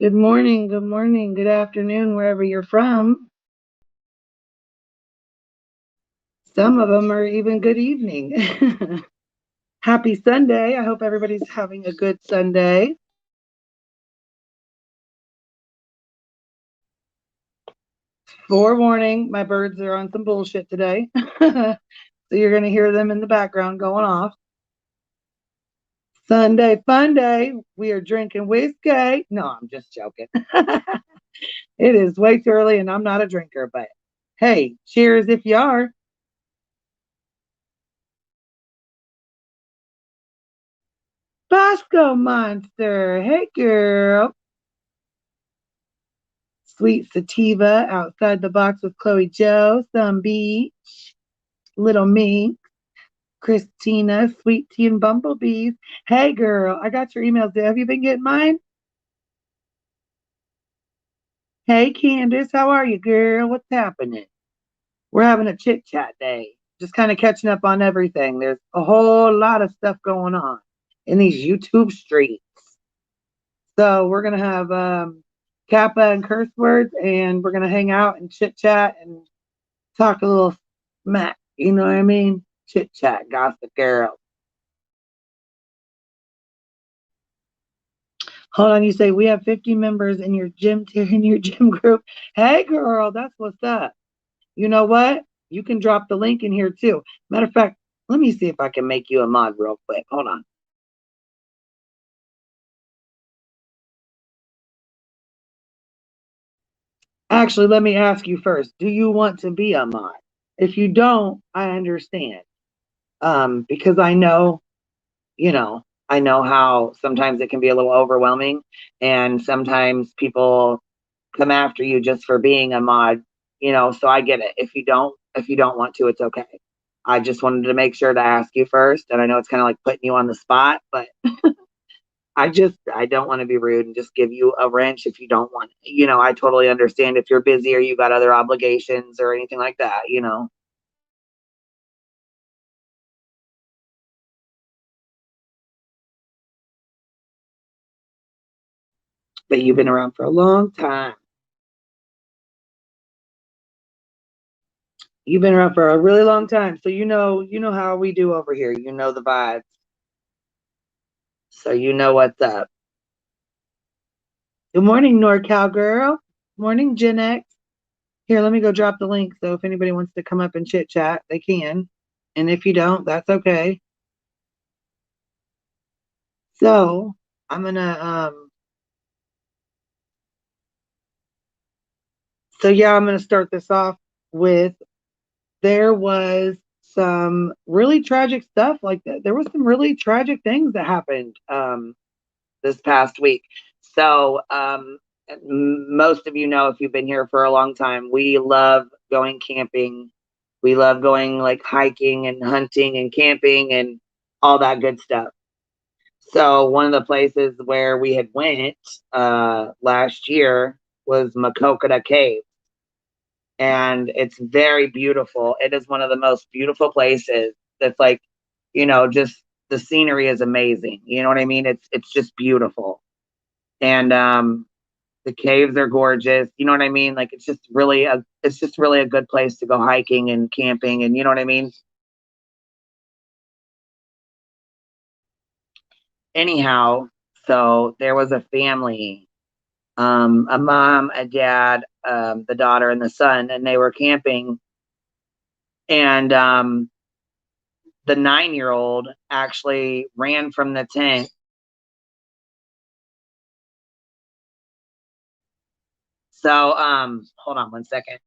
Good morning, good afternoon, wherever you're from. Some of them are even good evening. Happy Sunday. I hope everybody's having a good Sunday. Forewarning, my birds are on some bullshit today. So you're going to hear them in the background going off. Sunday fun day. We are drinking whiskey. No, I'm just joking. It is way too early and I'm not a drinker, but hey, cheers if you are. Bosco Monster. Hey, girl. Sweet Sativa, Outside the Box with Chloe Joe, Some Beach, Little Me, Christina, Sweet Tea and Bumblebees. Hey, girl, I got your emails. Have you been getting mine? Hey, Candace, how are you, girl? What's happening? We're having a chit chat day, just kind of catching up on everything. There's a whole lot of stuff going on in these YouTube streets. So we're gonna have Cappa and curse words, and we're gonna hang out and chit chat and talk a little smack. You know what I mean? Chit chat, gossip girl. Hold on, you say we have 50 members in your gym in your gym group. Hey, girl, that's what's up. You know what? You can drop the link in here too. Matter of fact, let me see if I can make you a mod real quick. Hold on. Actually, let me ask you first. Do you want to be a mod? If you don't, I understand. Because I know, you know, I know how sometimes it can be a little overwhelming, and sometimes people come after you just for being a mod, so I get it. If you don't want to, it's okay. I just wanted to make sure to ask you first, and I know it's kind of like putting you on the spot, but I don't want to be rude and just give you a wrench if you don't want it. I totally understand if you're busy or you got other obligations or anything like that. But you've been around for a long time. You've been around for a really long time, so you know how we do over here. You know the vibes, so you know what's up. Good morning, NorCal girl. Morning, Gen X. Here, let me go drop the link. So if anybody wants to come up and chit chat, they can. And if you don't, that's okay. So I'm gonna I'm gonna start this off with there was some really tragic stuff like that. There was some really tragic things that happened this past week. So most of you know, if you've been here for a long time, we love going camping. We love going like hiking and hunting and camping and all that good stuff. So one of the places where we had went last year was Makokata Cave, and it's very beautiful. It is one of the most beautiful places. That's like, just the scenery is amazing. You know what I mean? It's just beautiful, and the caves are gorgeous. You know what I mean? Like it's just really a good place to go hiking and camping, and you know what I mean. Anyhow, so there was a family, a mom, a dad, the daughter, and the son, and they were camping. And the 9-year-old actually ran from the tent. So, hold on one second.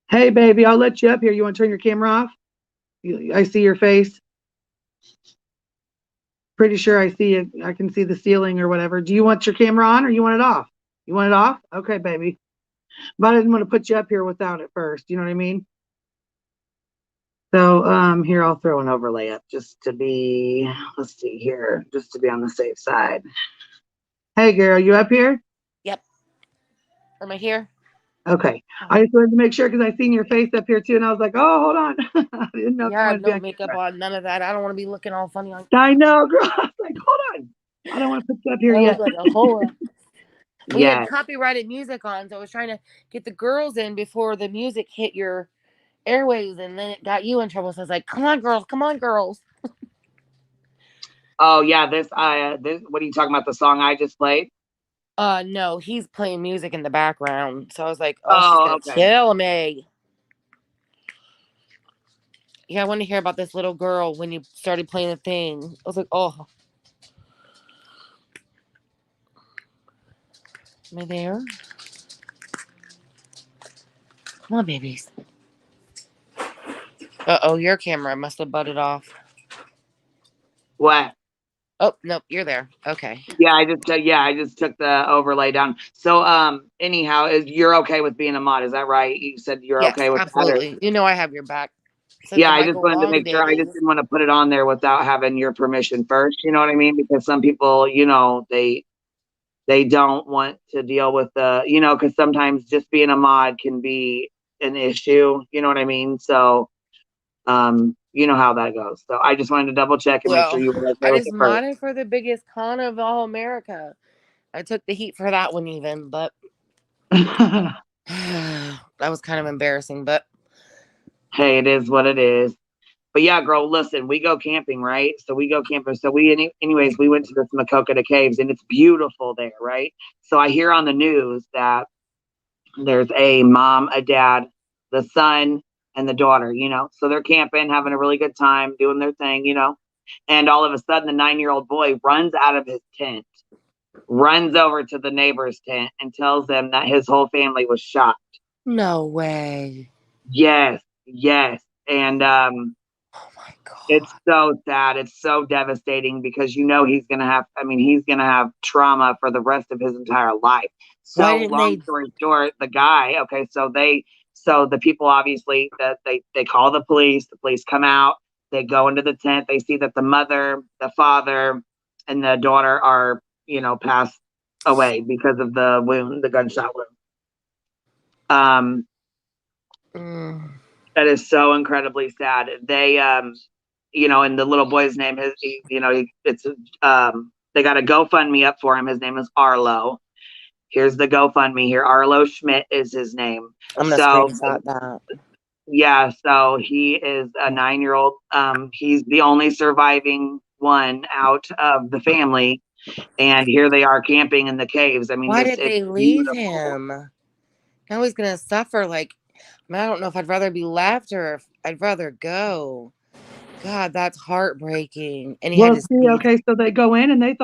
Hey, baby, I'll let you up here. You want to turn your camera off? I see your face. Pretty sure I see it. I can see the ceiling or whatever. Do you want your camera on or you want it off? You want it off? Okay, baby. But I didn't want to put you up here without it first. You know what I mean? So here I'll throw an overlay up just to be, let's see here, just to be on the safe side. Hey girl, you up here? Yep. Am I here? Okay. I just wanted to make sure because I seen your face up here too, and I was like, oh, hold on. I didn't know if Yeah, you I wanted have to be no on makeup camera. on, none of that. I don't want to be looking all funny on. I know, girl. I was like, hold on. I don't want to put you up here I was yet. like a whole. We had Yeah. copyrighted music on, so I was trying to get the girls in before the music hit your airwaves, and then it got you in trouble. So I was like, "Come on, girls! Come on, girls!" Oh yeah, this what are you talking about? The song I just played? No, he's playing music in the background, so I was like, "Oh, she's Oh, gonna okay. kill me." Yeah, I want to hear about this little girl when you started playing the thing. I was like, "Oh, am I there? Come on, babies." Oh, your camera must have butted off. What? Oh, nope, you're there. Okay. Yeah, I just took the overlay down. So anyhow, is you're okay with being a mod, is that right? You said you're Yes, okay with that or absolutely. You know I have your back. Since yeah, the I just Michael wanted to Long make sure. I just days. didn't want to put it on there without having your permission first. You know what I mean? Because some people, they don't want to deal with the, because sometimes just being a mod can be an issue. You know what I mean? So, you know how that goes. So I just wanted to double check and make sure Well, you were okay I with just it first. modded for the biggest con of all America. I took the heat for that one even, but that was kind of embarrassing. But Hey, it is what it is. But yeah, girl, listen, we go camping, right? So we go camping. So anyways, we went to the Makokata Caves and it's beautiful there, right? So I hear on the news that there's a mom, a dad, the son, and the daughter, So they're camping, having a really good time, doing their thing. And all of a sudden, the 9-year-old boy runs out of his tent, runs over to the neighbor's tent, and tells them that his whole family was shot. no way. Yes, yes. And Oh my it's god. so sad. It's so devastating because he's gonna have. I mean, he's gonna have trauma for the rest of his entire life. Why So, didn't long they? story short, the guy. Okay, so the people obviously that they call the police. The police come out. They go into the tent. They see that the mother, the father, and the daughter are passed away because of the wound, the gunshot wound. Um, Mm. that is so incredibly sad. They and the little boy's name is, it's, they got a GoFundMe up for him. His name is Arlo. Here's the GoFundMe here. Arlo Schmidt is his name. I'm gonna So, screenshot that. yeah, so he is a 9-year-old. He's the only surviving one out of the family. And here they are camping in the caves. I mean, Why just, did it's they leave beautiful. him? Now he's gonna suffer. Like, I don't know if I'd rather be left or if I'd rather go. God, that's heartbreaking. And he had Well, his see, teeth. okay, so they go in and they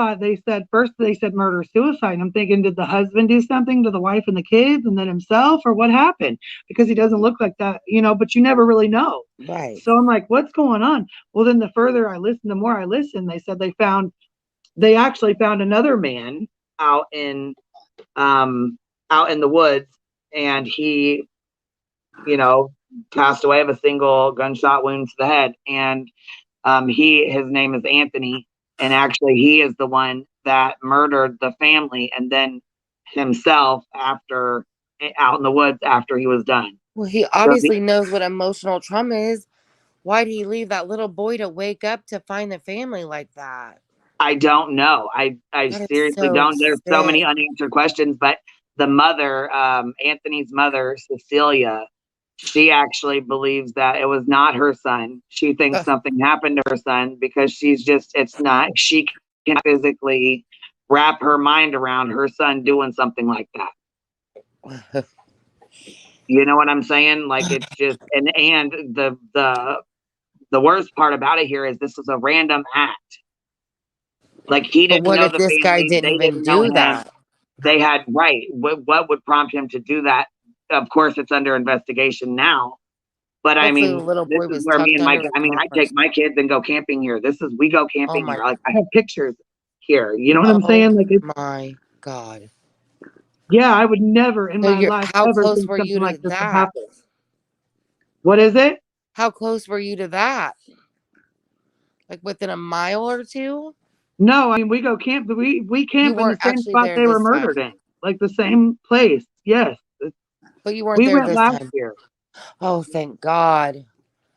said murder suicide. I'm thinking, did the husband do something to the wife and the kids and then himself, or what happened? Because he doesn't look like that, but you never really know. Right. So I'm like, what's going on? Well, then the further I listen, the more I listen, they said they actually found another man out in, um, out in the woods, and he, you know, passed away of a single gunshot wound to the head. And his name is Anthony, and actually he is the one that murdered the family and then himself after out in the woods after he was done. Well, he So obviously knows what emotional trauma is. Why did he leave that little boy to wake up to find the family like that? I don't know. I That is seriously so don't. There's so many sick. unanswered questions, but the mother, Anthony's mother, Cecilia, she actually believes that it was not her son. She thinks Ugh. something happened to her son because it's not, she can physically wrap her mind around her son doing something like that. You know what I'm saying? Like it's just, and the worst part about it here is this was a random act. Like he But didn't what know if the this guy family, didn't they even didn't know do him. that? They had right. What would prompt him to do that? Of course, it's under investigation now. But I Hopefully the mean, little this boy is was where me tucked and my, under his I mean, I take covers. my kids and go camping here. We go Oh camping my, here. Like I have pictures here. You know what I'm oh saying? Like it's, my God. yeah, I would never in So my you're, life how ever close think were you something to like this would that? happen. What is it? How close were you to that? Like within a mile or two? No, I mean we go camp. We You camp in the weren't same actually spot there they were this murdered time, in, like the same place. Yes, but you weren't we there went this last time. year. Oh, thank God.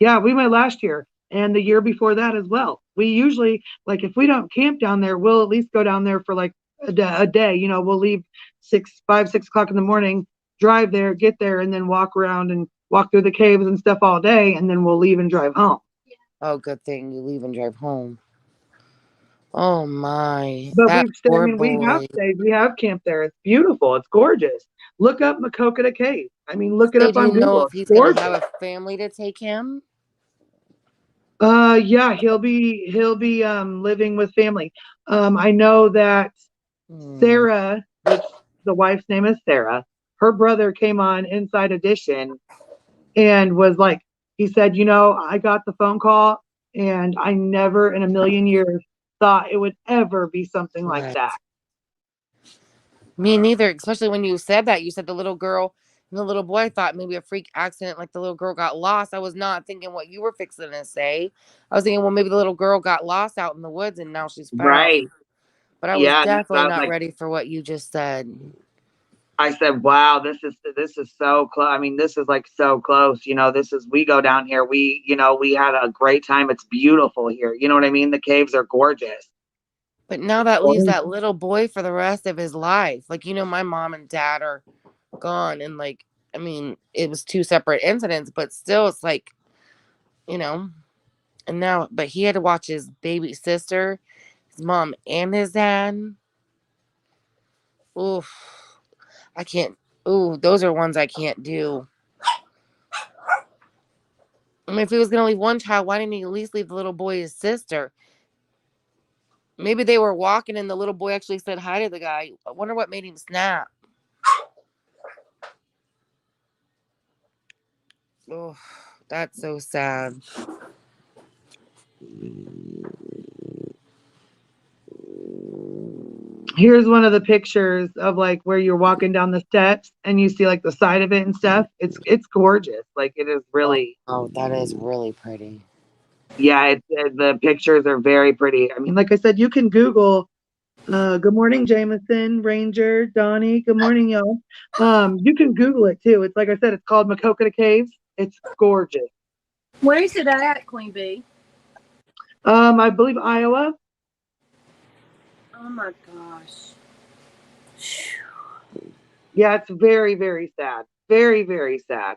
Yeah, we went last year and the year before that as well. We usually, like, if we don't camp down there, we'll at least go down there for like a day. You know, we'll leave 6 o'clock in the morning, drive there, get there, and then walk around and walk through the caves and stuff all day, and then we'll leave and drive home. Oh, good thing you leave and drive home. Oh my, But that we've stayed. I poor mean, we have boy. stayed. We have camped there. It's beautiful. It's gorgeous. Look up Makokata Cave. I mean, look it So up do you on know Google. if It's he's gonna have gorgeous. a family to take him? Yeah, he'll be living with family. I know that Hmm. Sarah, which the wife's name is Sarah, her brother came on Inside Edition and was like, he said, I got the phone call and I never in a million years thought it would ever be something like Right. that. Me neither. Especially when you said that. You said the little girl and the little boy. I thought maybe a freak accident, like the little girl got lost. I was not thinking what you were fixing to say. I was thinking, well, maybe the little girl got lost out in the woods and now she's Right. found. But I was Yeah. That's what I definitely was not like. ready for what you just said. I said, wow, this is so close. I mean, this is like so close. We go down here. We had a great time. It's beautiful here. You know what I mean? The caves are gorgeous. But now that leaves that little boy for the rest of his life. Like, my mom and dad are gone. And, like, I mean, it was two separate incidents, but still, it's like, you know, and now, but he had to watch his baby sister, his mom, and his dad. Oof. I can't. Ooh, those are ones I can't do. I mean, if he was going to leave one child, why didn't he at least leave the little boy his sister? Maybe they were walking and the little boy actually said hi to the guy. I wonder what made him snap. Oh, that's so sad. Here's one of the pictures of like where you're walking down the steps and you see like the side of it and stuff. It's gorgeous. Like it is really, Oh, that is really pretty. yeah. The pictures are very pretty. I mean, like I said, you can Google. Good morning, Jameson, Ranger, Donnie. Good morning, y'all. You can Google it too. It's like I said, it's called Makokata Caves. It's gorgeous. Where is it at, Queen Bee? I believe Iowa. Oh my gosh. Yeah, it's very, very sad. Very, very sad.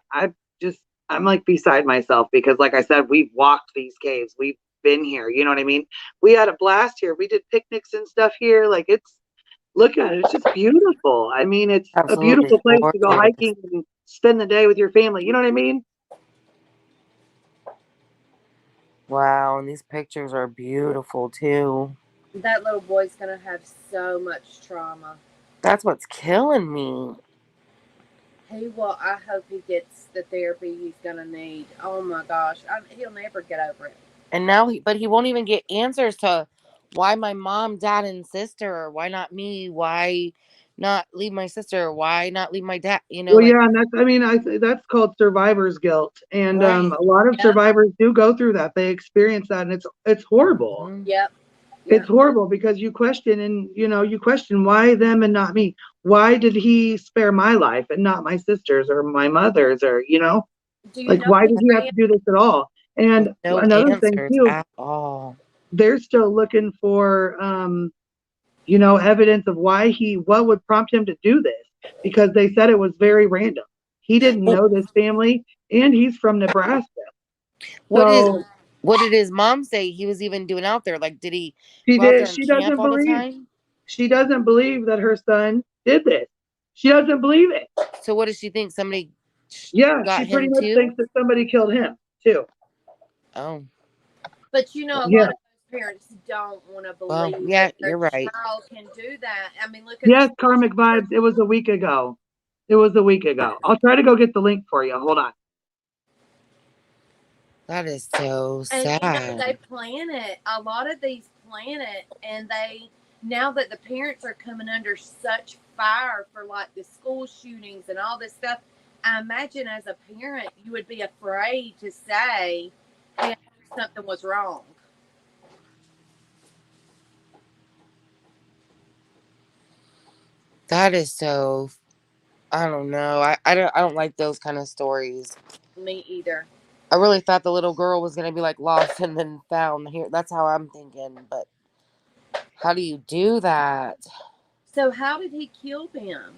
I'm like beside myself because, like I said, we've walked these caves. We've been here. You know what I mean? We had a blast here. We did picnics and stuff here. Like look at it. It's just beautiful. I mean, it's a Absolutely beautiful place to go gorgeous. hiking and spend the day with your family. You know what I mean? Wow, and these pictures are beautiful too. That little boy's going to have so much trauma. That's what's killing me. I hope he gets the therapy he's going to need. Oh my gosh. He'll never get over it. And now, but he won't even get answers to why my mom, dad, and sister. Why not me? Why not leave my sister? Why not leave my dad? Well, Like, yeah, and that's called survivor's guilt, and right. a lot of Yep. survivors do go through that. They experience that, and it's horrible. Mhm. Yep. It's horrible because you question, and you question why them and not me. Why did he spare my life and not my sister's or my mother's, or Do you like know why his did he have to do this at all? And No another thing answers too, at all. they're still looking for evidence of what would prompt him to do this, because they said it was very random. He didn't Well, know this family, and he's from Nebraska. what did So what did his mom say he was even doing out there? Like, did he she go out did. there and camp all the time? She doesn't believe that her son did this. She doesn't believe it. So what does she think? Somebody Yeah, got she pretty him much too? thinks that somebody killed him too. Oh, But a Yeah. lot of those parents don't want to well, believe yeah, that their you're right. child can do that. I mean, look at Yes, karmic vibes. It was a week ago. It was a week ago. I'll try to go get the link for you. Hold on. That is so And sad. they plan it. A lot of these plan it, and they now that the parents are coming under such fire for like the school shootings and all this stuff. I imagine as a parent, you would be afraid to say, "Hey, something was wrong." That is so. I don't know. I don't like those kind of stories. Me either. I really thought the little girl was gonna be like lost and then found here. That's how I'm thinking. But how do you do that? So how did he kill them?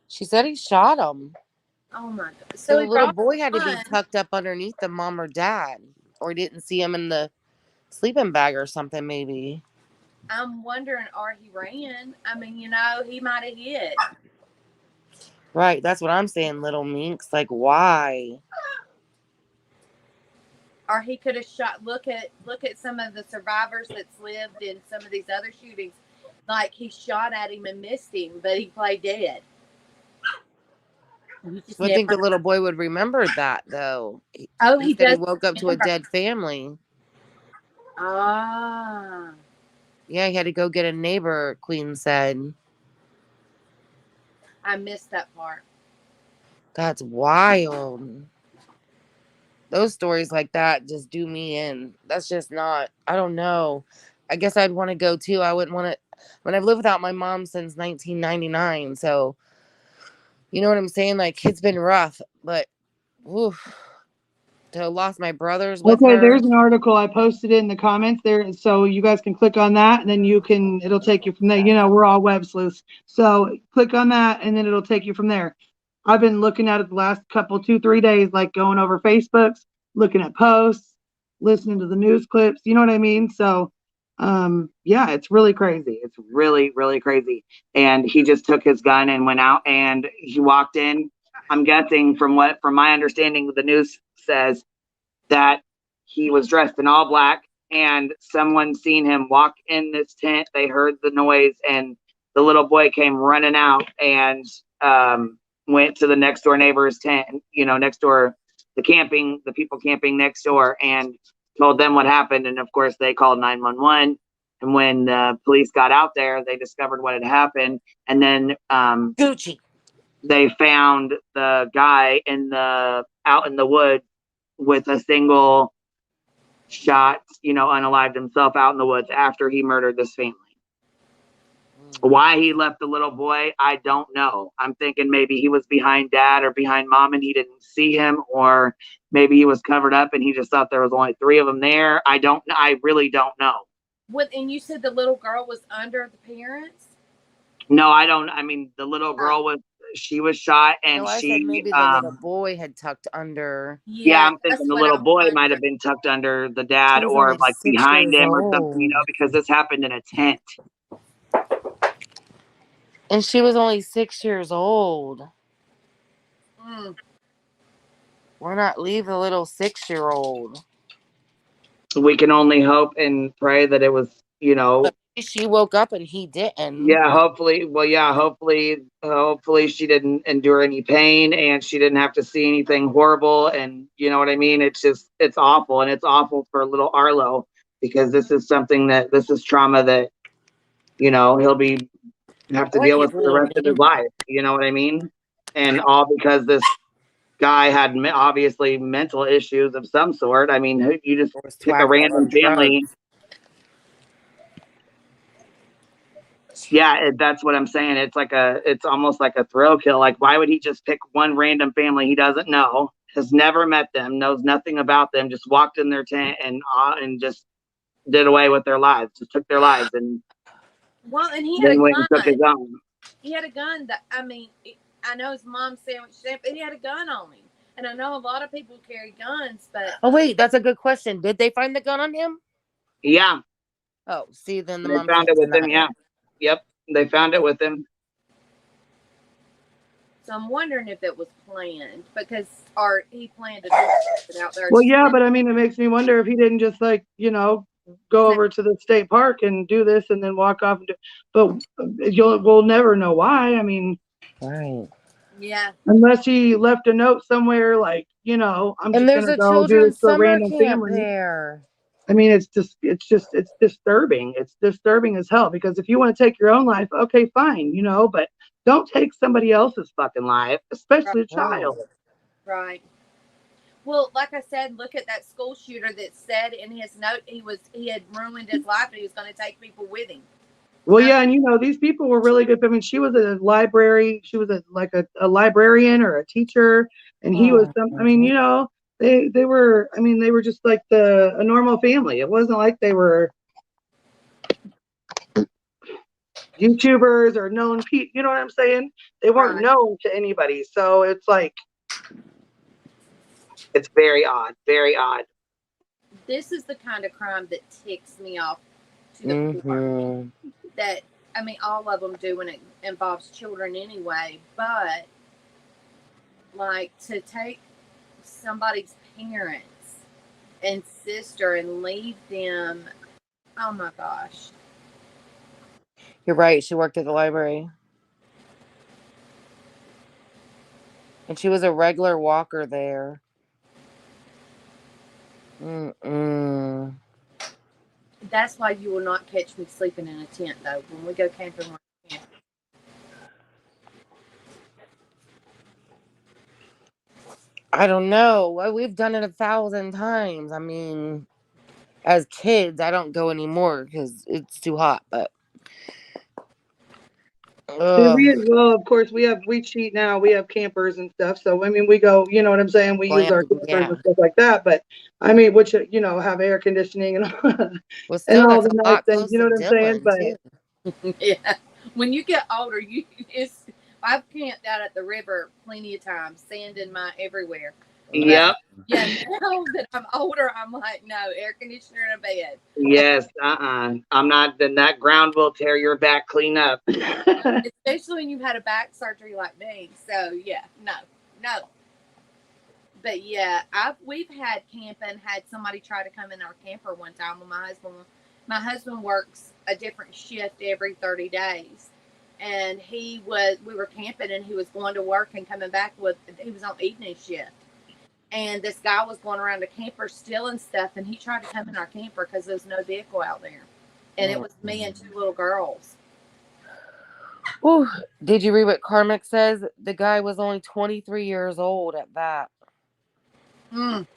She said he shot him. Oh my god! So So the he little brought boy had to be one. tucked up underneath the mom or dad, or he didn't see him in the sleeping bag or something. Maybe. I'm wondering, or he ran. I mean, he might have hit. Right. That's what I'm saying. Little minx. Like why? Or he could have shot. Look at some of the survivors that's lived in some of these other shootings. Like he shot at him and missed him, but he played dead. You just I think never the know. little boy would remember that though. Oh, He he said he does woke up to a remember. dead family. Ah, Yeah, he had to go get a neighbor, Queen said. I missed that part. That's wild. Those stories like that just do me in. That's just not, I don't know. I guess I'd want to go too. I wouldn't want to, when I've lived without my mom since 1999. So, you know what I'm saying? Like, it's been rough, but oof, to have lost my brothers with Okay, her. there's an article I posted in the comments there, so you guys can click on that, and then it'll take you from there. We're all web sleuths, so click on that, and then it'll take you from there. I've been looking at it the last couple, 2, 3 days, like going over Facebooks, looking at posts, listening to the news clips. You know what I mean? So, yeah, it's really crazy. It's really, really crazy. And he just took his gun and went out, and he walked in. I'm guessing from my understanding, the news says that he was dressed in all black and someone seen him walk in this tent. They heard the noise and the little boy came running out and went to the next door neighbor's tent, next door, the people camping next door, and told them what happened. And of course, they called 911. And when the police got out there, they discovered what had happened. And then Gucci. they found the guy out in the woods with a single shot, unalived himself out in the woods after he murdered this family. Why he left the little boy, I don't know. I'm thinking maybe he was behind dad or behind mom and he didn't see him, or maybe he was covered up and he just thought there was only 3 of them there. I really don't know. And you said the little girl was under the parents? No, I don't. I mean, the little girl she was shot and No, I said she, maybe the little boy had tucked under. yeah, Yeah, I'm thinking that's the what little I'm boy might have wondering. been tucked under the She dad was or only like 6 behind years him or something, old. because this happened in a tent. And she was only 6 years old. Mm. Why not leave the little 6-year-old? We can only hope and pray that it was, But she woke up and he didn't. yeah, hopefully, well, yeah, hopefully she didn't endure any pain and she didn't have to see anything horrible. And you know what I mean? It's awful. And it's awful for little Arlo, because this is trauma that, he'll have I to like deal his with for the little rest of his name. life. You know what I mean? And all because this guy had obviously mental issues of some sort. I mean, you just Or was pick a twacked random on family. drugs. Yeah, that's what I'm saying. It's almost like a thrill kill. Like, why would he just pick one random family he doesn't know, has never met them, knows nothing about them, just walked in their tent and just did away with their lives, just took their lives, and And he had a then went and took gun. his own. He had a gun that, I know his mom's sandwich stamp, but he had a gun on him. And I know a lot of people carry guns, but Oh, wait, that's a good question. Did they find the gun on him? Yeah, Oh, see, then the they mom found can't it with deny him. it. Yeah, yep, they found it with him. so I'm wondering if it was planned or he planned to do it out there. Well, yeah, but I mean, it makes me wonder if he didn't just go over to the state park and do this and then walk off. But we'll never know why. I mean, Right. Yeah. unless he left a note somewhere like, I'm And just there's gonna a go do this children's to a summer random camp family. there. I mean, it's disturbing. It's disturbing as hell, because if you want to take your own life, okay, fine, but don't take somebody else's fucking life, especially a Right. child. Right. Well, like I said, look at that school shooter that said in his note he had ruined his life and he was going to take people with him. Well, So yeah, and these people were really good. I mean, she was a library, she was a librarian or a teacher, and he was some. I mean, Mhm. they were. I mean, they were just like a normal family. It wasn't like they were YouTubers or known people. You know what I'm saying? They weren't right. known to anybody. So it's like it's very odd, very odd. This is the kind of crime that ticks me off to the core. Mhm. That I mean, all of them do when it involves children anyway. But like to take somebody's parents and sister and leave them. Oh my gosh. You're right. She worked at the library. And she was a regular walker there. Mm-mm. That's why you will not catch me sleeping in a tent, though. When we go camping, we're camping. I don't know. We've done it 1,000 times. I mean, as kids, I don't go anymore because it's too hot. But See, ugh, well, of course, we cheat now. We have campers and stuff. So, I mean, we go, you know what I'm saying? We use our glamping, campers yeah. and stuff like that. But I mean, which, have air conditioning and Well, and still, all that's the a nice lot things. close You know to what I'm saying? Dillon But too. Yeah. When you get older, it's. I've camped out at the river plenty of times, sand in my everywhere. But Mm. yep, yeah, now that I'm older, I'm like, no, air conditioner in a bed. yes, I'm not. Then that ground will tear your back clean up. Especially when you've had a back surgery like me. So yeah, no, no. But yeah, we've had camping. Had somebody try to come in our camper one time with my husband. My husband works a different shift every 30 days, and we were camping, and he was going to work and coming back with he was on evening shift, and this guy was going around the camper stealing stuff, and he tried to come in our camper because there was no vehicle out there, and it was me and two little girls. Whew. Did you read what Carmick says? The guy was only 23 years old at that. Mm.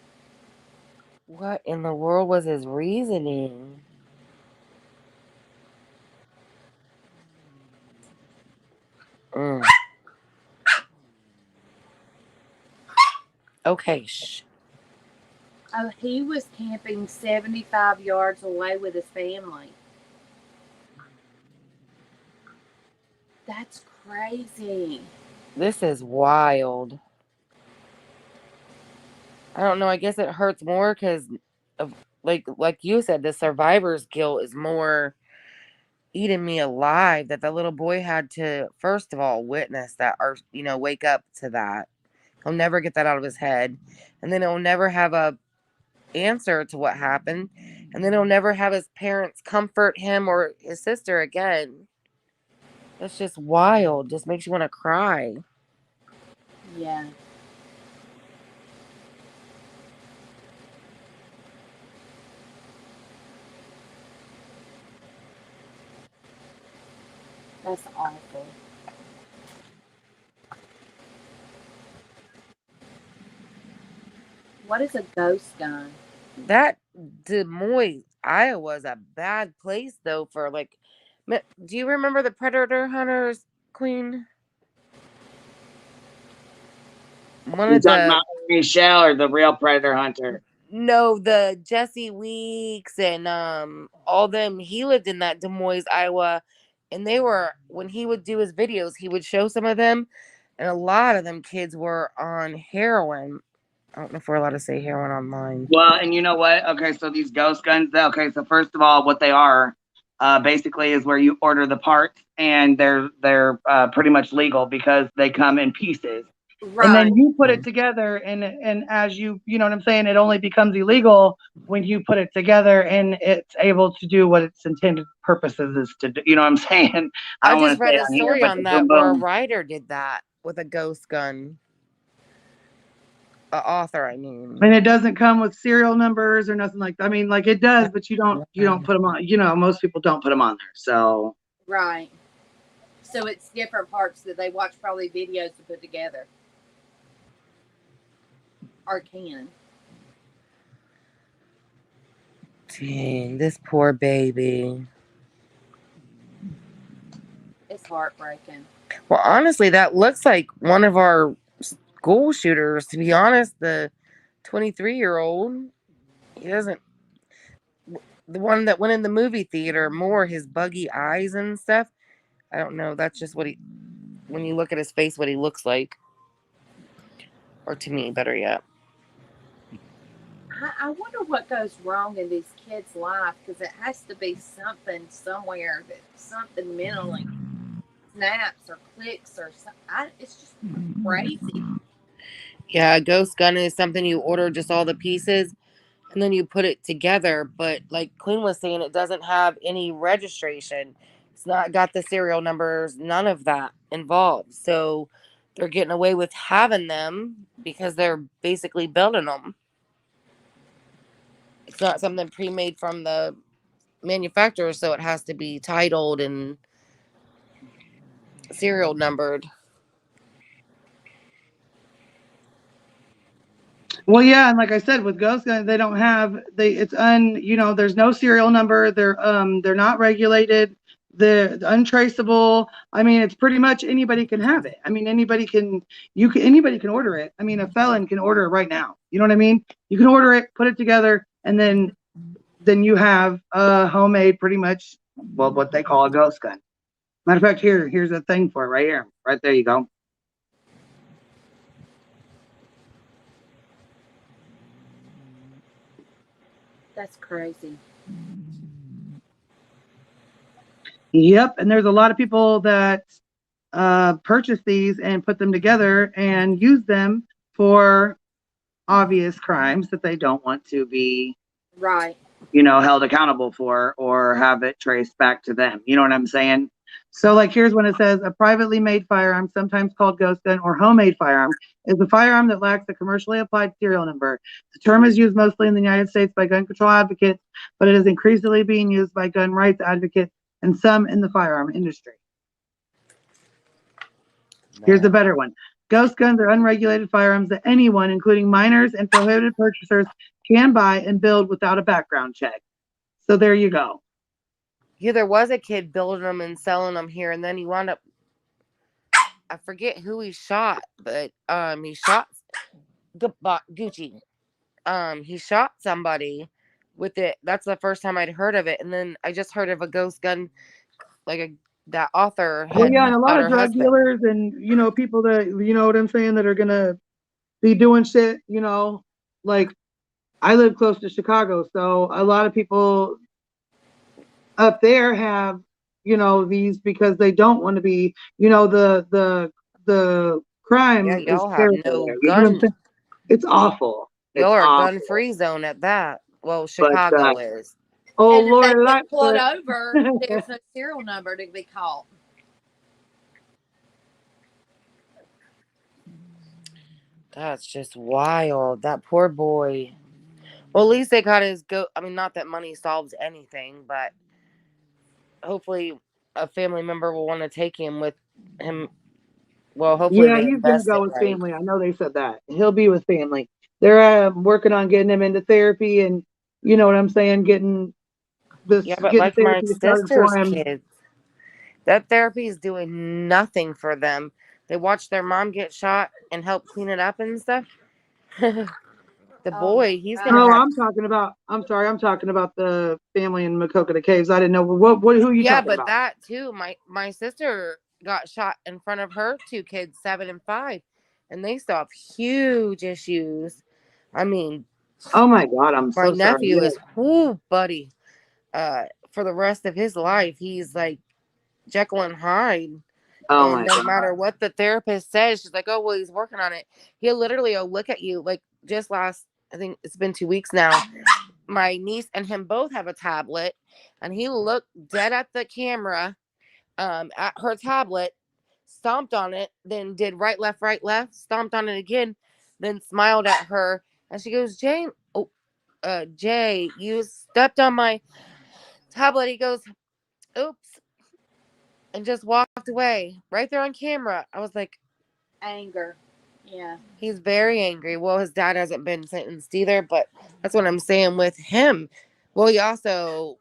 What in the world was his reasoning? Mm. Okay, shh. Oh, he was camping 75 yards away with his family. That's crazy. This is wild. I don't know. I guess it hurts more because of like you said, the survivor's guilt is more eating me alive. That the little boy had to first of all witness that, or wake up to that. He'll never get that out of his head, and then he'll never have a answer to what happened, and then he'll never have his parents comfort him or his sister again. That's just wild. Just makes you want to cry. Yeah, that's awful. What is a ghost gun? That Des Moines, Iowa is a bad place though for like. Do you remember the predator hunters, Queen? One You of talking the about Michelle or the real predator hunter? no, the Jesse Weeks and all them. He lived in that Des Moines, Iowa, and they were when he would do his videos, he would show some of them, and a lot of them kids were on heroin. I don't know if we're allowed to say heroin online. Well, and you know what? Okay, so these ghost guns. Okay, so first of all, what they are, basically, is where you order the parts, and they're pretty much legal because they come in pieces, and Right. then you put it together, and as you know what I'm saying, it only becomes illegal when you put it together and it's able to do what its intended purposes is to do. You know what I'm saying? I I don't want just to say read it a on here, story but on the boom that where a boom. writer did that with a ghost gun. author, I mean. And it doesn't come with serial numbers or nothing like that. I mean, like it does, but you don't put them on. Most people don't put them on there. So Right. So it's different parts that they watch probably videos to put together. Or can. Dang, this poor baby. It's heartbreaking. Well, honestly, that looks like one of our school shooters, to be honest. The 23-year-old, he doesn't, the one that went in the movie theater, more his buggy eyes and stuff. I don't know. That's just what when you look at his face, what he looks like. Or to me, better yet. I wonder what goes wrong in these kids' life, because it has to be something somewhere, that something mentally snaps or clicks or something. It's just crazy. Yeah, a ghost gun is something you order just all the pieces and then you put it together. But like Queen was saying, it doesn't have any registration. It's not got the serial numbers, none of that involved. So they're getting away with having them because they're basically building them. It's not something pre-made from the manufacturer, so it has to be titled and serial numbered. well, yeah, and like I said, with ghost guns, they don't have there's no serial number. They're not regulated. They're untraceable. I mean, it's pretty much anybody can have it. I mean, anybody can order it. I mean, a felon can order it right now. You know what I mean? You can order it, put it together, and then you have a homemade, pretty much, well, what they call a ghost gun. Matter of fact, here's a thing for it right here. Right there you go. That's crazy. Yep, and there's a lot of people that purchase these and put them together and use them for obvious crimes that they don't want to be Right. held accountable for or have it traced back to them. You know what I'm saying? So like here's when it says a privately made firearm, sometimes called ghost gun or homemade firearm, is a firearm that lacks a commercially applied serial number. The term is used mostly in the United States by gun control advocates, but it is increasingly being used by gun rights advocates and some in the firearm industry. Here's the better one. Ghost guns are unregulated firearms that anyone, including minors and prohibited purchasers, can buy and build without a background check. So there you go. Yeah, there was a kid building them and selling them here, and then he wound up, I forget who he shot, but he shot Gucci. He shot somebody with it. That's the first time I'd heard of it, and then I just heard of a ghost gun, like that author Well, had yeah, and a lot shot of her drug husband. dealers and people that what I'm saying, that are gonna be doing shit. Like I live close to Chicago, so a lot of people up there have these because they don't want to be the Yeah, crime is y'all have terrible no there. You know what I'm gun. saying? It's awful. Y'all It's are gun awful. free zone at that. Well, But Chicago is. oh And if Lord, they get pulled Lightfoot. over, there's no serial number to be caught. That's just wild. That poor boy. Well, at least they got his go. I mean, not that money solves anything, but hopefully a family member will want to take him with him. Well, hopefully Yeah, they he's gonna invest go it with right. family. I know they said that he'll be with family. They're working on getting him into therapy, and you know what I'm saying, getting Yeah, but getting like my therapy started sister's for him. kids, that therapy is doing nothing for them. They watch their mom get shot and help clean it up and stuff. The Oh my boy, he's gonna No, God. have. I'm talking about. I'm sorry, I'm talking about the family in Makokata Caves. I didn't know what who are you Yeah, talking but about? that too. My sister got shot in front of her two kids, 7 and 5, and they still have huge issues. I mean, Oh my God, I'm my so sorry. nephew Yeah. is whoo, buddy. For the rest of his life, he's like Jekyll and Hyde. Oh And my no God. matter what the therapist says, she's like, "Oh well, he's working on it." He'll literally look at you like just last. I think it's been 2 weeks now. My niece and him both have a tablet, and he looked dead at the camera, at her tablet, stomped on it, then did right, left, stomped on it again. then smiled at her, and she goes, Jane, Jay, you stepped on my tablet. He goes, oops, and just walked away right there on camera. I was like, Anger. Yeah. he's very angry. Well, his dad hasn't been sentenced either, but that's what I'm saying with him. Well, he also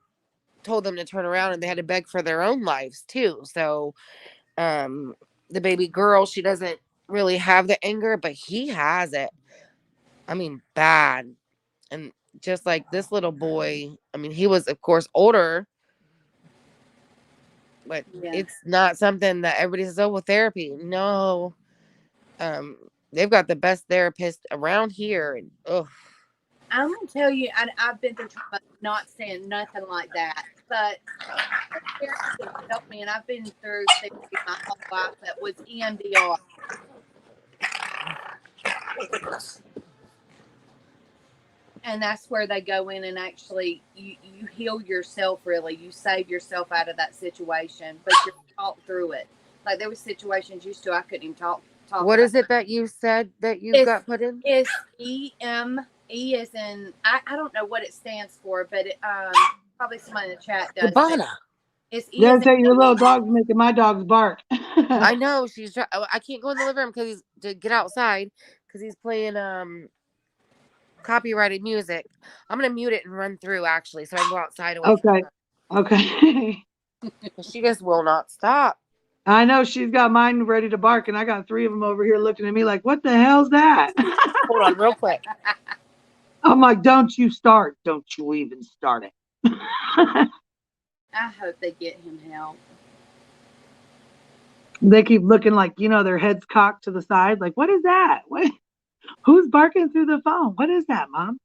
told them to turn around, and they had to beg for their own lives too. So, the baby girl, she doesn't really have the anger, but he has it. I mean, bad. And just like this little boy, I mean, he was, of course, older, but Yeah. it's not something that everybody says, oh, well, therapy. No. They've got the best therapist around here. And, oh, I'm gonna tell you, I've been through trauma, not saying nothing like that, but the therapist helped me, and I've been through therapy my whole life that was EMDR. And that's where they go in and actually you heal yourself. Really, you save yourself out of that situation, but you're taught through it. Like there was situations used to I couldn't even talk what about. is it that you said that you It's got put in? it's E is in I don't know what it stands for, but probably somebody in the chat does. Cabana. It's E Yeah, as I tell in you, your little dog's making my dogs bark. I know she's. I can't go in the living room because he's to get outside because he's playing copyrighted music. I'm gonna mute it and run through actually, so I can go outside away from Okay. her. Okay. She just will not stop. I know she's got mine ready to bark, and I got 3 of them over here looking at me like, what the hell's that? Hold on, real quick. I'm like, don't you start. Don't you even start it. I hope they get him help. They keep looking like, their heads cocked to the side. Like, what is that? What? Who's barking through the phone? What is that, Mom?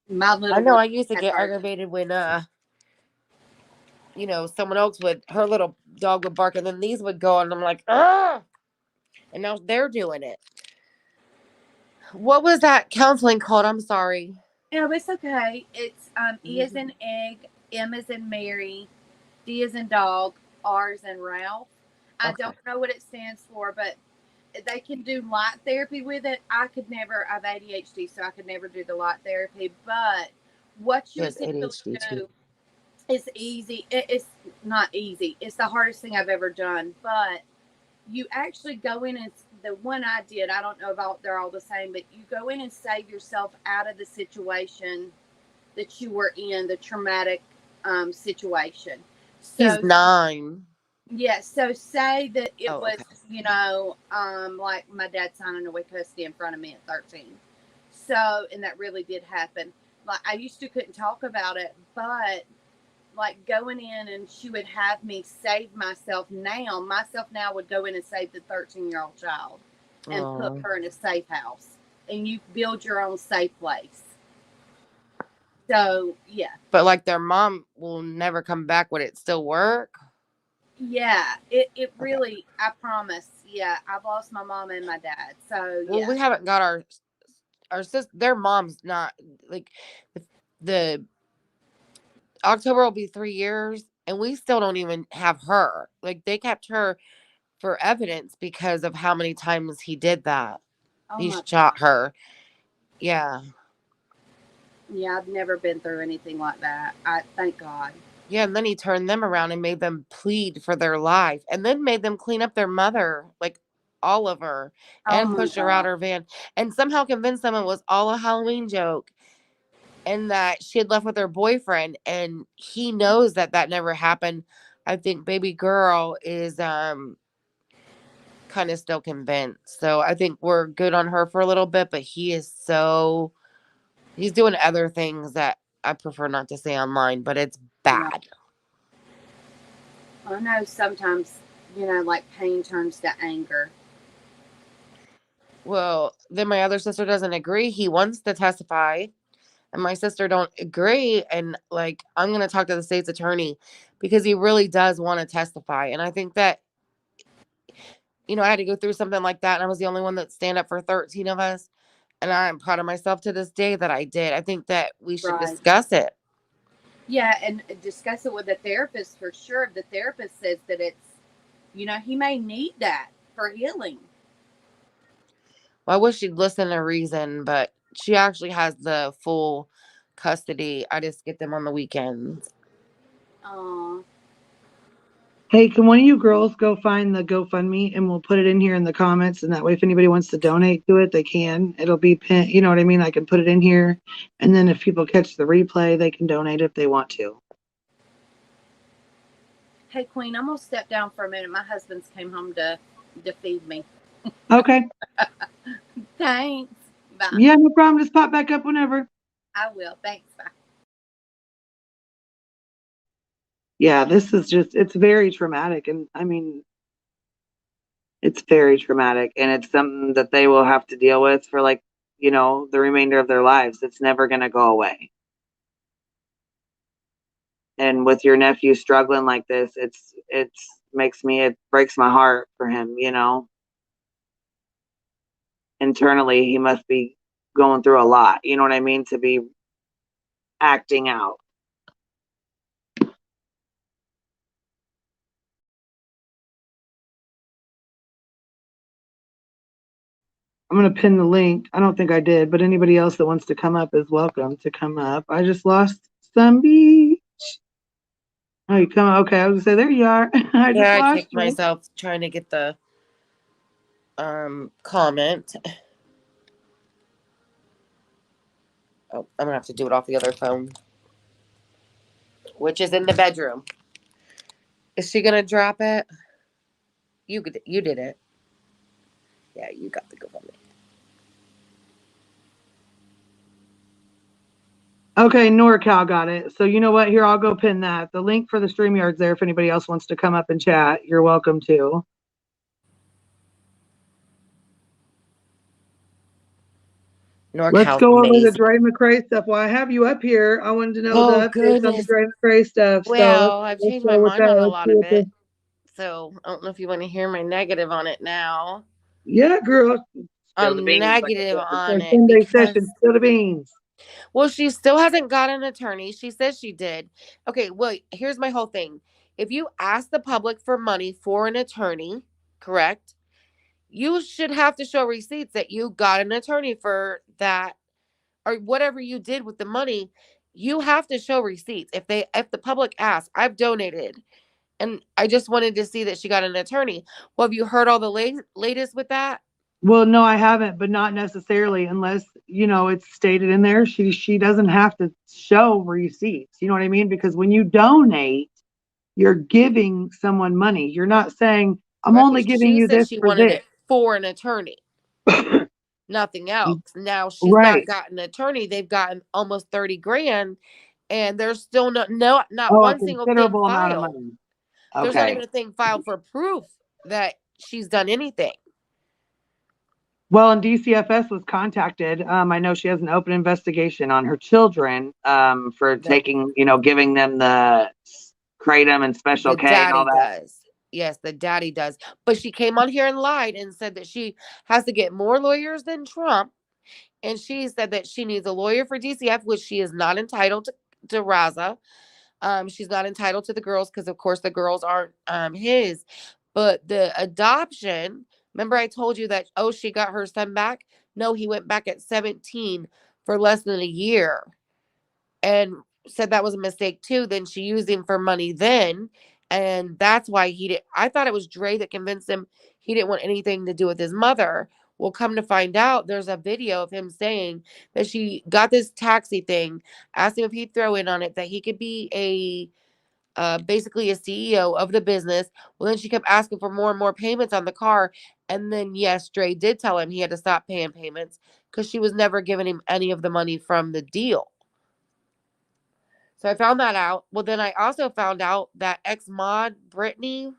My little I know. one I used to had get barked. aggravated when someone else her little dog would bark, and then these would go, and I'm like, ah, and now they're doing it. What was that counseling called? I'm sorry. No, it's okay. It's E as in egg, M as in Mary, D as in dog, R as in Ralph. I Okay. don't know what it stands for, but they can do light therapy with it. I could never. I have ADHD, so I could never do the light therapy. But what you Yes, essentially ADHD too. do is easy. It's not easy. It's the hardest thing I've ever done. But you actually go in and the one I did. I don't know about they're all the same, but you go in and save yourself out of the situation that you were in, the traumatic situation. He's So 9. yeah, so say that it Oh, was, okay. like my dad signing away custody in front of me at 13. So, and that really did happen. Like I used to couldn't talk about it, but like going in and she would have me save myself now. Myself now would go in and save the 13-year-old child and put Oh. her in a safe house. And you build your own safe place. So, yeah. But like their mom will never come back. Would it still work? Yeah, it Okay. really, I promise. Yeah, I've lost my mom and my dad. So, Well, yeah. we haven't got our sister. Their mom's not like the October will be 3 years, and we still don't even have her. Like they kept her for evidence because of how many times he did that. Oh, He my shot God. her. Yeah. Yeah, I've never been through anything like that. I thank God. Yeah, and then he turned them around and made them plead for their life and then made them clean up their mother, like Oliver, Oh, and my push her out God. her van and somehow convinced them it was all a Halloween joke and that she had left with her boyfriend and he knows that that never happened. I think baby girl is kind of still convinced. So I think we're good on her for a little bit, but he's doing other things that I prefer not to say online, but it's Yeah. bad. I know sometimes, like pain turns to anger. Well, then my other sister doesn't agree. He wants to testify, and my sister don't agree. And like, I'm going to talk to the state's attorney because he really does want to testify. And I think that, I had to go through something like that, and I was the only one that stand up for 13 of us. And I'm proud of myself to this day that I did. I think that we should Right. discuss it. Yeah, and discuss it with the therapist for sure. The therapist says that it's, he may need that for healing. Well, I wish she'd listen to reason, but she actually has the full custody. I just get them on the weekends. Oh, Hey, can one of you girls go find the GoFundMe and we'll put it in here in the comments, and that way if anybody wants to donate to it, they can. It'll be pinned, you know what I mean? I can put it in here, and then if people catch the replay, they can donate if they want to. hey, Queen, I'm gonna step down for a minute. My husband's came home to feed me. Okay. Thanks. Bye. Yeah, no problem. Just pop back up whenever. I will. Thanks. Bye. Yeah, this is just, it's very traumatic. And I mean, it's very traumatic, and it's something that they will have to deal with for, like, you know, the remainder of their lives. It's never going to go away. And with your nephew struggling like this, it breaks my heart for him, you know. Internally, he must be going through a lot, you know what I mean, to be acting out. I'm going to pin the link. I don't think I did, but anybody else that wants to come up is welcome to come up. I just lost some beach. Oh, you come. Okay, I was going to say, there you are. I just Yeah, I lost kicked you. myself trying to get the comment. Oh, I'm gonna have to do it off the other phone, which is in the bedroom. Is she gonna drop it? You did it. Yeah, you got the GoFundMe. Okay, NorCal got it. So you know what? Here, I'll go pin that. The link for the StreamYard's there if anybody else wants to come up and chat. You're welcome to. Let's NorCal's go over the amazing. Dre McRae stuff. Well, I have you up here. I wanted to know Oh the updates on the goodness. Dre McRae stuff. So Well, I've let's changed my go with mind that. on a Let's lot see of what it. the So I don't know if you want to hear my negative on it now. yeah, girl. Spill the I'm beans, like I negative said. It's on our it Sunday because, session. Spill the beans. well, she still hasn't got an attorney. She says she did. Okay, well, here's my whole thing. If you ask the public for money for an attorney, correct? You should have to show receipts that you got an attorney for that, or whatever you did with the money. You have to show receipts. If the public asks, I've donated, and I just wanted to see that she got an attorney. Well, have you heard all the latest with that? Well, no, I haven't, but not necessarily unless, you know, it's stated in there. She doesn't have to show receipts. You know what I mean? Because when you donate, you're giving someone money. You're not saying, I'm Right, only but giving she you said this she for wanted this. it for an attorney, nothing else. Now she's not Right. got an attorney. They've gotten almost 30 grand, and there's still not Oh, a one single thing considerable amount of filed. money. There's not Okay. even a thing filed for proof that she's done anything. Well, and DCFS was contacted. I know she has an open investigation on her children for The taking, you know, giving them the kratom and special the K and all daddy that. does. Yes, the daddy does. But she came on here and lied and said that she has to get more lawyers than Trump. And she said that she needs a lawyer for DCF, which she is not entitled to Raza. She's not entitled to the girls because, of course, the girls aren't his. But the adoption, remember I told you that, oh, she got her son back? No, he went back at 17 for less than a year and said that was a mistake too. Then she used him for money then. And that's why he did. I thought it was Dre that convinced him he didn't want anything to do with his mother. Well, come to find out, there's a video of him saying that she got this taxi thing, asked him if he'd throw in on it, that he could be basically a CEO of the business. Well, then she kept asking for more and more payments on the car. And then, yes, Dre did tell him he had to stop paying payments because she was never giving him any of the money from the deal. So I found that out. Well, then I also found out that ex mod Brittany,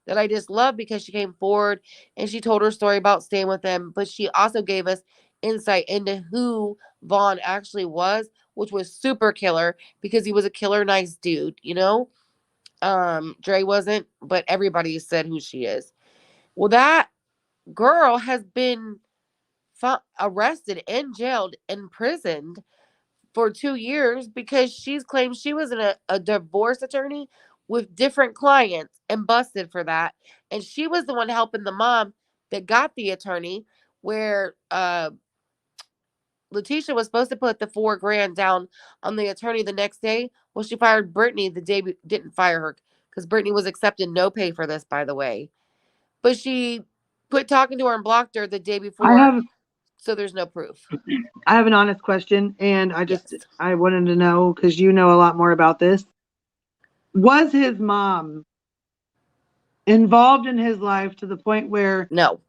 that I just love because she came forward and she told her story about staying with them, but she also gave us insight into who Vaughn actually was, which was super killer because he was a killer nice dude, you know? Dre wasn't, but everybody said who she is. Well, that girl has been arrested and jailed, imprisoned for 2 years because she's claimed she was a divorce attorney with different clients and busted for that. And she was the one helping the mom that got the attorney. where Letitia was supposed to put the $4,000 down on the attorney the next day. Well, she fired Brittany the day didn't fire her because Brittany was accepting no pay for this, by the way. But she quit talking to her and blocked her the day I before, have so there's no proof. I have an honest question, and Yes. I wanted to know because you know a lot more about this. Was his mom involved in his life to the point where No.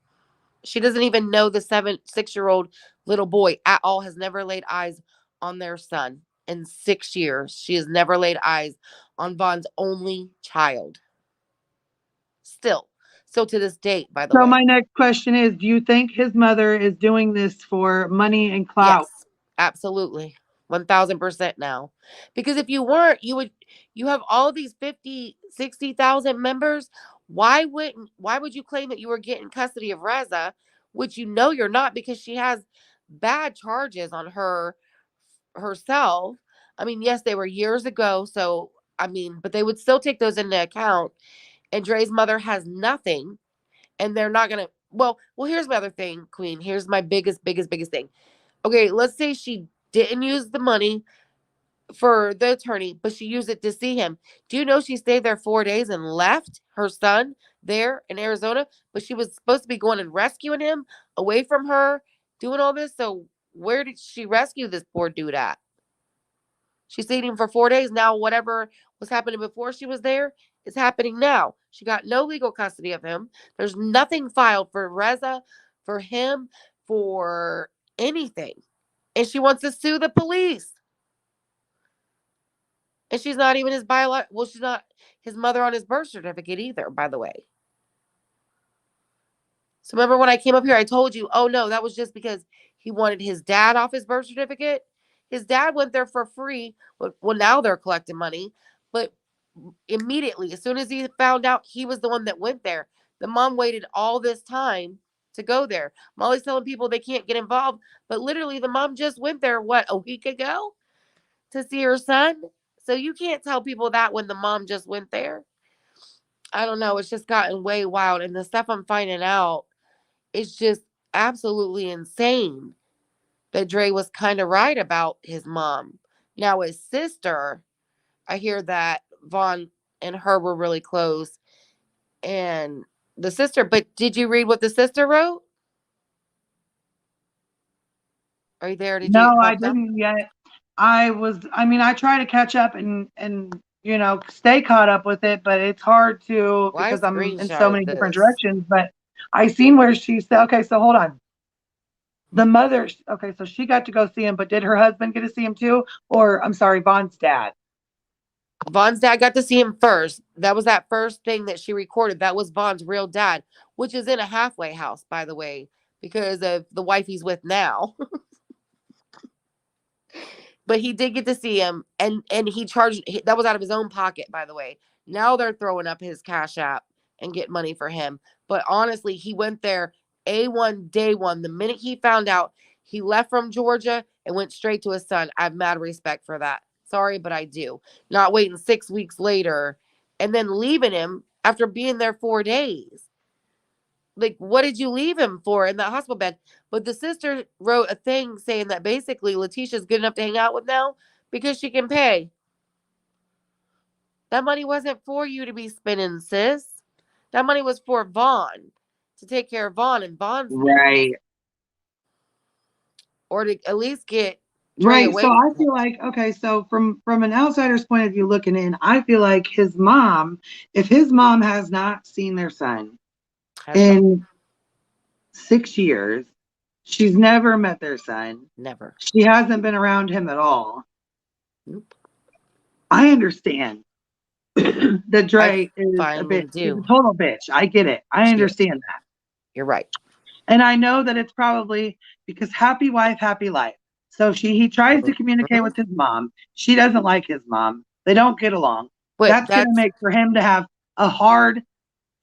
She doesn't even know the 6-year-old little boy at all, has never laid eyes on their son in 6 years. She has never laid eyes on Vaughn's only child. Still. So to this date, by the so way. my next question is, do you think his mother is doing this for money and clout? Yes, absolutely. 1000% now. Because if you weren't, you have all these 50, 60,000 members. Why would you claim that you were getting custody of Reza, which you know you're not because she has bad charges on her herself. I mean, yes, they were years ago, so I mean, but they would still take those into account. And Dre's mother has nothing, and they're not gonna. Well, here's my other thing, Queen. Here's my biggest thing. Okay, let's say she didn't use the money for the attorney, but she used it to see him. Do you know she stayed there 4 days and left her son there in Arizona? But she was supposed to be going and rescuing him away from her, doing all this. So where did she rescue this poor dude at? She stayed him for 4 days. Now, whatever was happening before she was there is happening now. She got no legal custody of him. There's nothing filed for Reza, for him, for anything. And she wants to sue the police. And she's not even his she's not his mother on his birth certificate either, by the way. So remember when I came up here, I told you, oh no, that was just because he wanted his dad off his birth certificate. His dad went there for free. Well, now they're collecting money, but immediately, as soon as he found out he was the one that went there, the mom waited all this time to go there. Molly's telling people they can't get involved, but literally the mom just went there, what, a week ago to see her son? So you can't tell people that when the mom just went there. I don't know. It's just gotten way wild. And the stuff I'm finding out is just absolutely insane that Dre was kind of right about his mom. Now, his sister, I hear that Vaughn and her were really close. And the sister, but did you read what the sister wrote? Are you there? Did you get No, I caught up? didn't yet. I mean, I try to catch up and stay caught up with it, but it's hard to Well, I because I'm in so screenshotted many different this. directions. But I seen where she said, okay, so hold on. The mother, okay, so she got to go see him, but did her husband get to see him too? Or I'm sorry, Vaughn's dad. Vaughn's dad got to see him first. That was that first thing that she recorded. That was Vaughn's real dad, which is in a halfway house, by the way, because of the wife he's with now. But he did get to see him, and he charged. That was out of his own pocket, by the way. Now they're throwing up his Cash App and get money for him. But honestly, he went there A1 day one. The minute he found out, he left from Georgia and went straight to his son. I have mad respect for that. Sorry, but I do. Not waiting 6 weeks later and then leaving him after being there 4 days. Like, what did you leave him for in that hospital bed? But the sister wrote a thing saying that basically Letitia's good enough to hang out with now because she can pay. That money wasn't for you to be spending, sis. That money was for Vaughn to take care of Vaughn and Vaughn's needs, Right. or to at least get Dre Right. So away I from him. feel like, okay, so from an outsider's point of view looking in, I feel like his mom, if his mom has not seen their son Has not. in 6 years, she's never met their son. Never. She hasn't been around him at all. Nope. I understand that I Dre is a finally bitch. He's a do. total bitch. I get it. I She is. understand that. You're right. And I know that it's probably because happy wife, happy life. So he tries to communicate Mhm. with his mom. She doesn't like his mom. They don't get along. But That's gonna that's make for him to have a hard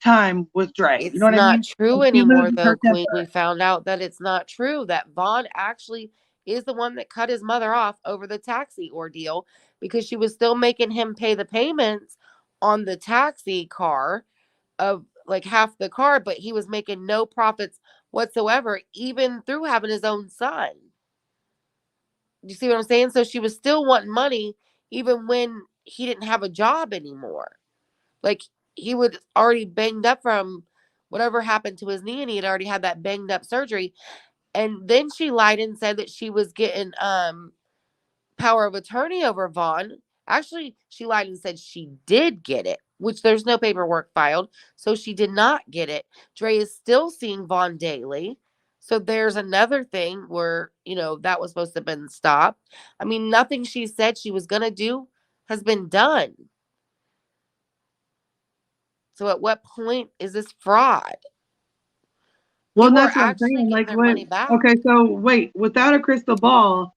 time with Dre. You know It's what I not mean? true And she anymore, loses her though, Queen. temper. We found out that it's not true, that Vaughn actually is the one that cut his mother off over the taxi ordeal because she was still making him pay the payments on the taxi car of like half the car, but he was making no profits whatsoever, even through having his own son. You see what I'm saying? So she was still wanting money even when he didn't have a job anymore. Like, he was already banged up from whatever happened to his knee, and he had already had that banged up surgery. And then she lied and said that she was getting power of attorney over Vaughn. Actually, she lied and said she did get it, which there's no paperwork filed. So she did not get it. Dre is still seeing Vaughn daily. So there's another thing where, that was supposed to have been stopped. I mean, nothing she said she was going to do has been done. So at what point is this fraud? Well, People are that's what I'm actually saying. getting Like, their wait, money back. okay, so wait, without a crystal ball,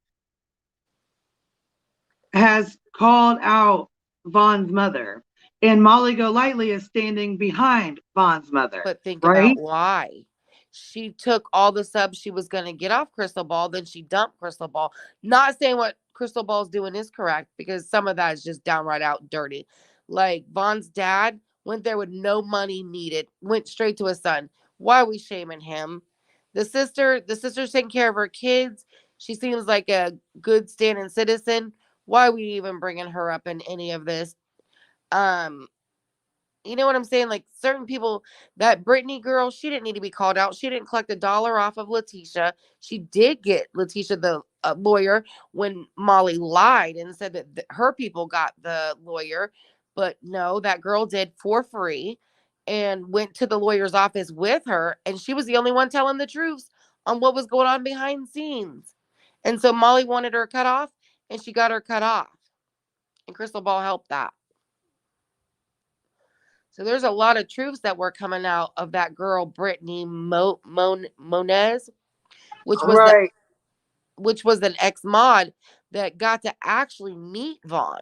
has called out Vaughn's mother, and Molly Golightly is standing behind Vaughn's mother, But think right? about why. She took all the subs she was going to get off Crystal Ball, then she dumped Crystal Ball. Not saying what Crystal Ball's doing is correct, because some of that is just downright out dirty. Like, Vaughn's dad went there with no money needed, went straight to his son. Why are we shaming him? The sister's taking care of her kids. She seems like a good standing citizen. Why are we even bringing her up in any of this? Um, you know what I'm saying? Like, certain people, that Brittany girl, she didn't need to be called out. She didn't collect $1 off of Letitia. She did get Letitia the lawyer when Molly lied and said that her people got the lawyer. But no, that girl did for free and went to the lawyer's office with her. And she was the only one telling the truth on what was going on behind the scenes. And so Molly wanted her cut off, and she got her cut off. And Crystal Ball helped that. So there's a lot of truths that were coming out of that girl Brittany Monez, which was the Right. which was an ex mod that got to actually meet Vaughn.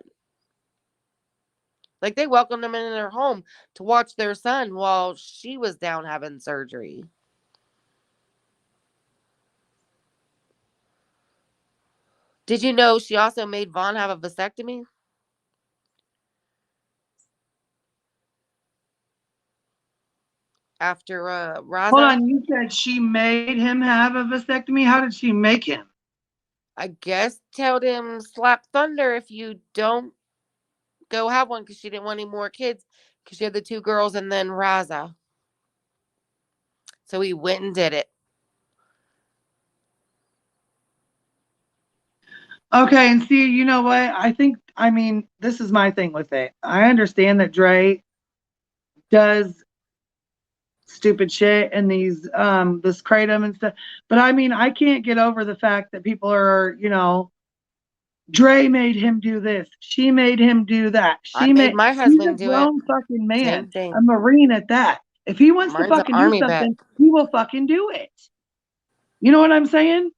Like, they welcomed him in their home to watch their son while she was down having surgery. Did you know she also made Vaughn have a vasectomy after Hold Raza? on, you said she made him have a vasectomy. How did she make him? I guess told him slap thunder if you don't go have one, because she didn't want any more kids, because she had the two girls and then Raza. So he went and did it. Okay, and see, you know what? I mean, this is my thing with it. I understand that Dre does stupid shit and these this kratom and stuff, but I mean, I can't get over the fact that people are, Dre made him do this. She made him do that. I made my He's a husband do it. grown fucking man, Same thing. a Marine at that. If he wants to Mine's an fucking do army vet. something, he will fucking do it. You know what I'm saying?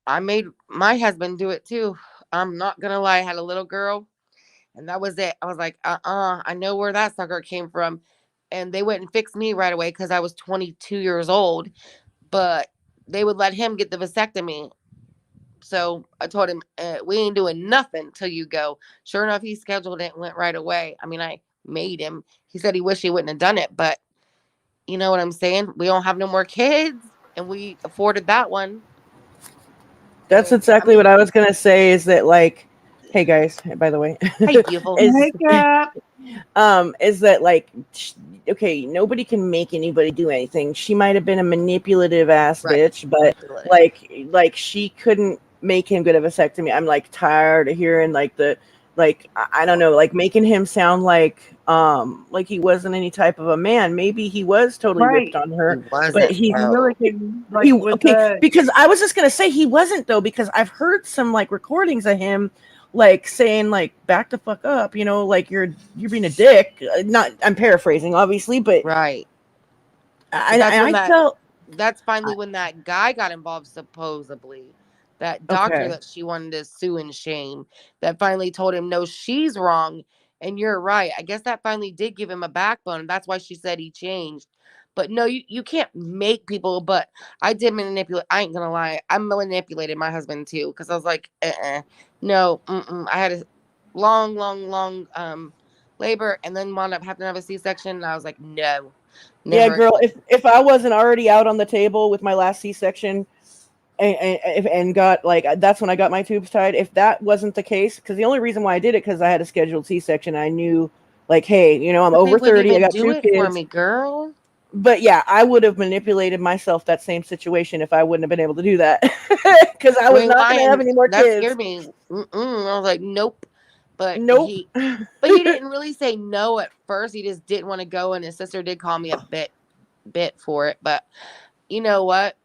I made my husband do it too. I'm not gonna lie. I had a little girl, and that was it. I was like, I know where that sucker came from. And they went and fixed me right away because I was 22 years old. But they would let him get the vasectomy. So I told him, we ain't doing nothing till you go. Sure enough, he scheduled it and went right away. I mean, I made him. He said he wished he wouldn't have done it, but you know what I'm saying? We don't have no more kids, and we afforded that one. That's So, I exactly what mean, I was gonna say. Is that like, hey guys, by the way, hey, beautiful. is Wake up. is that like, okay, nobody can make anybody do anything. She might have been a manipulative ass Right. bitch, but Manipulative. like she couldn't make him get a vasectomy. I'm like tired of hearing like I don't know, like making him sound like he wasn't any type of a man. Maybe he was totally Right. whipped on He her, but wasn't, he You really though. can, like, he with okay, the because I was just gonna say he wasn't though, because I've heard some like recordings of him like saying like back the fuck up, like you're being a dick. Not, I'm paraphrasing obviously, but Right. But I felt that's finally I, when that guy got involved, supposedly. That doctor okay. that she wanted to sue and shame, that finally told him, no, she's wrong and you're right. I guess that finally did give him a backbone. That's why she said he changed. But no, you can't make people. But I did manipulate. I ain't gonna lie. I manipulated my husband too, because I was like, no, I had a long, long, long labor, and then wound up having to have a C-section. And I was like, no. Yeah, Never girl. again. If I wasn't already out on the table with my last C-section and got like that's when I got my tubes tied. If that wasn't the case, because the only reason why I did it because I had a scheduled C-section, I knew like, hey, I'm But they over wouldn't 30, I even got do 2 it for kids. me, girl. But yeah, I would have manipulated myself that same situation if I wouldn't have been able to do that because I I was mean, not why? going to have And any more that kids. scared me. I was like, nope. But Nope. but he didn't really say no at first. He just didn't want to go, and his sister did call me a bit for it. But you know what?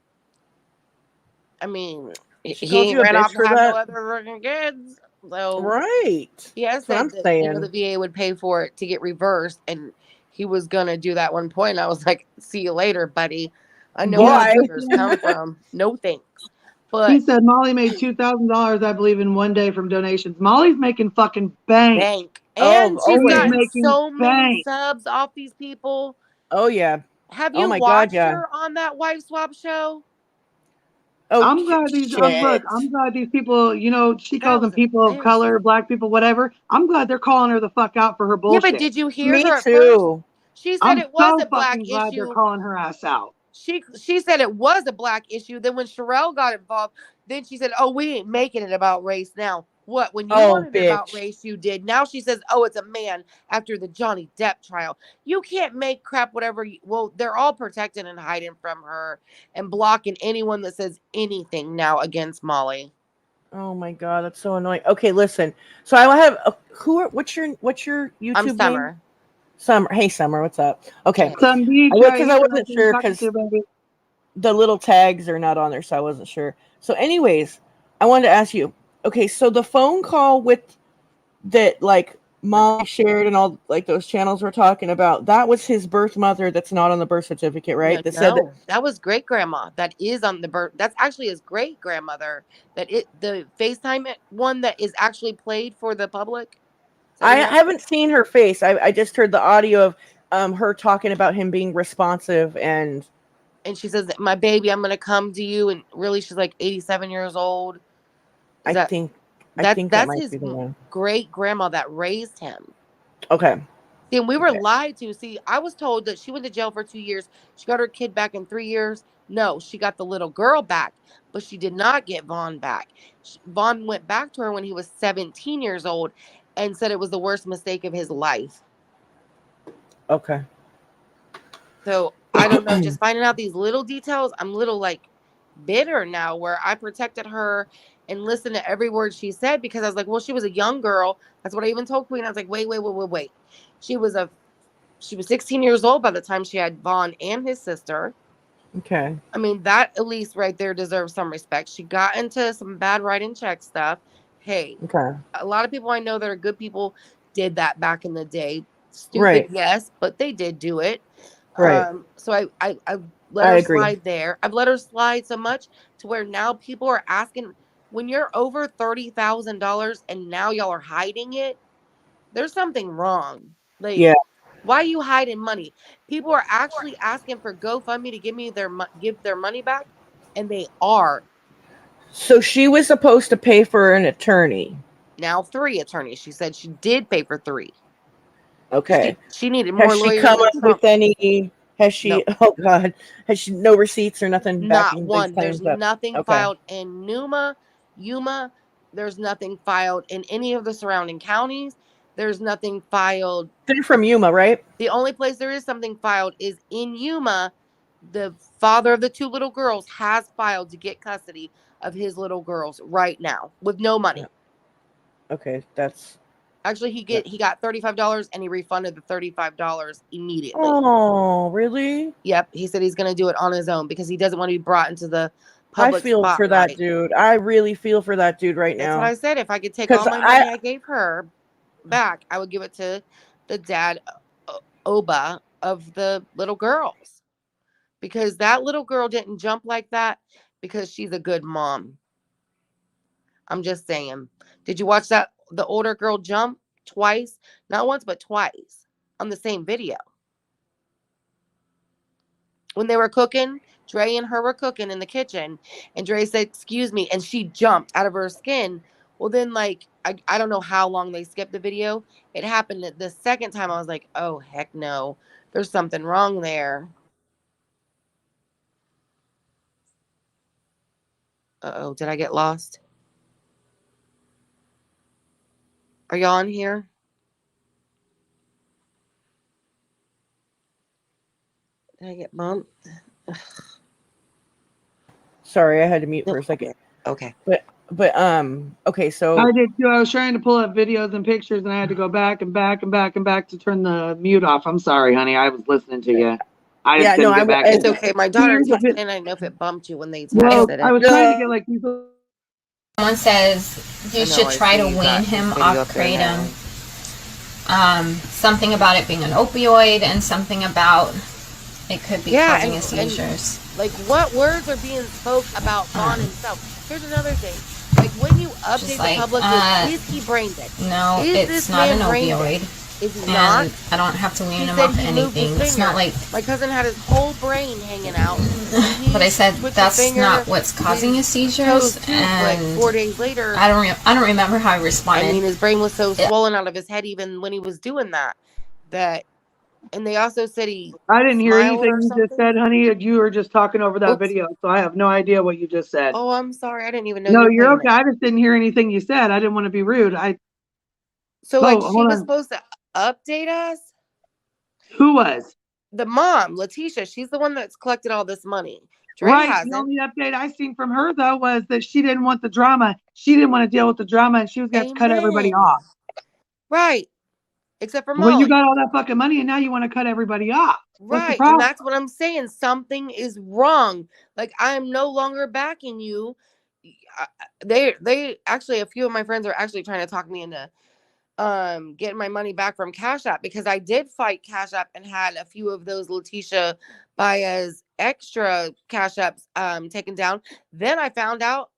I mean, She called he you a ran bitch off to for have no that, other freaking kids. So right? he has That's what I'm said that the saying. VA would pay for it to get reversed, and he was gonna do that one point. And I was like, "See you later, buddy. I know where Yeah, the Bye. just sugars come from. No thanks." he But said Molly made $2,000, I believe, in one day from donations. Molly's making fucking bank. bank, Oh, and she's She is gotten always. making so many bank. subs off these people. Oh yeah. Have Oh you my god, watched yeah. her on that wife swap show? Oh Look, shit. I'm glad these people, she That calls them was people of color, embarrassing. black people, whatever. I'm glad they're calling her the fuck out for her Yeah, but bullshit. did you hear Me her at first? too. She said I'm it was so a black fucking glad they're issue. calling her ass out. She said it was a black issue. Then when Sherelle got involved, then she said, "Oh, we ain't making it about race now." What? When you Oh wanted it about bitch. race, you did. Now she says, "Oh, it's a man." After the Johnny Depp trial, you can't make crap whatever. Well, they're all protecting and hiding from her and blocking anyone that says anything now against Molly. Oh my god, that's so annoying. Okay, listen. So I have what's your I'm YouTube name? Summer. Summer. Hey Summer, what's up? Okay. Hey. Some beach, Because I Aisha, nice wasn't to sure talking to because you, baby. the little tags are not on there, so I wasn't sure. So anyways, I wanted to ask you. Okay, so the phone call with that like Molly shared and all like those channels we're talking about, that was his birth mother that's not on the birth certificate, No, right? That said that. no, that was great grandma. That is on the birth. That's actually his great grandmother. The FaceTime one that is actually played for the public. Is that I what you're asking? haven't seen her face. I just heard the audio of her talking about him being responsive and And she says, "My baby, I'm gonna come to you." And really, she's like 87 years old. Is I that think I that think that that's might his be the one. great grandma that raised him? Okay. See, and we were Okay. lied to. See, I was told that she went to jail for 2 years. She got her kid back in 3 years. No, she got the little girl back, but she did not get Vaughn back. Vaughn went back to her when he was 17 years old and said it was the worst mistake of his life. Okay. So I don't know, just finding out these little details, I'm a little like bitter now where I protected her and listened to every word she said because I was like, well, she was a young girl. That's what I even told Queen. I was like, wait. She was a she was 16 years old by the time she had Vaughn and his sister. Okay. I mean, that at least right there deserves some respect. She got into some bad write-in check stuff. Hey, Okay. a lot of people I know that are good people did that back in the day. Stupid, Right. yes, but they did do it. Right. So I let I her agree. slide there. I've let her slide so much to where now people are asking when you're over $30,000 and now y'all are hiding it. There's something wrong. Like, Yeah. why are you hiding money? People are actually asking for GoFundMe to give their money back, and they are So she was supposed to pay for an attorney. now 3 attorneys. She said she did pay for 3. Okay. She needed Has more she lawyers come than up with Trump. any has No, she oh god. Has she no receipts or nothing not backing these one. There's claims up? nothing Okay. filed in Yuma. There's nothing filed in any of the surrounding counties. There's nothing filed. They're from Yuma, right? The only place there is something filed is in Yuma. The father of the 2 little girls has filed to get custody of his little girls right now with no Yeah. money. Okay. That's Actually, he got $35 and he refunded the $35 immediately. Oh, really? Yep, he said he's going to do it on his own because he doesn't want to be brought into the I public feel for that spotlight. dude. I really feel for that dude right That's what now. I said. If I could take Cuz all my money I gave her back, I would give it to the dad, Oba, of the little girls. Because that little girl didn't jump like that because she's a good mom. I'm just saying. Did you watch the older girl jump twice? Not once, but twice on the same video. When they were cooking, Dre and her were cooking in the kitchen, and Dre said, "Excuse me," and she jumped out of her skin Well, then, like, I don't know how long they skipped the video. It happened the second time. I was like, oh, heck no. There's something wrong there. Uh-oh, did I get lost? Are y'all on here? Did I get bumped? Sorry, I had to mute for a second. Okay. But okay, so I did too. I was trying to pull up videos and pictures, and I had to go back and back and back and back to turn the mute off. I'm sorry, honey. I was listening to you. I just couldn't get back. It's okay. My daughter texted in. I didn't know if it bumped you when they texted it. I was trying to get like people. Someone says you should try to wean him off kratom. Something about it being an opioid, and something about it could be causing his seizures. Like, what words are being spoke about Vaughn himself? Here's another thing. Like, when you update the public, is he brain dead? No, it's not an opioid. Is he not? I don't have to wean him off anything. It's not like my cousin had his whole brain hanging out. But I said that's not what's causing his seizures. And like 4 days later, I don't remember how I responded. I mean, his brain was so swollen out of his head even when he was doing that. And they also said I didn't hear anything you just said, honey. You were just talking over that video, so I have no idea what you just said. Oh, I'm sorry. I didn't even know. No, you're okay. I just didn't hear anything you said. I didn't want to be rude. So, like, she was supposed to update us? Who was? The mom, Letitia. She's the one that's collected all this money. Right. The only update I seen from her, though, was that she didn't want the drama. She didn't want to deal with the drama, and she was going to cut everybody off. Right. Except for Molly. Well, you got all that fucking money, and now you want to cut everybody off. Right. And that's what I'm saying. Something is wrong. Like, I am no longer backing you. They actually, a few of my friends are actually trying to talk me into getting my money back from Cash App, because I did fight Cash App and had a few of those Letitia Baez extra Cash Apps taken down. Then I found out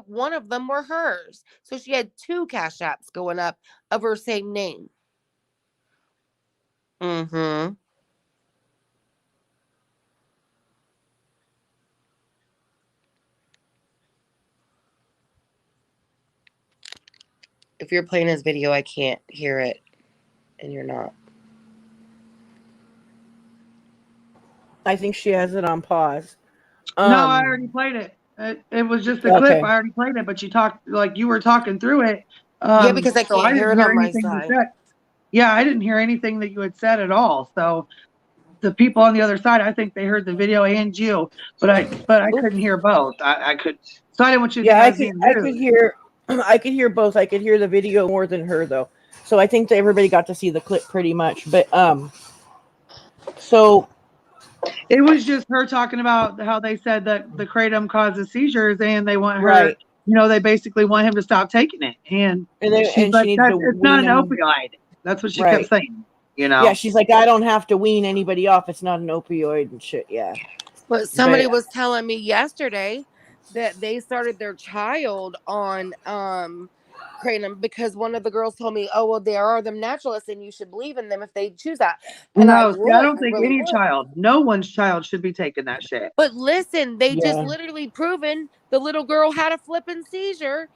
one of them were hers. So she had 2 Cash Apps going up of her same name. Mm-hmm. If you're playing his video, I can't hear it, and you're not. I think she has it on pause. No, I already played it. It was just a clip. I already played it, but you were talking through it. Yeah, because I can't hear it on my side. Yeah, I didn't hear anything that you had said at all. So the people on the other side, I think they heard the video and you, but I couldn't hear both. I could, so I didn't want you to. Yeah, I could hear. I could hear both. I could hear the video more than her, though. So I think that everybody got to see the clip pretty much. But so it was just her talking about how they said that the kratom causes seizures, and they want her. You know, they basically want him to stop taking it, and she's like, it's not an opioid. That's what she kept saying. You know. Yeah, she's like, I don't have to wean anybody off. It's not an opioid and shit. Yeah. But somebody was telling me yesterday that they started their child on kratom because one of the girls told me, oh, well, there are them naturalists and you should believe in them if they choose that. And no, I don't think any child, no one's child should be taking that shit. But listen, they just literally proven the little girl had a flipping seizure.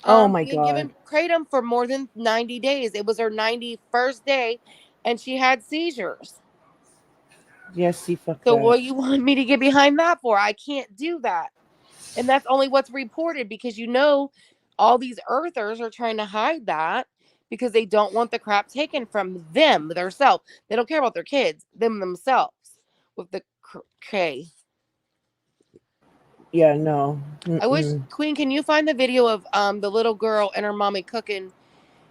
Oh my God. Given kratom for more than 90 days. It was her 91st day and she had seizures. Yes, see, fuck so that. what you want me to get behind that for? I can't do that. And that's only what's reported because, you know, all these earthers are trying to hide that because they don't want the crap taken from them, themselves. They don't care about their kids, themselves with the K. Yeah, no. I wish, Queen, can you find the video of the little girl and her mommy cooking?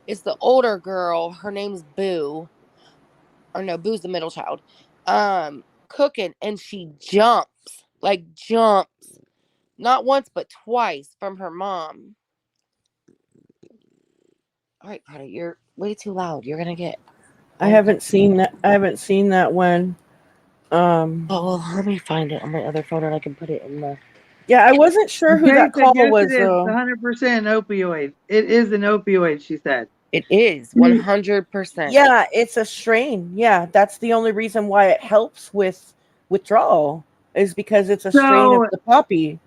It's the older girl. Her name's Boo. Or no, Boo's the middle child. Cooking, and she jumps. Not once, but twice from her mom. All right, Carter, you're way too loud. You're gonna get. I haven't seen that. I haven't seen that one. Oh well, let me find it on my other phone, and I can put it in the. Yeah, I wasn't sure who that call was. It is 100% opioid. It is an opioid, she said. It is 100%. Yeah, it's a strain. Yeah, that's the only reason why it helps with withdrawal is because it's a strain of the poppy.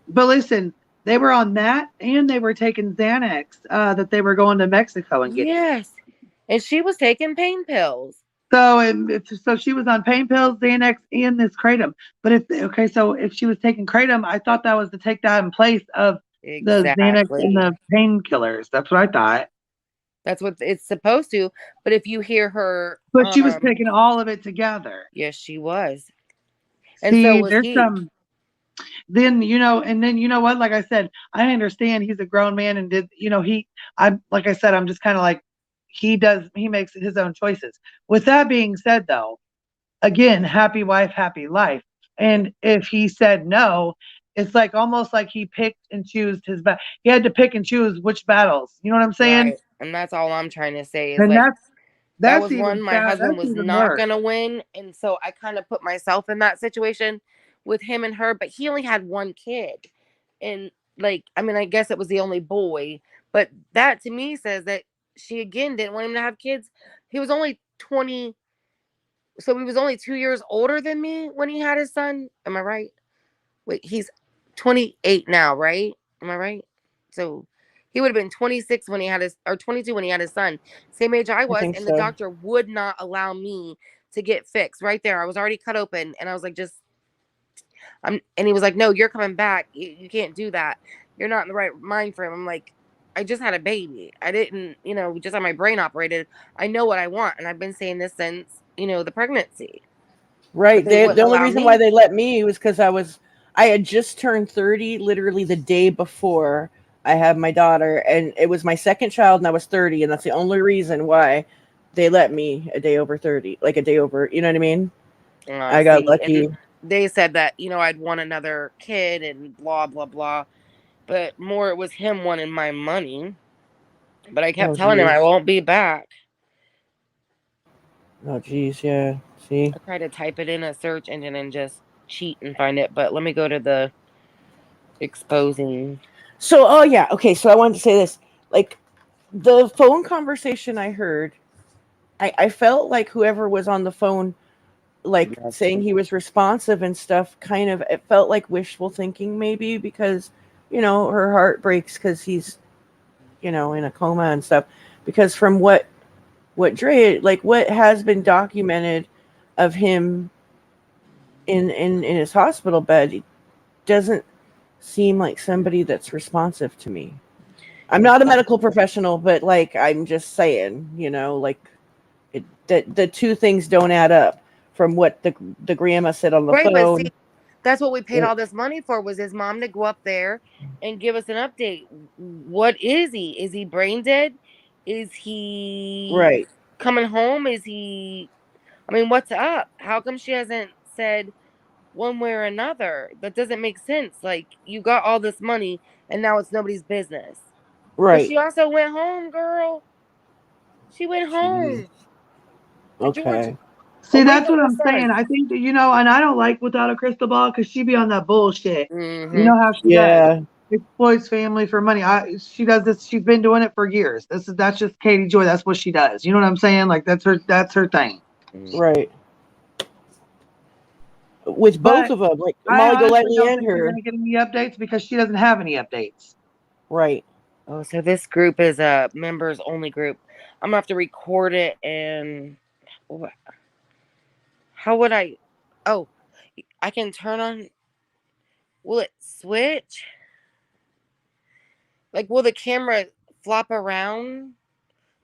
But listen, They were on that, and they were taking Xanax that they were going to Mexico and getting. Yes. And she was taking pain pills. So she was on pain pills, Xanax, and this kratom. But so if she was taking kratom, I thought that was to take that in place of the Xanax and Exactly. the painkillers. That's what I thought. That's what it's supposed to. But if you hear her, But she was taking all of it together. yes, she was. And so See, was there's he. some. Then and then you know what? Like I said, I understand he's a grown man and did I'm like I said, I'm just kind of like he makes his own choices. With that being said, though, again, happy wife, happy life. And if he said no, it's like almost like he picked and chose his he had to pick and choose which battles. You know what I'm saying? Right. And that's all I'm trying to say is And like that that's was one even my sad. husband That's was even not worse. gonna win. And so I kind of put myself in that situation with him and her, but he only had one kid. And like, I mean, I guess it was the only boy, but that to me says that she again didn't want him to have kids. He was only 20, so he was only 2 years older than me when he had his son. Am I right? Wait, he's 28 now, right? Am I right? So he would have been 26 when he had his, or 22 when he had his son. Same age I was, think and the so. doctor would not allow me to get fixed right there. I was already cut open, and I was like, and he was like, no, you're coming back. You can't do that. You're not in the right mind frame. I'm like, I just had a baby. I didn't, just had my brain operated. I know what I want, and I've been saying this since, the pregnancy. Right. But they The wouldn't only allow reason why me. they let me was because I had just turned 30, literally the day before I had my daughter, and it was my second child, and I was 30, and that's the only reason why they let me a day over 30, like a day over. You know what I mean? I got See, and lucky. they said that, I'd want another kid and blah, blah, blah. But more it was him wanting my money. But I kept Oh, telling him I geez. won't be back. Oh, geez. Yeah. See. I tried to type it in a search engine and just cheat and find it. But let me go to the exposing. So, oh yeah. Okay. So I wanted to say this. Like the phone conversation I heard, I felt like whoever was on the phone, like saying he was responsive and stuff, kind of, it felt like wishful thinking maybe, because her heart breaks because he's in a coma and stuff, because from what Dre, like what has been documented of him in his hospital bed, he doesn't seem like somebody that's responsive to me. I'm not a medical professional, but like I'm just saying, like that the two things don't add up from what the grandma said on the Right, but see, phone. that's what we paid all this money for, was his mom to go up there and give us an update. What is he? Is he brain dead? Is he Right. coming home? Is he, I mean, what's up? How come she hasn't said one way or another? That doesn't make sense. Like, you got all this money and now it's nobody's business. But Right. she also went home, girl. She went Jeez. home to Georgia, Okay. See, away that's from what her I'm saying. son. I think that, and I don't like Without a Crystal Ball because she be on that bullshit. You Mm-hmm. know how she does. Yeah. Exploits family for money. She does this. She's been doing it for years. That's just Katie Joy. That's what she does. You know what I'm saying? Like that's her thing. Right. With both But of them, like I Molly honestly Golightly don't and think we're her. gonna get any updates because she doesn't have any updates. Right. Oh, so this group is a members only group. I'm gonna have to record it, and how would I? Oh, I can turn on. Will it switch? Like, will the camera flop around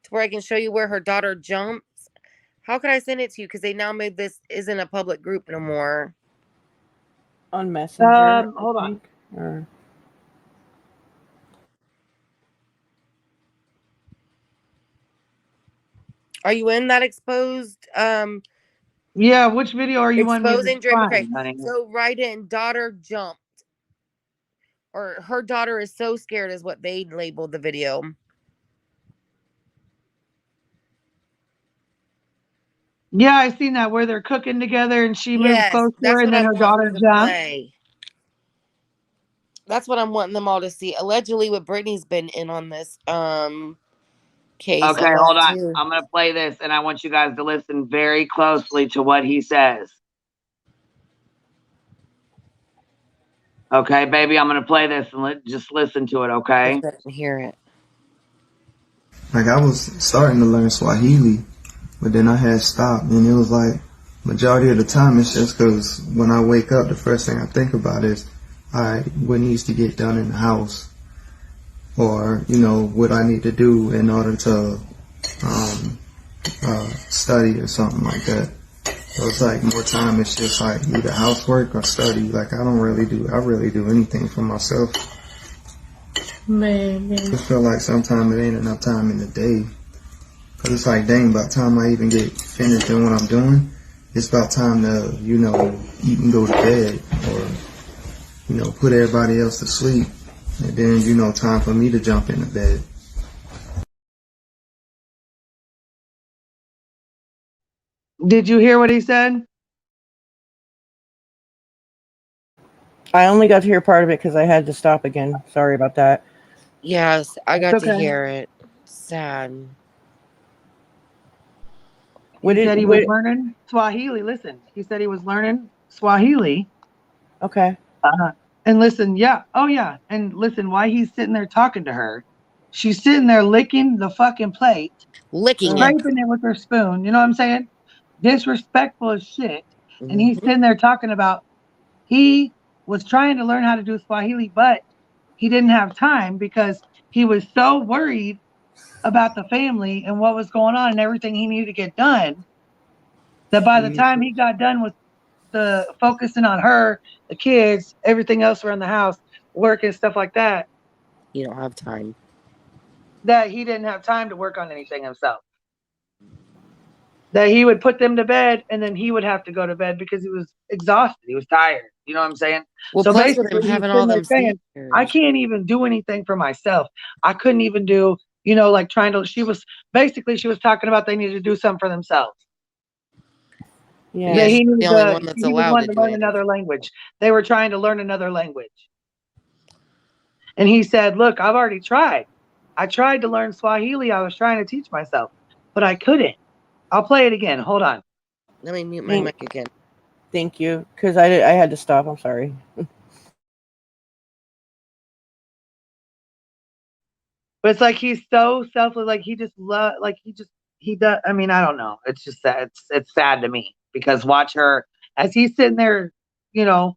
to where I can show you where her daughter jumps? How can I send it to you? Because they now made this isn't a public group no more. On Messenger, I Hold on. think. Or Are you in that exposed? Yeah, which video are you wanting me to Exposing Drape. Okay, find, honey? so write in daughter jumped, or her daughter is so scared, is what they labeled the video. Yeah, I seen that where they're cooking together and she moves Yes, closer that's and what then I'm her wanting daughter them to jumps. play. That's what I'm wanting them all to see. Allegedly, what Brittany's been in on this case a Okay, lot hold on. too. I'm gonna play this and I want you guys to listen very closely to what he says. Okay, baby, I'm gonna play this and just listen to it. Okay. I didn't hear it. Like I was starting to learn Swahili, but then I had stopped, and it was like majority of the time it's just because when I wake up, the first thing I think about is, all right, what needs to get done in the house, or what I need to do in order to study or something like that. So it's like more time it's just like either housework or study. Like I really do anything for myself. Maybe. I feel like sometimes it ain't enough time in the day. Cause it's like, dang, by the time I even get finished doing what I'm doing, it's about time to, eat and go to bed, or, put everybody else to sleep. And then, time for me to jump into bed. Did you hear what he said? I only got to hear part of it because I had to stop again. Sorry about that. Yes, I got It's to okay. hear it. Sad. He said he was learning Swahili. Listen, he said he was learning Swahili. Okay. And listen, yeah, oh yeah, and listen, while he's sitting there talking to her, she's sitting there licking the fucking plate, Licking it. scraping it with her spoon. You know what I'm saying? Disrespectful as shit. And he's Mhm. sitting there talking about he was trying to learn how to do Swahili, but he didn't have time because he was so worried about the family and what was going on and everything he needed to get done that by the time he got done with the focusing on her, the kids, everything else around the house, work and stuff like that, You don't have time. that he didn't have time to work on anything himself. That he would put them to bed and then he would have to go to bed because he was exhausted. He was tired. You know what I'm saying? Well, So plus with basically, him he's having all sitting there them saying, I seizures. can't even do anything for myself. I couldn't even do, like trying to, she was talking about they needed to do something for themselves. Yeah. That Yeah, she's he the only one that's was allowed to wanting to do learn it. another language. They were trying to learn another language. And he said, look, I've already tried. I tried to learn Swahili. I was trying to teach myself, but I couldn't. I'll play it again. Hold on. Let me mute my mic again. Thank you, because I had to stop. I'm sorry. But it's like he's so selfless. Like he just he does. I mean, I don't know. It's just sad. It's sad to me because watch her as he's sitting there, you know,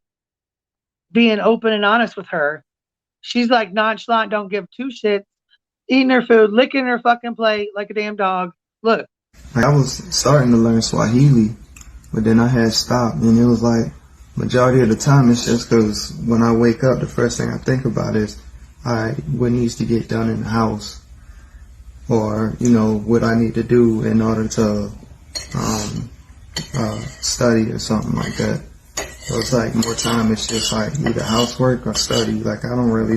being open and honest with her. She's like nonchalant, don't give two shits, eating her food, licking her fucking plate like a damn dog. Look. Like I was starting to learn Swahili, but then I had stopped, and it was like majority of the time it's just because when I wake up, the first thing I think about is, all right, what needs to get done in the house, or what I need to do in order to study or something like that. So it's like more time it's just like either housework or study. Like I really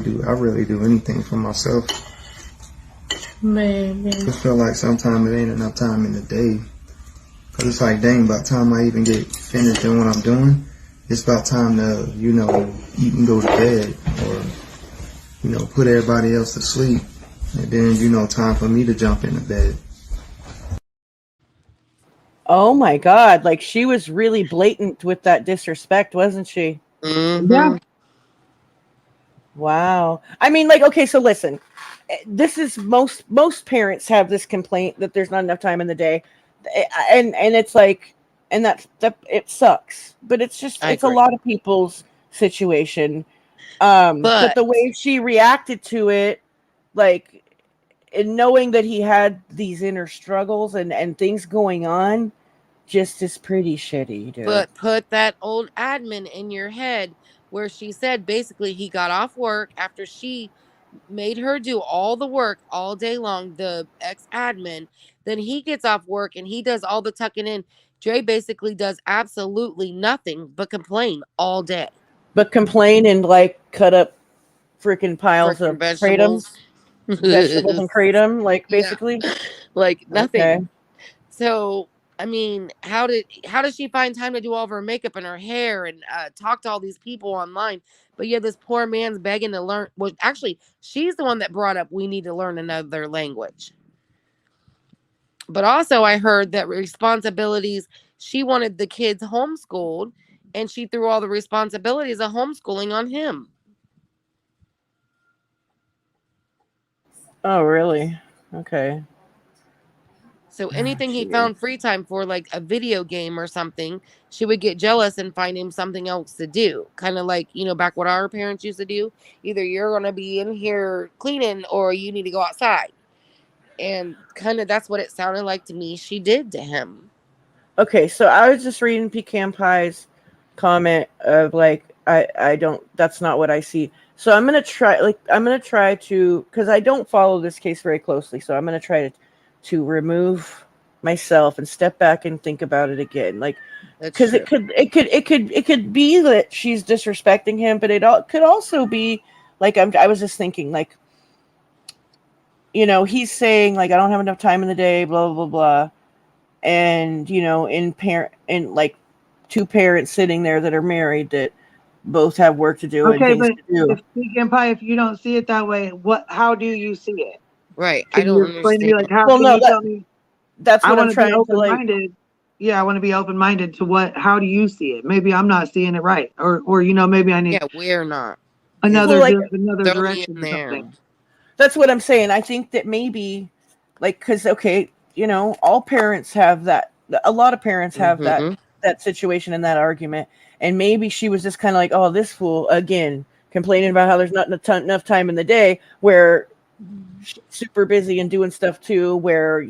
do anything for myself. Maybe. I feel like sometimes it ain't enough time in the day. Cause it's like, dang, by the time I even get finished doing what I'm doing, it's about time to, eat and go to bed, or, put everybody else to sleep. And then, time for me to jump into bed. Oh my God. Like she was really blatant with that disrespect, wasn't she? Yeah. Mm-hmm. Wow. I mean, like, okay, so listen, this is most parents have this complaint that there's not enough time in the day. And it's like, and that it sucks, but it's just, I it's a agree. lot of people's situation. But But the way she reacted to it, like, and knowing that he had these inner struggles and things going on, just is pretty shitty, dude. But put that old admin in your head where she said basically he got off work after she made her do all the work all day long, the ex admin. Then he gets off work and he does all the tucking in. Dre basically does absolutely nothing but complain all day. But complain and like cut up freaking piles Freaking of kratom, vegetables. vegetables and kratom, like Yeah. basically. Like nothing. Okay. So I mean, how does she find time to do all of her makeup and her hair and talk to all these people online? But yeah, this poor man's begging to learn. Well, actually, she's the one that brought up we need to learn another language. But also, I heard that responsibilities. She wanted the kids homeschooled, and she threw all the responsibilities of homeschooling on him. Oh, really? Okay. So anything he Jeez. found free time for, like a video game or something, she would get jealous and find him something else to do. Kind of like, back what our parents used to do. Either you're going to be in here cleaning or you need to go outside. And kind of that's what it sounded like to me she did to him. Okay, so I was just reading Pecan Pie's comment of like, I don't, that's not what I see. So I'm gonna try to, because I don't follow this case very closely. So I'm gonna try to remove myself and step back and think about it again. Like, That's because true. it could be that she's disrespecting him, but could also be like, I was just thinking like, he's saying like, I don't have enough time in the day, blah blah blah, and in like two parents sitting there that are married that both have work to do and Okay, things but to do. if Pecan Pie, if you don't see it that way, how do you see it? Right. I Can don't you explain to me, understand. like, how Well, can no, you tell me? that's I what I'm want to be trying to open like. minded. Yeah, I want to be open minded to how do you see it? Maybe I'm not seeing it right, or maybe I need Yeah, we're not. Well, another like, another Throw me direction in or there. something. that's what I'm saying. I think that maybe, like, because okay, all parents have that. A lot of parents have Mm-hmm. that situation and that argument, and maybe she was just kind of like, oh, this fool again complaining about how there's not enough time in the day where she's super busy and doing stuff too. Where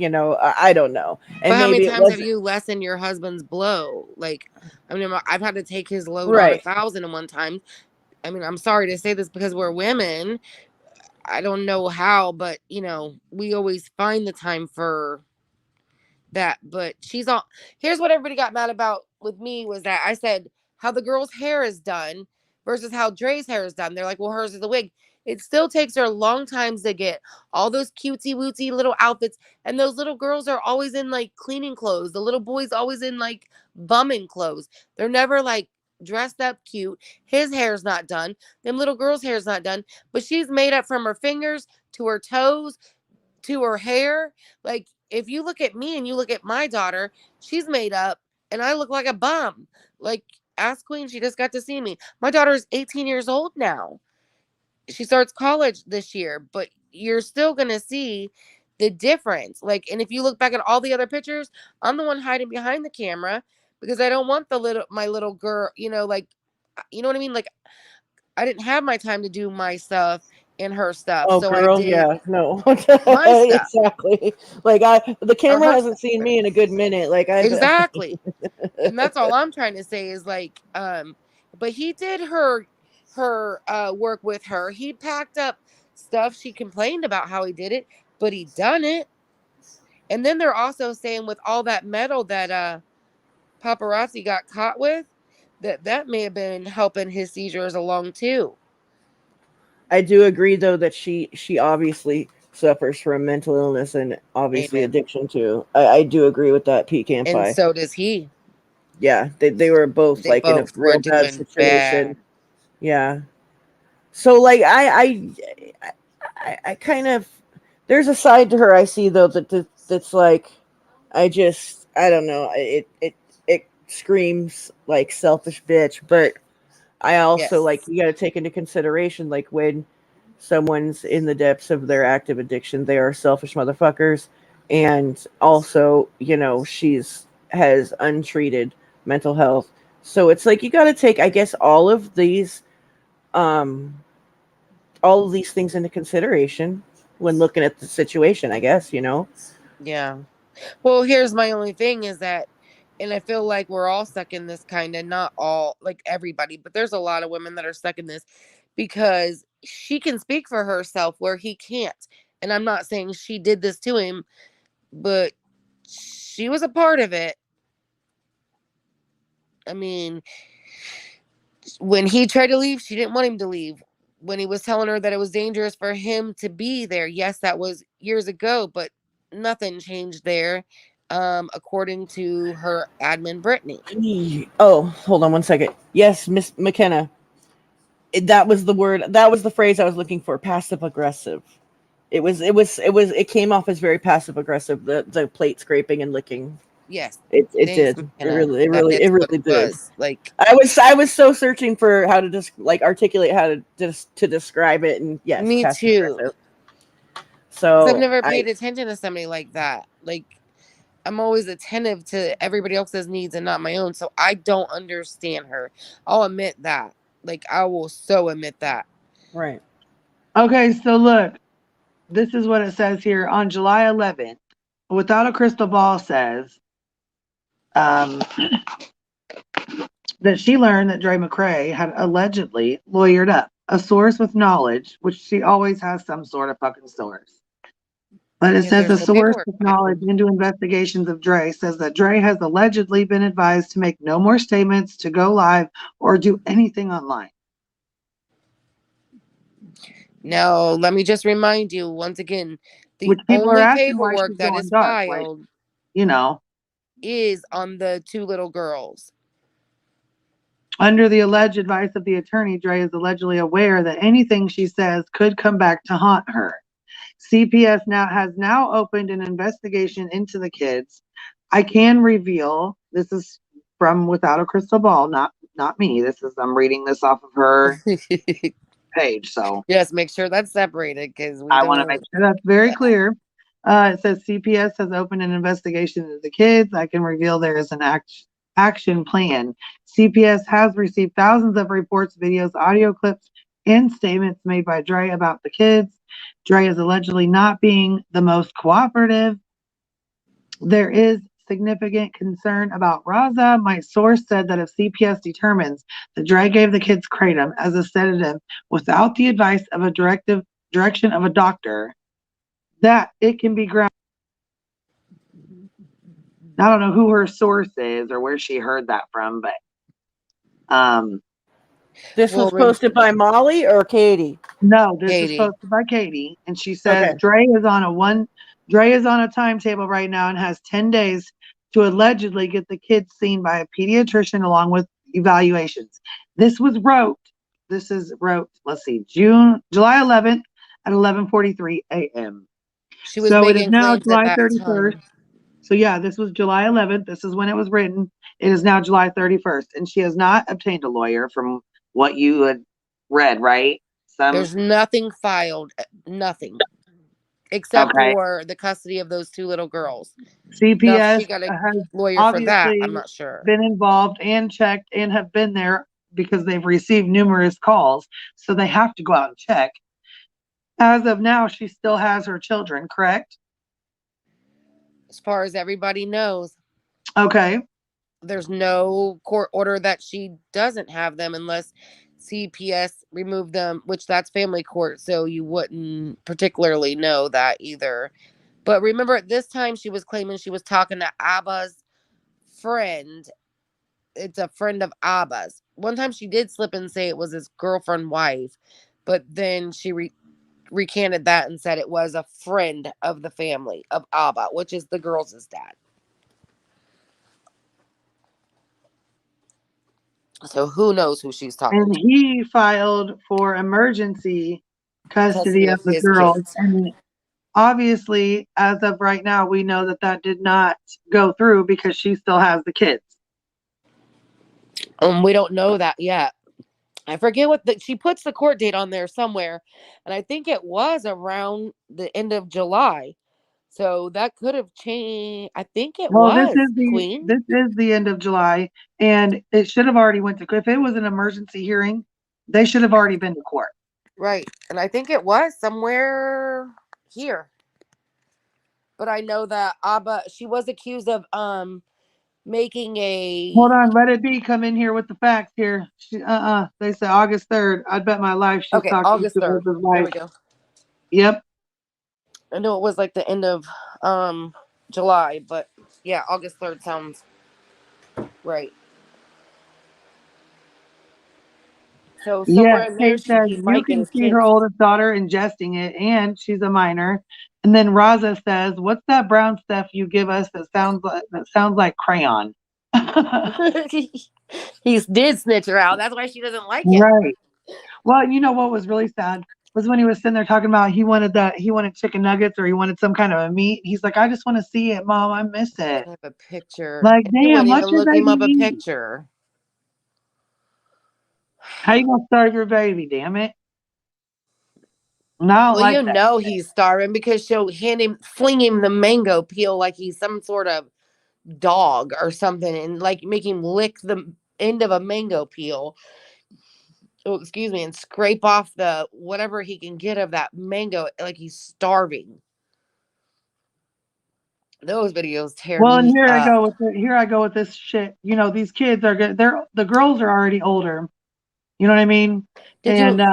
I don't know, But and how many maybe it times have was you lessened your husband's blow? Like, I mean, I've had to take his load on right. 1,000 and one time. I mean, I'm sorry to say this because we're women. I don't know how, but we always find the time for that. But she's all. Here's what everybody got mad about with me was that I said how the girl's hair is done versus how Dre's hair is done. They're like, well, hers is a wig. It still takes her long times to get all those cutesy wootsy little outfits, and those little girls are always in like cleaning clothes. The little boys always in like bumming clothes. They're never like dressed up cute. His hair's not done. Them little girls' hair's not done. But she's made up from her fingers to her toes to her hair. Like, if you look at me and you look at my daughter, she's made up and I look like a bum. Like, ask Queen, she just got to see me. My daughter is 18 years old now. She starts college this year, but you're still going to see the difference. Like, and if you look back at all the other pictures, I'm the one hiding behind the camera because I don't want my little girl, like, you know what I mean? Like, I didn't have my time to do my stuff and her stuff. Oh, So I girl, did yeah, no, my stuff exactly. Like the or camera her hasn't stuff. seen me in a good minute. Like Exactly. And that's all I'm trying to say is like, but he did her work with her. He packed up stuff. She complained about how he did it, but he done it. And then they're also saying with all that metal that paparazzi got caught with, that may have been helping his seizures along too. I do agree though that she obviously suffers from mental illness and obviously Amen. addiction too. I do agree with that, Pecan And Pie. so does he. Yeah, they were both They like in a both were real bad doing bad. situation. Yeah. So like I kind of, there's a side to her I see though that's like, I don't know, it screams like selfish bitch, but I also like, Yes. you got to take into consideration like when someone's in the depths of their active addiction, they are selfish motherfuckers, and also she's has untreated mental health, so it's like you got to take, I guess, um all of these things into consideration when looking at the situation, I guess. Yeah. Well, here's my only thing is that, and I feel like we're all stuck in this kind of, not all, like everybody, but there's a lot of women that are stuck in this because she can speak for herself where he can't. And I'm not saying she did this to him, but she was a part of it. I mean, when he tried to leave, she didn't want him to leave. When he was telling her that it was dangerous for him to be there, yes, that was years ago, but nothing changed there, according to her admin, Brittany. Oh, hold on one second. Yes, Miss McKenna. That was the word. That was the phrase I was looking for. Passive aggressive. It came off as very passive aggressive. The plate scraping and licking. Yes, It thanks, did. McKenna. That is It what really it did. was. Like, I was so searching for how to just like articulate how to just to describe it, and yes, me passive too. aggressive. So I've never paid attention to somebody like that. Like, I'm always attentive to everybody else's needs and not my own. So I don't understand her. I'll admit that. Like, I will so admit that. Right. Okay, so look, this is what it says here on July 11th. Without a Crystal Ball says that she learned that Dre McCray had allegedly lawyered up a source with knowledge, which she always has some sort of fucking source. But it says a There's no source paperwork. with knowledge into investigations of Dre says that Dre has allegedly been advised to make no more statements, to go live, or do anything online. Now, let me just remind you once again, the Which people are only asking why she's paperwork that going is dark. Like, filed you know, is on the 2 little girls. under the alleged advice of the attorney, Dre is allegedly aware that anything she says could come back to haunt her. CPS has now opened an investigation into the kids. I can reveal, this is from Without a Crystal Ball, not me. I'm reading this off of her page. So Yes, make sure that's separated because we I don't want to want make sure that's very clear. It says CPS has opened an investigation into the kids. I can reveal there is an action plan. CPS has received thousands of reports, videos, audio clips, and statements made by Dre about the kids. Dre is allegedly not being the most cooperative. There is significant concern about Raza. My source said that if CPS determines that Dre gave the kids kratom as a sedative without the advice of a direction of a doctor, that it can be grounded. I don't know who her source is or where she heard that from, but this was posted by Molly or Katie? No, this Katie. is posted by Katie, and she says Dre is on a timetable right now and has 10 days to allegedly get the kids seen by a pediatrician along with evaluations. This is wrote, let's see, July 11th at 11:43 a.m. She was So it is making now claims July at that 31st. time. So yeah, this was July 11th. This is when it was written. It is now July 31st, and she has not obtained a lawyer from what you had read, right? There's nothing filed, nothing, except for the custody of those 2 little girls. CPS now, if she got a has lawyer for that, obviously I'm not sure. been involved and checked and have been there because they've received numerous calls, so they have to go out and check. As of now, she still has her children, correct? As far as everybody knows. Okay. There's no court order that she doesn't have them unless CPS removed them, which that's family court, so you wouldn't particularly know that either. But remember, at this time, she was claiming she was talking to Abba's friend. It's a friend of Abba's. One time she did slip and say it was his girlfriend wife, but then she recanted that and said it was a friend of the family of Abba, which is the girls' dad. So who knows who she's talking And to. he filed for emergency custody of the his girls. kids. And obviously, as of right now, we know that did not go through because she still has the kids. We don't know that yet. I forget she puts the court date on there somewhere, and I think it was around the end of July. So that could have changed. I think it was Queen. This is the end of July, and it should have already went to. If it was an emergency hearing, they should have already been to court. Right, and I think it was somewhere here. But I know that Abba, she was accused of making a. Hold on, let it be. Come in here with the facts here. They said August 3rd. I bet my life she's Okay, talking August to 3rd. his wife. There we go. Yep. I know it was like the end of July, but yeah, August 3rd sounds right. So somewhere in there, Kate says he you might get can his see her kids. oldest daughter ingesting it, and she's a minor. And then Raza says, "What's that brown stuff you give us that sounds like crayon?" He did snitch her out. That's why she doesn't like it. Right. Well, you know what was really sad was when he was sitting there talking about he wanted chicken nuggets or he wanted some kind of a meat. He's like, I just want to see it, Mom. I miss it. I have a picture. Like, He damn, wouldn't what's even your look him up baby a eat? picture. How you gonna starve your baby? Damn it. Not Well, like you that. know he's starving because she'll fling him the mango peel like he's some sort of dog or something, and like make him lick the end of a mango peel. Oh, excuse me, and scrape off the whatever he can get of that mango like he's starving. Those videos tear Well, and me here I up. go with here I go with this shit. You know, these kids are good. The girls are already older. You know what I mean? Did you?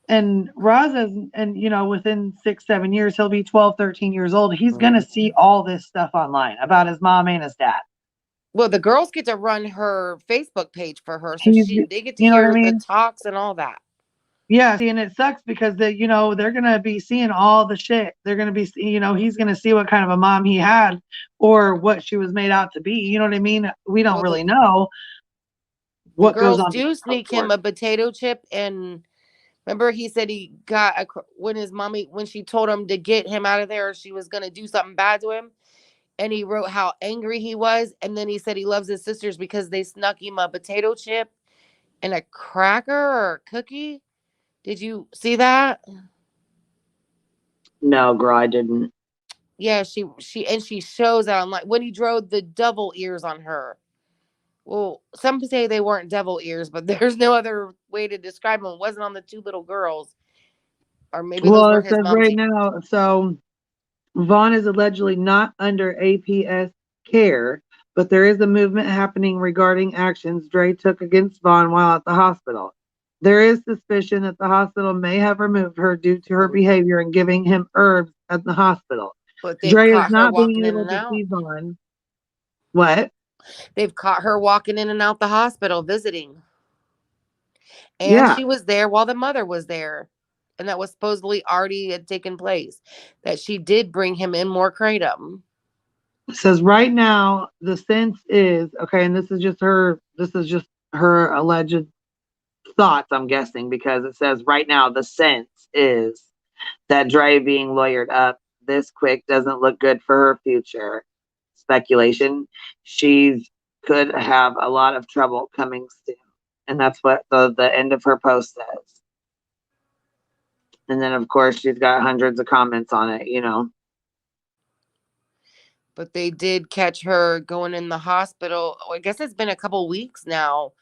And Raza's, and you know, within 6, 7 years, he'll be 12, 13 years old. He's gonna see all this stuff online about his mom and his dad. Well, the girls get to run her Facebook page for her, so He's, they get to you know what I hear the mean? talks and all that. Yeah, see, and it sucks because you know, they're gonna be seeing all the shit. They're gonna be, you know, he's gonna see what kind of a mom he had, or what she was made out to be. You know what I mean? We don't Well, really know the what goes girls on do behind sneak closed him doors. a potato chip, and remember he said he got when his mommy, when she told him to get him out of there, she was gonna do something bad to him, and he wrote how angry he was, and then he said he loves his sisters because they snuck him a potato chip and a cracker or a cookie. Did you see that? No, girl, I didn't. Yeah, she shows that online when he drove the devil ears on her. Well, some say they weren't devil ears, but there's no other way to describe them. It wasn't on the two little girls, or maybe those Well, were it his says mom's. right now, so Vaughn is allegedly not under APS care, but there is a movement happening regarding actions Dre took against Vaughn while at the hospital. There is suspicion that the hospital may have removed her due to her behavior in giving him herbs at the hospital. But they've Dre is caught her not being walking in able and to out. see Vaughn. What? They've caught her walking in and out the hospital visiting. And Yeah. she was there while the mother was there. And that was supposedly already had taken place. That she did bring him in more kratom. It says right now the sense is okay, and this is just her alleged thoughts, I'm guessing, because it says right now the sense is that Dre being lawyered up this quick doesn't look good for her future. Speculation. She could have a lot of trouble coming soon. And that's what the end of her post says. And then, of course, she's got hundreds of comments on it, you know. But they did catch her going in the hospital. I guess it's been a couple weeks now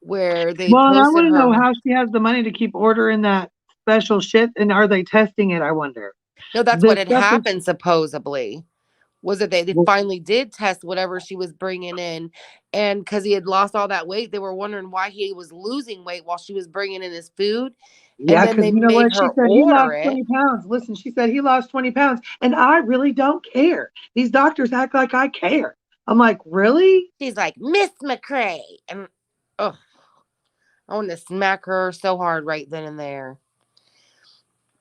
where they Well, and I posted want to know her. how she has the money to keep ordering that special shit. And are they testing it? I wonder. No, that's The what had stuff is, happened supposedly. Was that they finally did test whatever she was bringing in, and because he had lost all that weight, they were wondering why he was losing weight while she was bringing in his food, and yeah, then because they you know made what? her She said he order lost it. 20 pounds. Listen, she said he lost 20 pounds. And I really don't care. These doctors act like I care. I'm like, really? She's like, Miss McCrae, and oh, I want to smack her so hard right then and there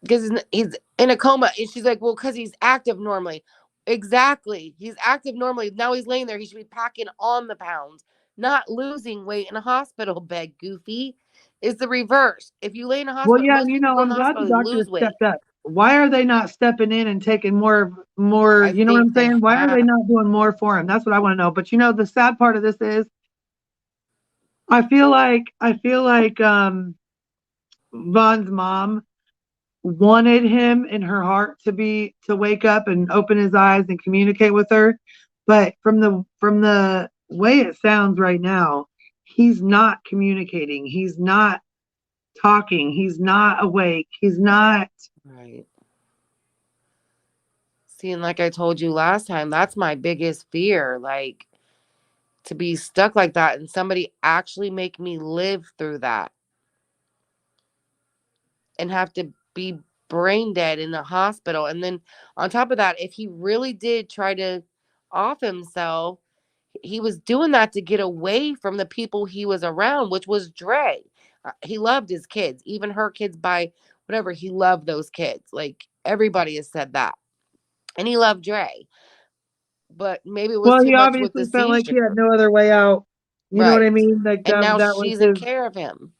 because he's in a coma, and she's like, well, because he's active normally. Exactly, he's active normally. Now he's laying there. He should be packing on the pounds, not losing weight in a hospital bed. Goofy. It's the reverse. If you lay in a Well, hospital, yeah, most and you people know, go in I'm the glad hospital, the they doctors lose weight. stepped up. Why are they not stepping in and taking more, I you know what I'm think they saying? Why are have. they not doing more for him? That's what I want to know. But you know, the sad part of this is I feel like Vaughn's mom wanted him in her heart to wake up and open his eyes and communicate with her. But from the way it sounds right now, he's not communicating. He's not talking. He's not awake. He's not. Right. See, and like I told you last time, that's my biggest fear. Like to be stuck like that and somebody actually make me live through that and have to be brain dead in the hospital. And then on top of that, if he really did try to off himself, he was doing that to get away from the people he was around, which was Dre. He loved his kids, even her kids by whatever. He loved those kids. Like everybody has said that. And he loved Dre. But maybe it was Well, too he much with obviously the felt like seizure. he had no other way out. You know what I Right. mean? Like And now that was she's in his. care of him.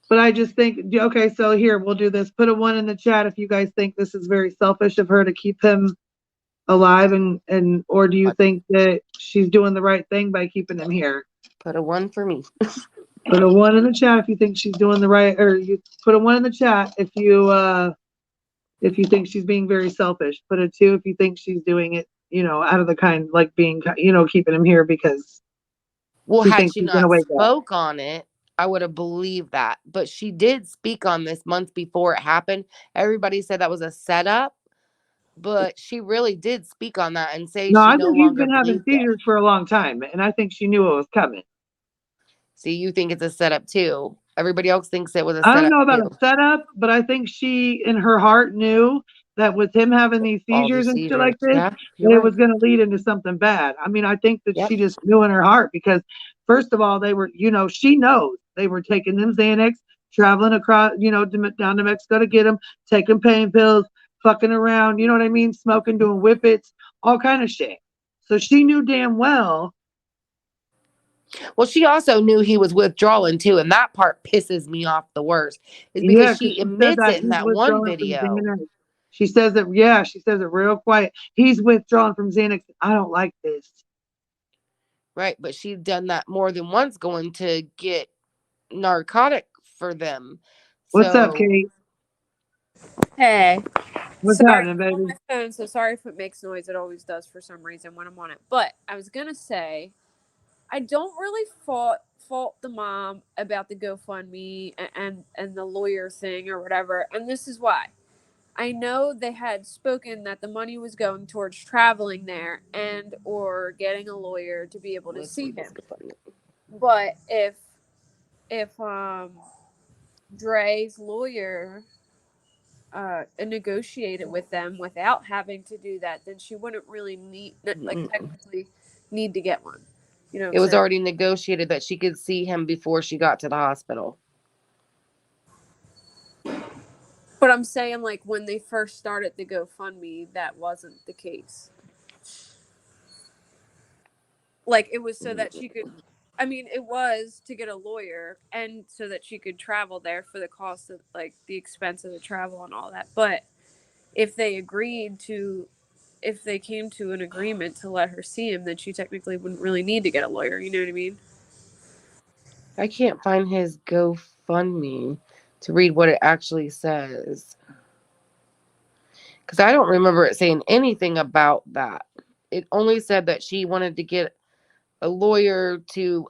But I just think, okay, so here we'll do this. Put a 1 in the chat if you guys think this is very selfish of her to keep him alive, and or do you think that she's doing the right thing by keeping him here? Put a 1 for me. Put a 1 in the chat if you think she's doing the right, or you put a 1 in the chat if you think she's being very selfish. Put a 2 if you think she's doing it, out of the kind, like being, keeping him here because she had thinks she he's gonna not wake up. spoke on it, I would have believed that. But she did speak on this months before it happened. Everybody said that was a setup, but she really did speak on that and say No, she I no think he's longer been having believed it. seizures for a long time, and I think she knew it was coming. See, you think it's a setup too. Everybody else thinks it was a I don't setup know about too. a setup, but I think she, in her heart, knew that with him having these All seizures these and shit like seizures. this, Yeah, you're it right. was going to lead into something bad. I mean, I think that Yep. she just knew in her heart because, first of all, they were, she knows they were taking them Xanax, traveling across, down to Mexico to get them, taking pain pills, fucking around, you know what I mean? Smoking, doing whippets, all kind of shit. So she knew damn well. Well, she also knew he was withdrawing too, and that part pisses me off the worst. Is because she admits it in that one video. She says it, yeah, she says it real quiet. He's withdrawn from Xanax. I don't like this. Right, but she's done that more than once, going to get narcotic for them. What's up, Kate? Hey. What's sorry, happening, baby? I'm on my phone, so sorry if it makes noise. It always does for some reason when I'm on it. But I was gonna say, I don't really fault the mom about the GoFundMe and the lawyer thing or whatever. And this is why. I know they had spoken that the money was going towards traveling there and or getting a lawyer to be able to see him. But if Dre's lawyer negotiated with them without having to do that, then she wouldn't really technically need to get one. It was already negotiated that she could see him before she got to the hospital. But I'm saying, like, when they first started the GoFundMe, that wasn't the case. Like, it was so that she could, I mean, it was to get a lawyer and so that she could travel there for the cost of, like, the expense of the travel and all that. But if they came to an agreement to let her see him, then she technically wouldn't really need to get a lawyer. You know what I mean? I can't find his GoFundMe to read what it actually says. Because I don't remember it saying anything about that. It only said that she wanted to get a lawyer to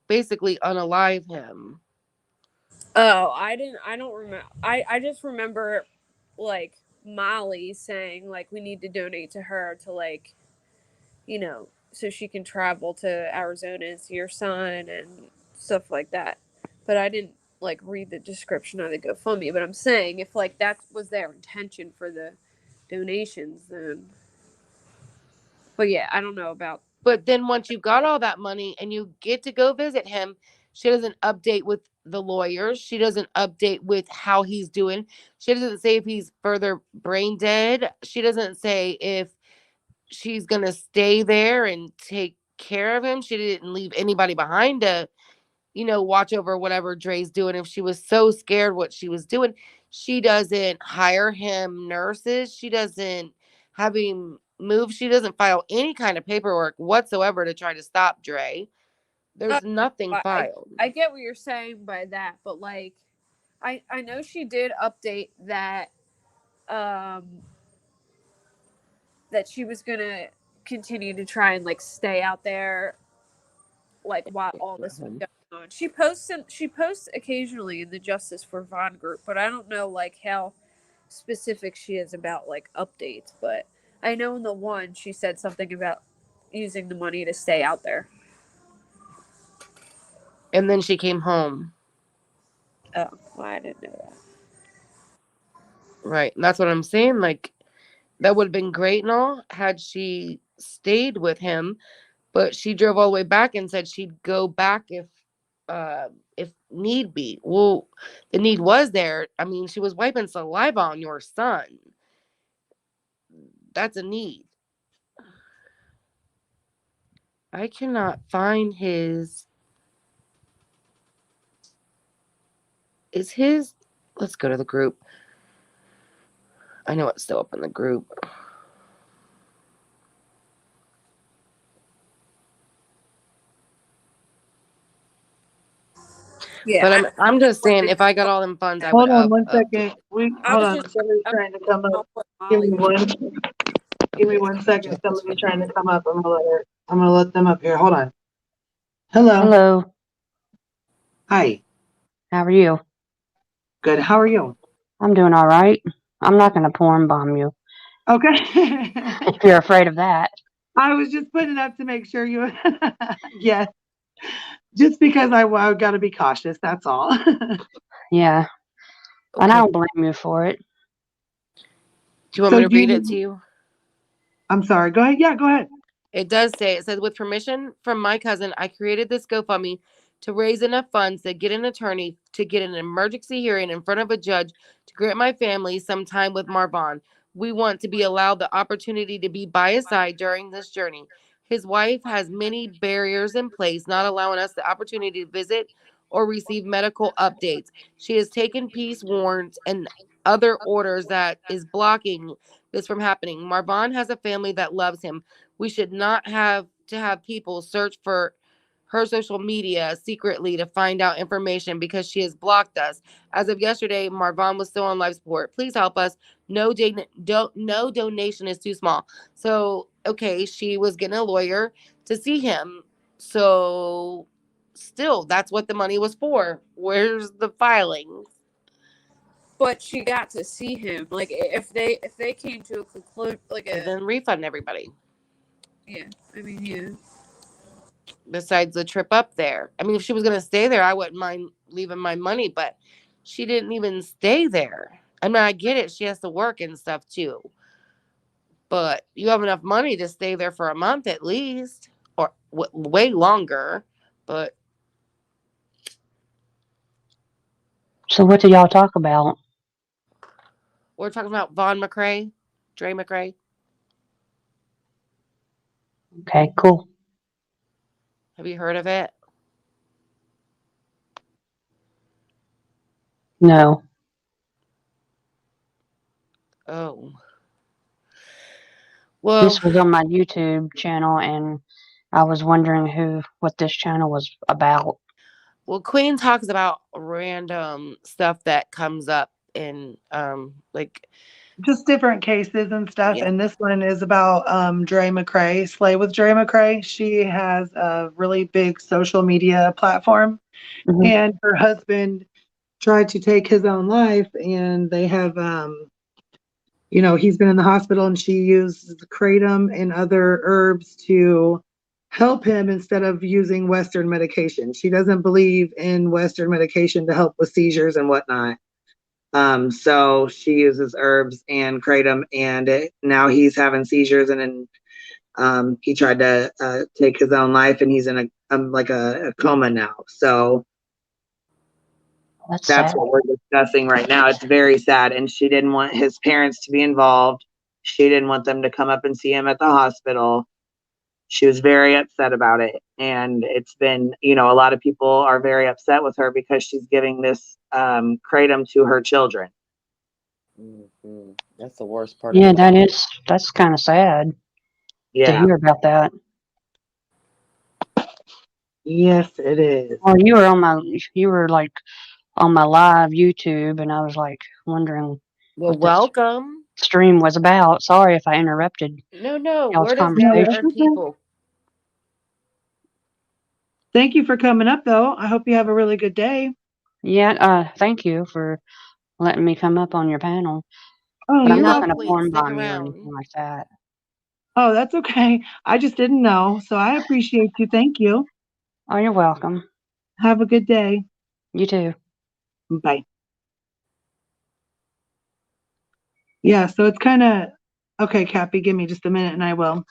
basically unalive him. Oh, I don't remember. I just remember, like, Molly saying, like, we need to donate to her to, like, so she can travel to Arizona and see her son and stuff like that. But I didn't, like, read the description of the GoFundMe. But I'm saying, if, like, that was their intention for the donations, then. But yeah, I don't know about. But then once you got all that money and you get to go visit him, she doesn't update with the lawyers. She doesn't update with how he's doing. She doesn't say if he's further brain dead. She doesn't say if she's going to stay there and take care of him. She didn't leave anybody behind to, watch over whatever Dre's doing. If she was so scared what she was doing, she doesn't hire him nurses. She doesn't have him move. She doesn't file any kind of paperwork whatsoever to try to stop Dre. There's nothing filed. I get what you're saying by that, but, like, I know she did update that that she was gonna continue to try and, like, stay out there, like, while all this was going on. She posts occasionally in the Justice for Vaughn group, but I don't know, like, how specific she is about, like, updates. But I know in the one she said something about using the money to stay out there. And then she came home. Oh, well, I didn't know that. Right. And that's what I'm saying. Like, that would have been great and all had she stayed with him, but she drove all the way back and said she'd go back if need be. Well, the need was there. I mean, she was wiping saliva on your son. That's a need. I cannot find his. Let's go to the group. I know it's still up in the group. Yeah. But I'm just saying, if I got all them funds, I would Hold on up. one second. I Hold was on. just Somebody's I trying to come up. was Give me Molly. one. Give me 1 second. Somebody's trying to come up. I'm gonna let them up here. Hold on. Hello. Hello. Hi. How are you? Good. How are you? I'm doing all right. I'm not going to porn bomb you Okay. if you're afraid of that. I was just putting it up to make sure you. Yes. Just because I got to be cautious. That's all. Yeah. And I Okay. don't blame you for it. Do you want So me to do read it to you? you? I'm sorry. Go ahead. Yeah. Go ahead. It does say, it says, with permission from my cousin, I created this GoFundMe to raise enough funds to get an attorney to get an emergency hearing in front of a judge to grant my family some time with Marvon. We want to be allowed the opportunity to be by his side during this journey. His wife has many barriers in place, not allowing us the opportunity to visit or receive medical updates. She has taken peace warrants and other orders that is blocking this from happening. Marvon has a family that loves him. We should not have to have people search for her social media secretly to find out information because she has blocked us. As of yesterday, Marvon was still on life support. Please help us. No donation is too small. So, okay, she was getting a lawyer to see him. So, still, that's what the money was for. Where's the filings? But she got to see him. Like if they came to a conclusion, like And then refund everybody. yeah, I mean yeah. Besides the trip up there. I mean, if she was going to stay there, I wouldn't mind leaving my money, but she didn't even stay there. I mean, I get it. She has to work and stuff too. But you have enough money to stay there for a month at least, or way longer. But So what do y'all talk about? we're talking about Vaughn McCrae, Dre McCrae. Okay, cool. Have you heard of it? No. Oh. Well, This was on my YouTube channel, and I was wondering what this channel was about. well, Queen talks about random stuff that comes up in like Just different cases and stuff. yeah. And this one is about Dre McCrae, Slay with Dre McCrae. She has a really big social media platform, Hmm. and her husband tried to take his own life, and they have he's been in the hospital, and she uses kratom and other herbs to help him instead of using Western medication. She doesn't believe in Western medication to help with seizures and whatnot. So she uses herbs and kratom, and now he's having seizures, and then he tried to take his own life, and he's in a coma now. So That's that's sad. what we're discussing right now. It's very sad, and she didn't want his parents to be involved. She didn't want them to come up and see him at the hospital. She was very upset about it, and it's been, a lot of people are very upset with her because she's giving this kratom to her children. Mm-hmm. That's the worst part Yeah, about it. that's kind of sad to Yeah. hear about that. Yes, it is. Well, you were like on my live YouTube, and I was like wondering Well, what this welcome. stream was about. Sorry if I interrupted No. y'all's Word is good to No, our conversation. that's okay. people. Thank you for coming up, though. I hope you have a really good day. Yeah, thank you for letting me come up on your panel. Oh, But I'm you're not No, going to welcome. Queen, porn stick bomb you or anything around. like that. Oh, that's okay. I just didn't know. So I appreciate you. Thank you. Oh, you're welcome. Have a good day. You too. Bye. Yeah, so it's kind of okay, Cappy, give me just a minute and I will.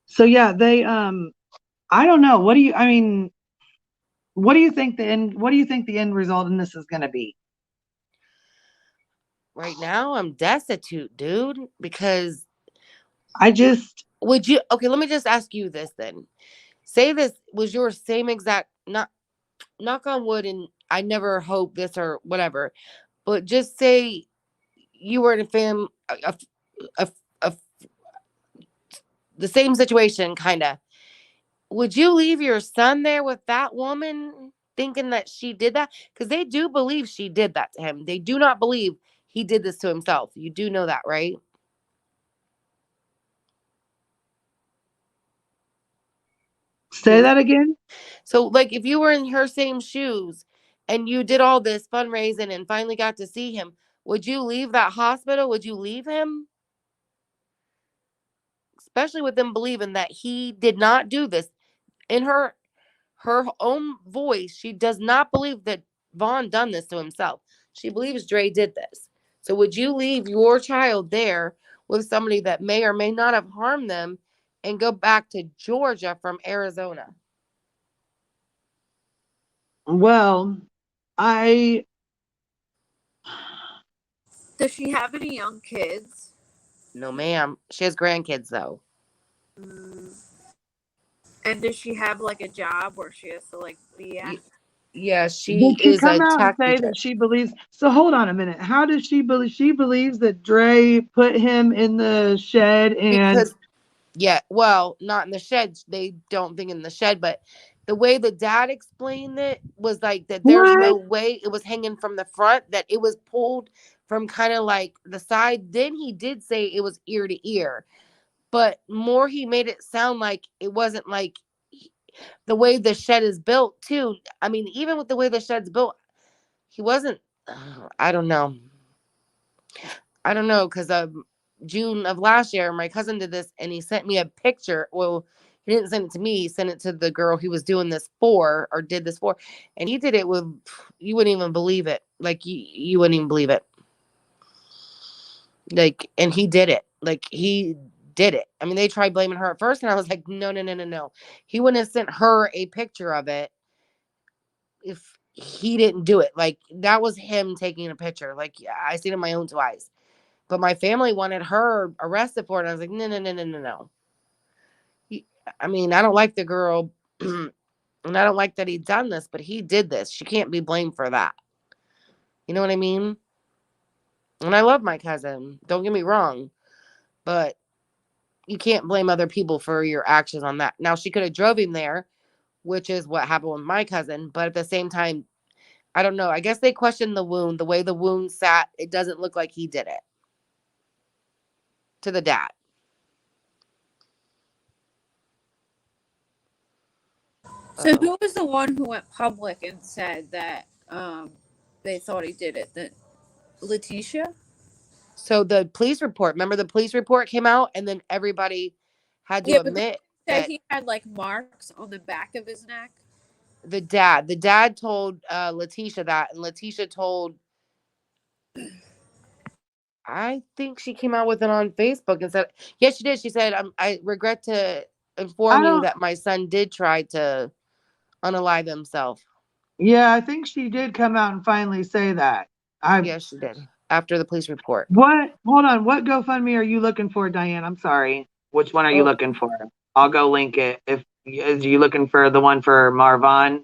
So yeah, they I don't know. What do you think the end result in this is going to be? Right now, I'm destitute, dude. Because I just would you? Okay, let me just ask you this then. Say this was your same exact. Not knock on wood, and I never hope this or whatever. But just say you were in a, a the same situation, kind of. Would you leave your son there with that woman? thinking that she did that? Because they do believe she did that to him. They do not believe he did this to himself. You do know that, right? Say that again. So, like, if you were in her same shoes and you did all this fundraising and finally got to see him, would you leave that hospital? Would you leave him? Especially with them believing that he did not do this. In her own voice, she does not believe that Vaughn done this to himself. She believes Dre did this. So would you leave your child there with somebody that may or may not have harmed them and go back to Georgia from Arizona? Well, I Does she have any young kids? No, ma'am. She has grandkids, though. And does she have like a job where she has to like be at? Yeah, she did she is come a out and taxi say driver. that she believes? So hold on a minute. How does she believe? She believes that Dre put him in the shed and Because, yeah, well, not in the shed. They don't think in the shed, but the way the dad explained it was like that there's what? no way it was hanging from the front, that it was pulled from kind of like the side. Then he did say it was ear to ear, but more he made it sound like it wasn't like the way the shed is built, too. I mean, even with the way the shed's built, he wasn't, I don't know. I don't know, because June of last year, my cousin did this and he sent me a picture. Well, he didn't send it to me. He sent it to the girl he was doing this for or did this for. And he did it with, you wouldn't even believe it. Like, you wouldn't even believe it. Like, and he did it. Like, he did it. I mean, they tried blaming her at first, and I was like, no, no, no, no, no. He wouldn't have sent her a picture of it if he didn't do it. Like, that was him taking a picture. Like, yeah, I seen it in my own two eyes. But my family wanted her arrested for it. And I was like, no, no, no, no, no, no. I mean, I don't like the girl, and I don't like that he done this, but he did this. She can't be blamed for that. You know what I mean? And I love my cousin. Don't get me wrong. But you can't blame other people for your actions on that. Now, she could have drove him there, which is what happened with my cousin. But at the same time, I don't know. I guess they questioned the wound. The way the wound sat, it doesn't look like he did it to the dad. So who was the one who went public and said that they thought he did it? That Letitia? So the police report, remember the police report came out and then everybody had to Yeah, but admit they said that he had like marks on the back of his neck. the dad told Letitia that, and Letitia told, I think she came out with it on Facebook and said, yes, she did. She said, I regret to I inform you don't. that my son did try to unalive himself. Yeah, I think she did come out and finally say that. Yes, she did. After the police report. What? Hold on. What GoFundMe are you looking for, Diane? I'm sorry. Which one are you Oh, looking for? I'll go link it. If is you looking for the one for Marvon?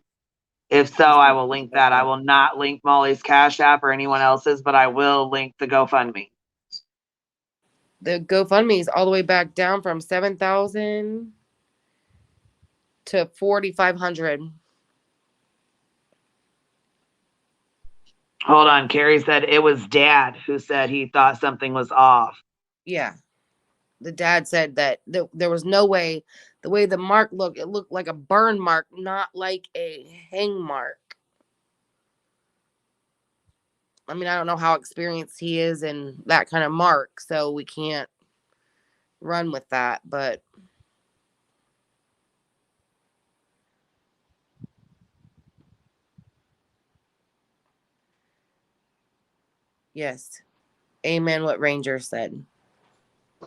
If so, I will link that. I will not link Molly's Cash App or anyone else's, but I will link the GoFundMe. the GoFundMe is all the way back down from 7,000 to 4,500. Hold on. Carrie said it was Dad who said he thought something was off. Yeah. The dad said that there was no way, the way the mark looked, it looked like a burn mark, not like a hang mark. I mean, I don't know how experienced he is in that kind of mark, so we can't run with that, but yes. Amen what Ranger said.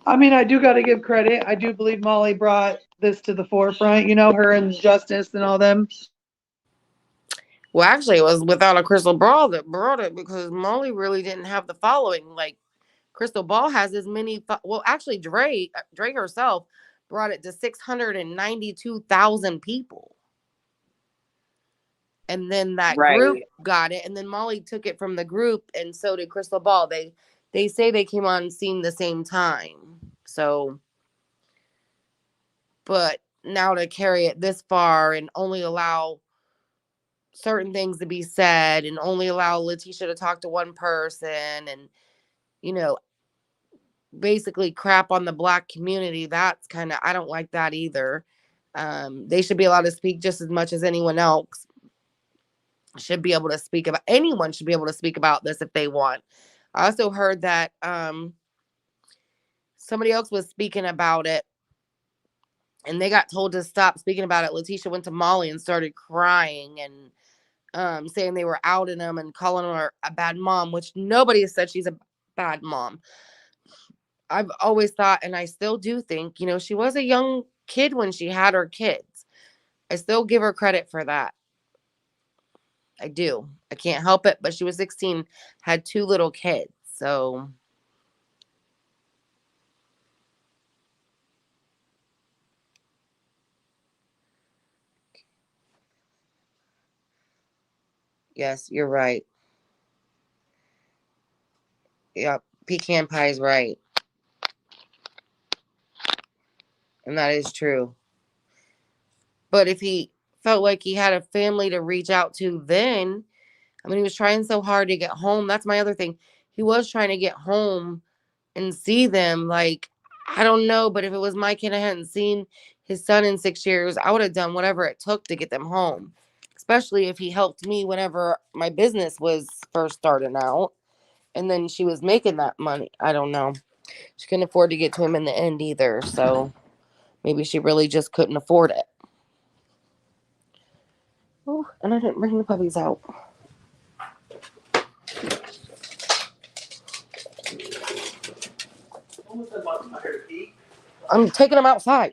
I mean, I do got to give credit. I do believe Molly brought this to the forefront, you know, her and Justice and all them. Well, actually, it was without a Crystal Ball that brought it, because Molly really didn't have the following. Like, Crystal Ball has as many, well, actually, Dre herself brought it to 692,000 people. And then that group got it, and then Molly took it from the group, and so did Crystal Ball. They say they came on scene the same time. So, but now to carry it this far and only allow certain things to be said and only allow Letitia to talk to one person and, you know, basically crap on the Black community. That's kind of, I don't like that either. They should be allowed to speak just as much as anyone else should be able to speak about. Anyone should be able to speak about this if they want. I also heard that somebody else was speaking about it and they got told to stop speaking about it. Letitia went to Molly and started crying and saying they were outing him and calling her a bad mom, which nobody has said she's a bad mom. I've always thought, and I still do think, you know, she was a young kid when she had her kids. I still give her credit for that. I do. I can't help it, but she was 16, had 2 little kids. So yes, you're right. Yep, pecan pie is right. And that is true. But if he felt like he had a family to reach out to then, I mean, he was trying so hard to get home. That's my other thing. He was trying to get home and see them. Like, I don't know, but if it was my kid, I hadn't seen his son in 6 years, I would have done whatever it took to get them home. Especially if he helped me whenever my business was first starting out. And then she was making that money. I don't know. She couldn't afford to get to him in the end either. So maybe she really just couldn't afford it. Oh, and I didn't bring the puppies out. I'm taking them outside.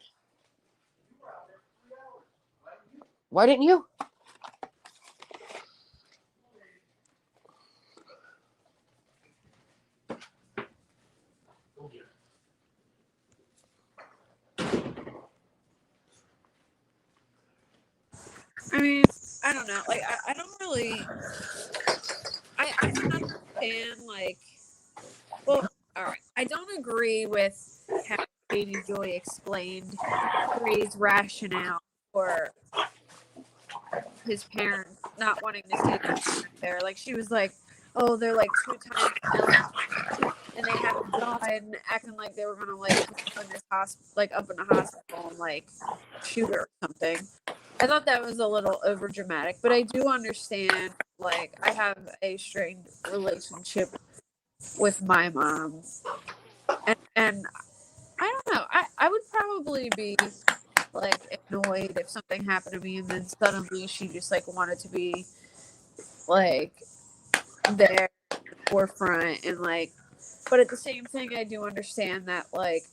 Why didn't you? I mean, I don't know. Like, I don't really. I can understand, like, well, all right. I don't agree with how Baby Joy explained Bree's rationale for his parents not wanting to see their parents there. Like, she was like, oh, they're like 2 times elder, and they haven't died, and acting like they were gonna like in this up in the hospital and like shoot her or something. I thought that was a little over dramatic, but I do understand. Like, I have a strained relationship with my mom, and I don't know. I would probably be like annoyed if something happened to me and then suddenly she just like wanted to be like there in the forefront and like, but at the same thing I do understand that like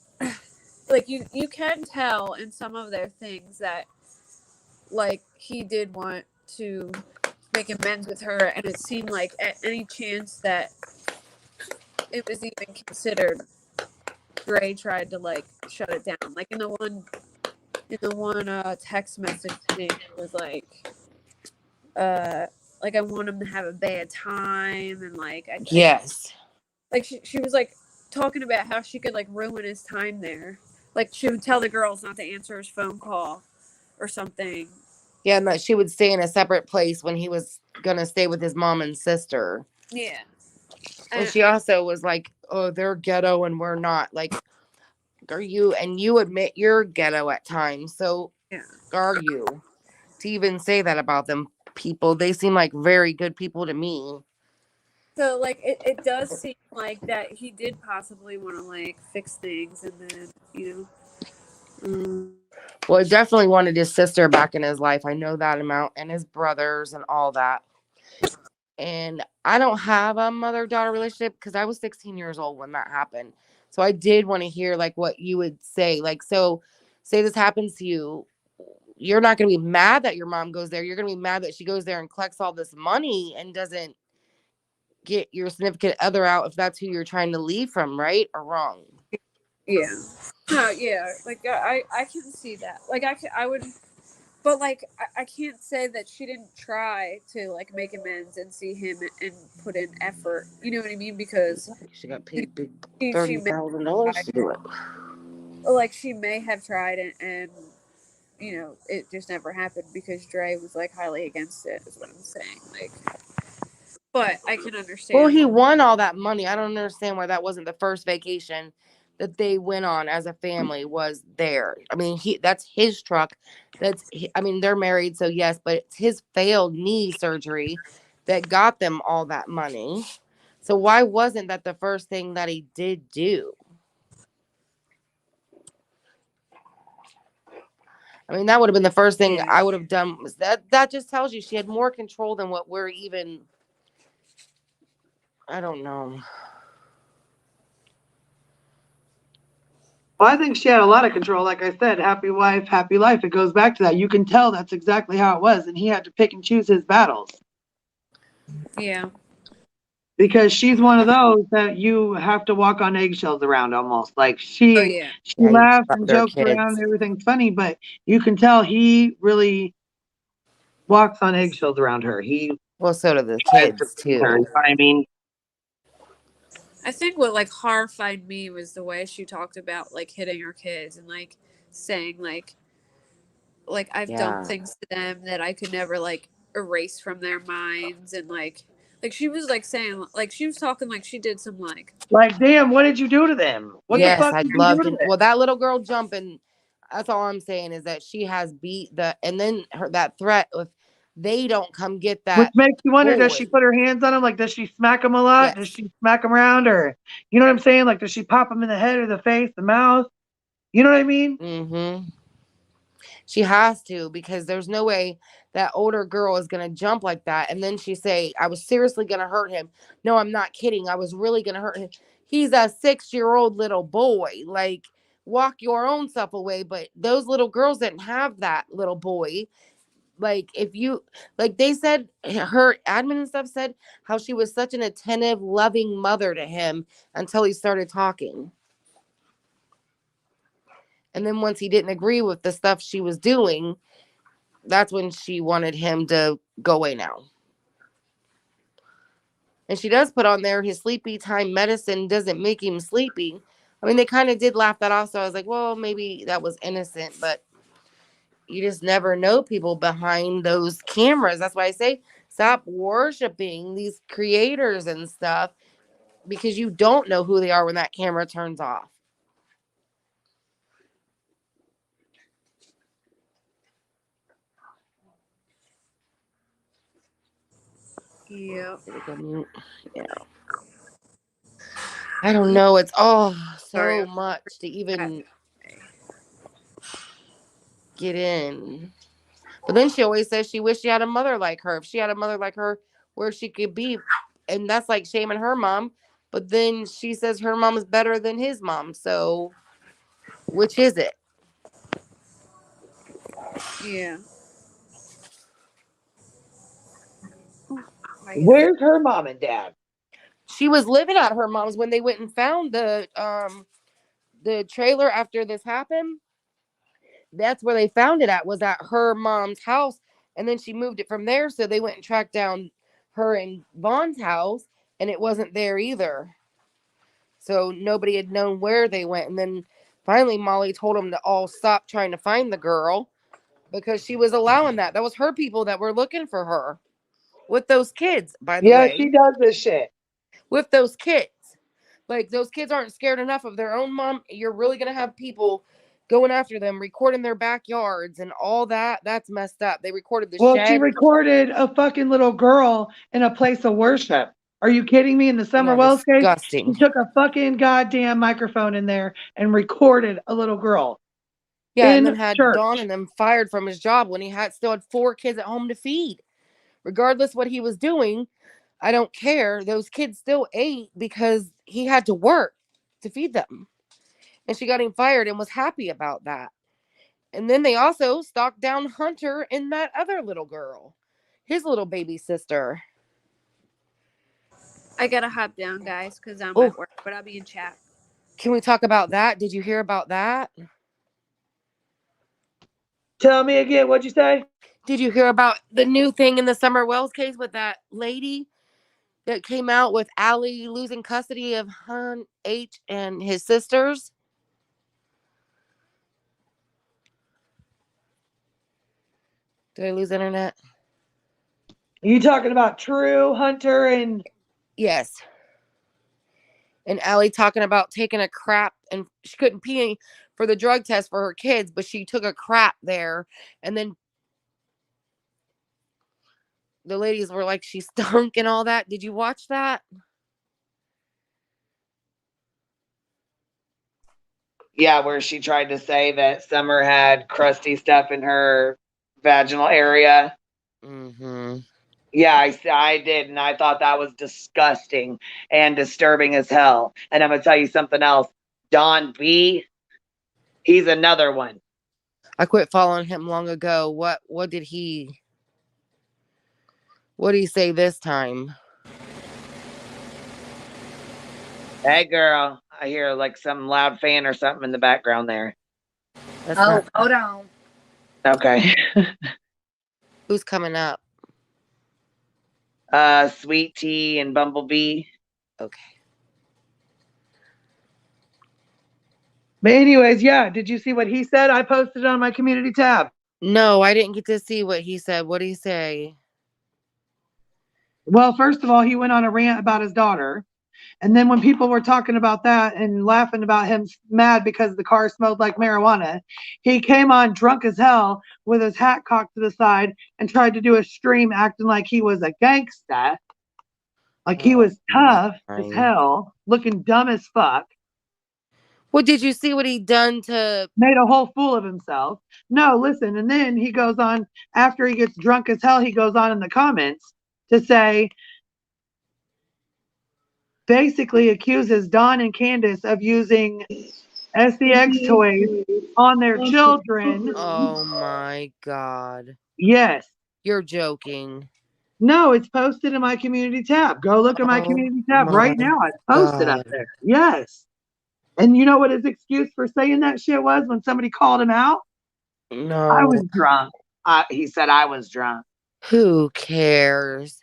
you can tell in some of their things that like he did want to make amends with her, and it seemed like at any chance that it was even considered, Dre tried to like shut it down. Like in the one text message thing, it was like I want him to have a bad time, and like Yes. like she was like talking about how she could like ruin his time there. Like she would tell the girls not to answer his phone call or something. Yeah, and that she would stay in a separate place when he was gonna stay with his mom and sister. Yeah. And she also was like, oh, they're ghetto and we're not. Like, are you? And you admit you're ghetto at times. So yeah. Are you? To even say that about them people. They seem like very good people to me. So like it does seem like that he did possibly want to like fix things, and then Well, he definitely wanted his sister back in his life. I know that amount, and his brothers and all that. And I don't have a mother-daughter relationship because I was 16 years old when that happened. So I did want to hear like what you would say. Like, so say this happens to you. You're not going to be mad that your mom goes there. You're going to be mad that she goes there and collects all this money and doesn't get your significant other out if that's who you're trying to leave from, right or wrong? Yeah. No, yeah. Like I can see that. Like I would, but like I can't say that she didn't try to like make amends and see him and put in effort. You know what I mean? Because she got paid big $30,000 to do it. Like she may have tried and you know, it just never happened because Dre was like highly against it, is what I'm saying. Like, but I can understand. Well, he won all that money. I don't understand why that wasn't the first vacation that they went on as a family was there. I mean, that's his truck. I mean, they're married, so yes, but it's his failed knee surgery that got them all that money. So why wasn't that the first thing that he did do? I mean, that would have been the first thing I would have done. Was that just tells you she had more control than what we're even. I don't know. Well, I think she had a lot of control. Like I said, happy wife, happy life. It goes back to that. You can tell that's exactly how it was. And he had to pick and choose his battles. Yeah. Because she's one of those that you have to walk on eggshells around almost. Like she laughs and jokes around and everything's funny, but you can tell he really walks on eggshells around her. Well, so do the kids too. You know what I mean? I think what like horrified me was the way she talked about like hitting her kids and like saying like I've done things to them that I could never like erase from their minds, and like she was like saying like she was talking like she did some like damn, what did you do to them? What the fuck I'd did love you do to. to them? Well, that little girl jumping. That's all I'm saying is that she has beat and then that threat if they don't come get that. Which makes you wonder, boy. does she put her hands on him? Like, does she smack him a lot? Yes. Does she smack him around? Or, you know what I'm saying? Like, does she pop him in the head or the face, the mouth? You know what I mean? Mm-hmm. She has to, because there's no way that older girl is going to jump like that. And then she say, I was seriously going to hurt him. No, I'm not kidding. I was really going to hurt him. He's a 6-year-old little boy. Like, walk your own self away. But those little girls didn't have that little boy. Like, if you, like they said, her admin and stuff said how she was such an attentive, loving mother to him until he started talking. And then once he didn't agree with the stuff she was doing, that's when she wanted him to go away now. And she does put on there his sleepy time medicine doesn't make him sleepy. I mean, they kind of did laugh that off. So I was like, well, maybe that was innocent, but you just never know people behind those cameras. That's why I say stop worshiping these creators and stuff, because you don't know who they are when that camera turns off. Yeah. I don't know. It's all so much to even get in. But then she always says she wished she had a mother like her. If she had a mother like her, where she could be. And that's like shaming her mom. But then she says her mom is better than his mom. So which is it? Yeah. Where's her mom and dad? She was living at her mom's when they went and found the trailer after this happened. That's where they found it at, was at her mom's house. And then she moved it from there. So they went and tracked down her and Vaughn's house, and it wasn't there either. So nobody had known where they went. And then finally Molly told them to all stop trying to find the girl, because she was allowing that. That was her people that were looking for her with those kids, by the way. Yeah, she does this shit. With those kids. Like, those kids aren't scared enough of their own mom. You're really going to have people going after them, recording their backyards and all that. That's messed up. They recorded the shed. She recorded a fucking little girl in a place of worship. Are you kidding me? In the Summer Wells case, she took a fucking goddamn microphone in there and recorded a little girl. Yeah, and then had Don and them fired from his job when he still had 4 kids at home to feed. Regardless what he was doing, I don't care. Those kids still ate because he had to work to feed them. And she got him fired and was happy about that. And then they also stalked down Hunter and that other little girl, his little baby sister. I gotta hop down, guys, because I'm at work, but I'll be in chat. Can we talk about that? Did you hear about that? Tell me again, what'd you say? Did you hear about the new thing in the Summer Wells case with that lady that came out with Allie losing custody of Hun H and his sisters? Did I lose internet? Are you talking about True, Hunter, and Yes. And Allie talking about taking a crap, and she couldn't pee for the drug test for her kids, but she took a crap there, and then the ladies were like she stunk and all that. Did you watch that? yeah, where she tried to say that Summer had crusty stuff in her vaginal area? Mm-hmm. Yeah, I did, and I thought that was disgusting and disturbing as hell. And I'm gonna tell you something else. Don B, he's another one. I quit following him long ago. What did he say this time? Hey, girl, I hear like some loud fan or something in the background there. That's Oh, not hold on. Okay. who's coming up. Sweet Tea and Bumblebee. Okay. But anyways, yeah, did you see what he said? I posted it on my community tab. No, I didn't get to see what he said. What did he say? Well, first of all, he went on a rant about his daughter. And then when people were talking about that and laughing about him mad because the car smelled like marijuana, he came on drunk as hell with his hat cocked to the side and tried to do a stream acting like he was a gangsta, like he was tough as hell, looking dumb as fuck. Well, did you see what he done to... Made a whole fool of himself. No, listen. And then he goes on, after he gets drunk as hell, he goes on in the comments to say, basically accuses Don and Candace of using sex toys on their children. Oh my God. Yes. You're joking. No, it's posted in my community tab. Go look at my community tab right now. It's posted up there. Yes. And you know what his excuse for saying that shit was when somebody called him out? No. I was drunk. He said I was drunk. Who cares?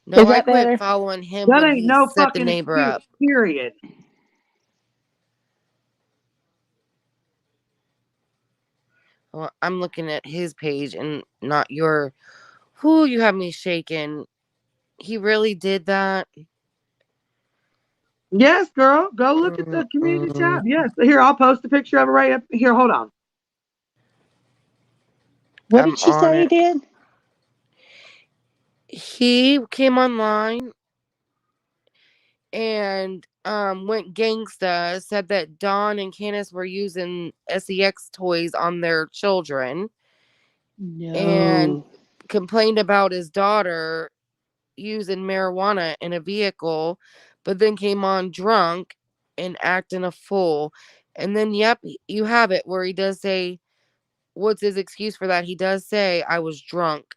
No, I quit following him that when ain't he no set the fucking neighbor excuse, up. period. Well, I'm looking at his page and not your... Who you have me shaking. He really did that? Yes, girl. Go look at the community tab. Yes. Here, I'll post a picture of it right up here. Hold on. What did she say he did? He came online and went gangsta, said that Dawn and Candace were using sex toys on their children. No. And complained about his daughter using marijuana in a vehicle, but then came on drunk and acting a fool. And then, yep, you have it where he does say, what's his excuse for that? He does say, I was drunk.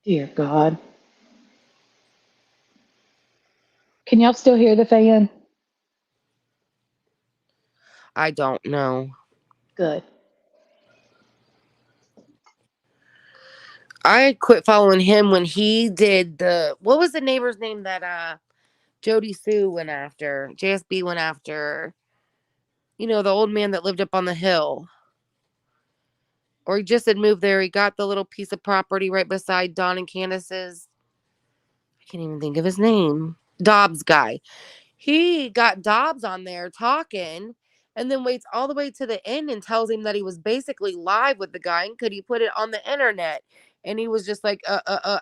Dear God. Can y'all still hear the fan? I don't know. Good. I quit following him when he did the... What was the neighbor's name that Jody Sue went after? JSB went after. You know, the old man that lived up on the hill. Or he just had moved there. He got the little piece of property right beside Don and Candace's. I can't even think of his name. Dobbs guy. He got Dobbs on there talking and then waits all the way to the end and tells him that he was basically live with the guy and could he put it on the internet. And he was just like,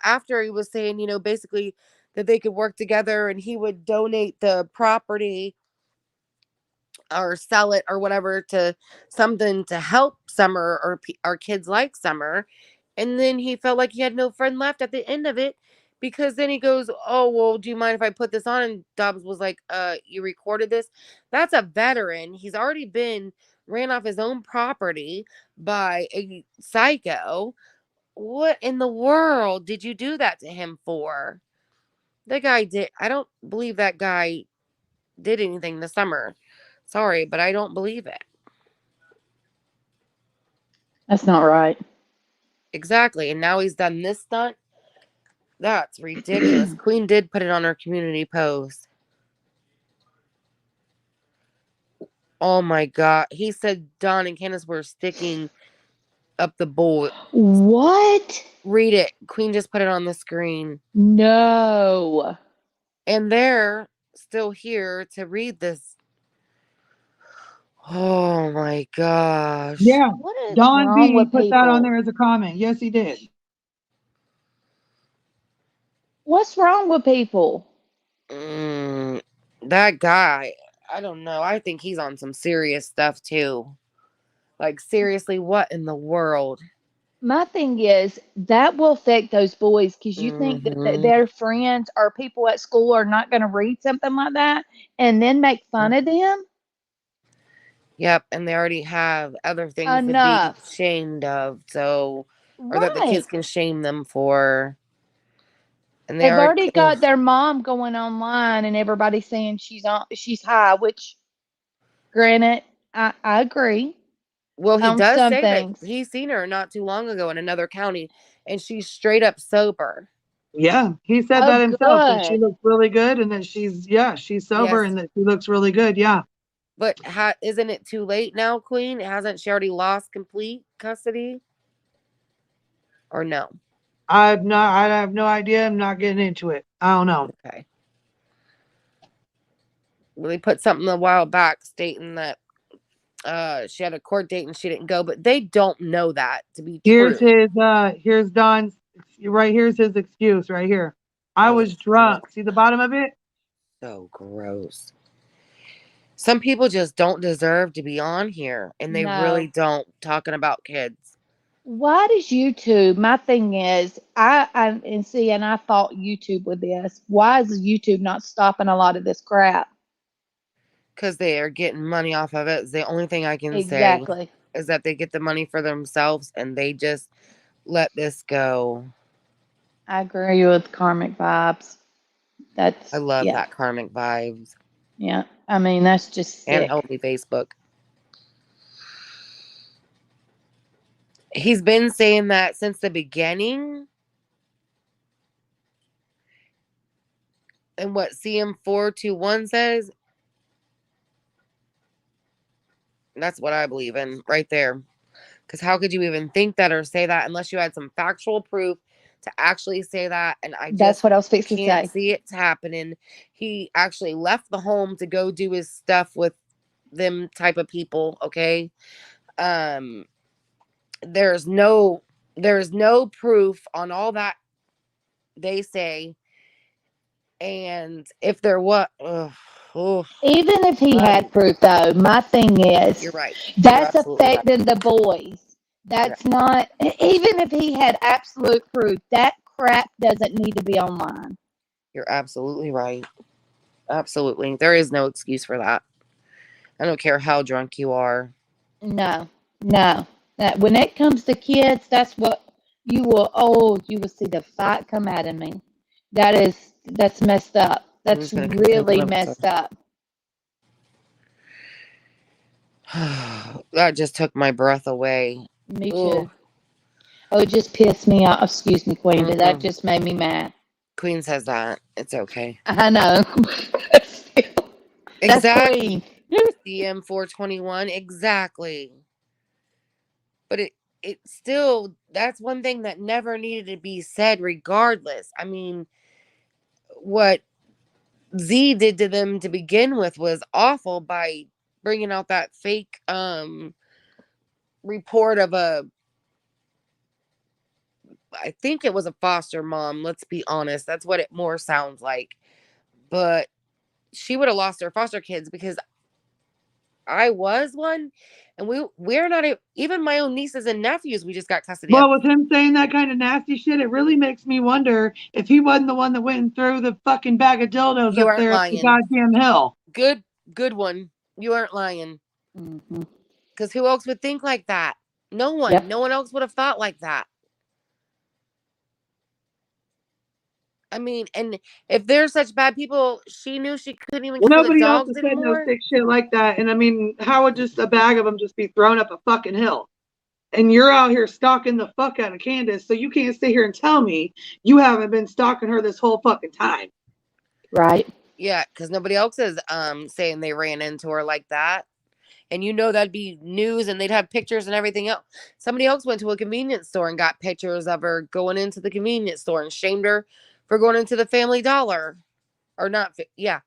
after he was saying, you know, basically that they could work together and he would donate the property or sell it or whatever to something to help Summer or our kids like Summer. And then he felt like he had no friend left at the end of it because then he goes, oh, well, do you mind if I put this on? And Dobbs was like, you recorded this? That's a veteran. He's already ran off his own property by a psycho. What in the world did you do that to him for? The guy did. I don't believe that guy did anything this summer. Sorry, but I don't believe it. That's not right. Exactly. And now he's done this stunt. That's ridiculous. Queen did put it on her community post. Oh my God. He said Don and Candace were sticking up the bowl. What? Read it. Queen just put it on the screen. No. And they're still here to read this. Oh my gosh. Yeah. What is Don wrong B with put that on people? there as a comment. Yes, he did. What's wrong with people? That guy, I don't know. I think he's on some serious stuff too. Like, seriously, what in the world? My thing is that will affect those boys because you think that Mm-hmm. their friends or people at school are not going to read something like that and then make fun of them. Yep, and they already have other things to be Enough. ashamed of, so, or that the Right. kids can shame them for. And they They've already, already got their mom going online and everybody saying she's high, which granted, I agree well, he on does some say that things. he's seen her not too long ago in another county, and she's straight up sober. Yeah, he said Oh, that himself, that she good. looks really good and that she's sober Yes, and that she looks really good. Yeah. but isn't it too late now, Queen? Hasn't she already lost complete custody? Or no? I have no idea. I'm not getting into it. I don't know. Okay. Well, they put something a while back stating that she had a court date and she didn't go, but they don't know that to be Here's true. here's Don's right here's his excuse right here. I Oh, was drunk. See the bottom of it? so gross. Some people just don't deserve to be on here, and they really No. don't, talking about kids. Why does YouTube? My thing is, and I fought YouTube with this. Why is YouTube not stopping a lot of this crap? Because they are getting money off of it. It's the only thing I can say Exactly. is that they get the money for themselves and they just let this go. I agree with karmic vibes. I That's love yeah, that karmic vibes. yeah. I mean, that's just And sick. healthy Facebook. He's been saying that since the beginning. And what CM421 says, that's what I believe in right there. Because how could you even think that or say that unless you had some factual proof to actually say that? And I That's just what I was fixing to can't say. see it happening. He actually left the home to go do his stuff with them type of people. Okay. Um, there's no proof on all that they say. And if there was, Even if he had proof, though, my thing is you're right. You're that's absolutely right. affecting the boys. You're That's not, even if he had absolute proof, that crap doesn't need to be online. You're absolutely right. Absolutely. There is no excuse for that. I don't care how drunk you are. No, no. That when it comes to kids, that's what you will see the fight come out of me. That's messed up. I'm That's just going to continue really putting messed up. That just took my breath away. Me Ooh. too. Oh, it just pissed me off. Excuse me, Queen, but that Mm-mm. just made me mad. Queen says that. It's okay. I know. That's Exactly. Queen. CM421. Exactly. But it still, that's one thing that never needed to be said regardless. I mean, what Z did to them to begin with was awful by bringing out that fake report of I think it was a foster mom, let's be honest. That's what it more sounds like. But she would have lost her foster kids because I was one, and we're not even my own nieces and nephews we just got custody of. Well, with him saying that kind of nasty shit, it really makes me wonder if he wasn't the one that went and threw the fucking bag of dildos You up aren't there at the lying. goddamn hill. Good one. You aren't lying. Mm-hmm. Because who else would think like that? No one. Yep. No one else would have thought like that. I mean, and if they're such bad people, she knew she couldn't even Well, care for the nobody else dogs has said no anymore. sick shit like that. And I mean, how would just a bag of them just be thrown up a fucking hill? And you're out here stalking the fuck out of Candace, so you can't sit here and tell me you haven't been stalking her this whole fucking time. Right. Yeah, because nobody else is saying they ran into her like that. And that'd be news, and they'd have pictures and everything else. Somebody else went to a convenience store and got pictures of her going into the convenience store and shamed her for going into the Family Dollar. Or not, yeah,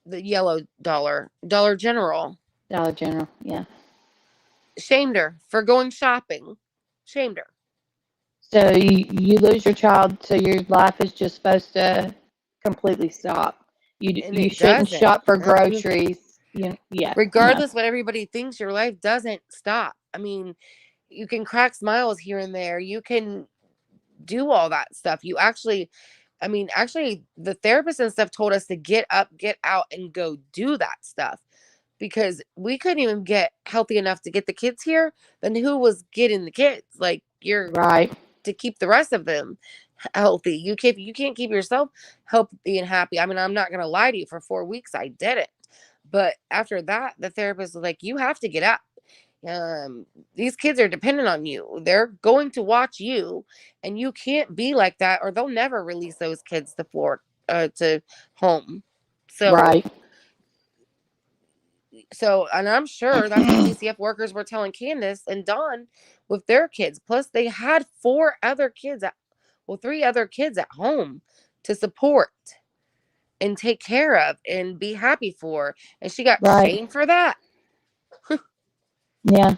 the yellow Dollar General. Dollar General, yeah. Shamed her for going shopping. Shamed her. So you lose your child, so your life is just supposed to completely stop. You shouldn't doesn't. shop for groceries. Yeah. Regardless what everybody thinks, your life doesn't stop. I mean, you can crack smiles here and there. You can do all that stuff. You actually, the therapist and stuff told us to get up, get out, and go do that stuff, because we couldn't even get healthy enough to get the kids here. Then who was getting the kids? Like, you're right to keep the rest of them healthy. You can't keep yourself healthy and happy. I mean, I'm not gonna lie to you. For 4 weeks, I did it, but after that, the therapist was like, "You have to get up. These kids are dependent on you. They're going to watch you, and you can't be like that, or they'll never release those kids to Florida, to home." So, right. And I'm sure that's what DCF workers were telling Candace and Dawn with their kids. Plus, they had 3 other kids at home to support and take care of and be happy for. And she got shamed for that. Yeah.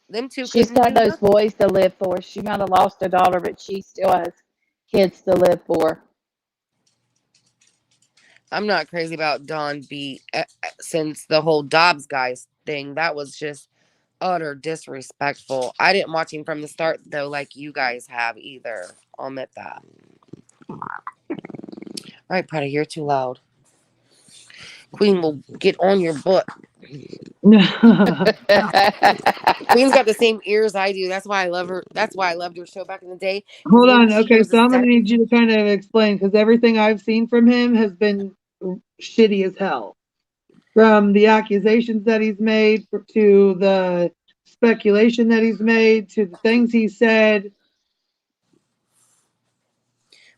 Them two She's couldn't got do those nothing. boys to live for. She might have lost her daughter, but she still has kids to live for. I'm not crazy about Dawn B since the whole Dobbs guys thing. That was just utter disrespectful. I didn't watch him from the start, though, like you guys have either. I'll admit that. All right, Prada, you're too loud. Queen will get on your butt. Queen's got the same ears I do. That's why I love her. That's why I loved her show back in the day. Hold on. Okay, so I'm going to need you to kind of explain, because everything I've seen from him has been shitty as hell. From the accusations that he's made to the speculation that he's made to the things he said.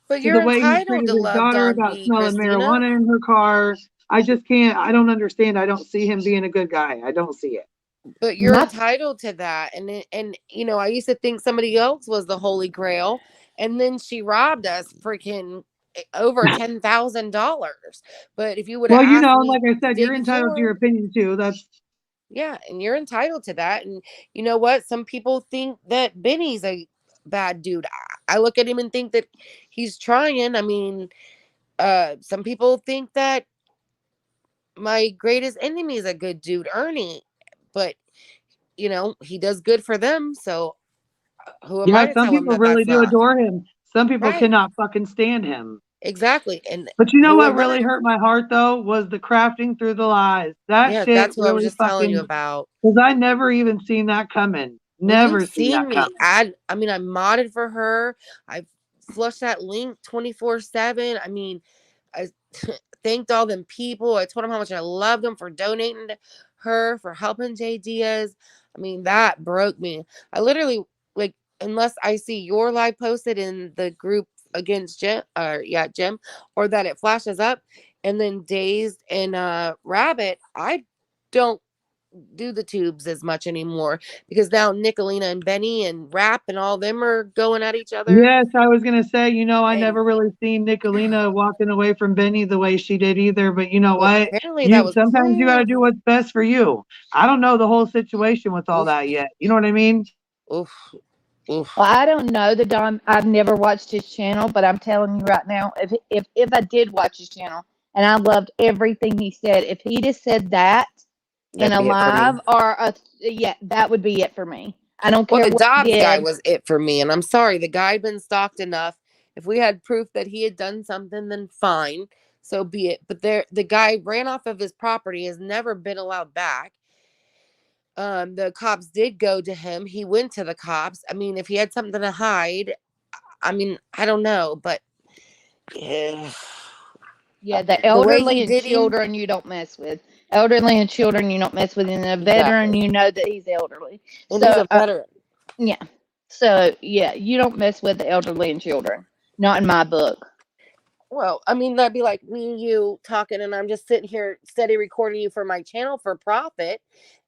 But you're entitled to love daughter Dawn about B, smelling Christina. marijuana in her car. I just can't. I don't understand. I don't see him being a good guy. I don't see it. But you're entitled to that, and I used to think somebody else was the holy grail, and then she robbed us freaking over $10,000. But if you would have asked me, like I said, you're entitled to your opinion too. And you're entitled to that. And you know what? Some people think that Benny's a bad dude. I look at him and think that he's trying. I mean, some people think that my greatest enemy is a good dude, Ernie, but he does good for them. So who am I to some tell him people that really that's do not? adore him. Some people cannot fucking stand him. Exactly. But you know what really hurt my heart though was the crafting through the lies. That shit that's what really I was just telling you about. Because I never even seen that coming. Never seen that coming. I modded for her. I flushed that link 24/7. I mean, I thanked all them people. I told them how much I loved them for donating to her, for helping Jay Diaz. I mean, that broke me. I literally, like, unless I see your live posted in the group against Jim, or that it flashes up, and then Dazed and Rabbit, I don't do the tubes as much anymore, because now Nicolina and Benny and Rap and all them are going at each other. Yes, I was gonna say, I never really seen Nicolina walking away from Benny the way she did either. But you know what? Apparently that was sometimes you got to do what's best for you. I don't know the whole situation with all that yet. You know what I mean? Oof. Well, I don't know the Don. I've never watched his channel, but I'm telling you right now, if I did watch his channel and I loved everything he said, if he just said that in a live that would be it for me. I don't care. Well, the Dobbs guy was it for me, and I'm sorry, the guy had been stalked enough. If we had proof that he had done something, then fine, so be it. But the guy ran off of his property, has never been allowed back. The cops did go to him. He went to the cops. I mean, if he had something to hide, I mean, I don't know, but yeah, the elderly and children you don't mess with. Elderly and children you don't mess with. And a veteran, you know that he's elderly. And he's a veteran. So, yeah, you don't mess with the elderly and children. Not in my book. Well, I mean, that'd be like me and you talking, and I'm just sitting here steady recording you for my channel for profit.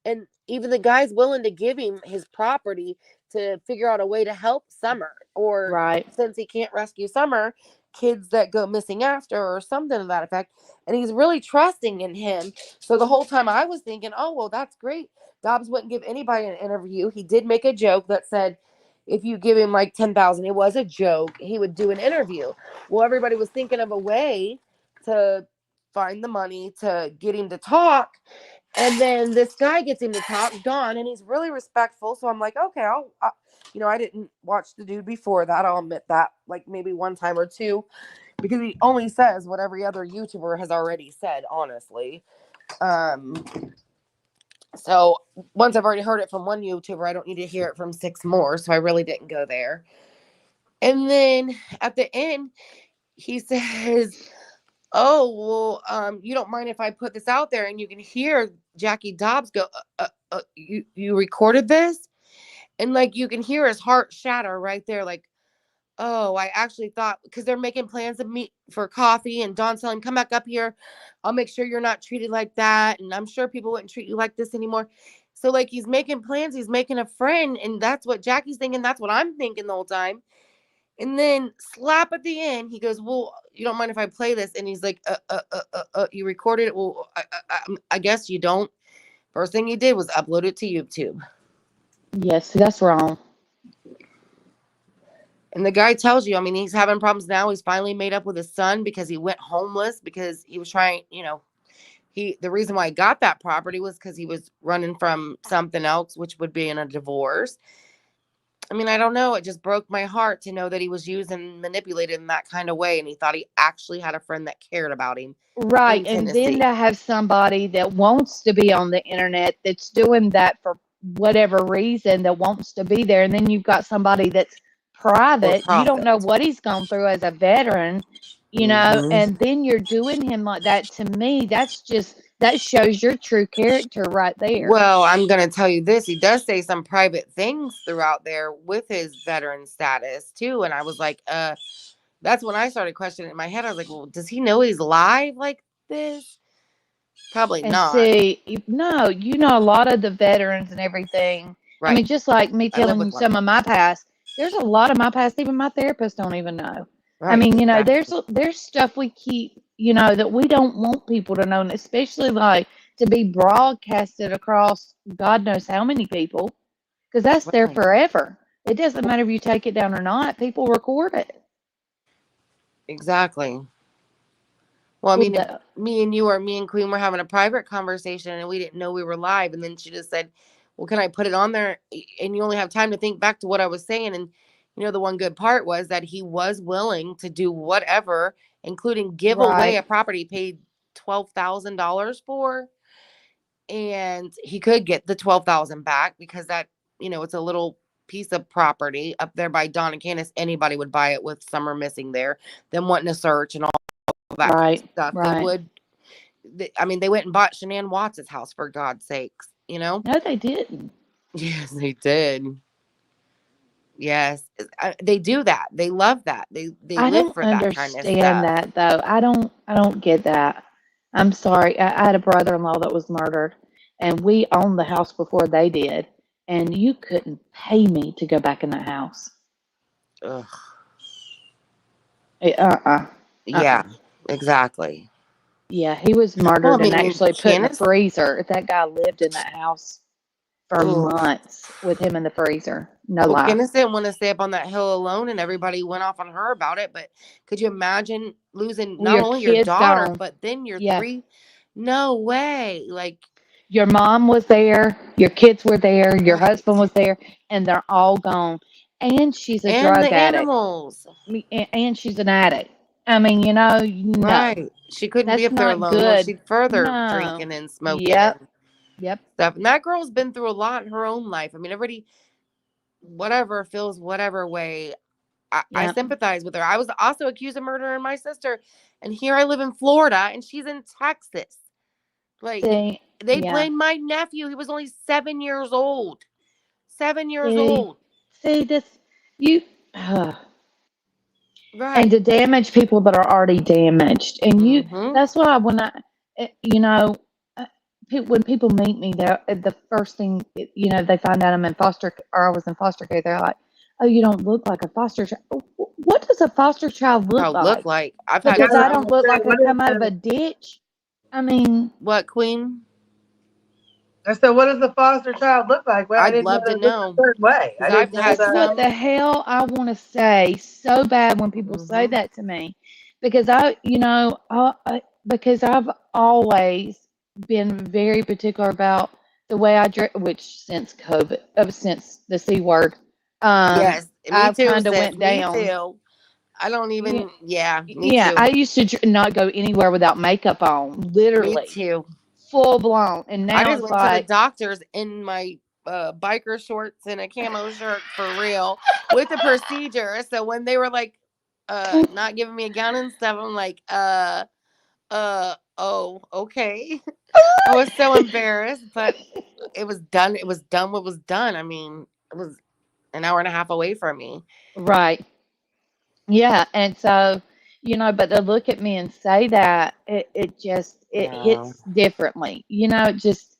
And even the guy's willing to give him his property to figure out a way to help Summer, or Right. since he can't rescue Summer, kids that go missing after, or something to that effect. And he's really trusting in him. So the whole time I was thinking, oh, well, that's great. Dobbs wouldn't give anybody an interview. He did make a joke that said, if you give him like 10,000, it was a joke, he would do an interview. Well, everybody was thinking of a way to find the money to get him to talk. And then this guy gets him to talk, Don, and he's really respectful. So I'm like, okay, I didn't watch the dude before that. I'll admit that, like maybe one time or two, because he only says what every other YouTuber has already said, honestly. So once I've already heard it from one YouTuber, I don't need to hear it from 6 more. So I really didn't go there. And then at the end, he says, oh, well, you don't mind if I put this out there? And you can hear Jackie Dobbs go, you recorded this? And like, you can hear his heart shatter right there. Like, oh, I actually thought, because they're making plans to meet for coffee, and Dawn's telling, come back up here. I'll make sure you're not treated like that. And I'm sure people wouldn't treat you like this anymore. So like, he's making plans, he's making a friend. And that's what Jackie's thinking. That's what I'm thinking the whole time. And then slap at the end, he goes, well, you don't mind if I play this? And he's like, you recorded it? Well, I guess you don't. First thing he did was upload it to YouTube. Yes, that's wrong. And the guy tells you, I mean, he's having problems now. He's finally made up with his son because he went homeless because he was trying, the reason why he got that property was because he was running from something else, which would be in a divorce. I mean, I don't know. It just broke my heart to know that he was used and manipulated in that kind of way. And he thought he actually had a friend that cared about him. Right. And then to have somebody that wants to be on the internet that's doing that for whatever reason, that wants to be there. And then you've got somebody that's private. You don't know what he's gone through as a veteran, and then you're doing him like that. To me, that shows your true character right there. Well, I'm going to tell you this. He does say some private things throughout there with his veteran status too. And I was like, that's when I started questioning in my head. I was like, well, does he know he's live like this? Probably not. See, no, a lot of the veterans and everything. Right. I mean, just like me telling you some of my past, there's a lot of my past, even my therapist don't even know. Right, I mean, exactly. There's stuff we keep, that we don't want people to know, and especially like to be broadcasted across God knows how many people, because that's there forever. It doesn't matter if you take it down or not. People record it. Exactly. Well, I mean, me and Queen were having a private conversation and we didn't know we were live. And then she just said, well, can I put it on there? And you only have time to think back to what I was saying. And, the one good part was that he was willing to do whatever, including give away a property paid $12,000 for. And he could get the $12,000 back because that, it's a little piece of property up there by Don and Candace. Anybody would buy it with Summer missing there, them wanting to search and all that kind of stuff. They went and bought Shanann Watts' house, for God's sakes, No, they didn't. Yes, they did. Yes, they do that. They love that. They live for that kind of stuff. I don't understand that though. I don't get that. I'm sorry. I had a brother-in-law that was murdered, and we owned the house before they did, and you couldn't pay me to go back in that house. Ugh. Yeah, exactly. Yeah, he was murdered and actually put in the freezer. That guy lived in that house for months with him in the freezer. No lie. Candace didn't want to stay up on that hill alone, and everybody went off on her about it. But could you imagine losing not only your daughter, but then your 3? No way. Like, your mom was there, your kids were there, your husband was there, and they're all gone. And she's a drug addict. Animals. And she's an addict. I mean, no. She couldn't be up there alone. Well, she'd further drinking and smoking. Yep. Stuff. And that girl's been through a lot in her own life. I mean, everybody, whatever, feels whatever way. I sympathize with her. I was also accused of murdering my sister. And here I live in Florida and she's in Texas. Like, they blamed my nephew. He was only 7 years old. 7 years old. See, Right. and to damage people that are already damaged. And Mm-hmm. that's why when when people meet me, the first thing, they find out I'm in or I was in foster care. They're like, "Oh, you don't look like a foster child." What does a foster child look Child look like? like. I've had Yeah, Because I I was some. don't gonna look say, like I what is come out of a the ditch. I mean, What, Queen? I said, what does the foster child look like? Well, I I'd didn't know love they to looked a know. certain way. I Because I've didn't know had that's that. what some. the hell I want to say so bad when people say Mm-hmm. that to me, because because I've always been very particular about the way I dress, which since COVID, since the C word, Yes. Me I've too, kind of sis. went Me down. too. I don't Yeah, even. Yeah. Me yeah, too. I used to not go anywhere without makeup on, Me literally too. full blown, and I now just it's went to the like, doctor's in my biker shorts and a camo shirt for real with a procedure. So when they were like not giving me a gown and stuff, I'm like, oh, okay. I was so embarrassed, but it was done. It was done what was done. I mean, it was an hour and a half away from me. right. Yeah, and so, but to look at me and say that, it No. hits differently. It just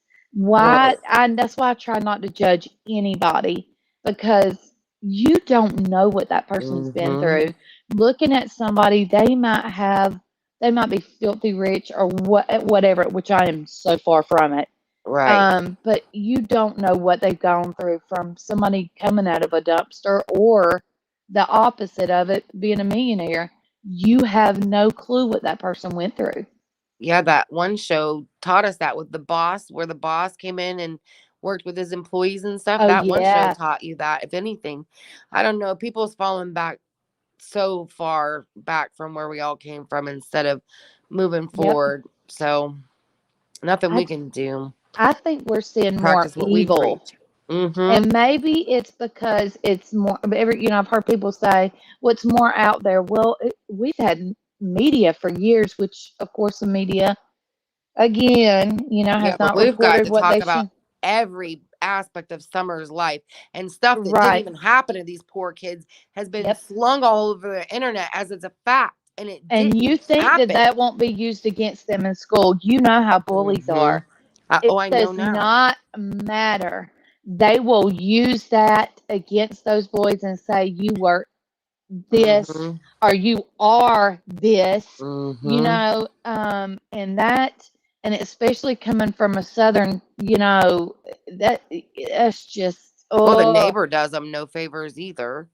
Well, why and that's why I try not to judge anybody, because you don't know what that person's been mm-hmm. through. Looking at somebody, they might be filthy rich or whatever, which I am so far from it. Right. But you don't know what they've gone through, from somebody coming out of a dumpster, or the opposite of it, being a millionaire. You have no clue what that person went through. Yeah, that one show taught us that with the boss, where the boss came in and worked with his employees and stuff. Oh That one show yeah, taught you that, if anything. I don't know. People's fallen back so far back from where we all came from instead of moving yep. forward. So nothing I we can do. I think we're seeing more Practice what we evil. preach. Mm-hmm. And maybe it's because it's more, I've heard people say, what's more out there? Well, we've had media for years, which, of course, the media, again, Yeah, has but not we've got reported to what talk they about should. every aspect of Summer's life, and stuff that didn't Right. even happen to these poor kids has been Yep. slung all over the internet as it's a fact, and it And you didn't think that happen. that won't be used against them in school. You know how bullies Mm-hmm. are. It I know does now. not matter. They will use that against those boys and say, you were this, Mm-hmm. or you are this, Mm-hmm. and especially coming from a southern, that's just, Well, the oh neighbor does them no favors either.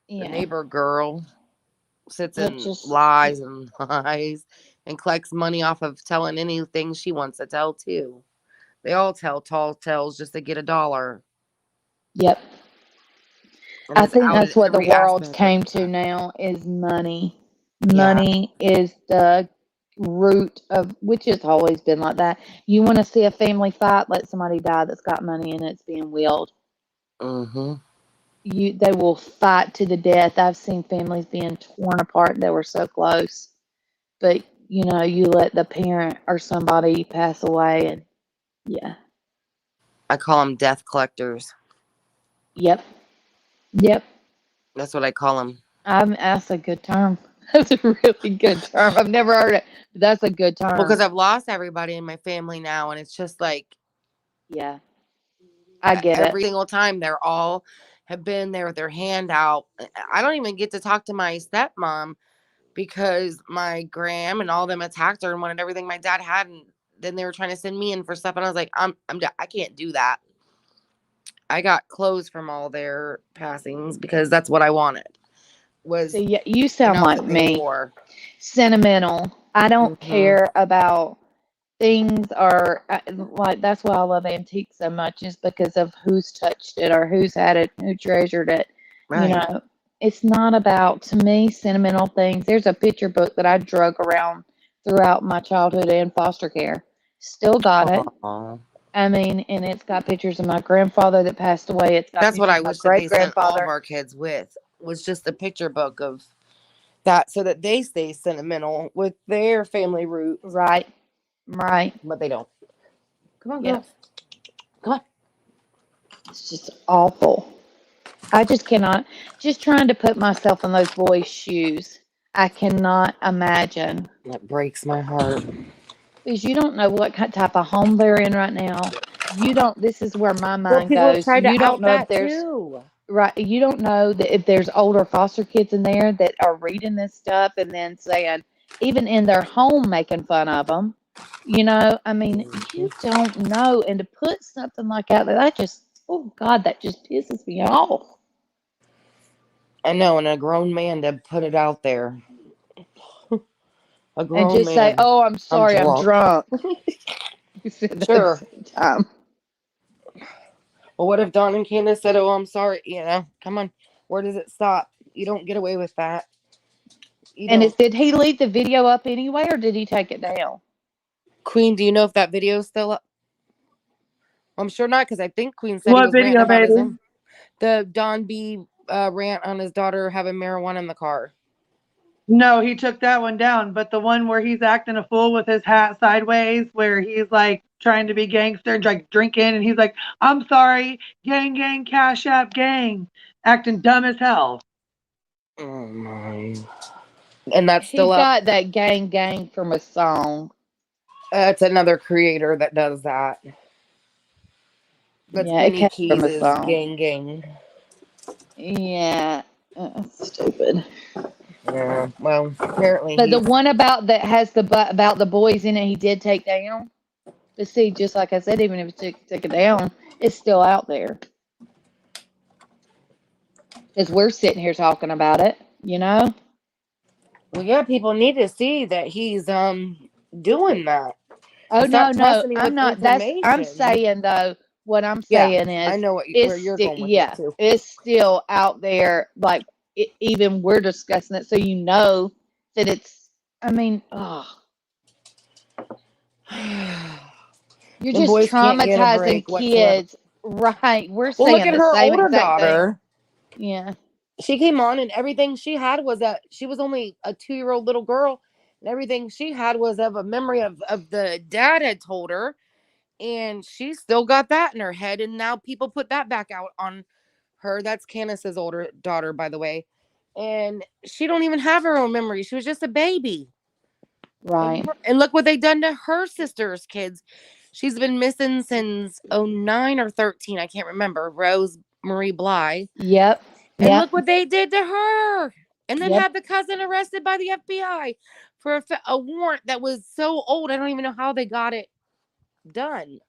The yeah, neighbor girl sits it and just, lies and lies and collects money off of telling anything she wants to tell too. They all tell tall tales just to get a dollar, yep. and I it's think out in that's what the every world's aspect of came to that. now is money. Yeah. Money is the root of, which has always been like that. You want to see a family fight, let somebody die that's got money and it's being willed. Mm-hmm. They will fight to the death. I've seen families being torn apart that were so close, but you let the parent or somebody pass away, and yeah, I call them death collectors. yep, yep. That's what I call them. That's a good term. That's a really good term. I've never heard it, but that's a good Well, term. because I've lost everybody in my family now, and it's just like Yeah, I get it. every single time they're all have been there with their hand out. I don't even get to talk to my stepmom because my gram and all them attacked her and wanted everything my dad had, and then they were trying to send me in for stuff, and I was like, I can't do that. I got clothes from all their passings because that's what I wanted, was So yeah, you an sound like outfit paid me. for. Sentimental. I don't Mm-hmm. care about things, or like, that's why I love antiques so much, is because of who's touched it or who's had it, who treasured it. You Right. know, it's not about, to me, sentimental things. There's a picture book that I drug around throughout my childhood and foster care. Still got it. Oh, I mean, and it's got pictures of my grandfather that passed away. It's got that's what pictures I of my wish that great they sent all of grandfather. our kids with, was just a picture book of that, so that they stay sentimental with their family roots. Right. Right. But they don't. Come on, Yep. girls. Come on. It's just awful. I just cannot. Just trying to put myself in those boys' shoes. I cannot imagine. That breaks my heart. Because you don't know what type of home they're in right now. You don't. This is where my Well, mind people have goes. tried to You don't out know if that there's too. right. You don't know that if there's older foster kids in there that are reading this stuff and then saying, even in their home, making fun of them. You know, I mean, you don't know, and to put something like that just, oh God, that just pisses me off. I know, and a grown man to put it out there. A And grown just say, man. "Oh, I'm sorry, I'm drunk." You said that at the Sure. same time. Well, what if Don and Candace said, "Oh, I'm sorry," come on. Where does it stop? You don't get away with that. You And don't. did he leave the video up anyway, or did he take it down? Queen, do you know if that video is still up? I'm sure not, because I think Queen said he What was ranting video, about his baby? the Don B rant on his daughter having marijuana in the car. No, he took that one down, but the one where he's acting a fool with his hat sideways, where he's like trying to be gangster and like drinking, and he's like, "I'm sorry, gang, gang, cash app, gang," acting dumb as hell. Oh my! And that's He still up. got that gang gang from a song. It's another creator that does that. That's Yeah, it Benny came from a Keys' song. gang gang. Yeah, stupid. Yeah. Well, apparently But the he's. one about that has about the boys in it, he did take down. But see, just like I said, even if he took it down, it's still out there. Because we're sitting here talking about it, you know? Well, yeah, people need to see that he's doing that. Oh And stop no, trusting me I'm with not. I'm information. saying though, what I'm Yeah, saying I is, know where you're going with it too. it's still out there. Like even we're discussing it, so you know that it's. I mean, oh, you're Them just boys can't get a traumatizing break whatsoever. kids, right? We're Well, look saying at the her same older exact thing. daughter. Yeah, She came on and everything she had was she was only a 2-year-old little girl, and everything she had was of a memory of the dad had told her, and she still got that in her head, and now people put that back out on her. That's Candace's older daughter, by the way, and she don't even have her own memory. She was just a baby. right. And look what they done to her sister's kids. She's been missing since 09 or 13. I can't remember. Rose Marie Bly. Yep. And Yep. look what they did to her. And then Yep. had the cousin arrested by the FBI for a warrant that was so old. I don't even know how they got it done.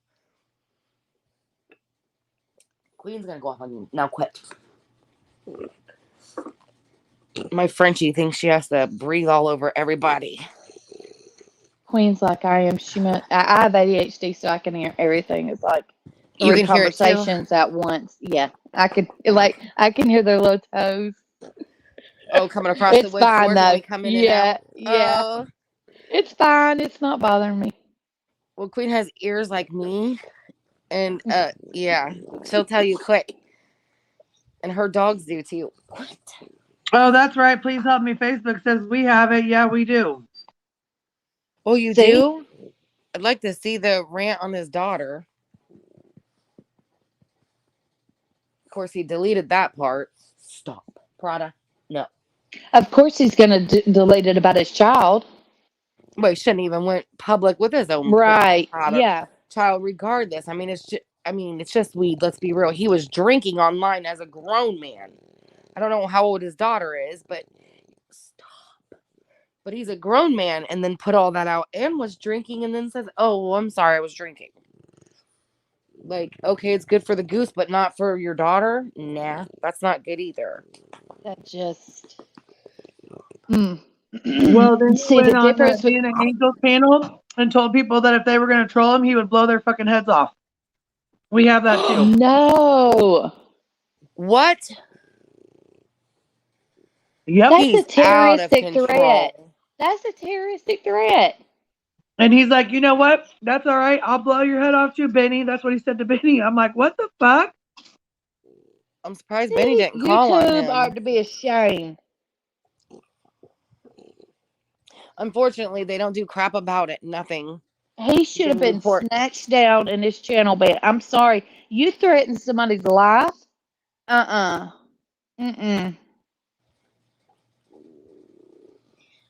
Queen's going to go off on you. Now quit. My Frenchie thinks she has to breathe all over everybody. Queen's like I am. I have ADHD, so I can hear everything. It's like You 3 can hear it too? conversations at once. Yeah, I could I can hear their little toes. Oh, coming across the It's wood fine floors when though. we come in and Yeah, out. yeah. Oh. It's fine. It's not bothering me. Well, Queen has ears like me. And yeah, she'll tell you quick. And her dogs do too. What? Oh, that's right. Please help me. Facebook says we have it. Yeah, we do. Oh, you See? do? I'd like to see the rant on his daughter. Of course, he deleted that part. Stop. Prada. No. Of course, he's gonna delete it about his child. Well, he shouldn't even went public with his own Right? child, Yeah. child regardless. I mean, it's just weed. Let's be real. He was drinking online as a grown man. I don't know how old his daughter is, but stop. But he's a grown man and then put all that out and was drinking and then says, "Oh, I'm sorry, I was drinking." Like, okay, it's good for the goose, but not for your daughter? Nah, that's not good either. That just. Well, then he See the went on difference. being an Angels panel and told people that if they were going to troll him, he would blow their fucking heads off. We have that too. No. What? Yep. That's He's a out of terroristic threat. control. That's a terroristic threat. And he's like, you know what? That's all right. I'll blow your head off too, Benny. That's what he said to Benny. I'm like, what the fuck? I'm surprised Benny didn't call on YouTube him. ought to be ashamed. Unfortunately, they don't do crap about it. Nothing. He should have been report. snatched down and his channel banned. I'm sorry. You threatened somebody's life? Mm-mm.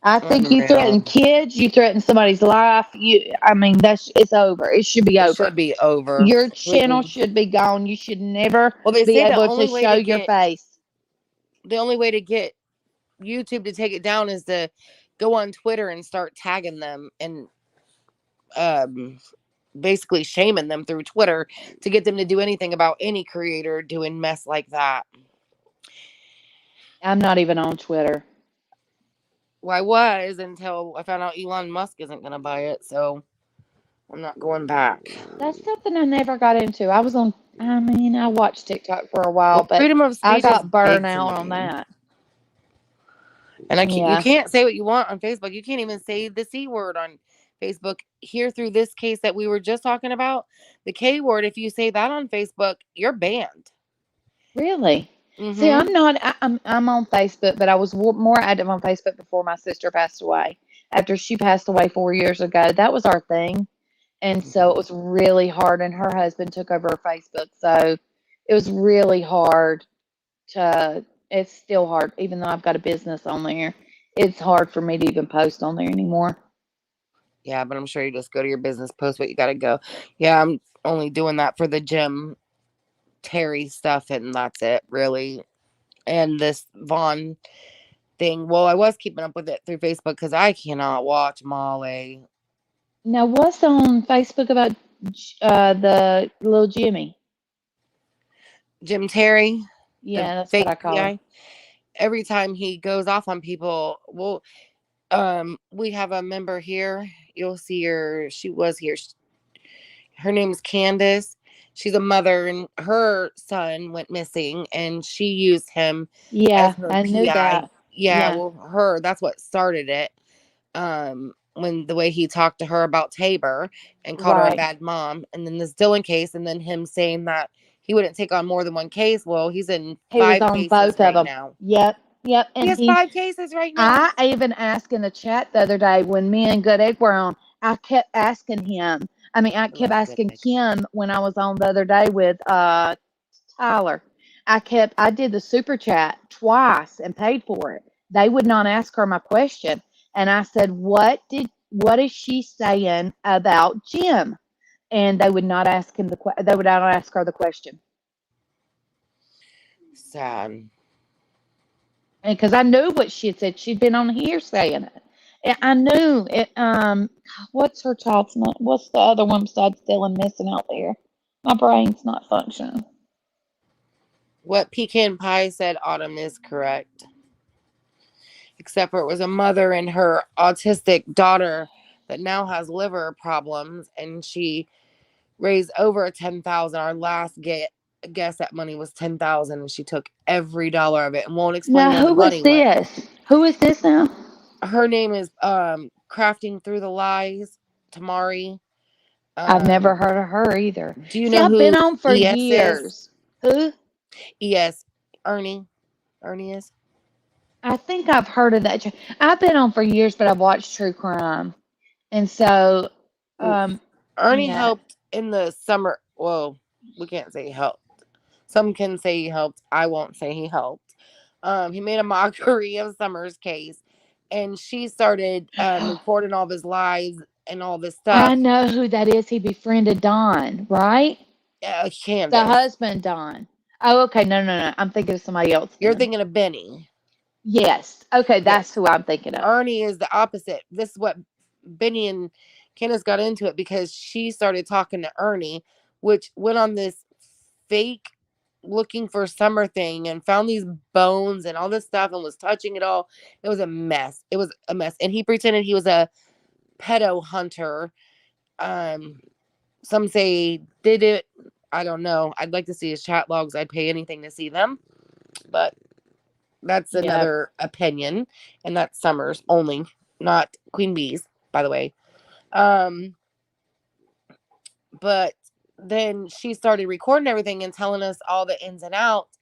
I think you threaten No. kids, you threaten somebody's life. I mean, it's over. It should be It over. should be over Your channel completely. should be gone. You should never Well, they be say able to show your face. the only way to get YouTube to take it down is to go on Twitter and start tagging them and um basically shaming them through Twitter to get them to do anything about any creator doing mess like that. I'm not even on Twitter. Well, I was until I found out Elon Musk isn't going to buy it, so I'm not going back. That's something I never got into. I mean, I watched TikTok for a while, Well, but freedom of I speech is got burned big to out on me. that. And you Yeah. can't say what you want on Facebook. You can't even say the C word on Facebook. Here through this case that we were just talking about, the K word, if you say that on Facebook, you're banned. Really? See, Mm-hmm. I'm not. I'm on Facebook, but I was more active on Facebook before my sister passed away. After she passed away 4 years ago, that was our thing, and so it was really hard. And her husband took over her Facebook, so it was really hard to. It's still hard, even though I've got a business on there. It's hard for me to even post on there anymore. Yeah, but I'm sure you just go to your business, post what you got to go. Yeah, I'm only doing that for the Jim Terry stuff, and that's it, really. And this Vaughn thing. Well, I was keeping up with it through Facebook because I cannot watch Molly. Now, what's on Facebook about the little Jimmy? Jim Terry, the Yeah, that's what fake I call him. guy. Every time he goes off on people, well, we have a member here. You'll see her. She was here. Her name's Candace. She's a mother, and her son went missing, and she used him as Yeah, her I knew PI. that. Yeah, Yeah, well, that's what started it. When the way he talked to her about Tabor and called her a right. bad mom, and then this Dylan case, and then him saying that he wouldn't take on more than one case. Well, he's in He was 5 on cases both of right them. now. Yep, yep. He And has 5 cases right now. I even asked in the chat the other day when me and Good Egg were on, I kept asking him. I mean, I I kept love good asking egg. Kim when I was on the other day with Tyler. I did the super chat twice and paid for it. They would not ask her my question. And I said, what is she saying about Jim? And they would not ask they would not ask her the question. Sad. And because I knew what she had said, she'd been on here saying it. I knew it. What's her child's name? What's the other one besides Dylan missing out there? My brain's not functioning. What Pecan Pie said, Autumn, is correct. Except for it was a mother and her autistic daughter that now has liver problems, and she raised over 10,000. Our last guess that money was 10,000, and she took every dollar of it and won't explain Now, where the who is money went. this? Who is this now? Her name is Crafting Through the Lies, Tamari. I've never heard of her either. Do you See, know I've been who on for ES is? years. Who? ES. Ernie is. I think I've heard of that. I've been on for years, but I've watched true crime, and so, Ernie yeah. helped in the summer. Well, we can't say he helped. Some can say he helped. I won't say he helped. He made a mockery of Summer's case, and she started recording all of his lies and all this I stuff. know who that is. He befriended Don, right? The Candace. husband, Don. Oh, okay. No, no, no. I'm thinking of somebody else. You're Then. thinking of Benny. Yes. Okay, that's Yes. who I'm thinking of. Ernie is the opposite. This is what Benny and Candace got into it because she started talking to Ernie, which went on this fake looking for Summer thing and found these bones and all this stuff and was touching it all. It was a mess. It was a mess. And he pretended he was a pedo hunter. Some say did it. I don't know. I'd like to see his chat logs. I'd pay anything to see them. But that's Yeah. another opinion. And that's Summer's only, not Queen Bee's, by the way. But then she started recording everything and telling us all the ins and outs.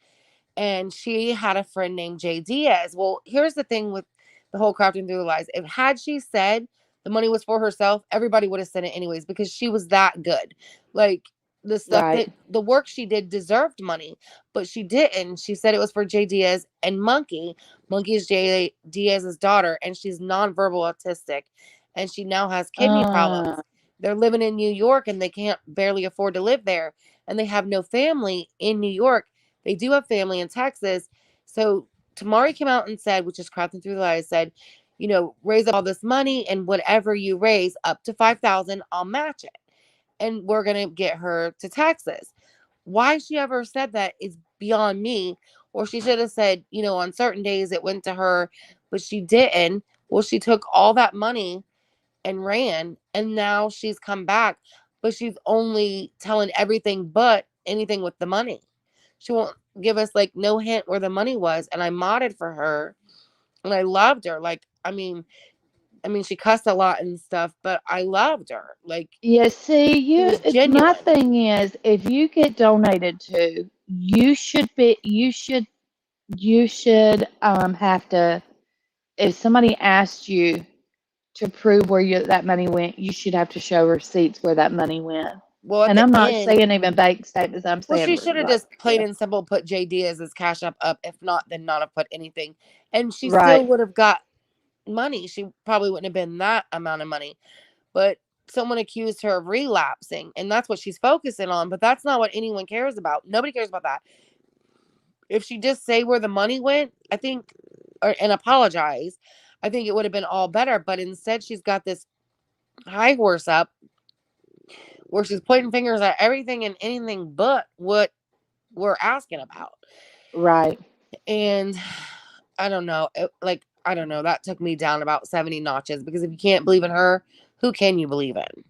And she had a friend named Jay Diaz. Well, here's the thing with the whole Crafting Through the Lies. If had she said the money was for herself, everybody would have sent it anyways because she was that good. Like, the stuff Right. that the work she did deserved money, but she didn't. She said it was for Jay Diaz and Monkey. Monkey is Jay Diaz's daughter, and she's nonverbal autistic, and she now has kidney problems. They're living in New York, and they can't barely afford to live there, and they have no family in New York. They do have family in Texas. So Tamari came out and said, which is Crafting Through the Lies, said, you know, raise up all this money, and whatever you raise up to 5,000, I'll match it, and we're gonna get her to Texas. Why she ever said that is beyond me. Or she should have said, you know, on certain days it went to her, but she didn't. Well, she took all that money and ran, and now she's come back, but she's only telling everything but anything with the money. She won't give us like no hint where the money was, and I modded for her, and I loved her. Like, I mean, she cussed a lot and stuff, but I loved her. Like, Yeah, see, she you. was My genuine. thing is, if you get donated to, you should have to. If somebody asked you to prove where that money went, you should have to show receipts where that money went. Well, at And the I'm not end, saying even bank statements. I'm well, she saying should have like, just plain and simple put Jay Diaz's cash up. If not, then not have put anything. And she still right, would have got money. She probably wouldn't have been that amount of money. But someone accused her of relapsing, and that's what she's focusing on. But that's not what anyone cares about. Nobody cares about that. If she just say where the money went, I think, and apologize, I think it would have been all better. But instead, she's got this high horse up where she's pointing fingers at everything and anything but what we're asking about. right. And I don't know. I don't know. That took me down about 70 notches, because if you can't believe in her, who can you believe in?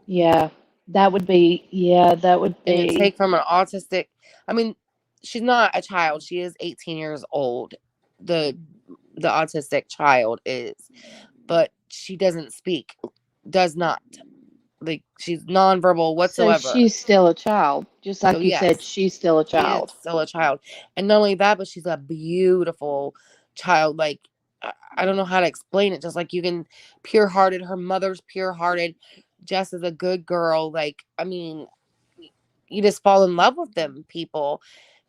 Yeah, that would be. Yeah, that would And to be. take from an autistic, I mean, she's not a child. She is 18 years old. The autistic child is, but she doesn't speak, does not. Like, she's nonverbal So whatsoever. she's still a child, just So like you said. yes, She's still a she is child. still a child. And not only that, but she's a beautiful child. Like, I don't know how to explain it. Just like, you can, pure hearted. Her mother's pure hearted. Jess is a good girl. Like, I mean, you just fall in love with them people.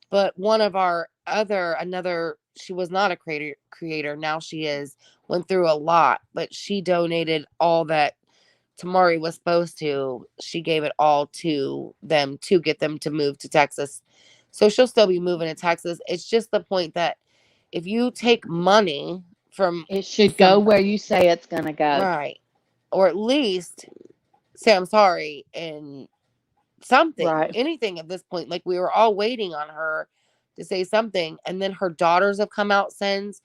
But one of our another, she was not a creator. Now she is, went through a lot, but she donated all that Tamari was supposed to. She gave it all to them to get them to move to Texas. So she'll still be moving to Texas. It's just the point that if you take money from It should go where somebody, you say it's gonna go. right, or at least say I'm sorry and something, Right. anything at this point. Like, we were all waiting on her to say something, and then her daughters have come out since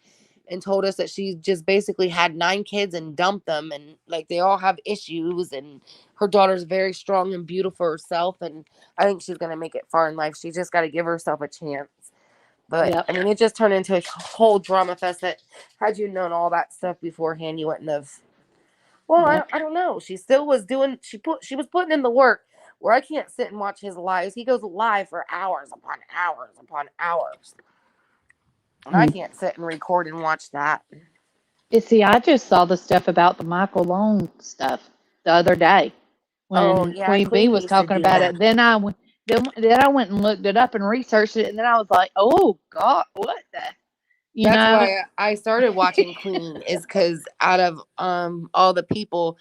and told us that she just basically had 9 kids and dumped them, and like, they all have issues, and her daughter's very strong and beautiful herself, and I think she's going to make it far in life. She just got to give herself a chance. But Yep. I mean, it just turned into a whole drama fest that, had you known all that stuff beforehand, you wouldn't have. Well, Yep. I don't know. She still was doing. She was putting in the work where I can't sit and watch his lives. He goes live for hours upon hours upon hours, and I can't sit and record and watch that. You see, I just saw the stuff about the Michael Long stuff the other day Oh when yeah, Queen Bee Queen was used to talking do about that. it. Then I went and looked it up and researched it, and then I was like, oh God, what the, you That's know? why I started watching Queen, is because out of all the people,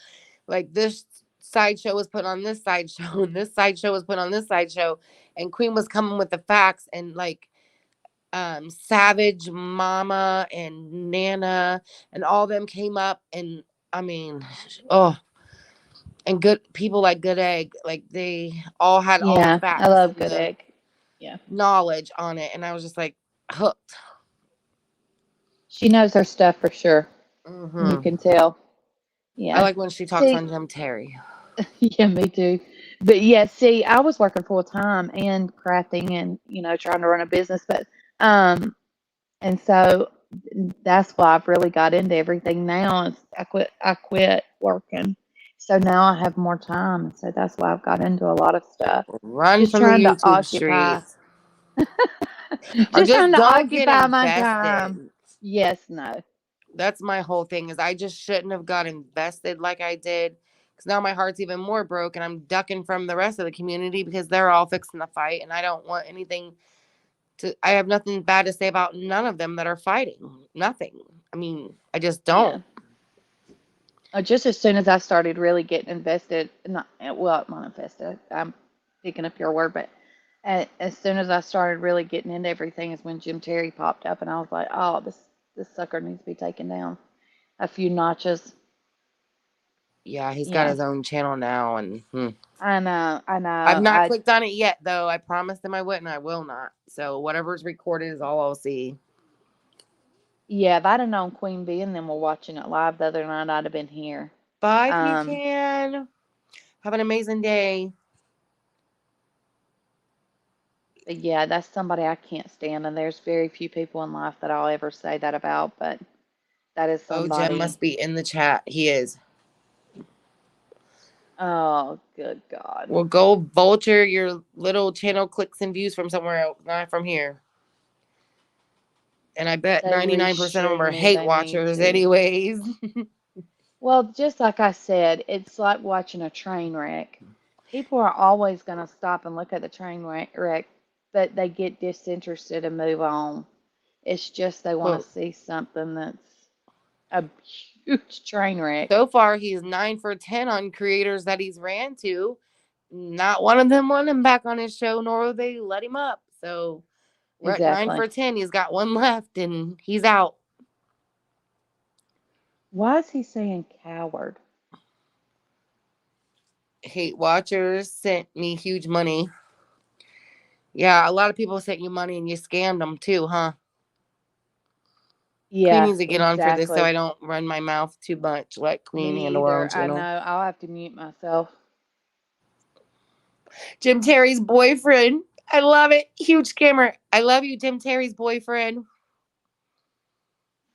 like, this sideshow was put on this sideshow, and this sideshow was put on this sideshow, and Queen was coming with the facts, and like, Savage Mama and Nana and all them came up, and I mean, oh, and good people like Good Egg, like, they all had all the Yeah, I facts love and Good the Egg. Yeah, knowledge on it, and I was just like hooked. she knows her stuff for sure. You Hmm. can tell. I Yeah. like when she talks See, on Jim Terry. yeah, me too. But yeah, see, I was working full time and crafting and trying to run a business, but um, and so that's why I've really got into everything now. Is I quit working, so now I have more time, and so that's why I've got into a lot of stuff. Run Just from the trying to YouTube occupy, streets, or just trying just to don't get occupy my time. invested. Yes, no. That's my whole thing, is I just shouldn't have got invested like I did, Because now my heart's even more broke, and I'm ducking from the rest of the community because they're all fixing the fight, and I don't want anything to. I have nothing bad to say about none of them that are fighting. Nothing. I mean, I just don't. Just as soon as I started really getting invested, not invested. I'm picking up your word, but as soon as I started really getting into everything is when Jim Terry popped up, and I was like, oh, this sucker needs to be taken down a few notches. Yeah, he's got his own channel now, and I know. I've not clicked on it yet, though. I promised him I would, and I will not. So whatever's recorded is all I'll see. Yeah, if I'd have known Queen Bee and them were watching it live the other night, I'd have been here. Bye, Pecan. Have an amazing day. But yeah, that's somebody I can't stand, and there's very few people in life that I'll ever say that about, but that is somebody. Oh, Jim must be in the chat. He is. Oh, good God. Well, go vulture your little channel clicks and views from somewhere else, not from here. And I bet 99% of them are hate watchers anyways. Well, just like I said, it's like watching a train wreck. People are always going to stop and look at the train wreck, but they get disinterested and move on. It's just they want to see something that's a huge train wreck. So far, he's 9 for 10 on creators that he's ran to. Not one of them want him back on his show, nor will they let him up. So we're at 9 for 10. He's got one left, and he's out. Why is he saying coward? Hate watchers sent me huge money. Yeah, a lot of people sent you money, and you scammed them too, huh? Yeah, Queen needs to get on for this so I don't run my mouth too much. Let Queen handle her own channel. I know. I'll have to mute myself. Jim Terry's boyfriend. I love it. Huge scammer. I love you, Jim Terry's boyfriend.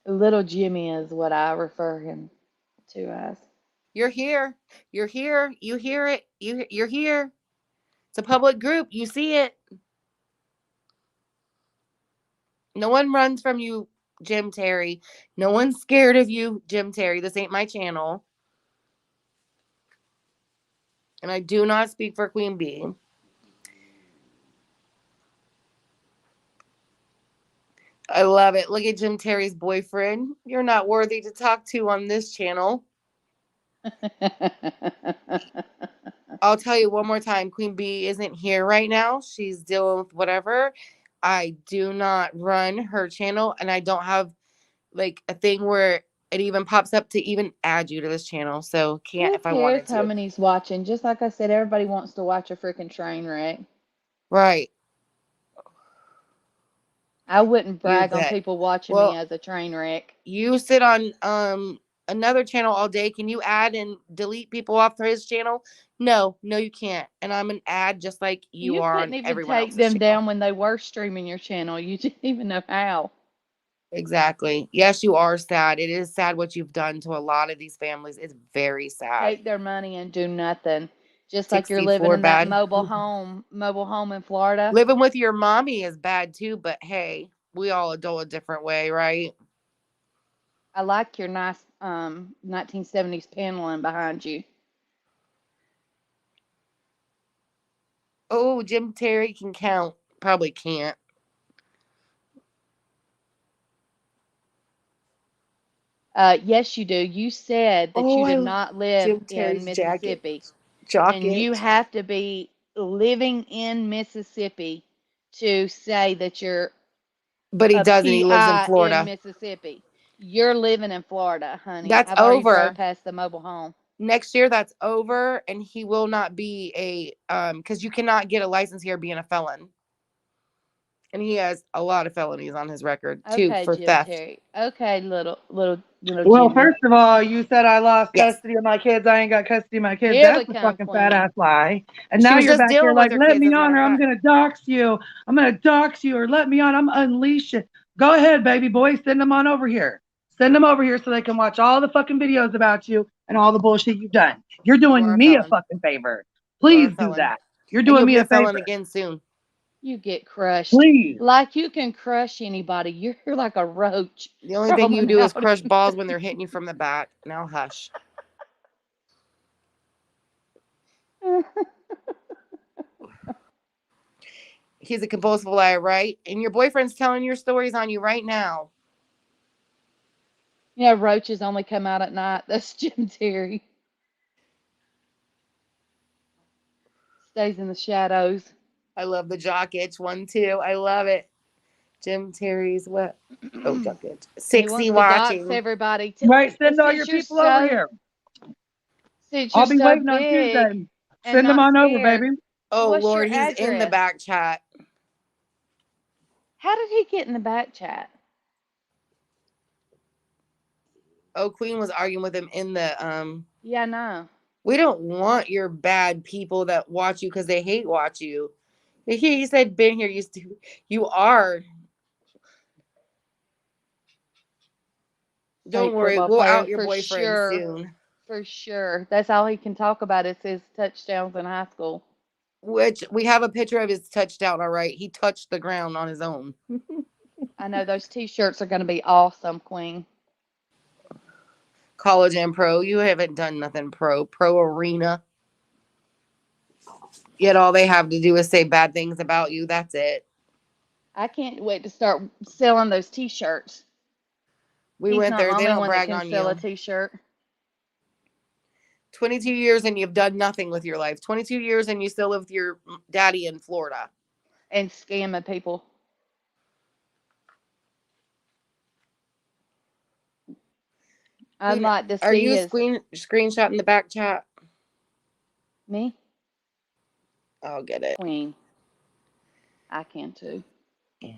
Little Jimmy is what I refer him to as. You're here. You're here. You hear it. You're here. It's a public group. You see it. No one runs from you, Jim Terry. No one's scared of you, Jim Terry. This ain't my channel. And I do not speak for Queen Bee. I love it. Look at Jim Terry's boyfriend. You're not worthy to talk to on this channel. I'll tell you one more time. Queen Bee isn't here right now. She's dealing with whatever. I do not run her channel, and I don't have like a thing where it even pops up to even add you to this channel. So can't if I wanted to. Who cares how many's watching? Just like I said, everybody wants to watch a freaking train wreck. Right. I wouldn't brag on people watching me as a train wreck. You sit on another channel all day. Can you add and delete people off his channel? No, you can't. And I'm an ad just like you are on everyone else's channel. You couldn't even take them down when they were streaming your channel. You didn't even know how. Exactly. Yes, you are sad. It is sad what you've done to a lot of these families. It's very sad. Take their money and do nothing. Just like you're living in that mobile home in Florida. Living with your mommy is bad too, but hey, we all adult a different way, right? I like your nice 1970s paneling behind you. Oh, Jim Terry can count. Probably can't. Yes, you do. You said that you did not live in Mississippi. And you have to be living in Mississippi to say that you're But he doesn't. He lives in Florida. In Mississippi. You're living in Florida, honey. That's I've already over. drove past the mobile home. Next year, that's over, and he will not be because you cannot get a license here being a felon. And he has a lot of felonies on his record too for Jim theft. Terry. Okay, little. Well, Jimmy. First of all, you said I lost custody of my kids. I ain't got custody of my kids. That's a fucking fat ass lie. And now you're back here like, let me on, or I'm gonna dox you. I'm gonna dox you, or let me on. I'm unleash it. Go ahead, baby boy. Send them on over here. Send them over here so they can watch all the fucking videos about you and all the bullshit you've done. You're doing me a fucking favor. Please do that. You're doing me a favor. Again soon. You get crushed. Please. Like you can crush anybody. You're like a roach. The only thing you do is crush balls when they're hitting you from the back. Now hush. He's a compulsive liar, right? And your boyfriend's telling your stories on you right now. Yeah, roaches only come out at night. That's Jim Terry. Stays in the shadows. I love the jock itch one too. I love it. Jim Terry's what? Oh, jock itch. He 60 wants to dox watching. everybody. Right, send all Since your you're people over here. since I'll you're be so waiting on big Tuesday. and Send them not on over, scared, baby. Oh what's your Lord, he's in the address? back chat. How did he get in the back chat? Oh, Queen was arguing with him in the Yeah, no. we don't want your bad people that watch you because they hate watch you. He said, "Been here, you are." Don't Fake worry, football we'll player out your for boyfriend sure. soon. For sure. That's all he can talk about is his touchdowns in high school. Which we have a picture of his touchdown. All right, he touched the ground on his own. I know those t-shirts are going to be awesome, Queen. College and pro, you haven't done nothing pro arena. Yet all they have to do is say bad things about you. That's it. I can't wait to start selling those t-shirts. We He's went not there. the They only don't one that brag can on sell a you. t-shirt. 22 years and you've done nothing with your life. 22 years and you still live with your daddy in Florida. And scamming people. I'd Queen, like to are see you his... screenshot in the back chat? Me? I'll get it. Queen. I can too. Yeah.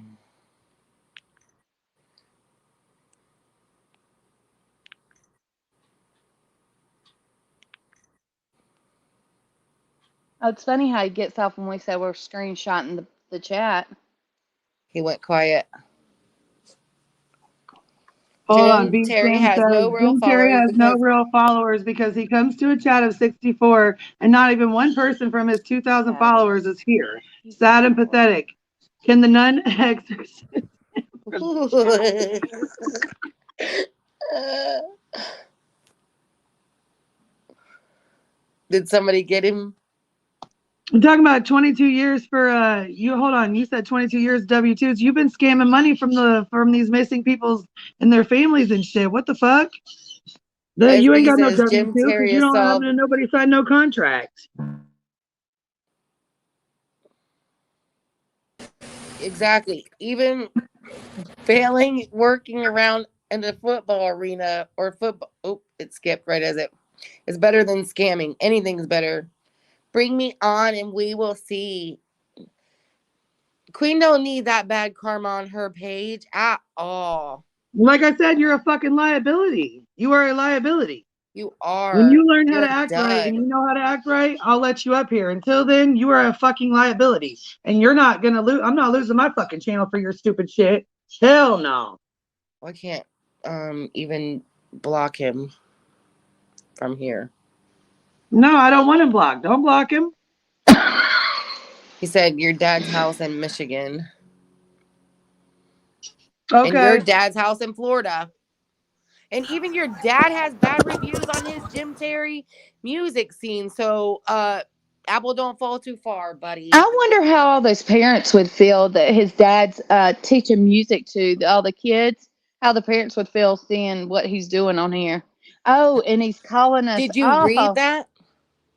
Oh, it's funny how he gets off when we say we're screenshotting the chat. He went quiet. Hold on. Jim Beat Terry Sam has says no real Jim Terry followers has no because real followers because he comes to a chat of 64 and not even one person from his 2,000 followers is here. Sad and pathetic. Can the nun exorcist? Did somebody get him? I'm talking about 22 years for you. Hold on, you said 22 years W-2s. You've been scamming money from these missing peoples and their families and shit. What the fuck? You ain't SB got no says W-2 Jim because Terry you is don't have solved. nobody signed no contract. Exactly. Even failing working around in the football arena or football. Oh, it skipped right as it. It's better than scamming. Anything's better. Bring me on and we will see. Queen don't need that bad karma on her page at all. Like I said, you're a fucking liability. You are a liability. You When are. you learn how You're to a act right and dud. you know how to act right, I'll let you up here. Until then, you are a fucking liability. And you're not gonna lose. I'm not losing my fucking channel for your stupid shit. Hell no. I can't even block him from here. No, I don't want him blocked. Don't block him. He said your dad's house in Michigan. And your Okay. dad's house in Florida. And even your dad has bad reviews on his Jim Terry music scene. So Apple don't fall too far, buddy. I wonder how all those parents would feel that his dad's teaching music to all the kids. How the parents would feel seeing what he's doing on here. Oh, and he's calling us Did you read awful. that?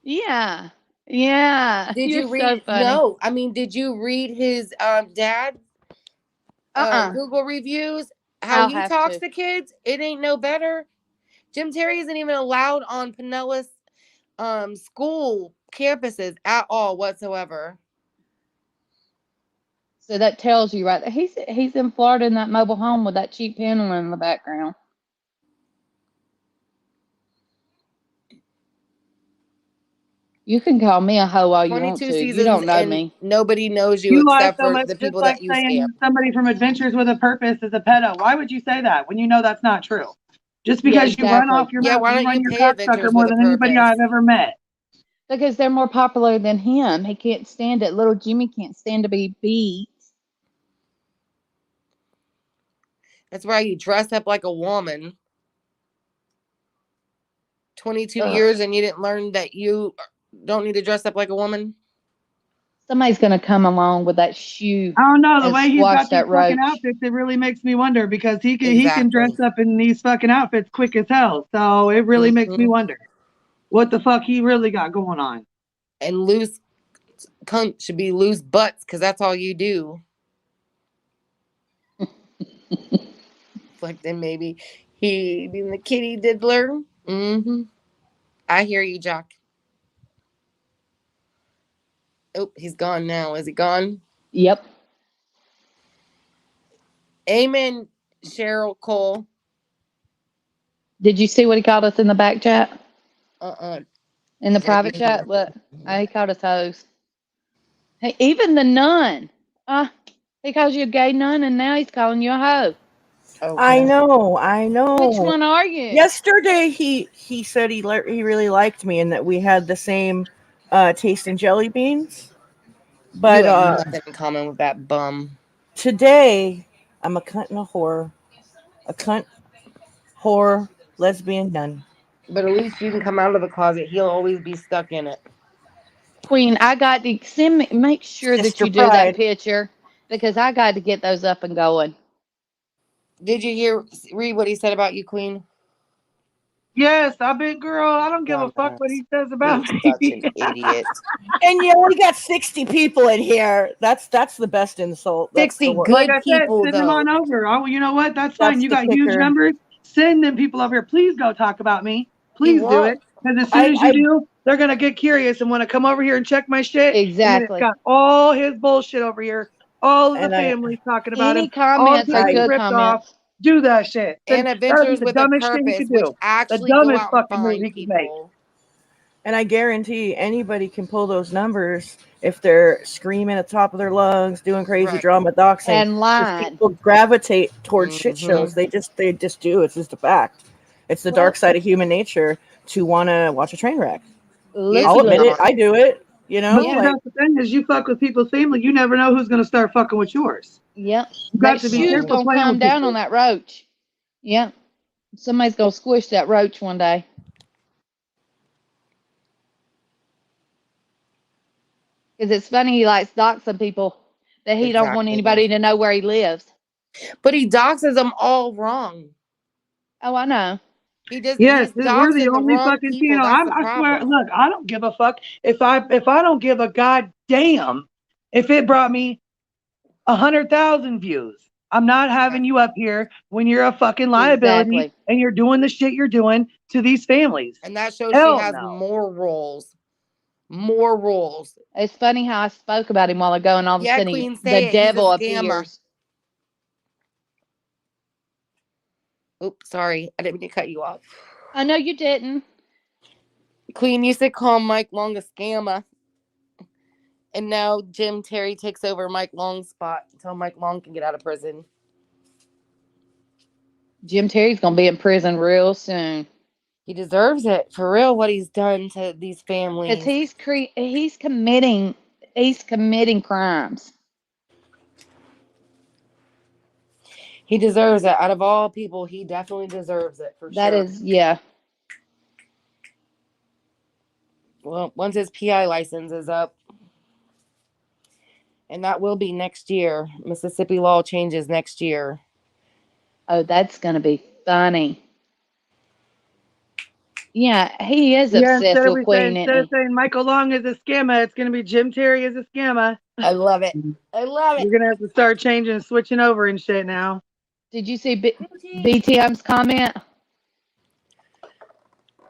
Yeah. Yeah. Did You're you so read? funny. No. I mean, did you read his dad Google reviews? How I'll he have talks to. to kids? It ain't no better. Jim Terry isn't even allowed on Pinellas school campuses at all whatsoever. So that tells you right there. He's in Florida in that mobile home with that cheap panel in the background. You can call me a hoe all you want 22 to. You seasons don't know and me. nobody knows you You lie except so for much, the just people like that you scam. saying somebody from Adventures with a Purpose is a pedo. Why would you say that when you know that's not true? Just Yeah, because you run off exactly. your Yeah, mouth, why you don't run you your pay cocksucker Adventures more with a than anybody Purpose? I've ever met. Because they're more popular than him. He can't stand it. Little Jimmy can't stand to be beat. That's why you dress up like a woman. 22 Ugh. years and you didn't learn that you don't need to dress up like a woman? Somebody's gonna come along with that shoe. I don't know. The And way he's squash got these that fucking roach. outfits, it really makes me wonder because he can dress Exactly. up in these fucking outfits quick as hell. So it really makes me wonder what the fuck he really got going on. And loose cunt should be loose butts because that's all you do. Like then maybe he being the kitty diddler. I hear you, Jock. Oh, he's gone now. Is he gone? Yep. Amen, Cheryl Cole. Did you see what he called us in the back chat? In the Is that private you? chat? What? He called us hoes. Hey, even the nun. He calls you a gay nun, and now he's calling you a hoe. Okay. I know. Which one are you? Yesterday he said he really liked me and that we had the same taste in jelly beans. But you have nothing in common with that bum. Today I'm a cunt and a whore. A cunt, whore, lesbian, nun. But at least you can come out of the closet. He'll always be stuck in it. Queen, I got to send me. Make sure that Sister you do that pride. picture because I got to get those up and going. Did you read what he said about you, Queen? Yes, I bet, girl. I don't give a fuck what he says about You're me. such an idiot. And you only got 60 people in here. That's the best insult. That's 60 the good Like I said, people, send them though. on over. Oh, you know what? That's fine. That's You the got huge kicker. numbers. Send them people over here. Please go talk about me. He Please do it. won't. Because as soon as you do, they're gonna get curious and want to come over here and check my shit. And then it's Exactly. got all his bullshit over here. All of the And I families talking about Any him. All the comments people are getting good ripped off. comments. Do that shit. And That'll be Adventures the with a dumbest shit he Purpose, could which do. The actually go dumbest out and fucking move find he could make. people. And I guarantee anybody can pull those numbers if they're screaming at the top of their lungs, doing crazy Right. drama, doxing. And Because lying. people gravitate towards shit shows. They just do. It's just a fact. It's the dark side of human nature to want to watch a train wreck. I'll admit it. I do it. You know, But see, that's the thing is, you fuck with people's family. You never know who's gonna start fucking with yours. Yep. You That got to be shoe's careful gonna playing come with down people. on that roach. Yep. Somebody's gonna squish that roach one day. Because it's funny he likes doxing people that he don't want anybody to know where he lives. But he doxes them all wrong. Oh, I know. He does. Yes, He's we're the doxing the only wrong fucking people. channel. That's the I swear, problem. look, I don't give a fuck if I don't give a goddamn if it brought me 100,000 views. I'm not having you up here when you're a fucking liability and you're doing the shit you're doing to these families. And that shows Hell she has no. more roles. More roles. It's funny how I spoke about him while ago, and all of a sudden Queen, the devil appears. Oops, sorry. I didn't mean to cut you off. I know you didn't. Queen used to call Mike Long a scammer. And now Jim Terry takes over Mike Long's spot until Mike Long can get out of prison. Jim Terry's going to be in prison real soon. He deserves it, for real, what he's done to these families. Because he's committing crimes. He deserves it. Out of all people, he definitely deserves it, for sure. That is, yeah. Well, once his PI license is up, and that will be next year. Mississippi law changes next year. Oh, that's going to be funny. Yeah, he is obsessed with Queen, instead of saying Michael Long is a scammer, it's going to be Jim Terry is a scammer. I love it. I love it. You're going to have to start changing and switching over and shit now. Did you see BTM's comment?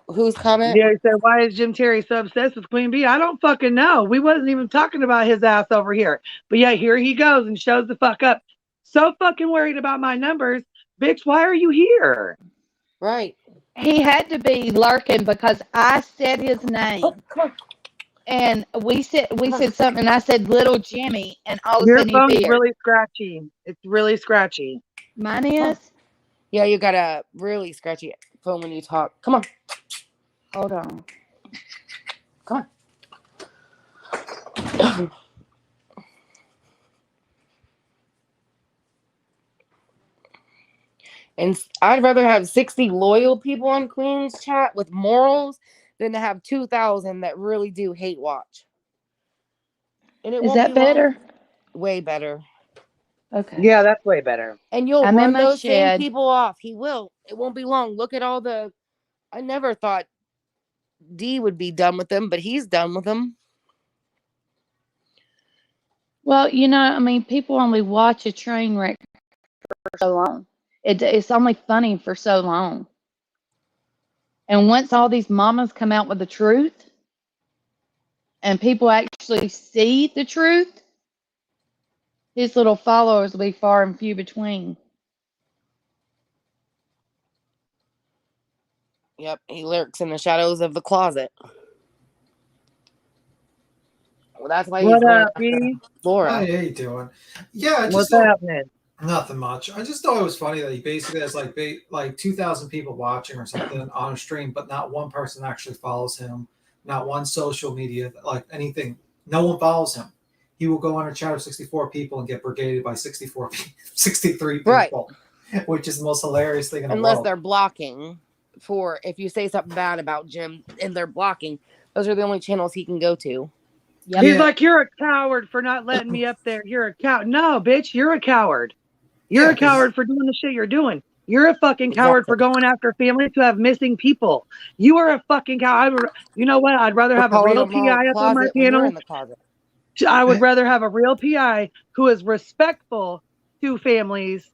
Whose comment? Yeah, he said, why is Jim Terry so obsessed with Queen Bee? I don't fucking know. We wasn't even talking about his ass over here. But yeah, here he goes and shows the fuck up. So fucking worried about my numbers. Bitch, why are you here? Right. He had to be lurking because I said his name. And we said something, and I said little Jimmy, and all of a sudden he phone's appeared. really scratchy. It's really scratchy. Mine is? Yeah, you got a really scratchy phone when you talk. Come on. Hold on. Come on. And I'd rather have 60 loyal people on Queen's chat with morals than to have 2,000 that really do hate watch. And it Is won't that be better? way better. Okay. Yeah, that's way better. And you'll I'm in run my those same shed. people off. He will. It won't be long. Look at all the. I never thought D would be done with them, but he's done with them. Well, you know, I mean, people only watch a train wreck for so long. It's only funny for so long. And once all these mamas come out with the truth and people actually see the truth, his little followers will be far and few between. Yep, he lurks in the shadows of the closet. Well, that's why he's What going up, after B? Laura. Hi, how you doing? Yeah, I just What's thought happening? nothing much. I just thought it was funny that he basically has like 2,000 people watching or something on a stream, but not one person actually follows him. Not one social media, like anything. No one follows him. He will go on a chat of 64 people and get brigaded by 63 people, Right. which is the most hilarious thing in the Unless world. they're blocking for if you say something bad about Jim and they're blocking, those are the only channels he can go to. Yep. He's like, you're a coward for not letting me up there. You're a coward. No, bitch, you're a coward. You're a coward for doing the shit you're doing. You're a fucking coward for going after families who have missing people. You are a fucking coward. You know what? I'd rather For have a calling real them all PI up on my closet when you're panel. in the closet. I would rather have a real PI who is respectful to families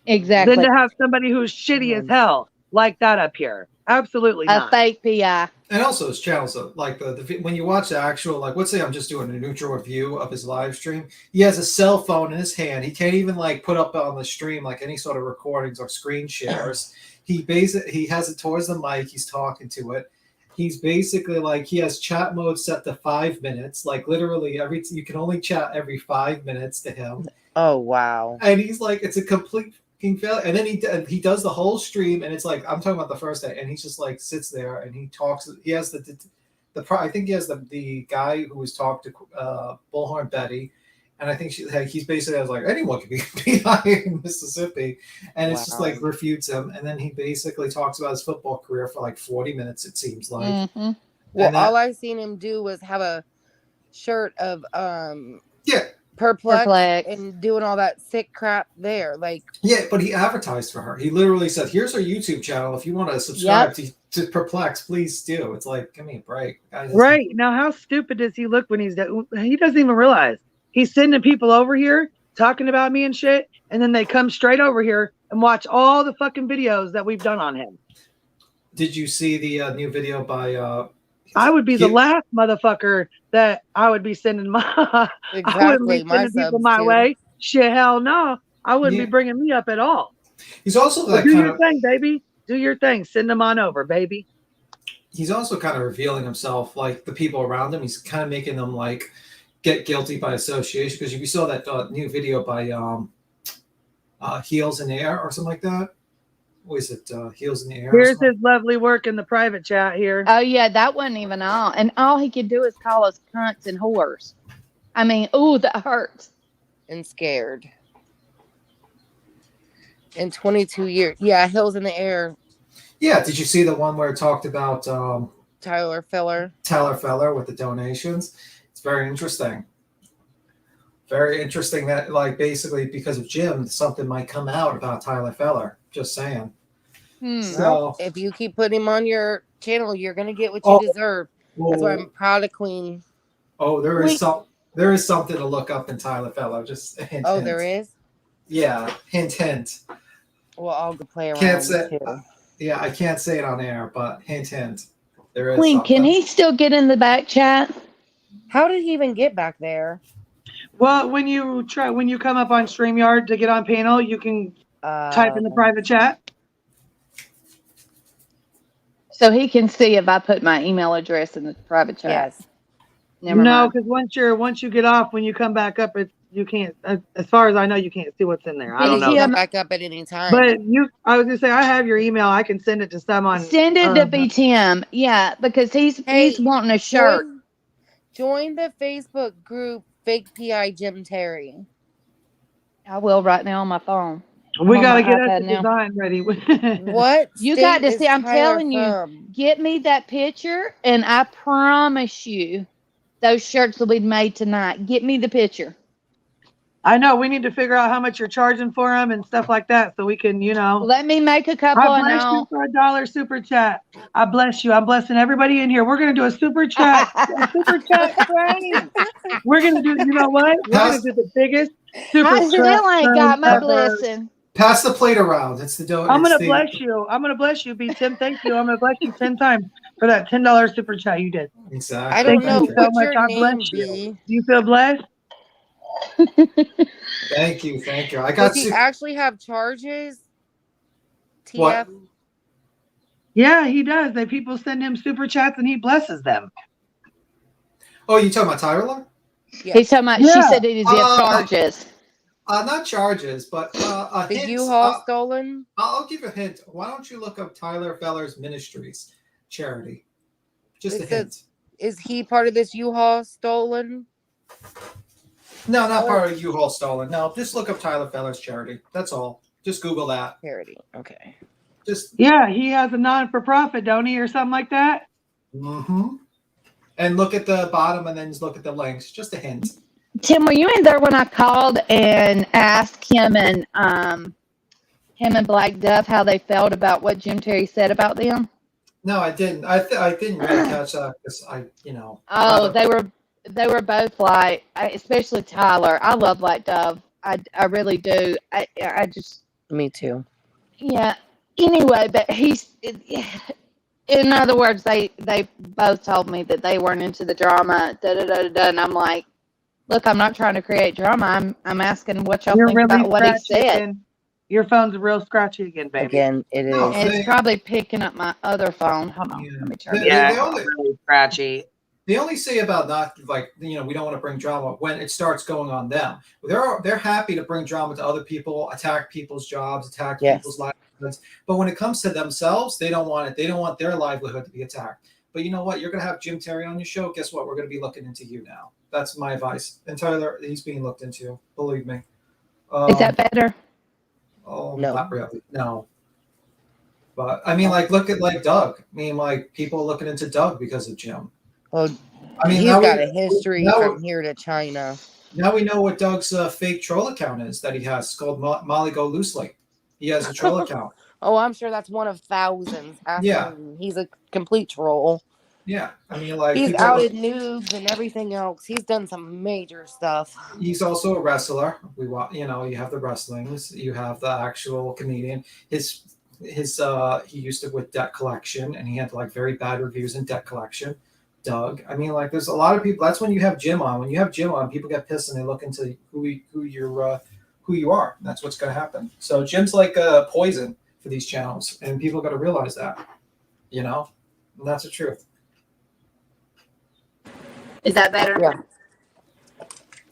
Exactly. than to have somebody who's shitty as hell like that up here. Absolutely A not. fake PI. And also his channels, like the when you watch the actual, like, let's say I'm just doing a neutral review of his live stream. He has a cell phone in his hand. He can't even like put up on the stream like any sort of recordings or screen shares. He has it towards the mic. He's talking to it. He's basically like he has chat mode set to 5 minutes. Like literally you can only chat every 5 minutes to him. Oh wow! And he's like, it's a complete failure. And then he does the whole stream, and it's like I'm talking about the first day, and he just like sits there and he talks. He has I think he has the guy who was talked to Bullhorn Betty, and I think he's basically like anyone can be PI in Mississippi, and it's just like refutes him, and then he basically talks about his football career for like 40 minutes. It seems like. Mm-hmm. Well, all I've seen him do was have a shirt of Perplex and doing all that sick crap there. Like but he advertised for her. He literally said, "Here's her YouTube channel. If you want to subscribe to Perplex, please do." It's like, give me a break. Right now, how stupid does he look when he doesn't even realize he's sending people over here talking about me and shit, and then they come straight over here and watch all the fucking videos that we've done on him. Did you see the new video by? I would be the last motherfucker that I would be sending I wouldn't be sending people my way. Shit, hell no. I wouldn't be bringing me up at all. He's also like, do your thing, baby. Do your thing. Send them on over, baby. He's also kind of revealing himself, like the people around him. He's kind of making them like get guilty by association, because we saw that new video by Heels in the Air or something like that. What is it? Heels in the Air. Here's his lovely work in the private chat here. Oh yeah, that wasn't even all. And all he could do is call us cunts and whores. I mean, ooh, that hurts. And scared. In 22 years. Yeah, Hills in the Air. Yeah, did you see the one where it talked about Tyler Feller with the donations? It's very interesting. Very interesting that, like, basically because of Jim, something might come out about Tyler Feller. Just saying. So if you keep putting him on your channel, you're gonna get what you deserve. That's why I'm proud of Queen. Oh, there is something to look up in Tyler Feller. Just a hint. Oh, there is? Yeah, hint. Well, I'll go play around Can't say. too. Yeah, I can't say it on air, but hint. There is. Queen, something. can he still get in the back chat? How did he even get back there? Well, when you come up on StreamYard to get on panel, you can type in the private chat. So he can see if I put my email address in the private chat. Yes. No, because once you get off, when you come back up, you can't. As far as I know, you can't see what's in there. I don't know. Come back up at any time. But I was gonna say, I have your email. I can send it to someone. Send it to BTM. Yeah, because he's wanting a shirt. Join the Facebook group Fake PI Jim Terry. I will right now on my phone. We on got to my get us iPad a now. design ready. What You state got to is see. I'm Tyler telling you, from? get me that picture, and I promise you, those shirts will be made tonight. Get me the picture. I know we need to figure out how much you're charging for them and stuff like that, so we can, Let me make a I couple, and bless you I'll. for $1 super chat. I bless you. I'm blessing everybody in here. We're gonna do a super chat train. We're gonna do. You know what? We're gonna Pass, do the biggest super I chat still ain't train got my ever. blessing. pass the plate around. It's the dough. I'm It's gonna the bless you. I'm gonna bless you, B Tim. Thank you. I'm gonna bless you 10 times for that $10 super chat you did. I exactly. don't Thank know. you Thank you. so What's much. your I bless name, you. B? Do you feel blessed? Thank you. Thank you. I Does got he actually have charges? what? TF? Yeah, he does. They people send him super chats and he blesses them. Oh, you talking about Tyler? Yeah. He's talking about. She Yeah. said he have charges. Not charges, but a The hint. U-Haul stolen? I'll give you a hint. Why don't you look up Tyler Feller's Ministries charity? Just a hint. Is he part of this U-Haul stolen? No, not part of U-Haul stolen. No, just look up Tyler Feller's charity. That's all. Just Google that. Charity. Okay. Just Yeah, he has a non-for-profit, don't he, or something like that? mm-hmm. And look at the bottom, and then just look at the links. Just a hint. Tim, were you in there when I called and asked him and Black Dove how they felt about what Jim Terry said about them? No, I didn't. I didn't really catch that because Oh, they were both like, especially Tyler. I love Black Dove. I really do. I just. Me too. Yeah. Anyway, but in other words, they both told me that they weren't into the drama. And I'm like, look, I'm not trying to create drama. I'm asking what y'all think about what he said. Again. Your phone's real scratchy again, baby. Again, it is. No, It's probably picking up my other phone. Hold on, let me turn it. Yeah, they only, really scratchy. They only say about not we don't want to bring drama when it starts going on them. They're happy to bring drama to other people, attack people's jobs, attack people's livelihoods. But when it comes to themselves, they don't want it. They don't want their livelihood to be attacked. But you know what? You're going to have Jim Terry on your show. Guess what? We're going to be looking into you now. That's my advice. And Tyler, he's being looked into. Believe me. Is that better? Oh, No. not really. No. But I mean, look at Doug. I mean, people looking into Doug because of Jim. Well, I mean, he's got a history from here to China. Now we know what Doug's fake troll account is that he has. It's called Molly Go Loosely. He has a troll account. Oh, I'm sure that's one of thousands. Yeah. He's a complete troll. Yeah. I mean, he's outed nudes and everything else. He's done some major stuff. He's also a wrestler. You have the wrestlings. You have the actual comedian. He used to with Debt Collection, and he had very bad reviews in Debt Collection. Doug. I mean, there's a lot of people. That's when you have Jim on. When you have Jim on, people get pissed and they look into who you are. And that's what's going to happen. So Jim's like a poison for these channels, and people got to realize that. And that's the truth. Is that better? Yeah.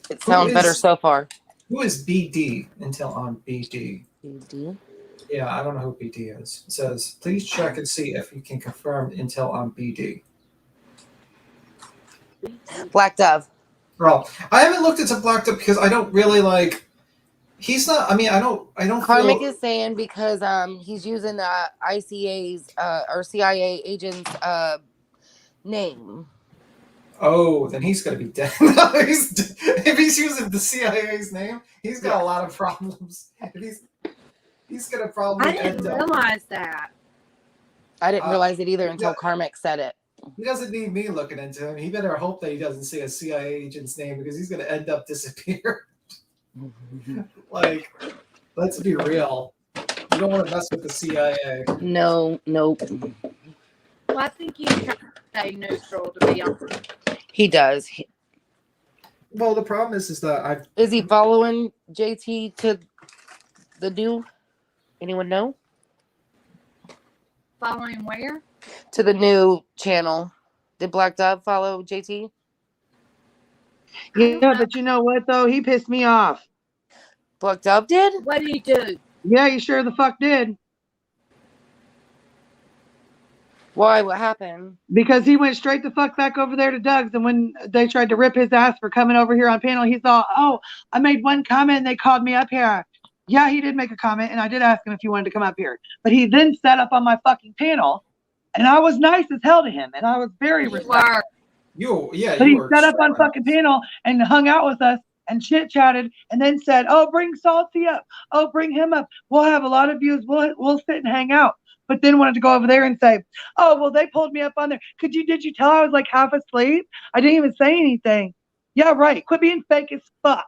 It sounds better so far. Who is BD until on BD? BD? Yeah, I don't know who BD is. It says, please check and see if you can confirm intel on BD. Black Dove. Well, I haven't looked into Black Dove because I don't really he's not, I mean, I don't Karmic is saying because he's using ICA's or CIA agent's name. Oh, then he's gonna be dead. If he's using the CIA's name, he's got a lot of problems. He's gonna probably I didn't realize that. I didn't realize it either until Karmic said it. He doesn't need me looking into him. He better hope that he doesn't say a CIA agent's name because he's gonna end up disappear. Let's be real. You don't want to mess with the CIA. No, nope. Well, I think you try to stay neutral, to be honest. He does. Well, the problem is that Is he following JT to the new? Anyone know? Following where? To the new channel. Did Black Dove follow JT? Yeah, but you know what though? He pissed me off. Black Dove did? What did he do? Yeah, he sure the fuck did. Why? What happened? Because he went straight the fuck back over there to Doug's, and when they tried to rip his ass for coming over here on panel, he's all, "Oh, I made one comment and they called me up here. Yeah, he did make a comment, and I did ask him if he wanted to come up here. But he then sat up on my fucking panel, and I was nice as hell to him, and I was very respectful. But he sat up on fucking panel and hung out with us and chit chatted, and then said, "Oh, bring Salty up. Oh, bring him up. We'll have a lot of views. We'll sit and hang out." But then wanted to go over there and say, "Oh, well, they pulled me up on there. Did you tell I was like half asleep? I didn't even say anything." Yeah, right. Quit being fake as fuck.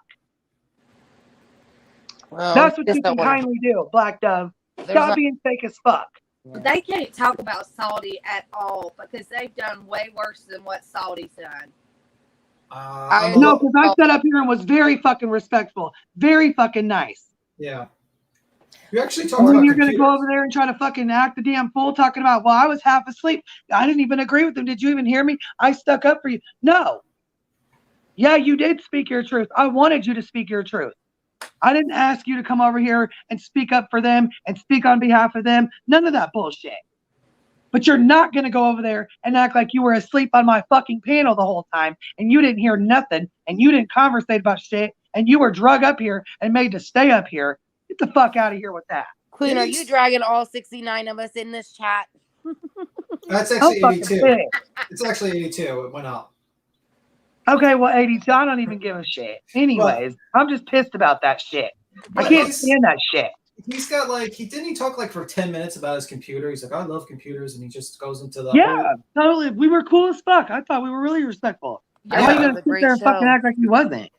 Well, that's what you can kindly do, Black Dove. Stop being fake as fuck. They can't talk about Salty at all because they've done way worse than what Salty's done. No, because I sat up here and was very fucking respectful, very fucking nice. Yeah. You actually talked And about then you're going to computers. go over there and try to fucking act the damn fool talking about, well, I was half asleep. I didn't even agree with them. Did you even hear me? I stuck up for you. No. Yeah, you did speak your truth. I wanted you to speak your truth. I didn't ask you to come over here and speak up for them and speak on behalf of them. None of that bullshit. But you're not going to go over there and act like you were asleep on my fucking panel the whole time and you didn't hear nothing and you didn't conversate about shit and you were drug up here and made to stay up here. Get the fuck out of here with that. Queen, are you dragging all 69 of us in this chat? That's actually 82. It's actually 82. It went up. Okay, well, 82, I don't even give a shit. Anyways, I'm just pissed about that shit. I can't stand that shit. He's got like, didn't he talk like for 10 minutes about his computer? He's like, I love computers, and he just goes into the totally. We were cool as fuck. I thought we were really respectful. Yeah, why are you gonna sit there and fucking act like he wasn't?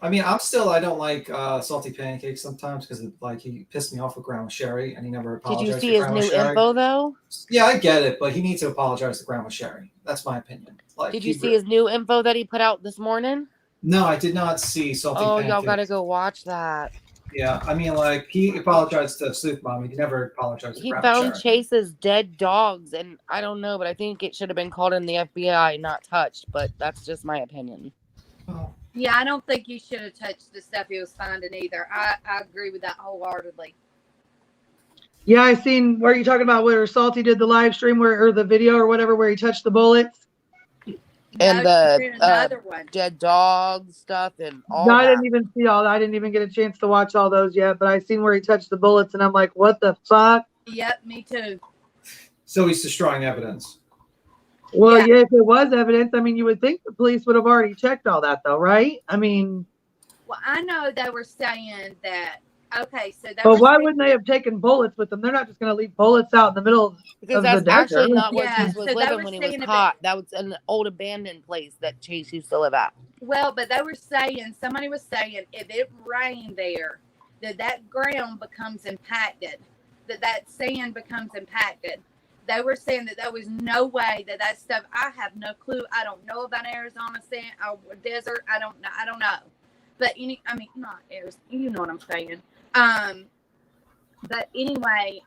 I mean, I don't like salty pancakes sometimes because like he pissed me off with Grandma Sherry, and he never apologized. Did you see his new info though? Yeah, I get it, but he needs to apologize to Grandma Sherry. That's my opinion. Like, did you see his new info that he put out this morning? No, I did not see salty pancakes. Y'all gotta go watch that. Yeah, I mean, like, he apologized to Sleuth Mommy. He never apologized to He Grandma found Sherry. Chase's dead dogs, and I don't know, but I think it should have been called in the FBI, not touched, but that's just my opinion. Oh. Yeah, I don't think you should have touched the stuff he was finding either. I agree with that wholeheartedly. Yeah, I seen where you talking about where Salty did the live stream or the video or whatever where he touched the bullets. And the dead dog stuff and all that. I didn't even see all that. I didn't even get a chance to watch all those yet, but I seen where he touched the bullets and I'm like, what the fuck? Yep, me too. So he's destroying evidence. Well, yeah, if it was evidence, I mean, you would think the police would have already checked all that though, right? I mean. Well, I know they were saying that, okay, so But why wouldn't they have taken bullets with them? They're not just going to leave bullets out in the middle of because the that's desert. Actually not where Chase was living when he was caught. That was an old abandoned place that Chase used to live at. Well, but they were saying, somebody was saying, if it rained there, that ground becomes impacted, that sand becomes impacted. They were saying that there was no way that stuff. I have no clue. I don't know about Arizona sand or desert. I don't know. But not Arizona. You know what I'm saying. But anyway,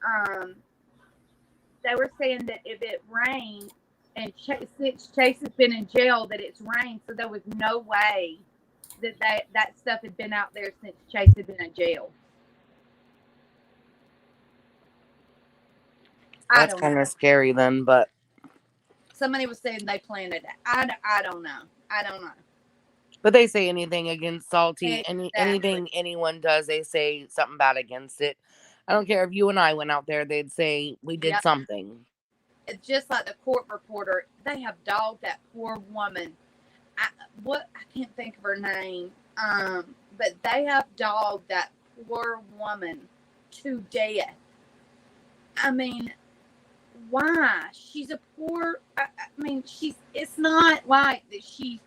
they were saying that if it rained, and since Chase has been in jail, that it's rained, so there was no way that stuff had been out there since Chase had been in jail. That's kind of scary then, but somebody was saying they planted it. I don't know. I don't know. But they say anything against Salty, anything anyone does, they say something bad against it. I don't care if you and I went out there, they'd say we did something. It's just like the court reporter. They have dogged that poor woman. I can't think of her name. But they have dogged that poor woman to death. I mean, why? She's a poor. It's not like that she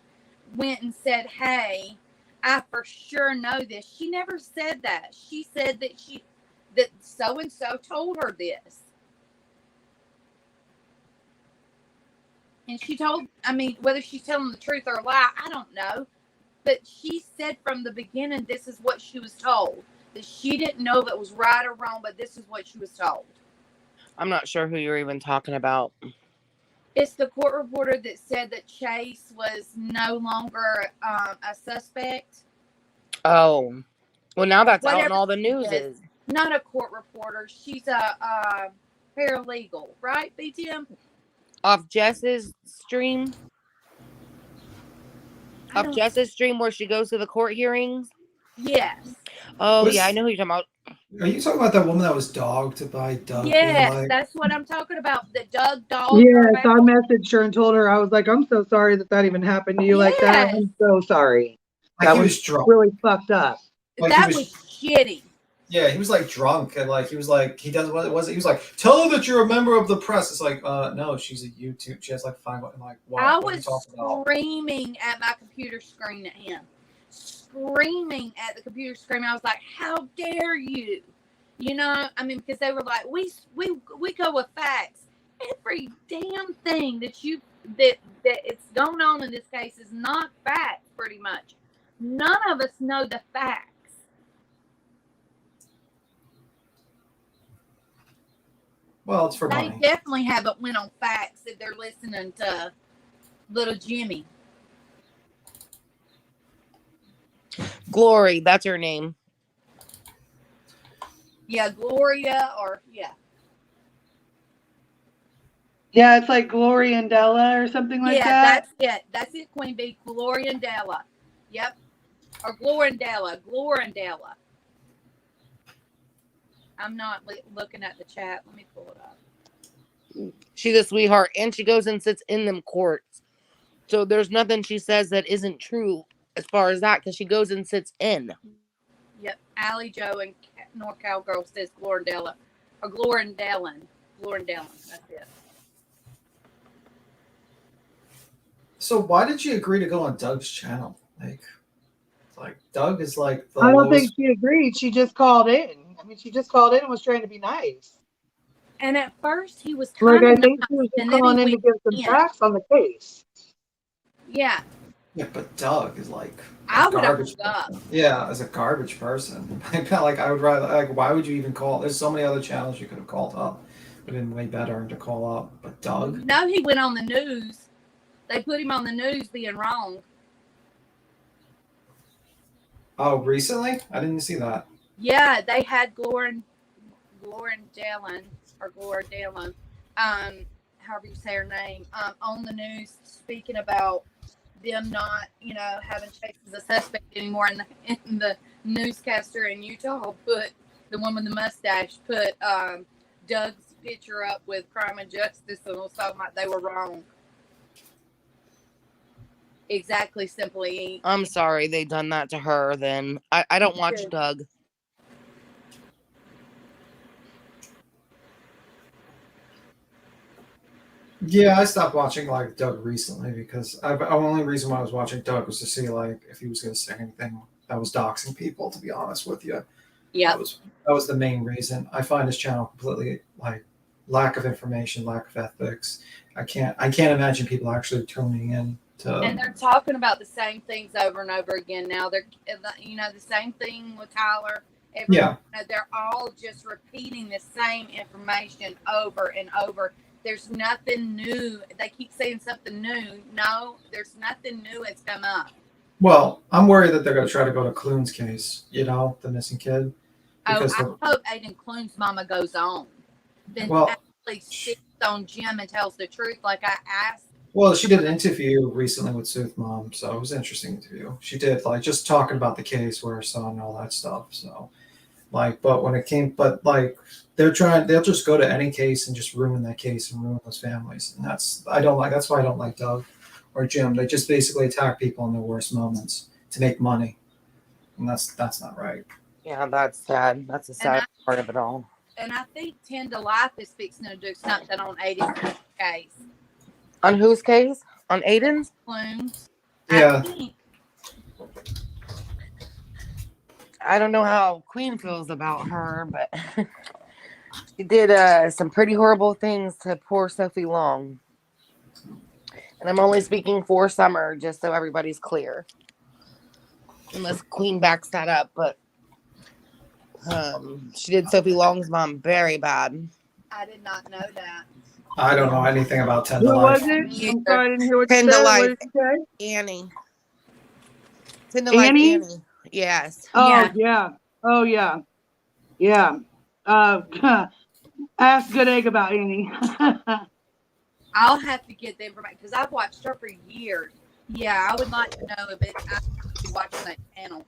went and said, "Hey, I for sure know this." She never said that. She said that so and so told her this. And she told, whether she's telling the truth or a lie, I don't know. But she said from the beginning, this is what she was told. That she didn't know if it was right or wrong, but this is what she was told. I'm not sure who you're even talking about. It's the court reporter that said that Chase was no longer a suspect. Oh. Well, now that's out in all the news. Is not a court reporter. She's a paralegal, right, BTM? Off Jess's stream? Off Jess's stream where she goes to the court hearings? Yes. Oh Was- yeah, I know who you're talking about. Are you talking about that woman that was dogged by Doug? being Yes, like, that's what I'm talking about. That Doug dogged her Yes, I out. messaged her and told her, I was like, I'm so sorry that even happened to you like that. Yes. I'm so sorry. like That he was was drunk. really fucked up. Like, he That was- was shitty. Yeah, he was like drunk and like he was like he doesn't what it was. He was like, tell her that you're a member of the press. It's like, no, she's a YouTube. She has like 5. I'm like, wow. I What are you was talking about? screaming at my computer screen at him. Screaming at the computer screen. I was like, how dare you? You know, I mean, because they were like, we go with facts. Every damn thing that it's going on in this case is not facts, pretty much. None of us know the facts. Well, it's for They money. definitely haven't went on facts if they're listening to little Jimmy. Glory, that's her name. Yeah, Gloria, or yeah. Yeah, it's like Glory and Della or something like that. Yeah, that's it, Queen Bee. Gloria and Della. Yep. Or Glorindella. Glorindella. I'm not looking at the chat. Let me pull it up. She's a sweetheart, and she goes and sits in them courts. So there's nothing she says that isn't true as far as that, because she goes and sits in. Yep. Allie Joe and North Cowgirl says Glorindella. Or Glorindellin. Glorindellin. That's it. So why did you agree to go on Doug's channel? Like Doug is like the I don't lowest. think she agreed. She just called in. I mean, she just called in and was trying to be nice. And at first he was Like, kind I of think nice, she was just and then calling he in to went give some in. facts on the case. Yeah. Yeah, but Doug is like I would have garbage. hung up. Yeah, as a garbage person, I felt like I would rather like. Why would you even call? There's so many other channels you could have called up. Would have been way better to call up. But Doug. No, he went on the news. They put him on the news being wrong. Oh, recently? I didn't see that. Yeah, they had Glorindellin or Glorindellin, however you say her name, on the news speaking about them not, having Chase as a suspect anymore. And the newscaster in Utah put, the one with the mustache, put Doug's picture up with Crime and Justice, and was talking like they were wrong. Exactly, simply. I'm sorry they done that to her then. I don't watch Doug. Yeah, I stopped watching like Doug recently because the only reason why I was watching Doug was to see like if he was going to say anything that was doxing people. To be honest with you, yeah, that was the main reason. I find his channel completely like lack of information, lack of ethics. I can't imagine people actually tuning in to. And they're talking about the same things over and over again. Now they're, the same thing with Tyler. Yeah, they're all just repeating the same information over and over. There's nothing new. They keep saying something new. No, there's nothing new that's come up. Well, I'm worried that they're going to try to go to Clune's case, the missing kid. I hope Aiden Clune's mama goes on. Then actually sits on Jim and tells the truth like I asked. Well, she did an interview recently with Sooth Mom, so it was an interesting interview. She did, like, just talking about the case where her son and all that stuff, so... but when it came, they'll just go to any case and just ruin that case and ruin those families. And that's why I don't like Doug or Jim. They just basically attack people in their worst moments to make money. And that's not right. Yeah, that's sad. That's the sad part of it all. And I think 10 to Life is fixing to do something on Aiden's case. On whose case? On Aiden's? Clunes. Yeah. I don't know how Queen feels about her, but she did some pretty horrible things to poor Sophie Long. And I'm only speaking for Summer, just so everybody's clear. Unless Queen backs that up, but she did Sophie Long's mom very bad. I did not know that. I don't know anything about 10 to Who Life. was it? I'm sorry, I didn't hear what 10 you to said. Life. What did you say? Annie. 10 to Life Annie? Annie. Yes. Oh, yeah. Oh, yeah. Yeah. Ask Good Egg about Annie. I'll have to get the information because I've watched her for years. Yeah, I would like to know if I should be watching that channel.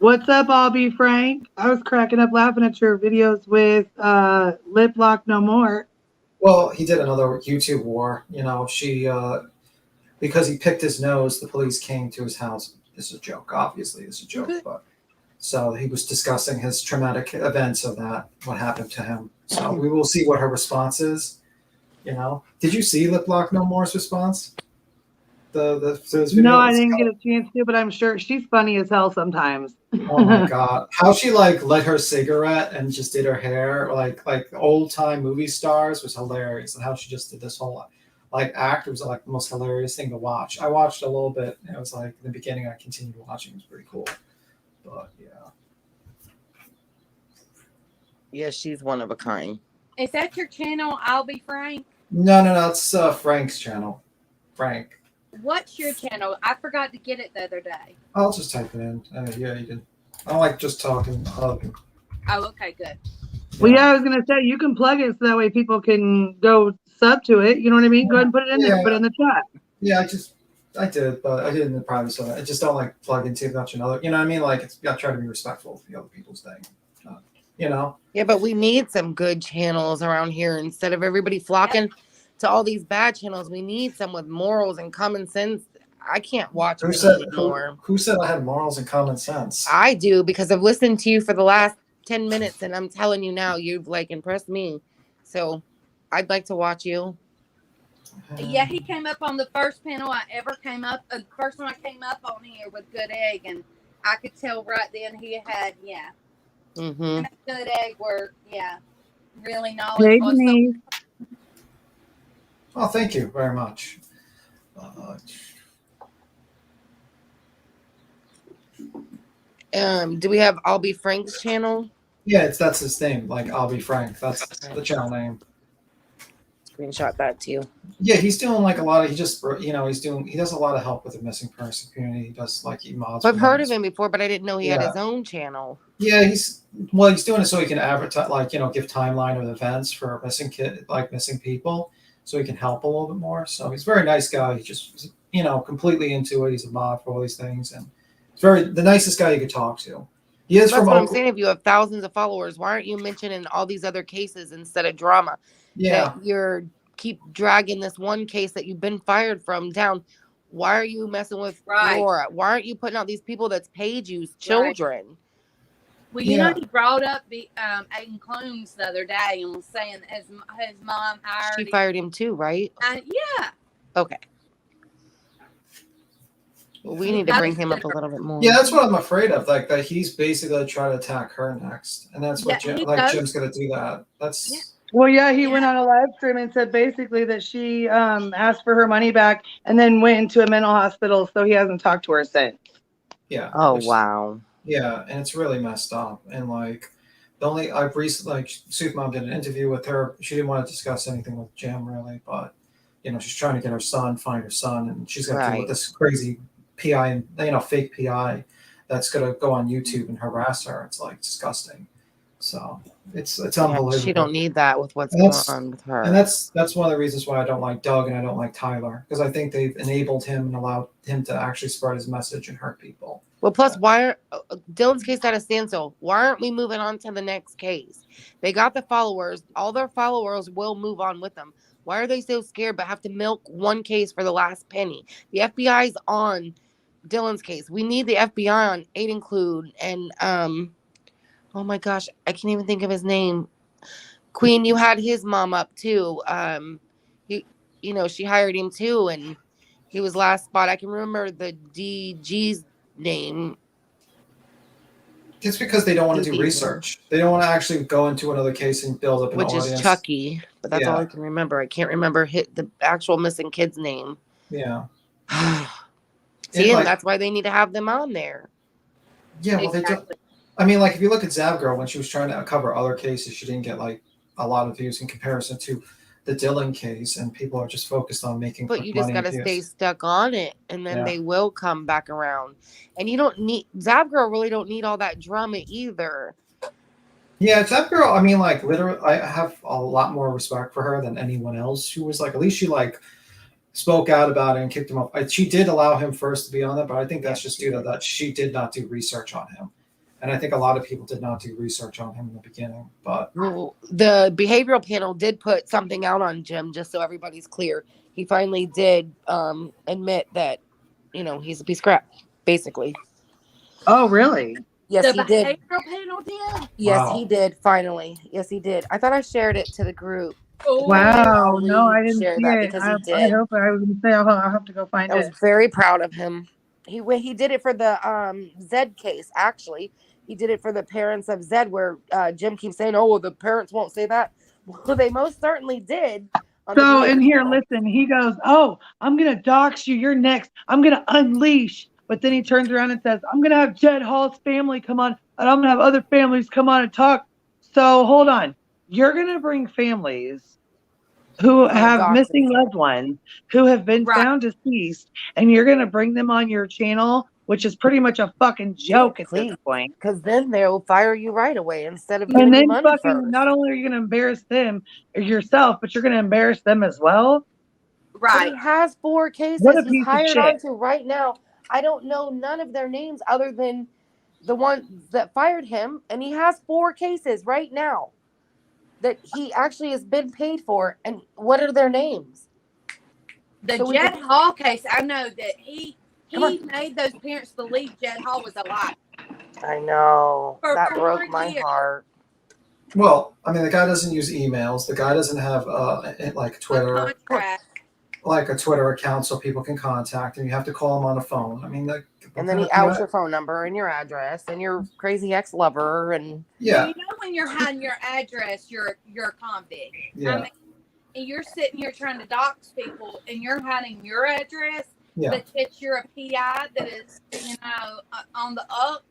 What's up, Albie Frank? I was cracking up laughing at your videos with Lip Lock No More. Well, he did another YouTube war. Because he picked his nose, the police came to his house. This is a joke, obviously. This is a joke, but so he was discussing his traumatic events of that, what happened to him. So we will see what her response is. Did you see Lip Lock No More's response? His video? No, I didn't get a chance to, but I'm sure she's funny as hell sometimes. Oh my god, how she lit her cigarette and just did her hair like old time movie stars was hilarious, and how she just did this whole act was like the most hilarious thing to watch. I watched a little bit. And it was like in the beginning. I continued watching. It was pretty cool, but yeah. Yeah, she's one of a kind. Is that your channel? I'll be Frank. No, it's Frank's channel. Frank. What's your channel? I forgot to get it the other day. I'll just type it in. Yeah, you can. I don't like just talking. Oh, okay, good. Well, yeah, I was gonna say you can plug it so that way people can go sub to it. You know what I mean? Go ahead and put it in there. Put it in the chat. Yeah, I did, but I did in the private stuff. I just don't like plug into much another. You know what I mean? Like I try to be respectful of the other people's thing. Yeah, but we need some good channels around here instead of everybody flocking to all these bad channels. We need some with morals and common sense. I can't watch Who said I had morals and common sense? I do, because I've listened to you for the last 10 minutes, and I'm telling you now, you've impressed me. So I'd like to watch you. Yeah, he came up on the first panel I ever came up. The first one I came up on here with Good Egg, and I could tell right then he had, Mm-hmm. Good Egg were, really knowledgeable. Oh, thank you very much. Do we have I'll Be Frank's channel? Yeah, that's his name. I'll be Frank. That's the channel name. Screenshot that too. Yeah, he's doing a lot of. He does a lot of help with the missing person community. He does he mods. I've heard of him before, but I didn't know he had his own channel. Yeah, he's doing it so he can advertise, give timeline of events for missing missing people, so he can help a little bit more. So he's a very nice guy. He just completely into it. He's a mod for all these things, and he's the nicest guy you could talk to. He is. That's what I'm saying. If you have thousands of followers, why aren't you mentioning all these other cases instead of drama? Yeah, that you're keep dragging this one case that you've been fired from down. Why are you messing with Laura? Why aren't you putting out these people that's paid you's children? Right. Well, you know, he brought up the Aiden Clunes the other day and was saying his mom hired. She fired him too, right? Yeah. Okay. Well, we need to bring him up a little bit more. Yeah, that's what I'm afraid of. That he's basically going to try to attack her next, and that's what Jim's going to do that. That's. Yeah. Well, yeah, he went on a live stream and said basically that she asked for her money back and then went into a mental hospital, so he hasn't talked to her since. Yeah. Oh, wow. Yeah, and it's really messed up. And I've recently, Sooth Mom did an interview with her. She didn't want to discuss anything with Jim really, but she's trying to get find her son, and she's got to deal with this crazy PI and fake PI that's gonna go on YouTube and harass her. It's disgusting. So it's unbelievable. She don't need that with what's going on with her. And that's one of the reasons why I don't like Doug and I don't like Tyler, because I think they've enabled him and allowed him to actually spread his message and hurt people. Well, plus, why are Dylan's case at a standstill? Why aren't we moving on to the next case? They got the followers. All their followers will move on with them. Why are they so scared but have to milk one case for the last penny? The FBI's on Dylan's case. We need the FBI on Aiden Clune and oh my gosh, I can't even think of his name. Queen, you had his mom up too. She hired him too, and he was last spot. I can remember the DG's name. It's because they don't want to do research. They don't want to actually go into another case and build up an audience. Which is Chucky, but that's all I can remember. I can't remember the actual missing kid's name. Yeah. See, and that's why they need to have them on there. Yeah, well, they don't. I mean, if you look at Zav Girl, when she was trying to cover other cases, she didn't get a lot of views in comparison to the Dylan case, and people are just focused on making. But you just got to stay stuck on it, and then they will come back around. And you don't need Zav Girl. Really, don't need all that drama either. Yeah, Zav Girl. I mean, literally, I have a lot more respect for her than anyone else who was at least she spoke out about it and kicked him off. She did allow him first to be on it, but I think that's just due to that she did not do research on him. And I think a lot of people did not do research on him in the beginning. But the behavioral panel did put something out on Jim, just so everybody's clear. He finally did admit that, he's a piece of crap, basically. Oh, really? Yes, The he did. behavioral panel did? Yes, wow. he did, finally. Yes, he did. I thought I shared it to the group. Oh, Wow. I'll No, I didn't share see that it. because I he did. hope I was going to say I'll have to go find I was it. very proud of him. He did it for the Zed case, actually. He did it for the parents of Zed, where Jim keeps saying, "Oh, well, the parents won't say that." Well, they most certainly did. On So the in here, panel. listen, he goes, "Oh, I'm going to dox you. You're next. I'm going to unleash." But then he turns around and says, "I'm going to have Jed Hall's family come on, and I'm going to have other families come on and talk." So hold on. You're going to bring families who have missing loved ones, who have been found deceased, and you're going to bring them on your channel, which is pretty much a fucking joke at this point. Because then they'll fire you right away instead of And giving you then money fucking, first. not only are you going to embarrass them or yourself, but you're going to embarrass them as well. But he has 4 cases. What a He's piece of hired shit. onto right now. I don't know none of their names other than the one that fired him, and he has 4 cases right now that he actually has been paid for. And what are their names? The Jed Hall case, I know that he made those parents believe Jed Hall was alive. I know. That broke 4 my years. heart. Well, I mean, the guy doesn't use emails. The guy doesn't have like Twitter, like a Twitter account so people can contact him. You have to call him on the phone. I mean, and then he outs your phone number and your address and your crazy ex-lover and Well, you know, when you're hiding your address, you're a convict. Yeah. I mean, and you're sitting here trying to dox people, and you're hiding your address, but yet you're a PI that is, on the up.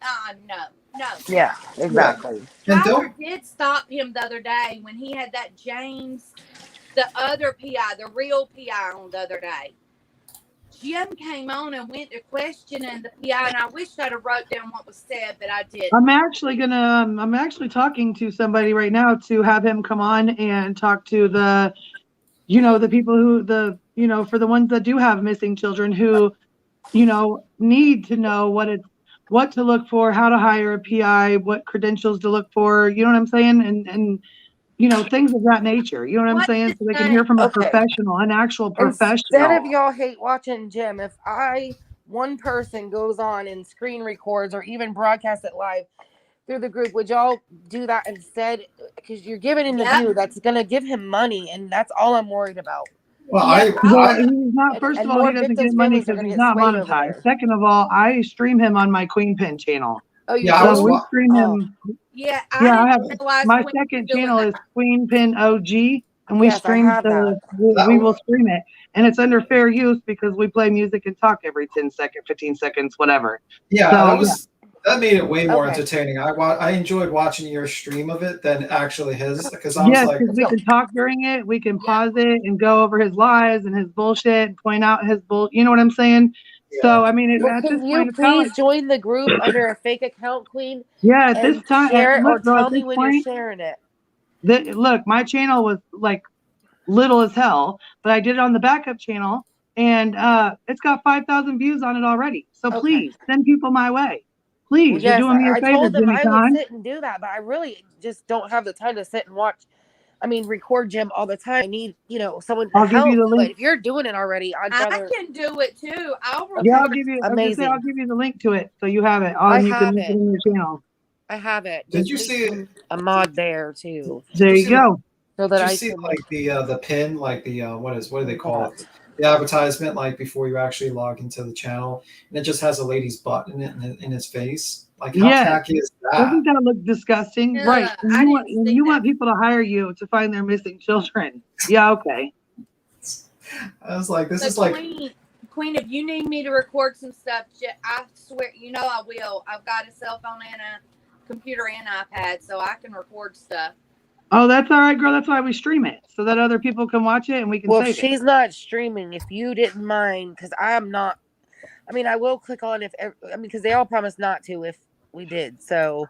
No. Yeah, exactly. Tyler did stop him the other day when he had that James, the other PI, the real PI, on the other day. Jim came on and went to questioning the PI, and I wish I'd have wrote down what was said, but I didn't. I'm actually talking to somebody right now to have him come on and talk to the people who for the ones that do have missing children who, need to know what to look for, how to hire a PI, what credentials to look for, you know what I'm saying? And things of that nature. You know what I'm saying? So they can hear from a professional, an actual professional. Instead of y'all hate watching Jim, if one person goes on and screen records or even broadcast it live through the group, would y'all do that instead? Because you're giving him the view that's going to give him money, and that's all I'm worried about. Well, he's not. First of all, he doesn't get money because he's not monetized. Second of all, I stream him on my Queen Pin channel. Oh, we stream him. I have my second channel is Queen Pin OG, and we stream we will stream it, and it's under fair use because we play music and talk every 10 seconds, 15 seconds, whatever. Yeah, that made it way more entertaining. I enjoyed watching your stream of it than actually his, because I was like, we can talk during it, we can pause it and go over his lies and his bullshit and point out his bull. You know what I'm saying? Yeah. So I mean, at this point, you please join the group under a fake account, Queen? Yeah, at this time, share it or tell me when you're sharing it. Look, my channel was like little as hell, but I did it on the backup channel, and it's got 5,000 views on it already. So please send people my way. Please, you're doing me a favor, I told them Jimmy I Con. would sit and do that, but I really just don't have the time to sit and watch. I mean, record Jim all the time. I need, someone to help. Give you the link. But if you're doing it already, I can do it too. I'll give you. Amazing. I'll give you the link to it so you have it. You can link it in your channel. I have it. Did you see a mod there too? There you go. So that I see like the pin, like the what do they call it? The advertisement, like before you actually log into the channel, and it just has a lady's butt in his face. Like, how tacky is that? Doesn't that look disgusting? Right. You want people to hire you to find their missing children. Yeah, okay. I was like, this is Queen, if you need me to record some stuff, I swear, I will. I've got a cell phone and a computer and iPad, so I can record stuff. Oh, that's all right, girl. That's why we stream it, so that other people can watch it and we can save it. Well, she's not streaming, if you didn't mind, because I am not. I mean, I will click on because they all promised not to if we did. So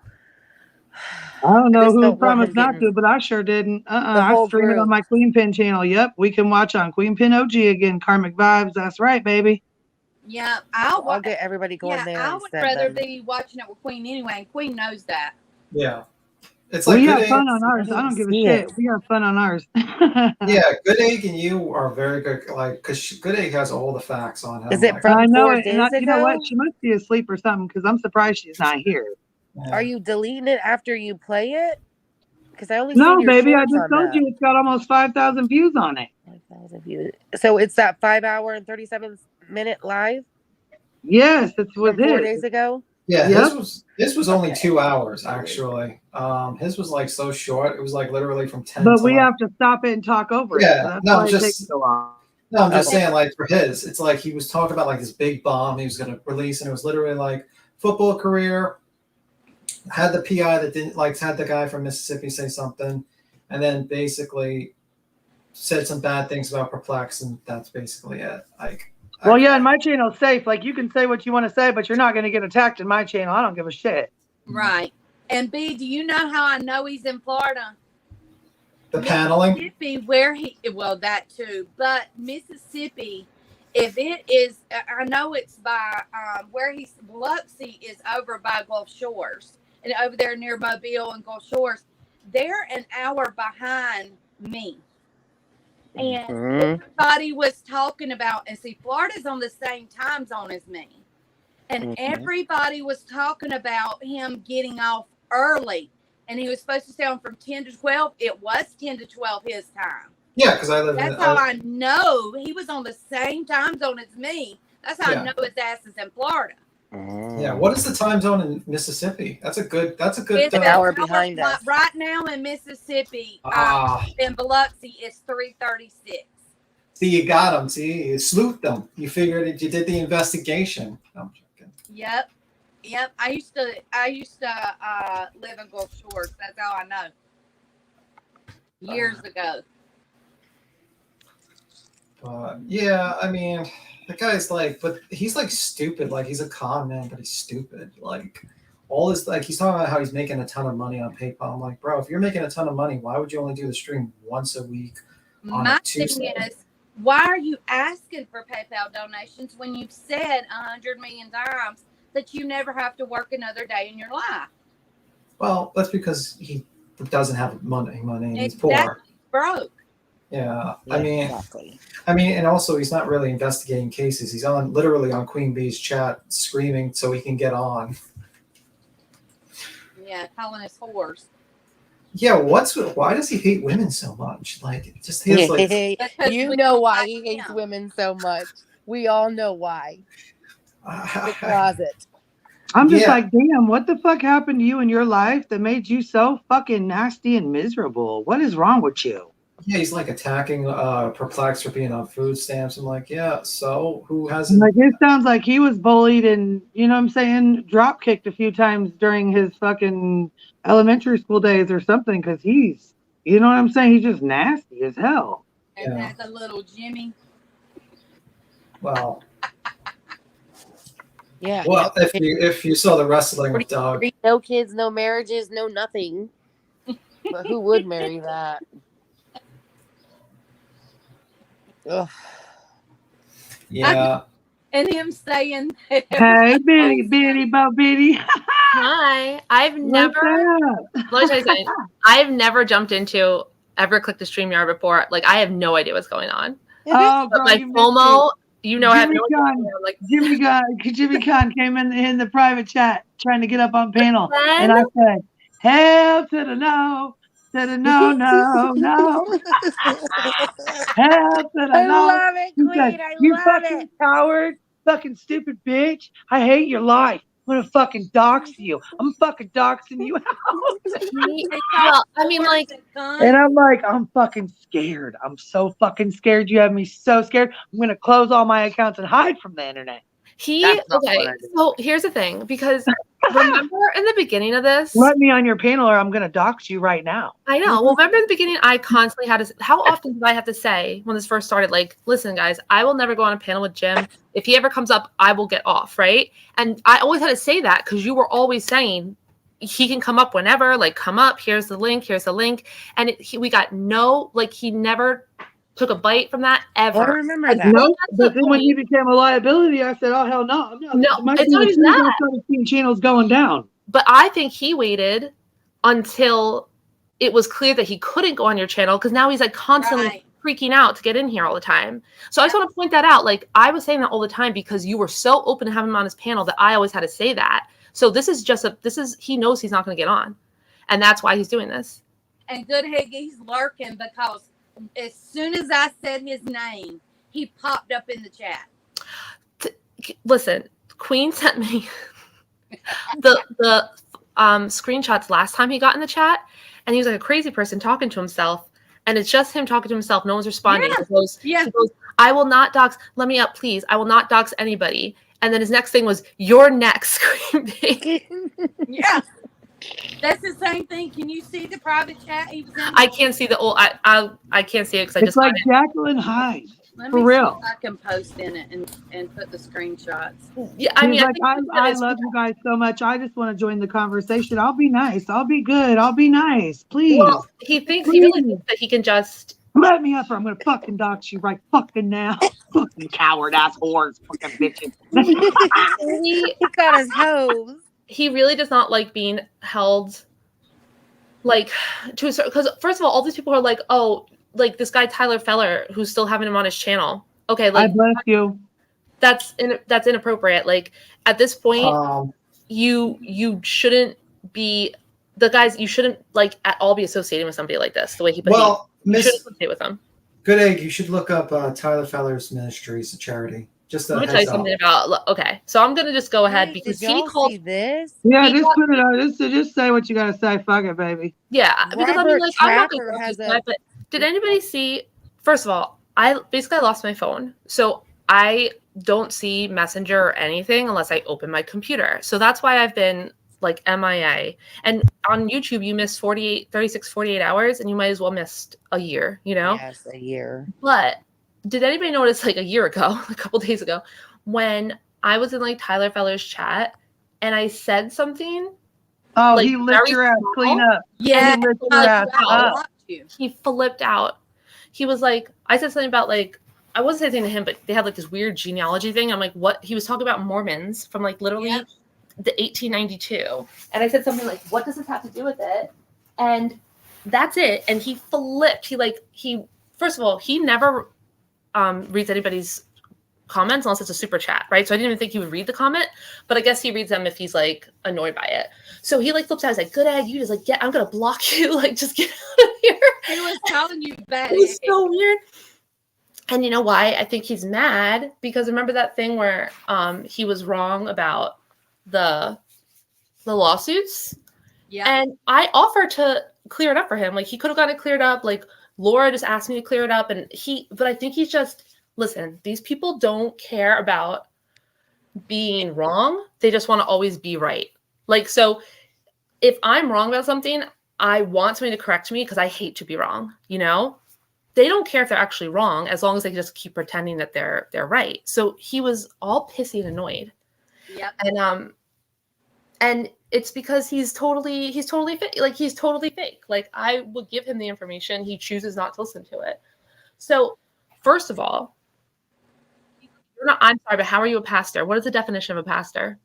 I don't know who promised not to, but I sure didn't. I stream it on my Queen Pin channel. Yep, we can watch on Queen Pin OG again. Karmic Vibes. That's right, baby. Yeah, I'll get everybody going there. I would rather be watching it with Queen anyway, and Queen knows that. Yeah. It's like we Good have fun Egg. on ours. I don't give a shit. We have fun on ours. Yeah, Good Egg and you are very good. Like, because Good Egg has all the facts on him. Is it like, from I know 4 it. And days you know what? ago? She must be asleep or something because I'm surprised she's not here. Yeah. Are you deleting it after you play it? Because I only No, seen your baby. I shorts just on told that. you it's got almost 5,000 views on it. 5,000 views. So it's that 5 hour and 37-minute live Yes, it's with from 4 his. days ago? Yeah, Yep. his was only Okay. 2 hours actually. His was like so short. It was like literally from 10 But to we like, have to stop it and talk over it. yeah. So that's No, why I'm it takes just so long. no, I'm just Okay. saying like for his, it's like he was talking about like this big bomb he was gonna release, and it was literally like football career. Had the PI that didn't like had the guy from Mississippi say something, and then basically said some bad things about Perplex, and that's basically it. Like, Well, yeah, and my channel's safe. Like, you can say what you want to say, but you're not going to get attacked in my channel. I don't give a shit. Right. And B, do you know how I know he's in Florida? the paneling. Mississippi, where well, that too, but Mississippi, if it is, I know it's by where Biloxi is over by Gulf Shores and over there near Mobile and Gulf Shores. They're an hour behind me. And everybody was talking about, and see, Florida's on the same time zone as me. And everybody was talking about him getting off early. And he was supposed to stay on from 10 to 12. It was 10 to 12 his time. Yeah, because I live That's how I know he was on the same time zone as me. That's how I know his ass is in Florida. Yeah, what is the time zone in Mississippi? That's a good It's an hour behind us. Right now in Mississippi, in Biloxi, it's 3:36. See, you got them. See, you sleuthed them. You figured it. You did the investigation. No, I'm joking. Yep. I used to live in Gulf Shores. That's how I know. Years ago. Yeah, I mean, the guy's like, but he's like stupid. Like, he's a con man, but he's stupid. Like, all this, like, he's talking about how he's making a ton of money on PayPal. I'm like, bro, if you're making a ton of money, why would you only do the stream once a week on a Tuesday? Thing is, why are you asking for PayPal donations when you've said 100 million times that you never have to work another day in your life? Well, that's because he doesn't have money, and he's poor. Broke. Yeah, exactly. I mean, and also he's not really investigating cases. He's literally on Queen Bee's chat screaming so he can get on. Yeah, calling us whores. Yeah, why does he hate women so much? Like, it just feels like you know why he hates women so much. We all know why. The closet. I'm just like, damn, what the fuck happened to you in your life that made you so fucking nasty and miserable? What is wrong with you? Yeah, he's like attacking Perplex for being on food stamps. I'm like, yeah, so who hasn't? Like, it sounds like he was bullied and, you know what I'm saying, drop kicked a few times during his fucking elementary school days or something, because he's, you know what I'm saying, he's just nasty as hell. And has a little Jimmy. Well, yeah. Well, if you saw the wrestling with Doug, no kids, no marriages, no nothing. But who would marry that? Ugh. Yeah. And him saying, "Hey, bitty, bitty, bo bitty." Hi, I've never. Let me tell you something. I've never jumped into ever clicked the StreamYard before. Like, I have no idea what's going on. Oh, but girl, my FOMO, you know, Jimmy I have no idea. Jimmy Gunn came in the private chat trying to get up on panel, Then, and I said, "Hell to the no, to the no, no, no." Hell to the I no. love it, He Queen. said, I "You love fucking it. coward, fucking stupid bitch. I hate your life. I'm gonna fucking dox you. I'm fucking doxing you out." well, I mean, like, and I'm like, I'm fucking scared. I'm so fucking scared. You have me so scared. I'm gonna close all my accounts and hide from the internet. Okay, so here's the thing, because remember in the beginning of this, let me on your panel or I'm gonna dox you right now. I know. Well, remember in the beginning, I constantly had to, how often did I have to say when this first started, like, listen, guys, I will never go on a panel with Jim. If he ever comes up, I will get off, right? And I always had to say that because you were always saying he can come up whenever, like, come up, here's the link. And we got no, like, he never took a bite from that ever. I remember that. No, but then when he became a liability, I said, "Oh hell no, I'm not." No, it's not even that. Started seeing channels going down. But I think he waited until it was clear that he couldn't go on your channel because now he's like constantly freaking out to get in here all the time. So I just want to point that out. Like I was saying that all the time because you were so open to having him on his panel that I always had to say that. So this is just he knows he's not going to get on. And that's why he's doing this. And Good Egg, he's lurking because as soon as I said his name, he popped up in the chat. Listen, Queen sent me the screenshots last time he got in the chat, and he was like a crazy person talking to himself, and it's just him talking to himself. No one's responding. He goes, I will not dox. Let me up, please. I will not dox anybody. And then his next thing was, "You're next." Yeah. That's the same thing. Can you see the private chat he was in? I can't see the old. I can't see it because I It's just like Jacqueline Hyde. Let For me real. see if I can post in it and put the screenshots. Yeah, I mean, I love you guys so much. I just want to join the conversation. I'll be nice. I'll be good. I'll be nice. Please. Well, he really thinks that he can just let me up or I'm gonna fucking dox you right fucking now. Fucking coward ass whores, fucking bitches. He got his hose. He really does not like being held like to a certain, because first of all these people are like, oh, like this guy Tyler Feller who's still having him on his channel. Okay, like I bless you. That's inappropriate. Like at this point, you shouldn't be the guys. You shouldn't like at all be associating with somebody like this. The way he behaves. Well, you shouldn't associate with him. Good Egg, you should look up Tyler Feller's ministries, a charity. Just let me tell you something about. Okay, so I'm gonna just go ahead because he called this. Yeah, just put it on. Just say what you gotta say. Fuck it, baby. Yeah, because I mean, like, I'm not gonna go this guy, but did anybody see? First of all, I lost my phone, so I don't see Messenger or anything unless I open my computer. So that's why I've been like MIA. And on YouTube, you miss 48 hours, and you might as well miss a year. You know? Yes, a year. But did anybody notice like a year ago, a couple days ago, when I was in like Tyler Feller's chat and I said something? Oh, like, he licked your ass clean up. Yeah, he licked your ass up. He flipped out. He was like, I said something about like, I wasn't saying anything to him, but they had like this weird genealogy thing. I'm like, what? He was talking about Mormons from like literally the 1892. And I said something like, what does this have to do with it? And that's it. And he flipped. He first of all, he never reads anybody's comments unless it's a super chat, right? So I didn't even think he would read the comment, but I guess he reads them if he's like annoyed by it. So he like flips out. He's like, "Good Egg, you just like I'm gonna block you. Like just get out of here." He was telling you that. It was so weird. And you know why? I think he's mad because remember that thing where he was wrong about the lawsuits? Yeah. And I offered to clear it up for him. Like he could have gotten it cleared up. Like Laura just asked me to clear it up. But I think he's just, listen, these people don't care about being wrong. They just want to always be right. Like, so if I'm wrong about something, I want somebody to correct me because I hate to be wrong, you know? They don't care if they're actually wrong as long as they just keep pretending that they're right. So he was all pissy and annoyed. Yeah. And it's because he's totally fake. Like he's totally fake. Like I would give him the information. He chooses not to listen to it. So first of all, I'm sorry, but how are you a pastor? What is the definition of a pastor?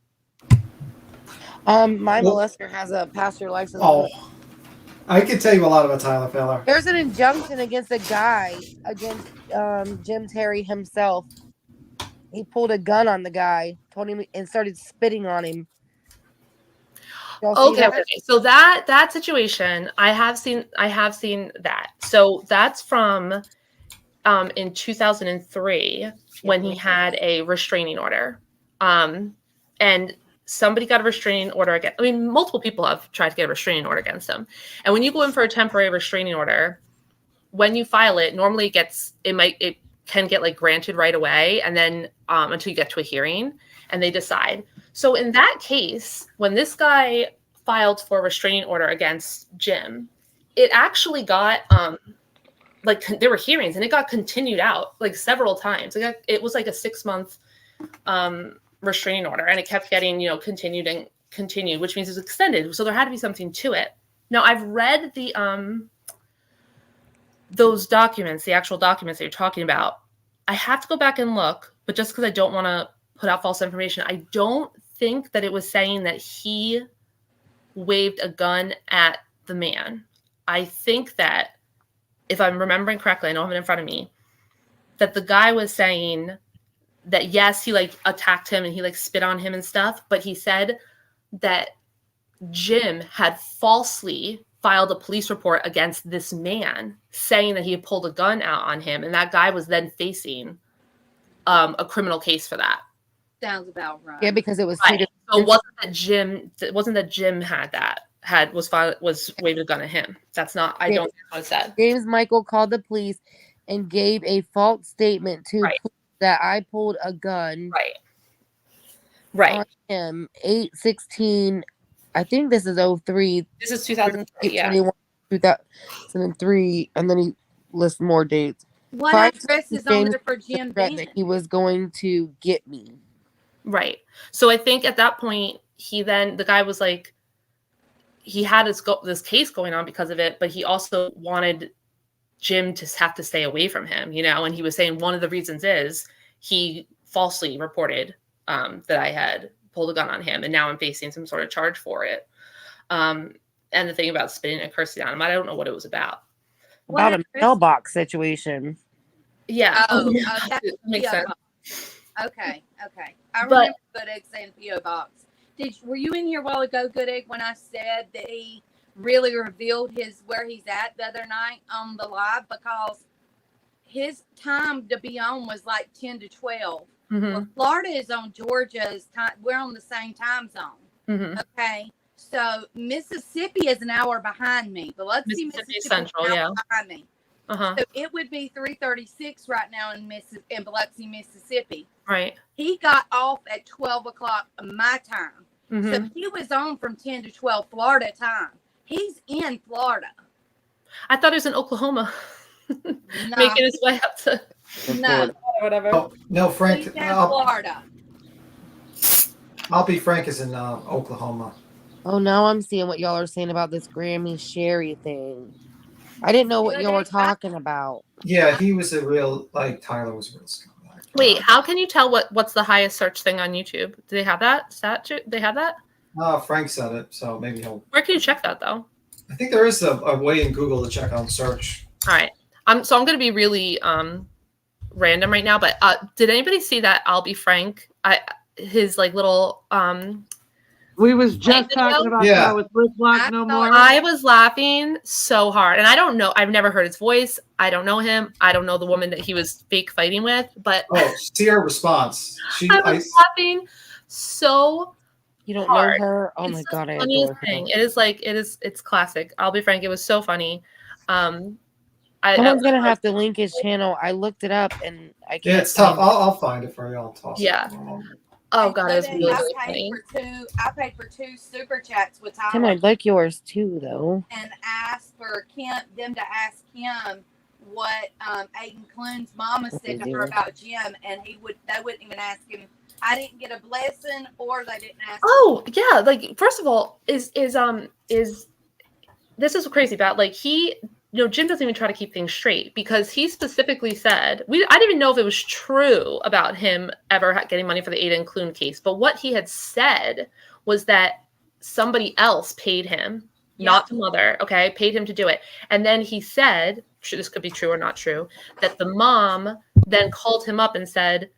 My molester has a pastor license. Oh, I could tell you a lot about Tyler Feller. There's an injunction against a guy, against Jim Terry himself. He pulled a gun on the guy, told him, and started spitting on him. Okay. So that situation, I have seen that. So that's from in 2003 when he had a restraining order. And somebody got a restraining order against, I mean, multiple people have tried to get a restraining order against him. And when you go in for a temporary restraining order, when you file it, normally it can get like granted right away. And then until you get to a hearing and they decide. So in that case, when this guy filed for a restraining order against Jim, it actually got, like there were hearings and it got continued out like several times. It was like a 6-month restraining order and it kept getting, continued and continued, which means it's extended. So there had to be something to it. Now I've read the those documents, the actual documents that you're talking about, I have to go back and look, but just because I don't want to put out false information, I don't think that it was saying that he waved a gun at the man. I think that, if I'm remembering correctly, I don't have it in front of me, that the guy was saying that, yes, he like attacked him and he like spit on him and stuff, but he said that Jim had falsely filed a police report against this man saying that he had pulled a gun out on him, and that guy was then facing a criminal case for that. Sounds about right. Yeah, because it was right. So it wasn't that Jim was waved a gun at him. That's not, I don't think what it said. James Michael called the police and gave a false statement to police that I pulled a gun on him. 8/16. I think this is 03. This is 2003. Yeah. 2003, and then he lists more dates. What address is on there for Jim? That he was going to get me. Right. So I think at that point, the guy was like, he had this case going on because of it, but he also wanted Jim to have to stay away from him, and he was saying one of the reasons is he falsely reported that I had pulled a gun on him, and now I'm facing some sort of charge for it. And the thing about spitting and cursing on him, I don't know what it was about. About a mailbox situation. Yeah. That makes sense. Okay. I remember Good Egg saying P.O. Box. Were you in here a while ago, Good Egg, when I said that he really revealed where he's at the other night on the live? Because his time to be on was like 10 to 12. Mm-hmm. Well, Florida is on Georgia's time. We're on the same time zone. Mm-hmm. Okay. So Mississippi is an hour behind me. But let's see Mississippi Central, behind me. Uh-huh. So it would be 3:36 right now in Biloxi, Mississippi. Right. He got off at 12 o'clock my time. Mm-hmm. So he was on from 10 to 12 Florida time. He's in Florida. I thought he was in Oklahoma. Making his way up to whatever. Oh, no, Frank. He's in Florida. I'll be Frank is in Oklahoma. Oh, now I'm seeing what y'all are saying about this Grammy Sherry thing. I didn't know what y'all were talking about. Yeah, he was a real, Tyler was a real scumbag. Wait, how can you tell what's the highest search thing on YouTube? Do they have that? They have that? Frank said it, so maybe he'll. Where can you check that, though? I think there is a way in Google to check on search. All right. I'm going to be really random right now, but did anybody see that I'll Be Frank? His little we was just talking about that with Rick Block No More. I was laughing so hard, and I don't know. I've never heard his voice. I don't know him. I don't know the woman that he was fake fighting with. But see her response. I was laughing so. You don't hard. know her? Oh my god! I adore her. Thing. It's classic. I'll Be Frank. It was so funny. Someone's gonna have to link his channel. I looked it up and I can't. Yeah, it's tough. I'll find it for you. I'll toss it. Oh god, it was really funny. I paid for 2 super chats with Tyler. Tim, I'd like yours too, though. And asked for them to ask him what Aiden Clune's mama said to her about Jim, and they wouldn't even ask him. I didn't get a blessing, or they didn't ask. Oh yeah, first of all, is this is crazy about Jim doesn't even try to keep things straight, because he specifically said, I didn't even know if it was true about him ever getting money for the Ada and Clune case, but what he had said was that somebody else paid him, not the mother, paid him to do it. And then he said, this could be true or not true, that the mom then called him up and said,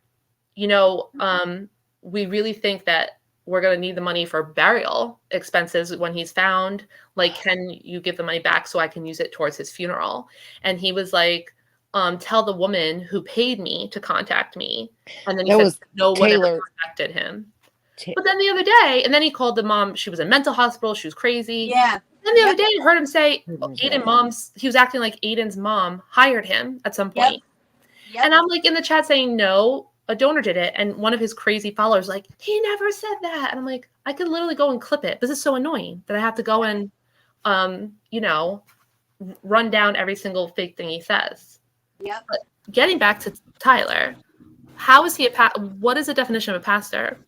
we really think that we're going to need the money for burial expenses when he's found. Can you give the money back so I can use it towards his funeral? And he was like, tell the woman who paid me to contact me. And then he said, no one ever contacted him. But then the other day, and then he called the mom. She was in mental hospital. She was crazy. Yeah. Then the other day, I heard him say, he was acting like Aiden's mom hired him at some point. Yep. And I'm in the chat saying, no, a donor did it. And one of his crazy followers he never said that. And I'm like, I could literally go and clip it. This is so annoying that I have to go and run down every single fake thing he says. Yep. But getting back to Tyler, how is he what is the definition of a pastor?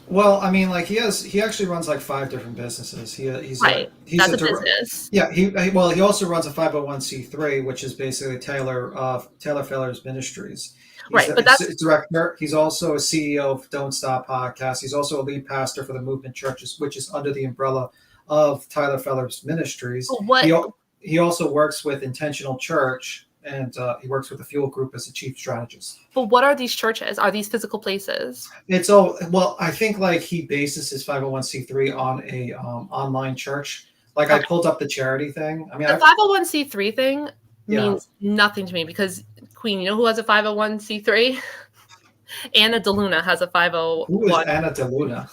Well, I mean, like he actually runs like 5 different businesses. He's Right. he's That's a direct. business. Yeah, well, he also runs a 501c3, which is basically Taylor Feller's Ministries. Right. But that's He's director. He's also a CEO of Don't Stop Podcast. He's also a lead pastor for the Movement Churches, which is under the umbrella of Tyler Feller's Ministries. what He also works with Intentional Church, and he works with the Fuel Group as a chief strategist. but what are these churches? Are these physical places? It's all well. I think like he bases his 501c3 on a online church. Like I pulled up the charity thing. I mean, The 501c3 thing Yeah. means nothing to me because Queen, you know who has a 501c3? Anna DeLuna has a 501. who is Anna DeLuna?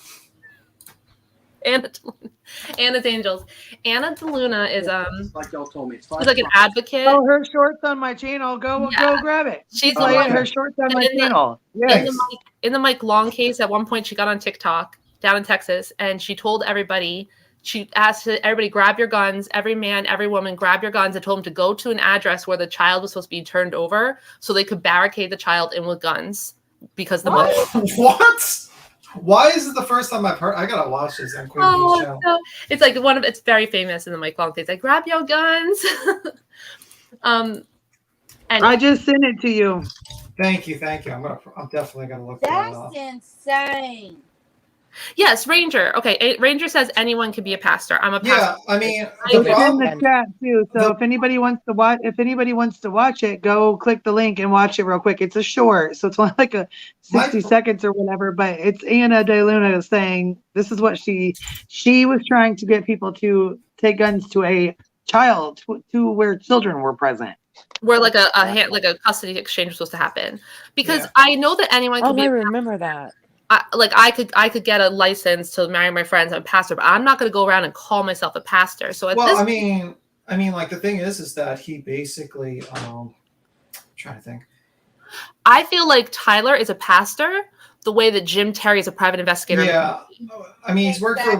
Anna's Angels. Anna DeLuna is like y'all told me. It's she's like an advocate. Oh, her shorts on my channel. Go grab it. She's playing like her shorts on my in the- channel. Yes. In the Mike Long case, at one point she got on TikTok down in Texas and she told everybody, she asked everybody, grab your guns, every man, every woman, grab your guns, and told them to go to an address where the child was supposed to be turned over so they could barricade the child in with guns because the mother. What? Why is it the first time I've heard? I gotta watch this on Queen Bee's channel. So it's like it's very famous in the Mike Long case. Like, grab your guns. And I just sent it to you. Thank you. I'm definitely gonna look that up. That's insane. yes, Ranger. Okay, Ranger says anyone can be a pastor. I'm a pastor. Yeah, I mean, It's in the chat too. So if anybody wants to watch it, go click the link and watch it real quick. It's a short, so it's only like a 60 seconds or whatever. But it's Anna DeLuna saying this is what she was trying to get people to take guns to a child to where children were present. Where like a custody exchange was supposed to happen, because I know that anyone can Oh, be. I remember that. I could get a license to marry my friends. I'm a pastor, but I'm not going to go around and call myself a pastor. So I mean, like the thing is that he basically, I'm trying to think. I feel like Tyler is a pastor the way that Jim Terry is a private investigator. Yeah, I mean, he worked for a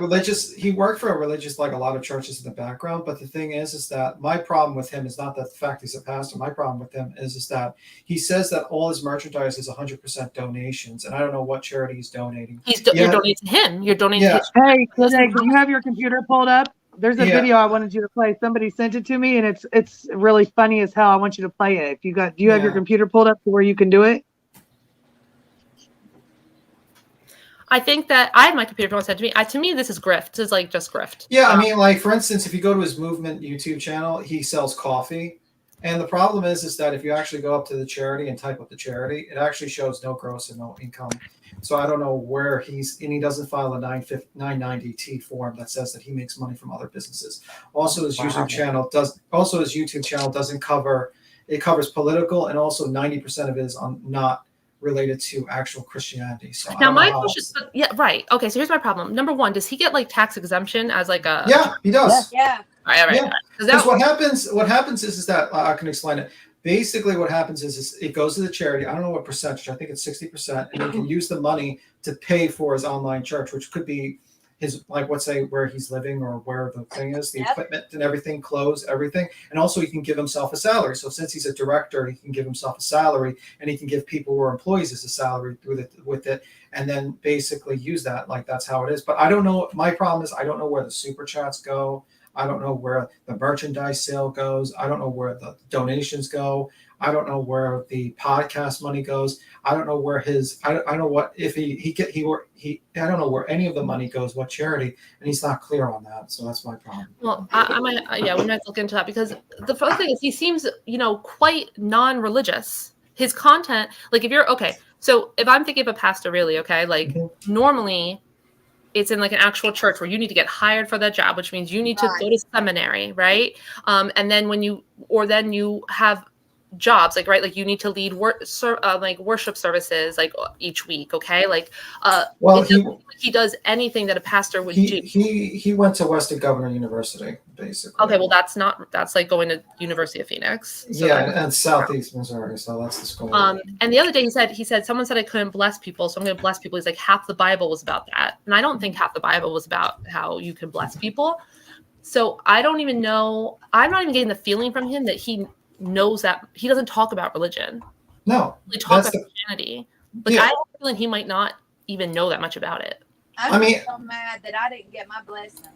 religious, like a lot of churches in the background. But the thing is that my problem with him is not that the fact he's a pastor. My problem with him is that he says that all his merchandise is 100% donations, and I don't know what charity he's donating. You're donating to him. You're donating to him. Hey, do you have your computer pulled up? There's a video I wanted you to play. Somebody sent it to me, and it's really funny as hell. I want you to play it. Do you have your computer pulled up to where you can do it? I think that I have my computer said to me. To me, this is grift. This is like just grift. Yeah, I mean, like for instance, if you go to his Movement YouTube channel, he sells coffee, and the problem is that if you actually go up to the charity and type up the charity, it actually shows no gross and no income. So I don't know where he doesn't file a 990T form that says that he makes money from other businesses. Also, his YouTube channel doesn't cover. It covers political, and also 90% of it is not related to actual Christianity. So now my question, right. Okay, so here's my problem. Number one, does he get like tax exemption as like a? Yeah, he does. Yeah. All right. Yeah. Because what happens is that I can explain it. Basically, what happens is it goes to the charity. I don't know what percentage. I think it's 60%, and he can use the money to pay for his online church, which could be his, like, let's say where he's living or where the thing is, the equipment and everything, clothes, everything. And also he can give himself a salary. So since he's a director, he can give himself a salary, and he can give people who are employees as a salary with it, and then basically use that. Like, that's how it is. But I don't know. My problem is I don't know where the super chats go. I don't know where the merchandise sale goes. I don't know where the donations go. I don't know where the podcast money goes. I don't know where I don't know what, if I don't know where any of the money goes, what charity, and he's not clear on that. So that's my problem. Well, we might look into that, because the first thing is he seems, quite non-religious. His content, like so if I'm thinking of a pastor, really, like normally it's in like an actual church where you need to get hired for that job, which means you need to go to seminary, right? And then then you have jobs, like you need to lead worship services like each week, okay? He does anything that a pastor would do. He went to Western Governor University, basically. Okay, well that's like going to University of Phoenix. So and Southeast Missouri, so that's the school. And the other day he said someone said I couldn't bless people, so I'm going to bless people. He's like, half the Bible was about that, and I don't think half the Bible was about how you can bless people. So I don't even know. I'm not even getting the feeling from him that he knows that. He doesn't talk about religion. No, he talks about Christianity. I have a feeling he might not even know that much about it. I'm so mad that I didn't get my blessing.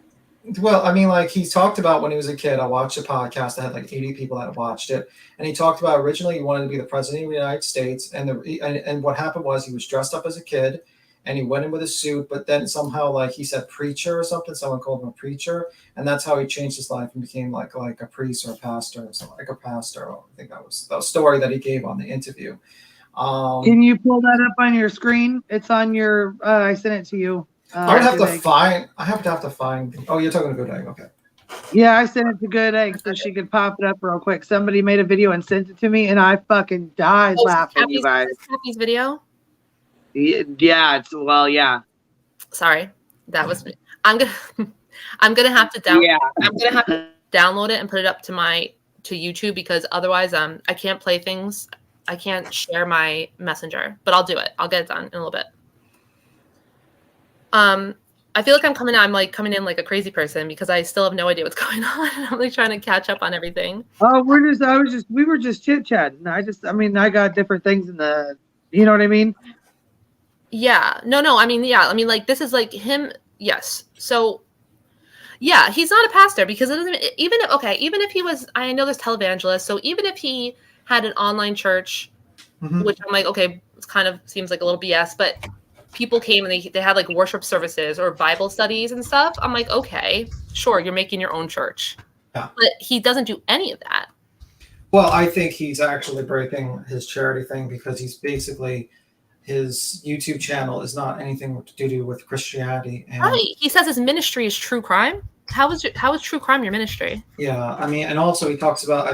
Well, I mean, like he talked about when he was a kid. I watched a podcast that had like 80 people that watched it, and he talked about originally he wanted to be the president of the United States, and what happened was he was dressed up as a kid, and he went in with a suit, but then somehow like he said preacher or something. Someone called him a preacher, and that's how he changed his life and became like a priest or a pastor or something like a pastor. I think that was the story that he gave on the interview. Can you pull that up on your screen? It's on your. I sent it to you. I would have to find. I have to find. Oh, you're talking to Good Egg. Okay. Yeah, I sent it to Good Egg so she could pop it up real quick. Somebody made a video and sent it to me, and I fucking died laughing. You guys. Cappy's video. Yeah. It's yeah. Sorry, that was me. I'm gonna have to download. Yeah. I'm gonna have to download it and put it up to YouTube because otherwise, I can't play things. I can't share my messenger, but I'll do it. I'll get it done in a little bit. I feel like I'm coming in like a crazy person because I still have no idea what's going on. I'm like trying to catch up on everything. Oh, we were just chit-chatting. I got different things in the, you know what I mean? Yeah. No. I mean, like this is like him. Yes. So yeah, he's not a pastor because it doesn't even if he was, I know there's televangelists. So even if he had an online church, which I'm like, okay, it kind of seems like a little BS, but people came and they had like worship services or Bible studies and stuff. I'm like, okay, sure, you're making your own church. Yeah. But he doesn't do any of that. Well, I think he's actually breaking his charity thing because he's basically, his YouTube channel is not anything to do with Christianity. And right. He says his ministry is true crime. How is true crime your ministry? Yeah. I mean, and also he talks about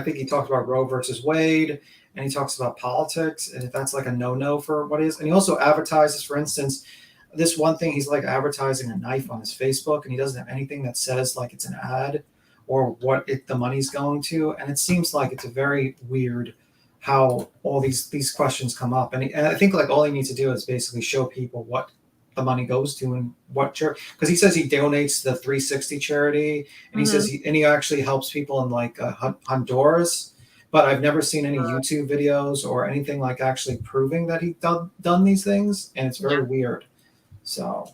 Roe versus Wade. And he talks about politics, and if that's like a no-no for what is. And he also advertises, for instance, this one thing, he's like advertising a knife on his Facebook, and he doesn't have anything that says like it's an ad or what the money's going to. And it seems like it's a very weird how all these questions come up. And I think like all he needs to do is basically show people what the money goes to and what church, because he says he donates the 360 charity, and he says he actually helps people in like Honduras. But I've never seen any YouTube videos or anything like actually proving that he's done these things, and it's very weird. So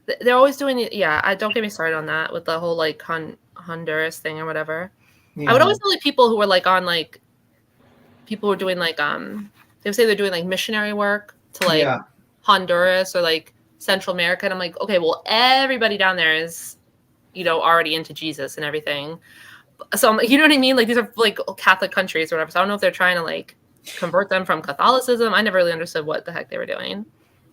they're always doing it. Yeah, I don't get me started on that with the whole like Honduras thing or whatever. Yeah. I would always know like people who were like on like people who are doing like they would say they're doing like missionary work to like Honduras or like Central America, and I'm like, okay, well everybody down there is, you know, already into Jesus and everything. So I'm like, you know what I mean? Like these are like Catholic countries or whatever. So I don't know if they're trying to like convert them from Catholicism. I never really understood what the heck they were doing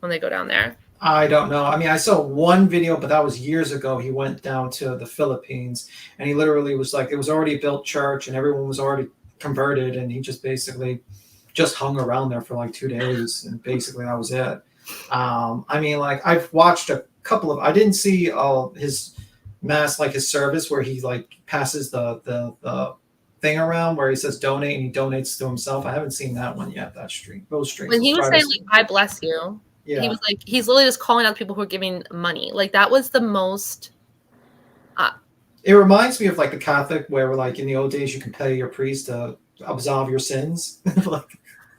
when they go down there. I don't know. I mean, I saw one video, but that was years ago. He went down to the Philippines, and he literally was like, it was already a built church, and everyone was already converted, and he just basically just hung around there for like 2 days, and basically that was it. I mean, like I've watched a couple of. I didn't see his mass, like his service where he like passes the thing around where he says donate and he donates to himself. I haven't seen that one yet. That stream, those streams. When he was saying like, I bless you, he was like, he's literally just calling out people who are giving money. Like that was the most. It reminds me of like the Catholic where like in the old days you can pay your priest to absolve your sins. Like,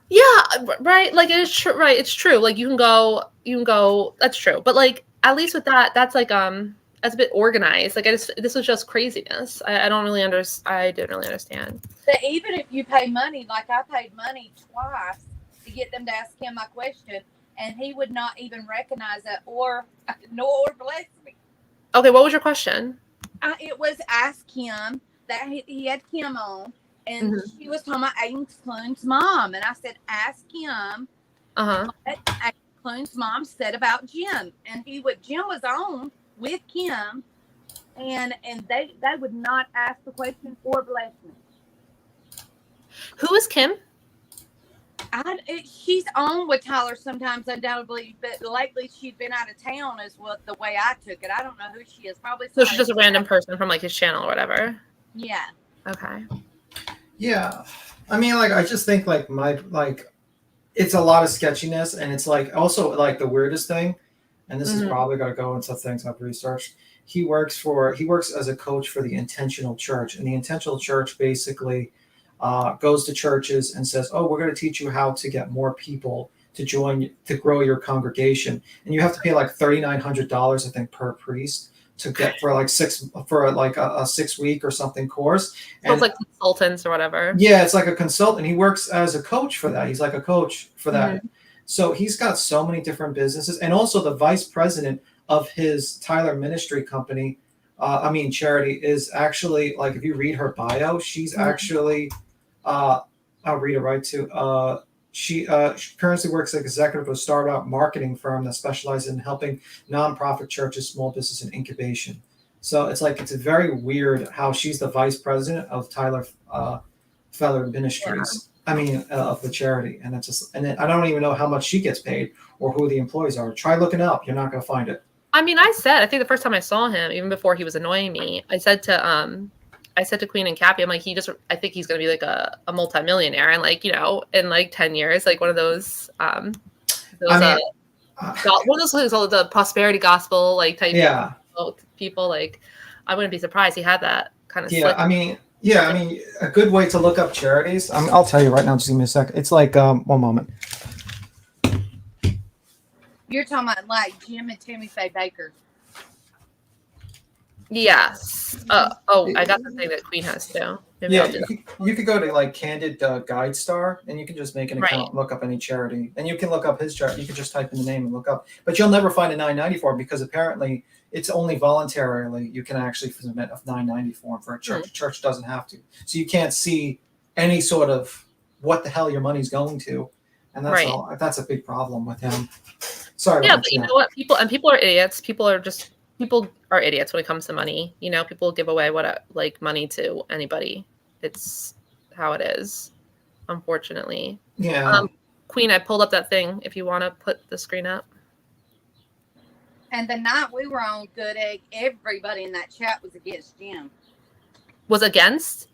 yeah, right. Like it is true. Right, it's true. Like you can go. That's true. But like at least with that, that's like that's a bit organized. Like this was just craziness. I didn't really understand. But even if you pay money, like I paid money twice to get them to ask him my question, and he would not even recognize it nor bless me. Okay, what was your question? It was ask him that he had Kim on, and she was talking about Aiden Clune's mom, and I said ask him what Aiden Clune's mom said about Jim, and Jim was on with Kim, and they would not ask the question or bless me. Who is Kim? She's on with Tyler sometimes, undoubtedly, but lately she'd been out of town is what the way I took it. I don't know who she is. Probably so she's just a random person from like his channel or whatever. Yeah. Okay. Yeah. I mean, like I just think like it's a lot of sketchiness, and it's like also like the weirdest thing, and this is probably gonna go into things I've researched. He works as a coach for the Intentional Church, and the Intentional Church basically goes to churches and says, oh, we're going to teach you how to get more people to grow your congregation, and you have to pay like $3,900, I think, per priest to get for like a 6 week or something course. So it's like consultants or whatever. Yeah, it's like a consultant. He works as a coach for that. He's like a coach for that. Mm-hmm. So he's got so many different businesses, and also the vice president of his Tyler ministry company, charity, is actually, like, if you read her bio, she's actually, I'll read it right too. She currently works as executive of a startup marketing firm that specializes in helping nonprofit churches, small business, and incubation. So it's very weird how she's the vice president of Tyler Feller Ministries. Yeah. Of the charity, and then I don't even know how much she gets paid or who the employees are. Try looking it up; you're not going to find it. I think the first time I saw him, even before he was annoying me, I said to Queen and Cappy, I'm like, I think he's going to be like a multimillionaire, and like, in like 10 years, like one of those, one of those things, all the prosperity gospel, like type people, like, I wouldn't be surprised he had that kind of slick. A good way to look up charities. I'll tell you right now, just give me a second. It's like, one moment. You're talking about like Jim and Timmy Faye Baker. Yes. I got the thing that Queen has too. Maybe you could go to like Candid Guide Star, and you can just make an account, look up any charity, and you can look up his charity. You can just type in the name and look up, but you'll never find a 990 form, because apparently it's only voluntarily you can actually submit a 990 form for a church. The church doesn't have to, so you can't see any sort of what the hell your money's going to, and that's all. That's a big problem with him. Sorry. Yeah, but you know what? People are idiots. People are idiots when it comes to money. People give away money to anybody. It's how it is, unfortunately. Yeah. Queen, I pulled up that thing if you want to put the screen up. And the night we were on Good Egg, everybody in that chat was against Jim. Was against?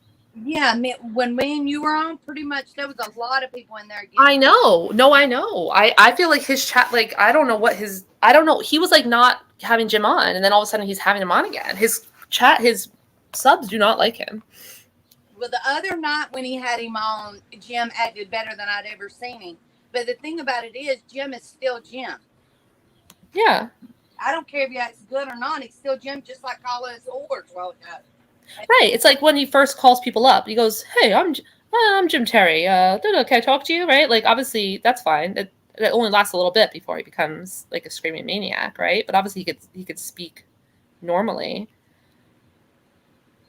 Yeah, when me and you were on, pretty much there was a lot of people in there against I know. No, I know. I feel like his chat, like, I don't know. He was like not having Jim on, and then all of a sudden he's having him on again. His subs do not like him. Well, the other night when he had him on, Jim acted better than I'd ever seen him. But the thing about it is, Jim is still Jim. Yeah. I don't care if he acts good or not. He's still Jim, just like all his orders. Right. It's like when he first calls people up, he goes, "Hey, I'm Jim Terry. Can I talk to you?" Right? Like, obviously that's fine. It only lasts a little bit before he becomes like a screaming maniac, right? But obviously he could speak normally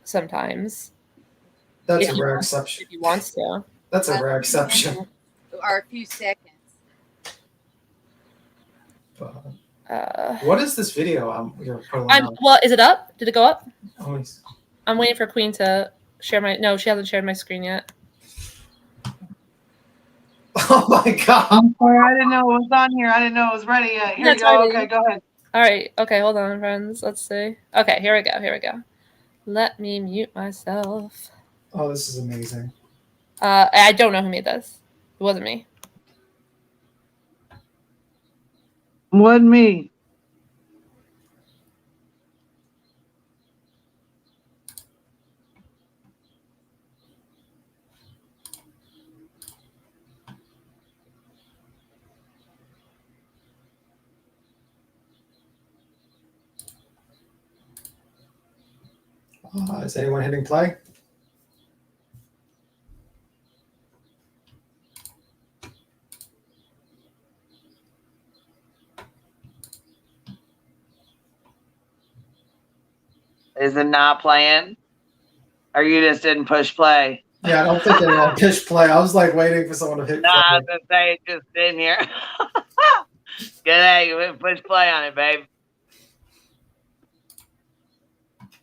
sometimes. That's a rare exception. If he wants to. That's a rare exception. Or a few seconds. What is this video you're putting up? Well, is it up? Did it go up? Always. I'm waiting for Queen to share no, she hasn't shared my screen yet. Oh my God. I'm sorry, I didn't know it was on here. I didn't know it was ready yet. Here you go. Okay, go ahead. All right. Okay, hold on, friends. Let's see. Okay, here we go. Let me mute myself. Oh, this is amazing. I don't know who made this. It wasn't me. Wasn't me. Is anyone hitting play? Is it not playing? Or you just didn't push play? Yeah, I don't think anyone pushed play. I was like waiting for someone to hit play. I was going to say it just in here. Good day. You push play on it, babe.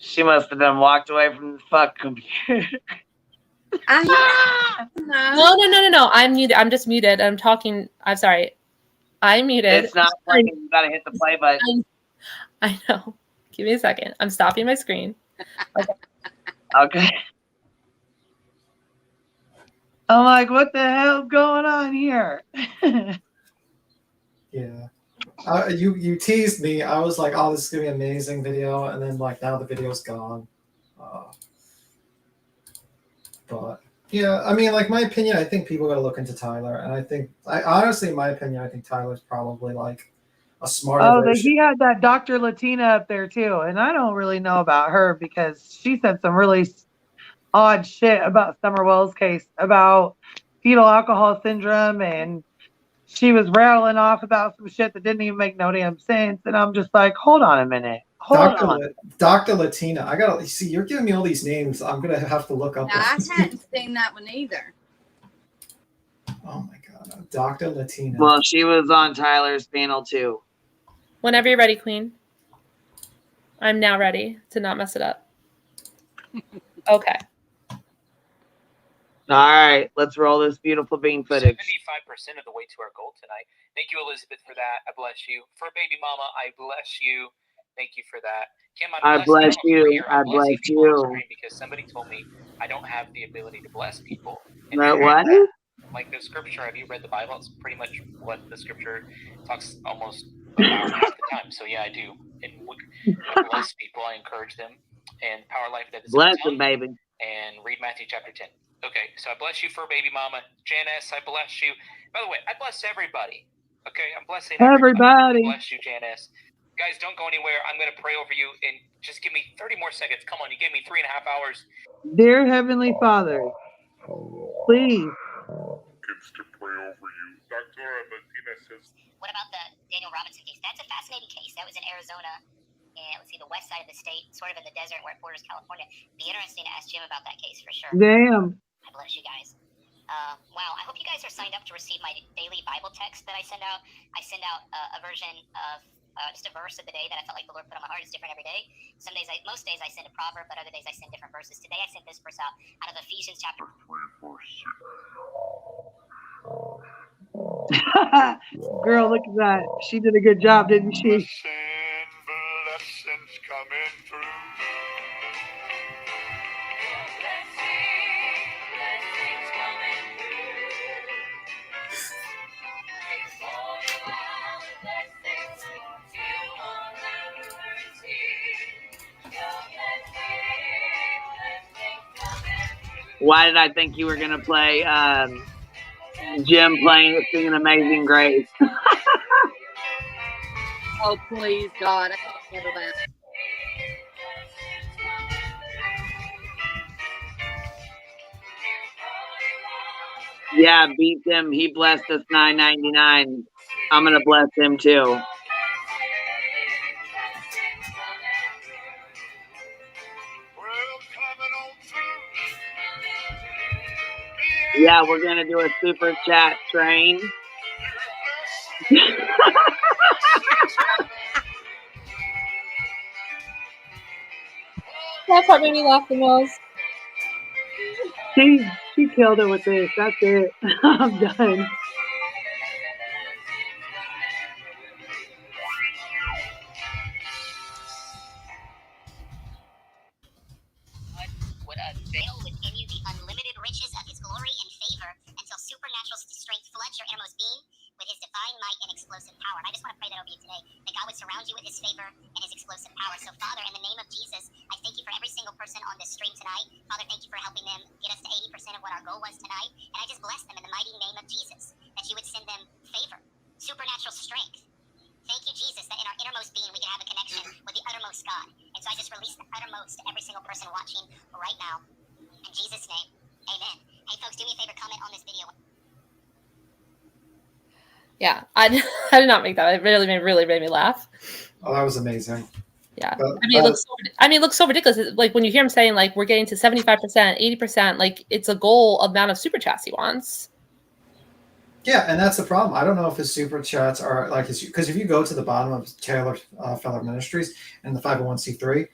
She must have done walked away from the fuck computer. No. I'm muted. I'm just muted. I'm talking. I'm sorry. I'm muted. It's not playing. You gotta hit the play button. I know. Give me a second. I'm stopping my screen. Okay. I'm like, what the hell's going on here? Yeah. You teased me. I was like, oh, this is gonna be an amazing video, and then like now the video's gone. But Yeah, I mean, like my opinion, I think people got to look into Tyler, and honestly, in my opinion, I think Tyler's probably like a smarter Oh, version. he had that Dr. Latina up there too, and I don't really know about her because she said some really odd shit about Summer Wells' case about fetal alcohol syndrome, and she was rattling off about some shit that didn't even make no damn sense. And I'm just like, hold on a minute, hold on. Dr. Latina. I gotta see. You're giving me all these names. I'm gonna have to look up. Now, I hadn't seen that one either. Oh my god, Dr. Latina. Well, she was on Tyler's panel too. Whenever you're ready, Queen. I'm now ready to not mess it up. Okay. All right, let's roll this beautiful bean footage. 75% of the way to our goal tonight. Thank you, Elizabeth, for that. I bless you. For baby mama, I bless you. Thank you for that. Kim, I bless you. I bless you. Because somebody told me I don't have the ability to bless people. And what? Like the scripture, have you read the Bible? It's pretty much what the scripture talks almost about half the time. So yeah, I do. And I bless people. I encourage them. And Power Life that is bless them, baby. And read Matthew chapter 10. Okay, so I bless you for baby mama. Janice, I bless you. By the way, I bless everybody. Okay, I'm blessing everybody. I bless you, Janice. Guys, don't go anywhere. I'm going to pray over you and just give me 30 more seconds. Come on, you gave me 3.5 hours. Dear Heavenly Father, please. To pray over you. Dr. Latina says, what about the Daniel Robinson case? That's a fascinating case. That was in Arizona. And let's see, the west side of the state, sort of in the desert where it borders California. Be interesting to ask Jim about that case for sure. Damn. I bless you guys. Wow, I hope you guys are signed up to receive my daily Bible text that I send out. I send out a version of just a verse of the day that I felt like the Lord put on my heart. It's different every day. Most days I send a proverb, but other days I send different verses. Today I sent this verse out of Ephesians chapter 3, verse 6. Girl, look at that. She did a good job, didn't she? Blessings coming through. Why did I think you were going to play Jim singing Amazing Grace? Oh, please, God. I can't handle that. Yeah, beat him. He blessed us $9.99. I'm going to bless him too. Yeah, we're going to do a super chat train. That part made me laugh the most. She killed it with this. That's it. I'm done. Within you the unlimited riches of his glory and favor until supernatural strength floods your innermost being with his divine might and explosive power. And I just want to pray that over you today, that God would surround you with his favor and his explosive power. So Father, in the name of Jesus, I thank you for every single person on this stream tonight. Father, thank you for helping them get us to 80% of what our goal was tonight. And I just bless them in the mighty name of Jesus, that you would send them favor, supernatural strength. Thank you, Jesus, that in our innermost being we can have a connection with the uttermost God. And so I just release the uttermost to every single person watching right now. In Jesus' name, amen. Hey, folks, do me a favor, comment on this video. Yeah, I did not make that. It really made me laugh. Oh, that was amazing. Yeah, it looks so ridiculous. Like when you hear him saying, like, we're getting to 75%, 80%, like it's a goal amount of super chats he wants. Yeah, and that's the problem. I don't know if his super chats are like his, because if you go to the bottom of Taylor Feller Ministries and the 501c3,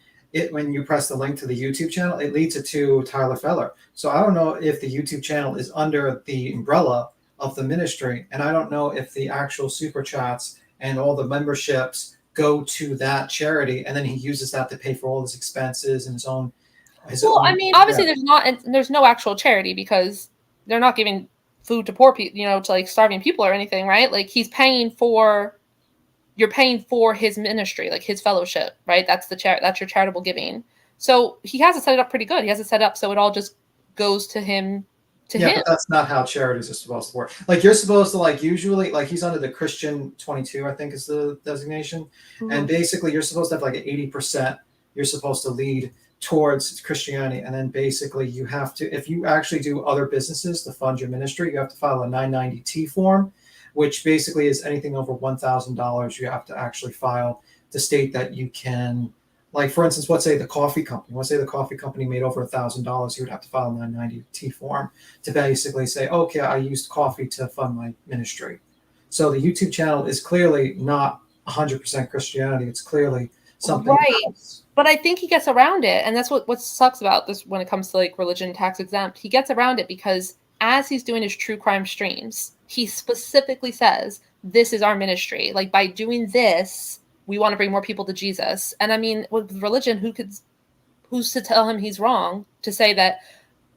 when you press the link to the YouTube channel, it leads it to Tyler Feller. So I don't know if the YouTube channel is under the umbrella of the ministry, and I don't know if the actual super chats and all the memberships go to that charity, and then he uses that to pay for all his expenses and his own. I mean, obviously there's no actual charity because they're not giving food to poor people, to like starving people or anything, right? Like you're paying for his ministry, like his fellowship, right? That's your charitable giving. So he has it set up pretty good. He has it set up so it all just goes to him to yeah, him. but that's not how charities are supposed to work. Like you're supposed to like usually like he's under the Christian 22, I think is the designation, and basically you're supposed to have like an 80%. You're supposed to lead towards Christianity, and then basically you have to, if you actually do other businesses to fund your ministry, you have to file a 990T form, which basically is anything over $1,000. You have to actually file to state that you can. Like, for instance, let's say the coffee company made over $1,000, you would have to file a 990T form to basically say, okay, I used coffee to fund my ministry. So the YouTube channel is clearly not 100% Christianity. It's clearly something else. But I think he gets around it. And that's what sucks about this when it comes to like religion tax exempt. He gets around it because as he's doing his true crime streams, he specifically says, this is our ministry. Like by doing this, we want to bring more people to Jesus. And I mean, with religion, who's to tell him he's wrong to say that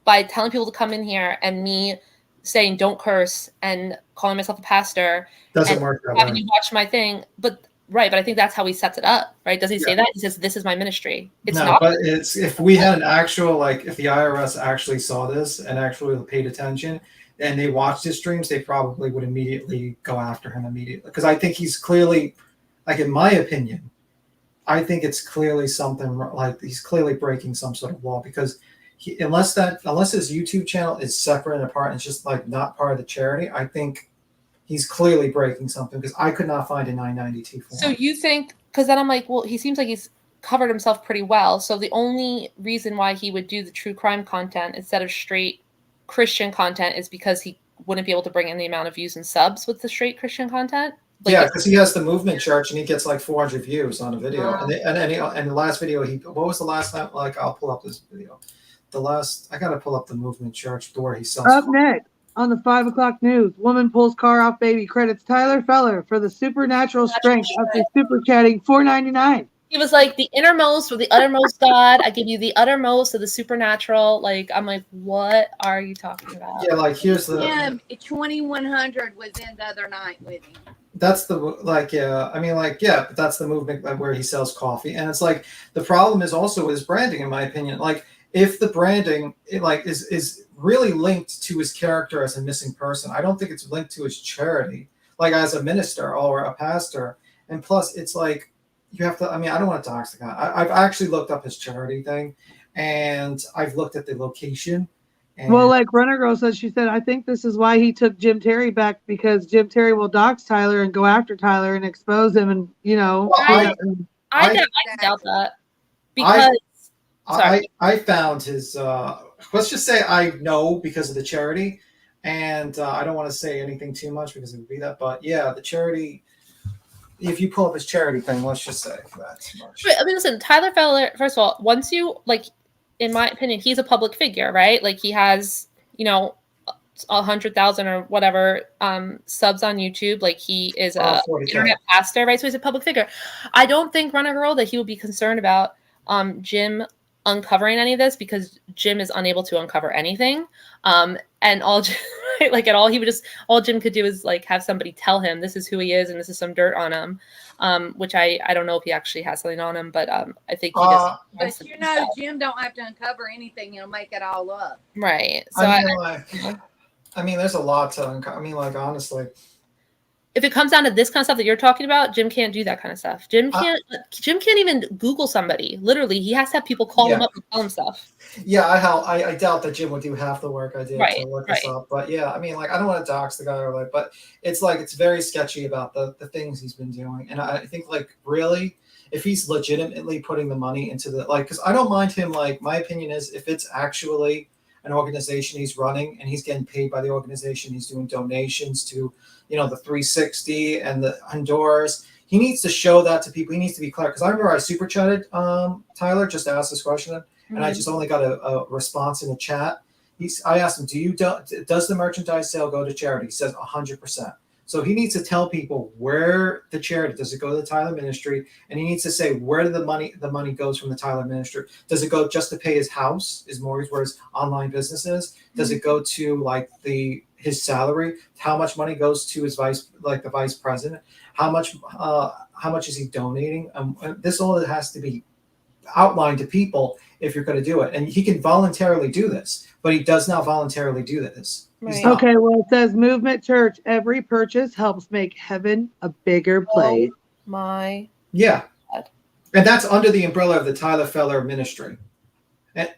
by telling people to come in here and me saying don't curse and calling myself a pastor doesn't and work that having way. you watch my thing, but I think that's how he sets it up, right? Does he say that? He says, this is my ministry. It's no, not. but it's if we had an actual, like if the IRS actually saw this and actually paid attention and they watched his streams, they probably would immediately go after him immediately. Because I think he's clearly, like in my opinion, I think it's clearly something like he's clearly breaking some sort of law because unless his YouTube channel is separate and apart and it's just like not part of the charity, I think he's clearly breaking something because I could not find a 990T form. So you think, because then I'm like, well, he seems like he's covered himself pretty well. So the only reason why he would do the true crime content instead of straight Christian content is because he wouldn't be able to bring in the amount of views and subs with the straight Christian content. Like, yeah, because he has the movement church and he gets like 400 views on a video. And the last video what was the last time? Like I'll pull up this video. I gotta pull up the movement church where he sells. Up next on the 5 o'clock news, woman pulls car off baby, credits Tyler Feller for the supernatural strength after super chatting $4.99. He was like the innermost or the uttermost God. I give you the uttermost of the supernatural. Like I'm like, what are you talking about? Yeah, like here's the 2100 was in the other night with him. That's the but that's the movement where he sells coffee, and it's like the problem is also with his branding, in my opinion. Like if the branding is really linked to his character as a missing person, I don't think it's linked to his charity, like as a minister or a pastor. And plus, it's like you have to. I mean, I don't want to dox the guy. I've actually looked up his charity thing, and I've looked at the location. Well, like Runner Girl said, she said, I think this is why he took Jim Terry back because Jim Terry will dox Tyler and go after Tyler and expose him. And, I doubt that. Because I found his, let's just say I know because of the charity. And I don't want to say anything too much because it would be that. But yeah, the charity, if you pull up his charity thing, let's just say that's much. I mean, listen, Tyler Feller, first of all, once you, like, in my opinion, he's a public figure, right? Like he has, 100,000 or whatever subs on YouTube. Like he is a internet pastor, right? So he's a public figure. I don't think Runner Girl that he would be concerned about Jim uncovering any of this because Jim is unable to uncover anything. And all Jim could do is like have somebody tell him this is who he is and this is some dirt on him. Which I don't know if he actually has something on him, but I think he does. But Jim don't have to uncover anything; he'll make it all up. Right. So I mean, there's a lot to uncover. I mean, like honestly, if it comes down to this kind of stuff that you're talking about, Jim can't do that kind of stuff. Jim can't even Google somebody. Literally, he has to have people call him up and tell him stuff. Yeah, I doubt that Jim would do half the work I did to look this up. But yeah, I mean, like I don't want to dox the guy or like, but it's very sketchy about the things he's been doing. And I think like really, if he's legitimately putting the money into the because I don't mind him. Like my opinion is if it's actually an organization he's running and he's getting paid by the organization, he's doing donations to the 360 and the Honduras. He needs to show that to people. He needs to be clear. Because I remember I super chatted Tyler just to ask this question, and I just only got a response in the chat. I asked him, does the merchandise sale go to charity? He says 100%. So he needs to tell people where the charity, does it go to the Tyler ministry? And he needs to say where the money goes from the Tyler ministry. Does it go just to pay his house, his mortgage, where his online business is? Does it go to like his salary? How much money goes to his the vice president? How much is he donating? This all has to be outline to people if you're going to do it. And he can voluntarily do this, but he does not voluntarily do this. Right. Okay, well, it says Movement Church. Every purchase helps make heaven a bigger place. Oh my. Yeah. And that's under the umbrella of the Tyler Feller ministry. And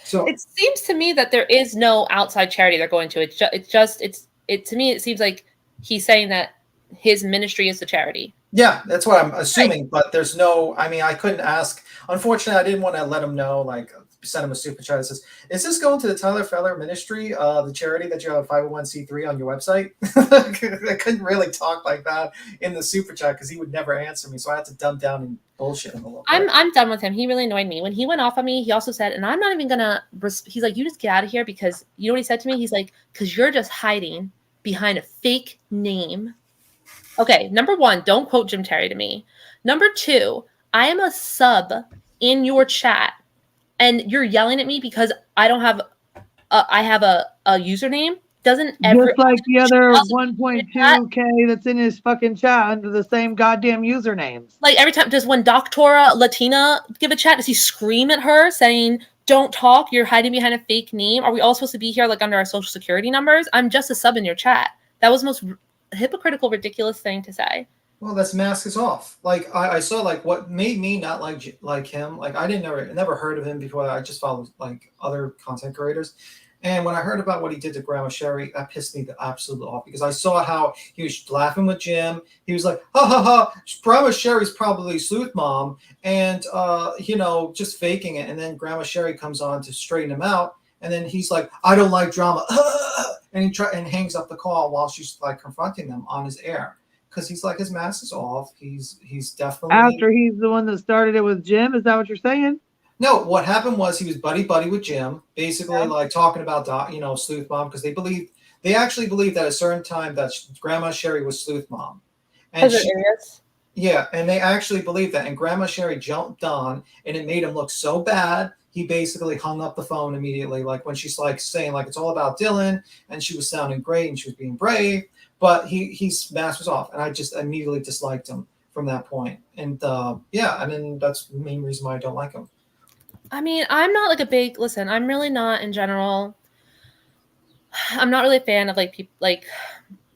so it seems to me that there is no outside charity they're going to. To me, it seems like he's saying that his ministry is the charity. yeah, that's what I'm assuming, but there's no, I mean, I couldn't ask. Unfortunately, I didn't want to let him know, like, send him a super chat that says, is this going to the Tyler Feller Ministry, the charity that you have a 501c3 on your website? I couldn't really talk like that in the super chat because he would never answer me, so I had to dumb down and bullshit him a little bit. I'm done with him. He really annoyed me. When he went off on me, he also said, and I'm not even gonna, he's like, you just get out of here because, you know what he said to me? He's like, because you're just hiding behind a fake name. Okay, number one, don't quote Jim Terry to me. Number two, I am a sub in your chat, and you're yelling at me because I don't have, I have a username. Doesn't ever just like the other 1.2K that's in his fucking chat under the same goddamn usernames. Like every time, does when Doctora Latina give a chat, does he scream at her saying, "Don't talk, you're hiding behind a fake name"? Are we all supposed to be here like under our social security numbers? I'm just a sub in your chat. That was the most hypocritical, ridiculous thing to say. Well, that's mask is off. Like I saw, like what made me not like him. Like I never heard of him before. I just followed like other content creators, and when I heard about what he did to Grandma Sherry, that pissed me absolutely off because I saw how he was laughing with Jim. He was like, "Ha ha ha! Grandma Sherry's probably sleuth mom," and just faking it. And then Grandma Sherry comes on to straighten him out, and then he's like, "I don't like drama," and he hangs up the call while she's like confronting them on his air. Because he's like, his mask is off. He's definitely after he's the one that started it with Jim. Is that what you're saying? No, what happened was he was buddy with Jim, basically like talking about sleuth mom because they actually believed at a certain time that Grandma Sherry was sleuth mom. And yeah, and they actually believed that. And Grandma Sherry jumped on, and it made him look so bad. He basically hung up the phone immediately, like when she's like saying like it's all about Dylan, and she was sounding great and she was being brave. But his mask was off, and I just immediately disliked him from that point. And and then that's the main reason why I don't like him. I mean, I'm not like I'm really not in general. I'm not really a fan of like people like,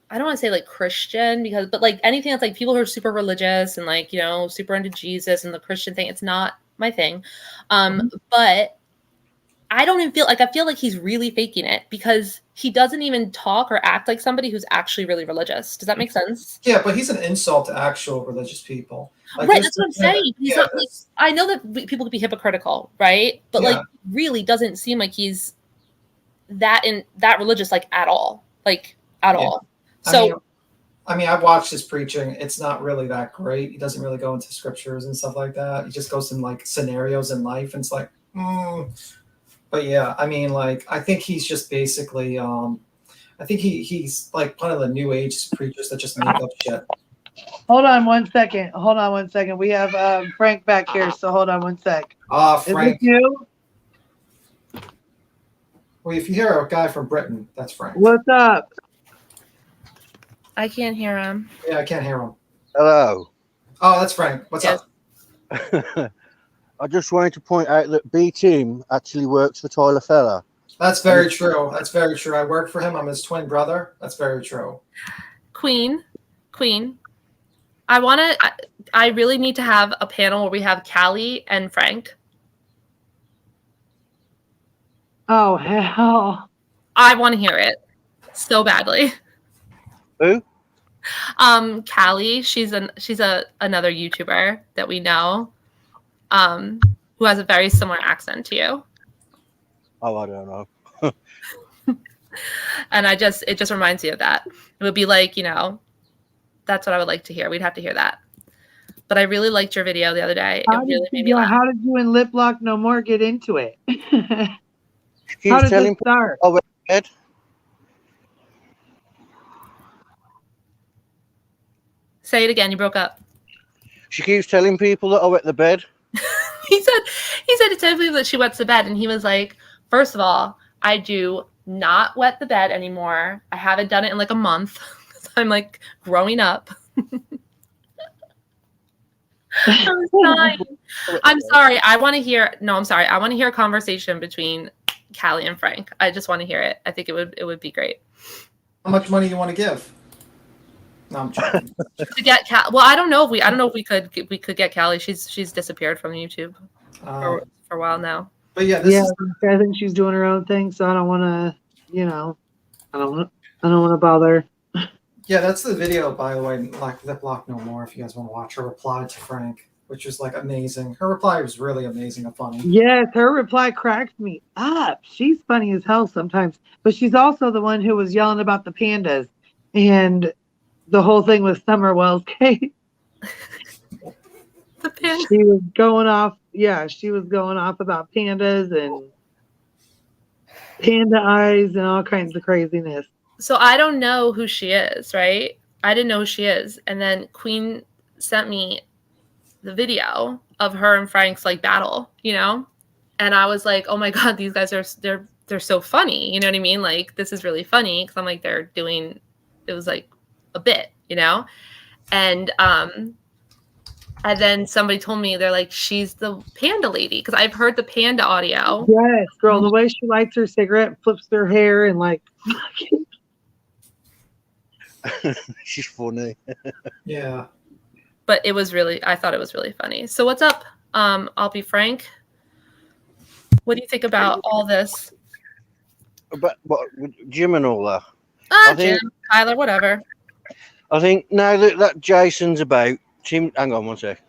I don't want to say like Christian but like anything that's like people who are super religious and like, super into Jesus and the Christian thing. It's not my thing. But I don't even I feel like he's really faking it because he doesn't even talk or act like somebody who's actually really religious. Does that make sense? Yeah, but he's an insult to actual religious people. Like, right, that's what I'm saying. I know that people could be hypocritical, right? But like, really doesn't seem like he's that religious, like at all, all. So, I mean, I've watched his preaching. It's not really that great. He doesn't really go into scriptures and stuff like that. He just goes in like scenarios in life, and it's like, But yeah, I mean, like, I think he's just basically, I think he's like one of the new age preachers that just make up shit. Hold on one second. We have Frank back here, so hold on one sec. Frank. Is it you? Well, if you hear a guy from Britain, that's Frank. What's up? I can't hear him. Yeah, I can't hear him. Hello. Oh, that's Frank. What's up? I just wanted to point out that B Team actually works for Tyler Feller. That's very true. I work for him. I'm his twin brother. That's very true. Queen. I really need to have a panel where we have Callie and Frank. Oh, hell. I want to hear it so badly. Who? Callie. She's another YouTuber that we know. Who has a very similar accent to you. Oh, I don't know. And it just reminds me of that. It would be like, that's what I would like to hear. We'd have to hear that. But I really liked your video the other day. It really made me laugh. How did you and Lip Lock No More get into it? How did it start? Oh, Ed? Say it again. You broke up. She keeps telling people that I wet the bed. He said to tell people that she wets the bed, and he was like, first of all, I do not wet the bed anymore. I haven't done it in like a month. I'm like growing up. I'm dying. I'm sorry. I want to hear. No, I'm sorry. I want to hear a conversation between Callie and Frank. I just want to hear it. I think it would be great. How much money you want to give? No, I'm joking. To get well, I don't know if we could get Callie. She's disappeared from YouTube for a while now. But yeah, I think she's doing her own thing, so I don't want to, I don't want to bother. Yeah, that's the video, by the way. Like that block no more. If you guys want to watch her reply to Frank, which was like amazing. Her reply was really amazing and funny. Yes, her reply cracked me up. She's funny as hell sometimes, but she's also the one who was yelling about the pandas and the whole thing with Summerwell's case. She was going off. Yeah, she was going off about pandas and panda eyes and all kinds of craziness. So I don't know who she is, right? I didn't know who she is. And then Queen sent me the video of her and Frank's like battle, and I was like, oh my God, these guys they're so funny. You know what I mean? Like, this is really funny. Cause I'm like, it was like a bit, and then somebody told me, they're like, she's the panda lady. Cause I've heard the panda audio. Yes, girl, the way she lights her cigarette, flips her hair and like, she's funny. Yeah. But I thought it was really funny. So what's up? I'll be Frank. What do you think about all this? But Jim and all that. Jim, Tyler, whatever. I think now that Jason's about, Jim, hang on one sec.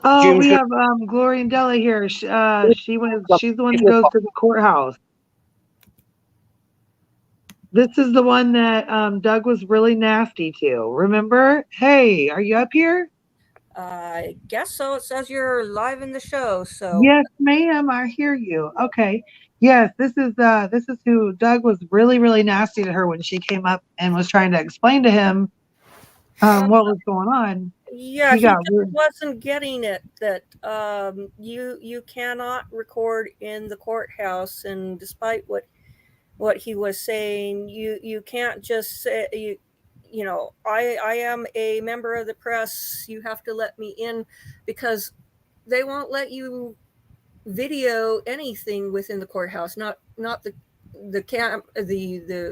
Oh, Jim's we have Gloria and Della here. She's the one that goes to the courthouse. This is the one that Doug was really nasty to. Remember? Hey, are you up here? I guess so. It says you're live in the show. So yes, ma'am. I hear you. Okay. Yes, this is who Doug was really, really nasty to her when she came up and was trying to explain to him what was going on. Yeah, he just wasn't getting it that you cannot record in the courthouse, and despite what he was saying, you can't just say I am a member of the press, you have to let me in, because they won't let you video anything within the courthouse, not the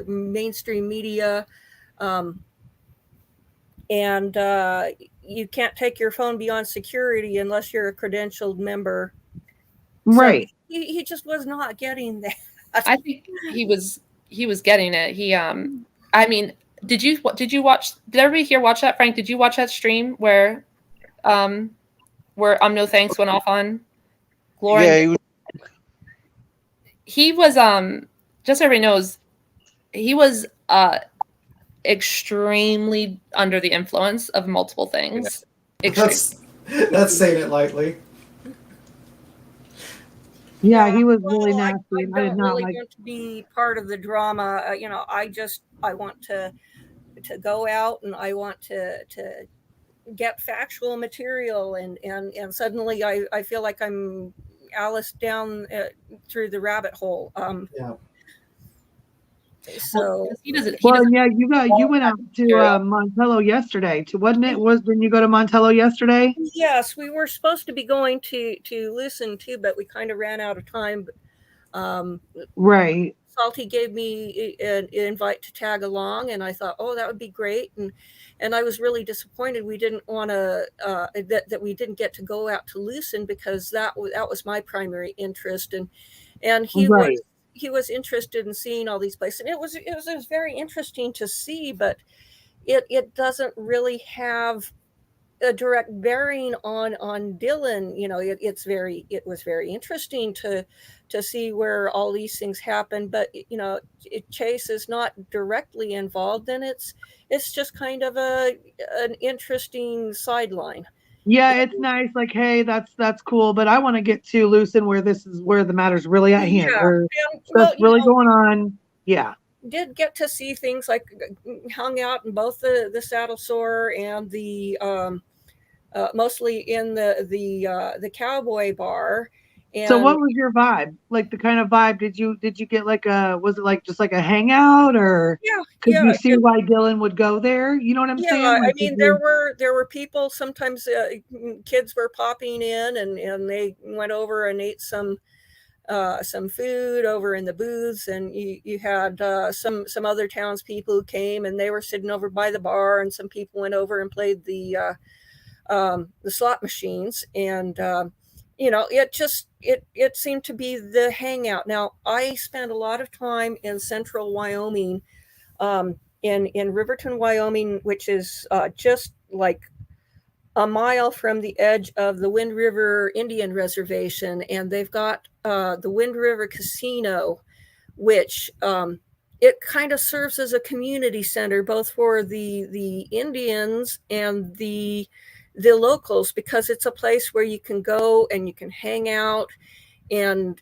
mainstream media, and you can't take your phone beyond security unless you're a credentialed member. Right. So he just was not getting that. I think he was getting it. He I mean, did everybody here watch that? Frank, did you watch that stream where No Thanks went off on Gloria? Yeah, he was just so everybody knows, he was extremely under the influence of multiple things. That's saying it lightly. Yeah, he was really nasty. I don't really want to be part of the drama. I want to go out, and I want to get factual material, and suddenly I feel like I'm Alice down through the rabbit hole. Yeah. So you went out to Montello yesterday. Wasn't it? Didn't you go to Montello yesterday? Yes, we were supposed to be going to listen to, but we kind of ran out of time. Right. Salty gave me an invite to tag along, and I thought, oh, that would be great. And I was really disappointed we didn't want to that we didn't get to go out to listen, because that was my primary interest, and he was interested in seeing all these places, and it was very interesting to see, but it doesn't really have a direct bearing on Dylan. It was very interesting to see where all these things happen, but Chase is not directly involved, and it's just kind of an interesting sideline. Yeah, it's nice. Like, hey, that's cool, but I want to get to Lucin, where the matter's really at hand. Where stuff's really going on. Yeah. Did get to see things like hung out in both the Saddle Sore and the mostly in the Cowboy Bar, And so what was your vibe? Like the kind of vibe did you get like was it like just like a hangout or could you see why Dylan would go there? You know what I'm saying? I Like, mean, there were people, sometimes kids were popping in and they went over and ate some food over in the booths, and you had some other townspeople who came and they were sitting over by the bar, and some people went over and played the slot machines, and it seemed to be the hangout. Now, I spent a lot of time in central Wyoming, in Riverton, Wyoming, which is just like a mile from the edge of the Wind River Indian Reservation, and they've got the Wind River Casino, which it kind of serves as a community center both for the Indians and the locals, because it's a place where you can go and you can hang out and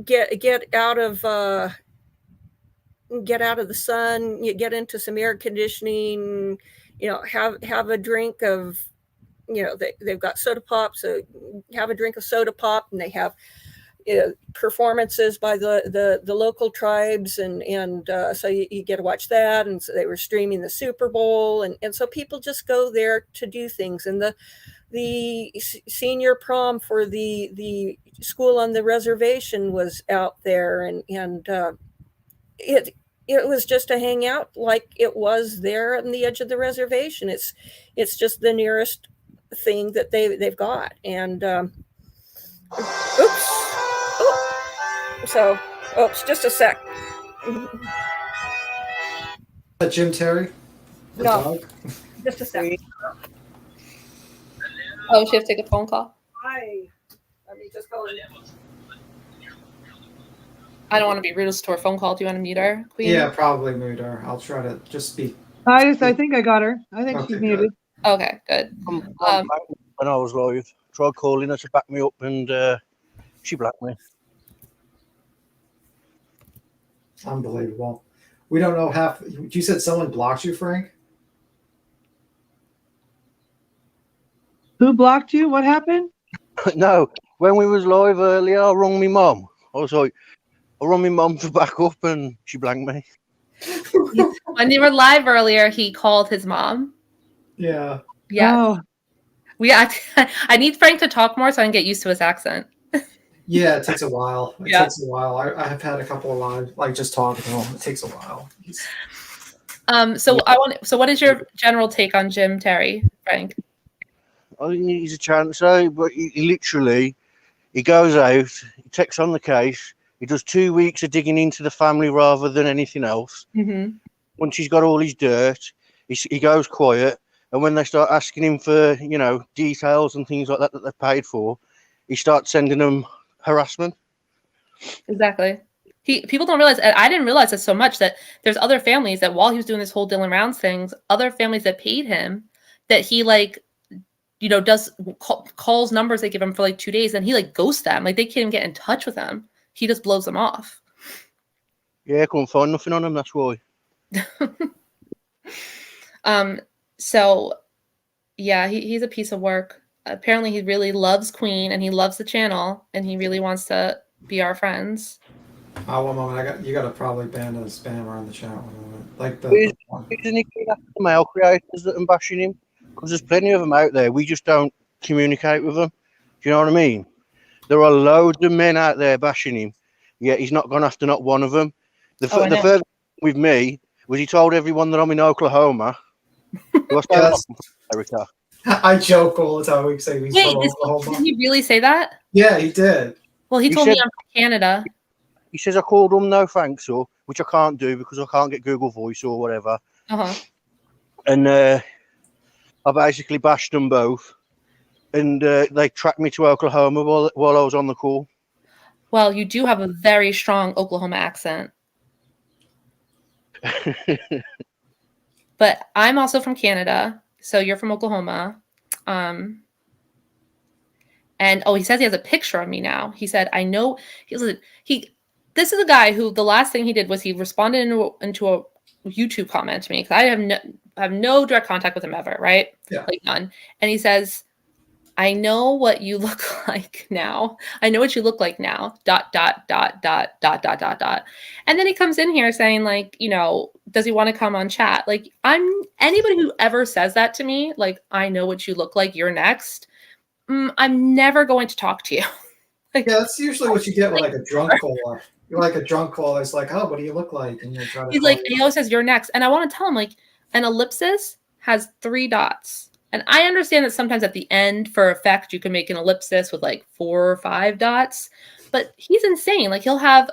get out of the sun, you get into some air conditioning, have a drink of, they've got soda pop, so have a drink of soda pop, and they have performances by the local tribes, and so you get to watch that. And so they were streaming the Super Bowl, and so people just go there to do things. And the senior prom for the school on the reservation was out there, and it was just a hangout like it was there on the edge of the reservation. It's just the nearest thing that they've got. And just a sec. Jim Terry? The dog? Just a sec. Oh, she has to take a phone call? Hi. Let me just go in. I don't want to be rude to her phone call. Do you want to mute her, Queen? Yeah, probably mute her. I'll try to just speak. I think I got her. I think she's muted. Okay, good. When I was live, tried calling her to back me up, and she blacked me. Unbelievable. We don't know half. You said someone blocked you, Frank? Who blocked you? What happened? No, when we was live earlier, I rung my mum. I was like, I rung my mum to back up, and she blanked me. When you were live earlier, he called his mom. Yeah. Yeah. Oh. I need Frank to talk more so I can get used to his accent. Yeah, it takes a while. It Yeah. takes a while. I have had a couple of live, like just talking to him. It takes a while. So what is your general take on Jim Terry, Frank? I think he's a chance, but he literally, he goes out, he takes on the case, he does 2 weeks of digging into the family rather than anything else. Mm-hmm. Once he's got all his dirt, he goes quiet, and when they start asking him for, details and things like that they've paid for, he starts sending them harassment. Exactly. People don't realize, and I didn't realize this so much, that there's other families that while he was doing this whole Dylan Rounds things, other families that paid him, that he does calls numbers they give him for 2 days, and he ghosts them. They can't even get in touch with him. He just blows them off. Yeah, couldn't find nothing on him. That's why. So yeah, he's a piece of work. Apparently he really loves Queen and he loves the channel and he really wants to be our friends. Oh, one moment. You got to probably ban a spammer on the channel. Isn't he going after the male creators that are bashing him? Because there's plenty of them out there. We just don't communicate with them. Do you know what I mean? There are loads of men out there bashing him, yet he's not gone after not one of them. The first with me was he told everyone that I'm in Oklahoma. America. I joke all the time. We say he's from Oklahoma. Did he really say that? Yeah, he did. Well, he told me I'm from Canada. He says I called him no thanks, which I can't do because I can't get Google Voice or whatever. Uh-huh. And I basically bashed them both. And they tracked me to Oklahoma while I was on the call. Well, you do have a very strong Oklahoma accent. But I'm also from Canada, so you're from Oklahoma. And he says he has a picture of me now. He said, I know. This is a guy who the last thing he did was he responded into a YouTube comment to me because I have no direct contact with him ever, right? Yeah. None. And he says, I know what you look like now. I know what you look like now. ... And then he comes in here saying, like, you know, does he want to come on chat? Like, anybody who ever says that to me, like, I know what you look like, you're next. I'm never going to talk to you. Yeah, that's usually what you get with like a drunk caller. You're like a drunk caller. It's like, oh, what do you look like? And they try to. He's like, he always says, you're next. And I want to tell him, like, an ellipsis has 3 dots. And I understand that sometimes at the end, for effect, you can make an ellipsis with like 4 or 5 dots. But he's insane. Like, he'll have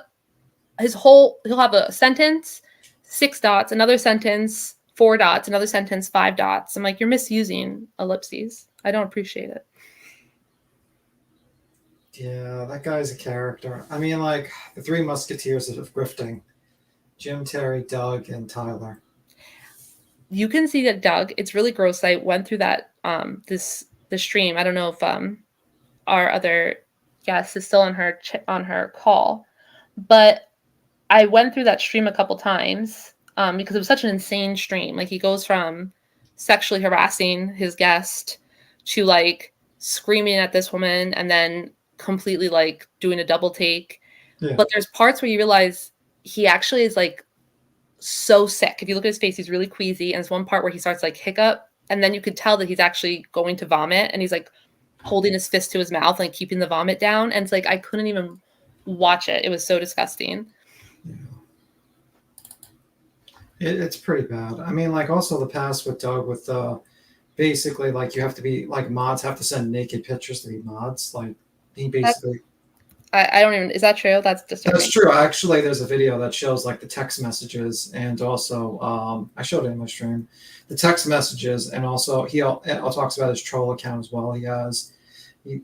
a sentence, 6 dots, another sentence, 4 dots, another sentence, 5 dots. I'm like, you're misusing ellipses. I don't appreciate it. Yeah, that guy's a character. I mean, like, the 3 musketeers of grifting: Jim, Terry, Doug, and Tyler. You can see that Doug, it's really gross. I went through that the stream. I don't know if our other guest is still on her call, but I went through that stream a couple times because it was such an insane stream. Like, he goes from sexually harassing his guest to like screaming at this woman and then completely like doing a double take. Yeah. But there's parts where you realize he actually is like so sick. If you look at his face, he's really queasy. And there's one part where he starts like hiccup, and then you could tell that he's actually going to vomit, and he's like holding his fist to his mouth, like keeping the vomit down. And it's like, I couldn't even watch it. It was so disgusting. It's pretty bad. I mean, like, also the past with Doug with basically like you have to be like mods have to send naked pictures to be mods. Like, he basically. I don't even. Is that true? That's disturbing. That's true. Actually, there's a video that shows like the text messages, and also I showed it in my stream, the text messages, and also he talks about his troll account as well. He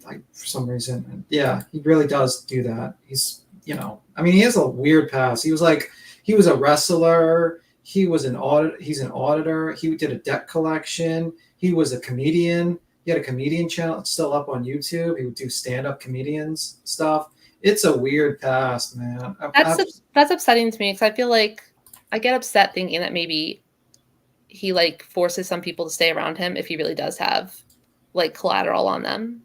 like for some reason, and yeah, he really does do that. He's, you know, I mean, he has a weird past. He was a wrestler. He's an auditor. He did a debt collection. He was a comedian. He had a comedian channel. It's still up on YouTube. He would do stand-up comedians stuff. It's a weird past, man. That's upsetting to me, because I feel like I get upset thinking that maybe he like forces some people to stay around him if he really does have like collateral on them,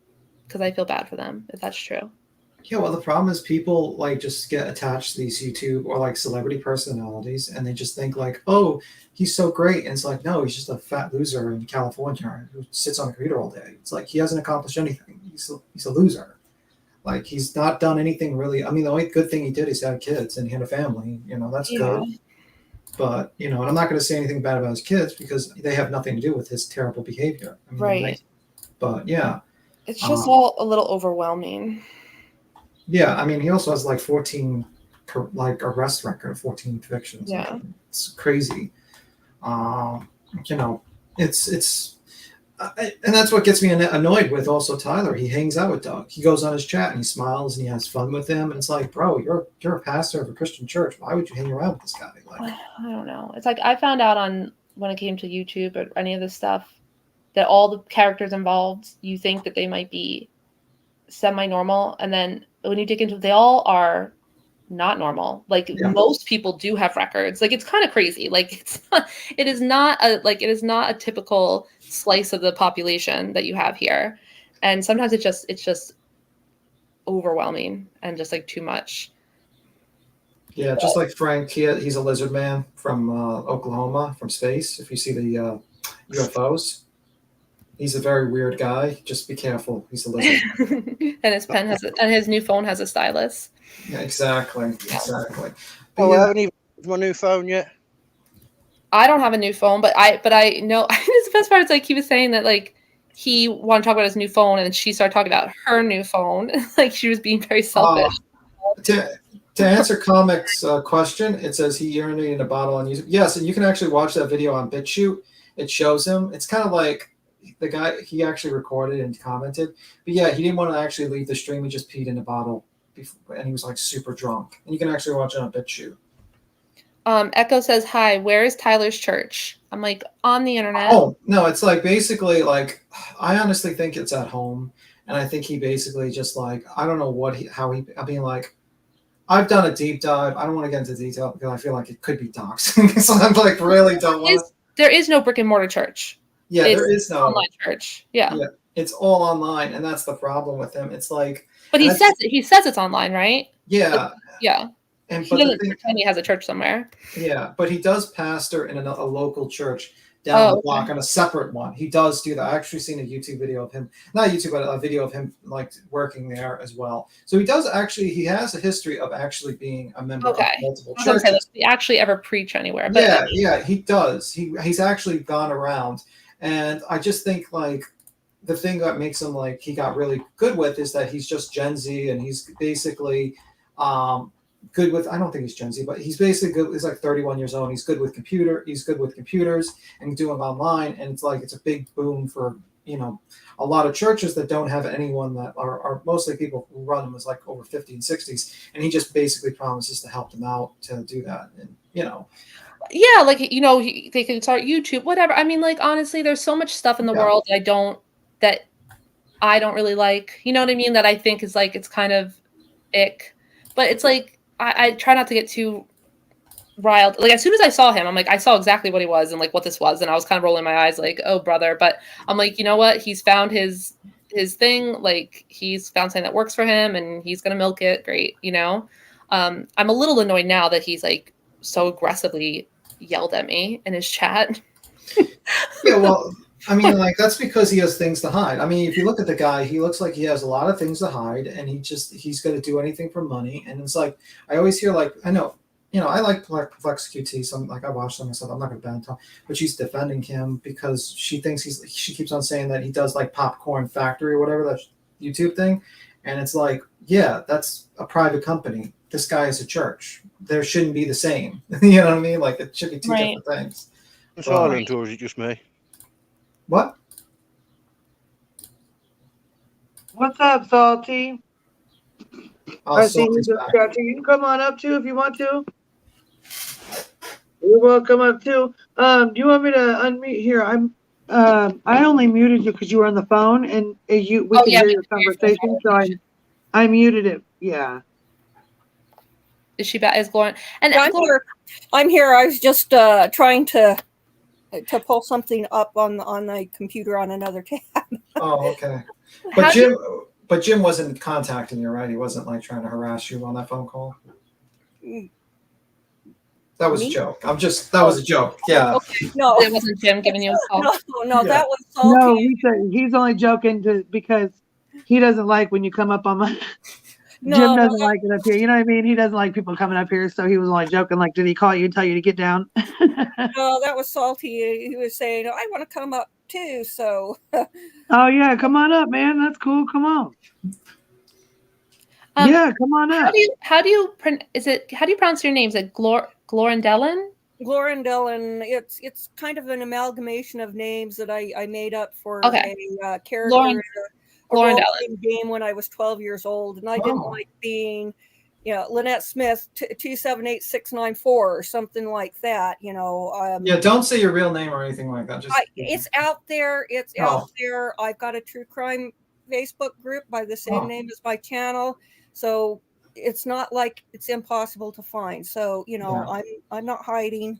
because I feel bad for them if that's true. Yeah, well, the problem is people like just get attached to these YouTube or like celebrity personalities, and they just think like, oh, he's so great, and it's like, no, he's just a fat loser in California who sits on a computer all day. It's like he hasn't accomplished anything. He's a loser. Like, he's not done anything really. I mean, the only good thing he did is have kids and he had a family. You know, that's good. But, you know, and I'm not going to say anything bad about his kids because they have nothing to do with his terrible behavior. I mean, right. But, yeah. It's just all a little overwhelming. Yeah, I mean, he also has like 14 arrest record, 14 convictions. Yeah. It's crazy. You know, it's and that's what gets me annoyed with also Tyler. He hangs out with Doug. He goes on his chat and he smiles and he has fun with him. And it's like, bro, you're a pastor of a Christian church. Why would you hang around with this guy? Like, I don't know. It's like I found out when it came to YouTube or any of this stuff that all the characters involved, you think that they might be semi-normal, and then when you dig into it, they all are not normal. Like, most people do have records. Like, it's kind of crazy. Like, it is not a typical slice of the population that you have here, and sometimes it's just overwhelming and just like too much. Yeah, just like Frank, he's a lizard man from Oklahoma, from space. If you see the UFOs, he's a very weird guy. Just be careful. He's a lizard. And his pen and his new phone has a stylus. Yeah, exactly. Exactly. But I haven't even used my new phone yet. I don't have a new phone, but I know the best part is like he was saying that like he wanted to talk about his new phone, and then she started talking about her new phone. Like, she was being very selfish. To answer Comic's question, it says he urinated in a bottle on YouTube. Yes, and you can actually watch that video on BitChute. It shows him. It's kind of like the guy, he actually recorded and commented. But yeah, he didn't want to actually leave the stream. He just peed in a bottle before, and he was like super drunk. And you can actually watch it on BitChute. Echo says, hi, where is Tyler's church? I'm like, on the internet. Oh, no, it's like basically like, I honestly think it's at home. And I think he basically just like, I don't know I mean, like, I've done a deep dive. I don't want to get into detail because I feel like it could be doxing. So I'm like, really don't want to. There is no brick and mortar church. Yeah, there is no online church. Yeah. It's all online, and that's the problem with him. It's like, but he says it's online, right? Yeah. Like, yeah. And He doesn't pretend he has a church somewhere. Yeah, but he does pastor in a local church down the block on a separate one. He does do that. I actually seen a YouTube video of him, not YouTube, but a video of him like working there as well. So he has a history of actually being a member of multiple churches. Does he actually ever preach anywhere? But yeah, he does. He's actually gone around, and I just think like the thing that makes him like he got really good with is that he's just Gen Z, and he's basically good with, I don't think he's Gen Z, but he's basically good. He's like 31 years old. He's good with computers and doing online. And it's like, it's a big boom for, a lot of churches that don't have anyone that are mostly people who run them is like over 50 and 60s. And he just basically promises to help them out to do that. And, yeah, like, they can start YouTube, whatever. I mean, like, honestly, there's so much stuff in the world that I don't really like, you know what I mean? That I think is like, it's kind of ick, but it's like, I try not to get too riled. Like, as soon as I saw him, I'm like, I saw exactly what he was and like what this was. And I was kind of rolling my eyes like, oh, brother. But I'm like, you know what? He's found his thing. Like, he's found something that works for him and he's going to milk it. Great. I'm a little annoyed now that he's like so aggressively yelled at me in his chat. Yeah, well, I mean, like, that's because he has things to hide. I mean, if you look at the guy, he looks like he has a lot of things to hide, and he's going to do anything for money. And it's like, I always hear, like, I know, I like Perplex QT, so I watch them and stuff. I'm not going to ban him, but she's defending him because she thinks she keeps on saying that he does like Popcorn Factory or whatever, that YouTube thing. And it's like, yeah, that's a private company. This guy is a church. There shouldn't be the same. You know what I mean? Like, it should be two different things. It's Ireland, or is it just me? What? What's up, Salty? I see you just got you. You can come on up too if you want to. You're welcome up too. Do you want me to unmute here? I only muted you because you were on the phone and we could hear your conversation, so I muted it. Yeah. Is she back? Is Lauren? And I'm here. I was just trying to pull something up on the computer on another tab. Oh, okay. But Jim wasn't contacting you, right? He wasn't like trying to harass you on that phone call. That was a joke. That was a joke. Yeah. Okay. No, it wasn't Jim giving you a call. No, that was Salty. No, he's only joking because he doesn't like when you come up on my. Jim doesn't like it up here. You know what I mean? He doesn't like people coming up here, so he was only joking. Like, did he call you and tell you to get down? No, that was Salty. He was saying, I want to come up too. So. Oh yeah, come on up, man. That's cool. Come on. Yeah, come on up. How do you pronounce your name? Is it Glorindellen? Glorindellen. It's kind of an amalgamation of names that I made up for a character in a role-playing game when I was 12 years old, and I didn't like being, Lynette Smith 278694 or something like that. Yeah, don't say your real name or anything like that. It's out there. It's out there. I've got a true crime Facebook group by the same name as my channel, so it's not like it's impossible to find. So I'm not hiding.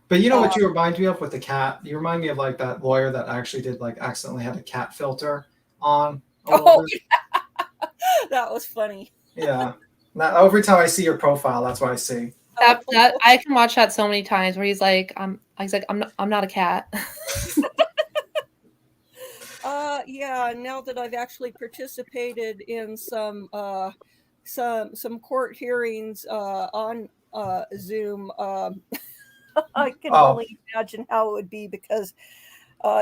But you know what you remind me of with the cat? You remind me of like that lawyer that actually did like accidentally had a cat filter on. Oh, yeah. That was funny. Yeah. Now, every time I see your profile, that's what I see. That I can watch that so many times where he's like, I'm not a cat. Yeah. Now that I've actually participated in some court hearings on Zoom, I can only imagine how it would be because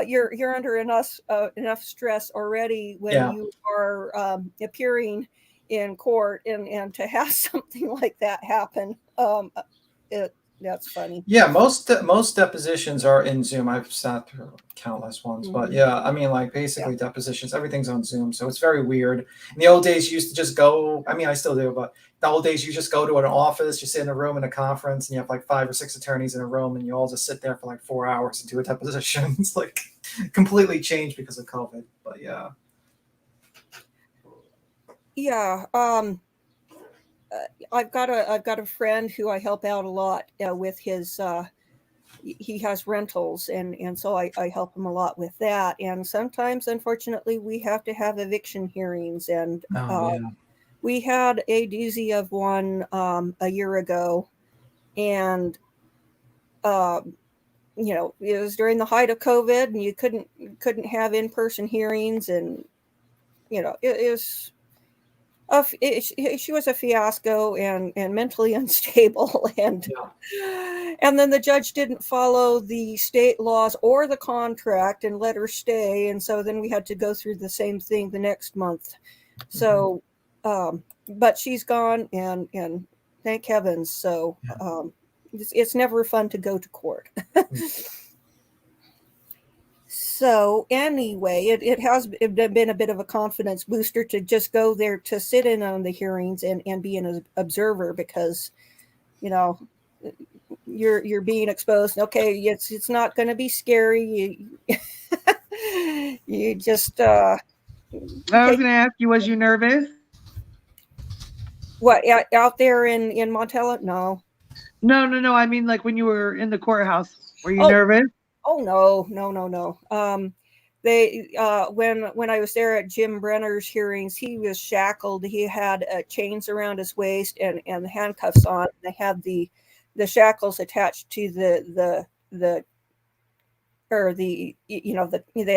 you're under enough stress already when you are appearing in court, and to have something like that happen, that's funny. Yeah, most depositions are in Zoom. I've sat through countless ones, but yeah, I mean, like basically depositions, everything's on Zoom, so it's very weird. In the old days, you used to just go. I mean, I still do, but the old days, you just go to an office, you sit in a room in a conference, and you have like 5 or 6 attorneys in a room, and you all just sit there for like 4 hours and do a deposition. It's like completely changed because of COVID, but yeah. Yeah. I've got a friend who I help out a lot with his he has rentals, and so I help him a lot with that. And sometimes, unfortunately, we have to have eviction hearings, and we had a doozy of one a year ago, and you know, it was during the height of COVID, and you couldn't have in-person hearings, and you know, it was she was a fiasco and mentally unstable, and then the judge didn't follow the state laws or the contract and let her stay, and so then we had to go through the same thing the next month. So but she's gone, and thank heavens. So it's never fun to go to court. So anyway, it has been a bit of a confidence booster to just go there to sit in on the hearings and be an observer, because, you know, you're being exposed. Okay, it's not going to be scary. You just. I was going to ask you, was you nervous? What, out there in Montella? No. No. I mean, like when you were in the courthouse, were you nervous? Oh no. They when I was there at Jim Brenner's hearings, he was shackled. He had chains around his waist and the handcuffs on. They had the shackles attached to the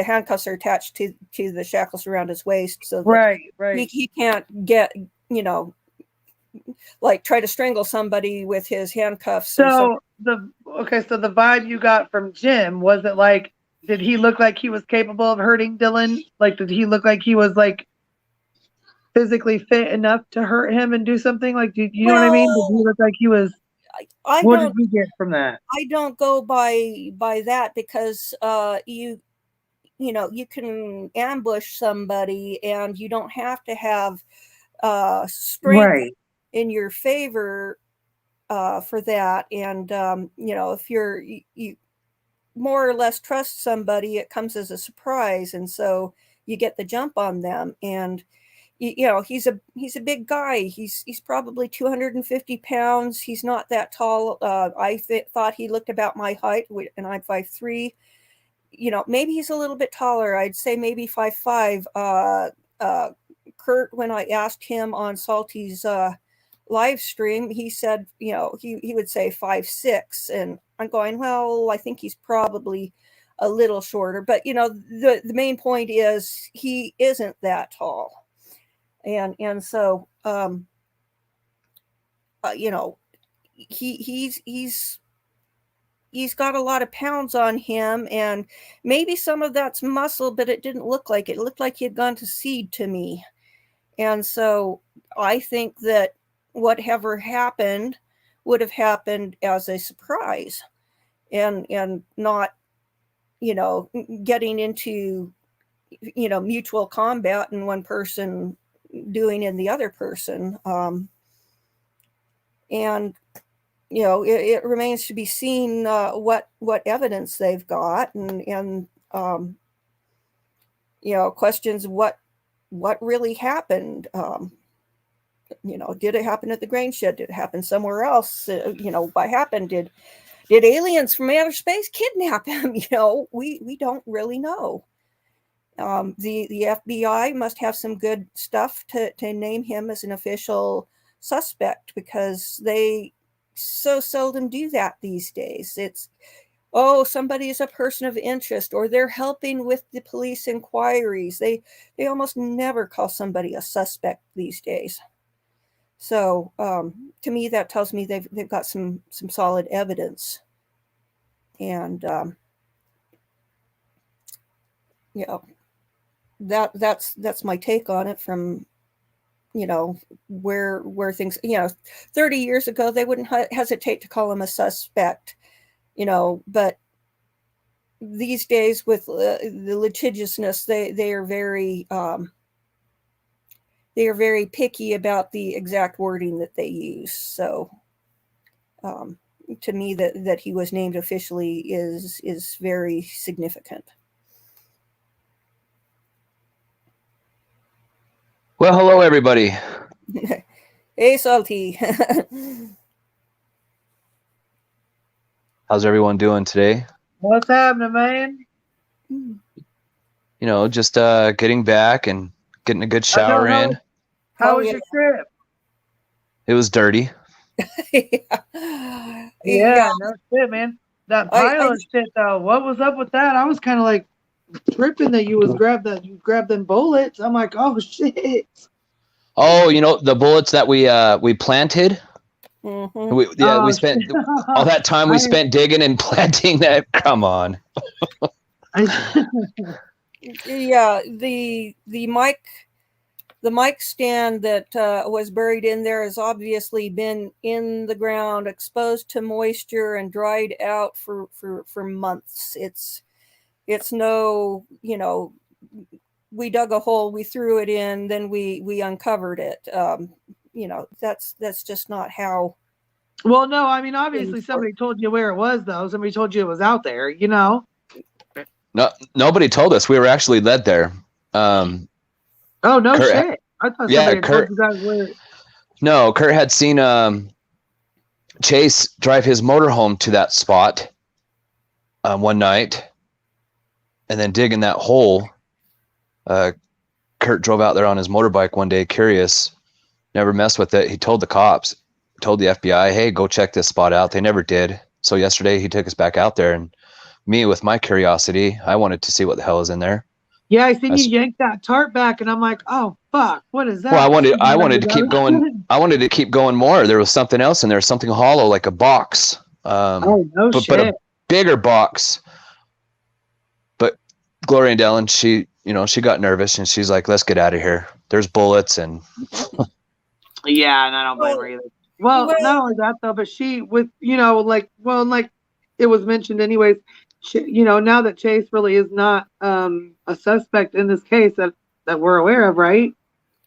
handcuffs are attached to the shackles around his waist, so that right. He can't get, you know, like try to strangle somebody with his handcuffs. So the vibe you got from Jim, was it like, did he look like he was capable of hurting Dylan? Like, did he look like he was like physically fit enough to hurt him and do something? Like, you know what I mean? Did he look like he was? What did we get from that? I don't go by that, because you know, you can ambush somebody and you don't have to have strength in your favor for that. And you know, if you more or less trust somebody, it comes as a surprise, and so you get the jump on them. And you know, he's a big guy. He's probably 250 pounds. He's not that tall. I thought he looked about my height, and I'm 5'3". You know, maybe he's a little bit taller. I'd say maybe 5'5". Kurt, when I asked him on Salty's live stream, he said, you know, he would say 5'6", and I'm going, well, I think he's probably a little shorter. But you know, the main point is he isn't that tall, and so you know, he's got a lot of pounds on him, and maybe some of that's muscle, but it didn't look like it. It looked like he had gone to seed to me. And so I think that whatever happened would have happened as a surprise, and not, you know, getting into, you know, mutual combat and one person doing in the other person. And you know, it remains to be seen what evidence they've got, and you know, questions what really happened. You know, did it happen at the grain shed? Did it happen somewhere else? You know, what happened? Did aliens from outer space kidnap him? You know, we don't really know. The FBI must have some good stuff to name him as an official suspect, because they so seldom do that these days. It's, oh, somebody is a person of interest, or they're helping with the police inquiries. They almost never call somebody a suspect these days. So to me, that tells me they've got some solid evidence. And you know, that's my take on it from, you know, where things, you know, 30 years ago, they wouldn't hesitate to call him a suspect, you know, but these days with the litigiousness, they are very picky about the exact wording that they use. So to me, that he was named officially is very significant. Well, hello, everybody. Hey, Salty. How's everyone doing today? What's happening, man? You know, just getting back and getting a good shower in. How was your trip? It was dirty. Yeah, no shit, man. That pilot shit though, what was up with that? I was kind of like tripping that you grabbed them bullets. I'm like, oh shit. Oh, you know the bullets that we planted. Mm-hmm. We spent all that time we spent digging and planting that. Come on. Yeah, the mic stand that was buried in there has obviously been in the ground, exposed to moisture, and dried out for months. It's no, you know, we dug a hole, we threw it in, then we uncovered it. You know, that's just not how. Well, no, I mean, obviously somebody told you where it was, though. Somebody told you it was out there, you know? No, nobody told us. We were actually led there. Oh, no Kurt, shit. I thought yeah, somebody had Kurt, told you guys where. No, Kurt had seen Chase drive his motorhome to that spot one night and then dig in that hole. Kurt drove out there on his motorbike one day, curious, never messed with it. He told the cops, told the FBI, hey, go check this spot out. They never did. So yesterday he took us back out there, and me with my curiosity, I wanted to see what the hell is in there. Yeah, I seen you yank that tarp back, and I'm like, oh fuck, what is that? Well, I wanted to keep going. I wanted to keep going more. There was something else in there, something hollow, like a box. Oh no shit! But a bigger box. But Gloria and Ellen, she got nervous, and she's like, let's get out of here. There's bullets and. Yeah, and I don't blame her either. Well, not only that though, but she with like it was mentioned anyways. She, now that Chase really is not a suspect in this case that we're aware of, right?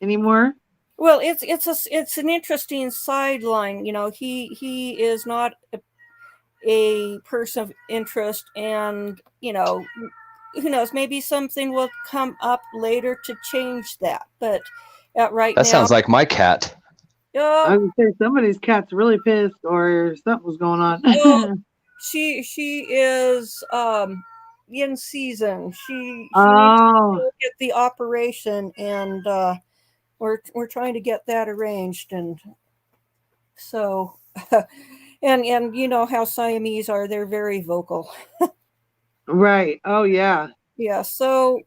Anymore. Well, it's an interesting sideline. You know, he is not a person of interest, and who knows? Maybe something will come up later to change that. But right now, that sounds like my cat. I would say somebody's cat's really pissed, or something was going on. Well, she is in season. She needs to get the operation, and we're trying to get that arranged, and so and you know how Siamese are, they're very vocal. Right. Oh yeah. Yeah, so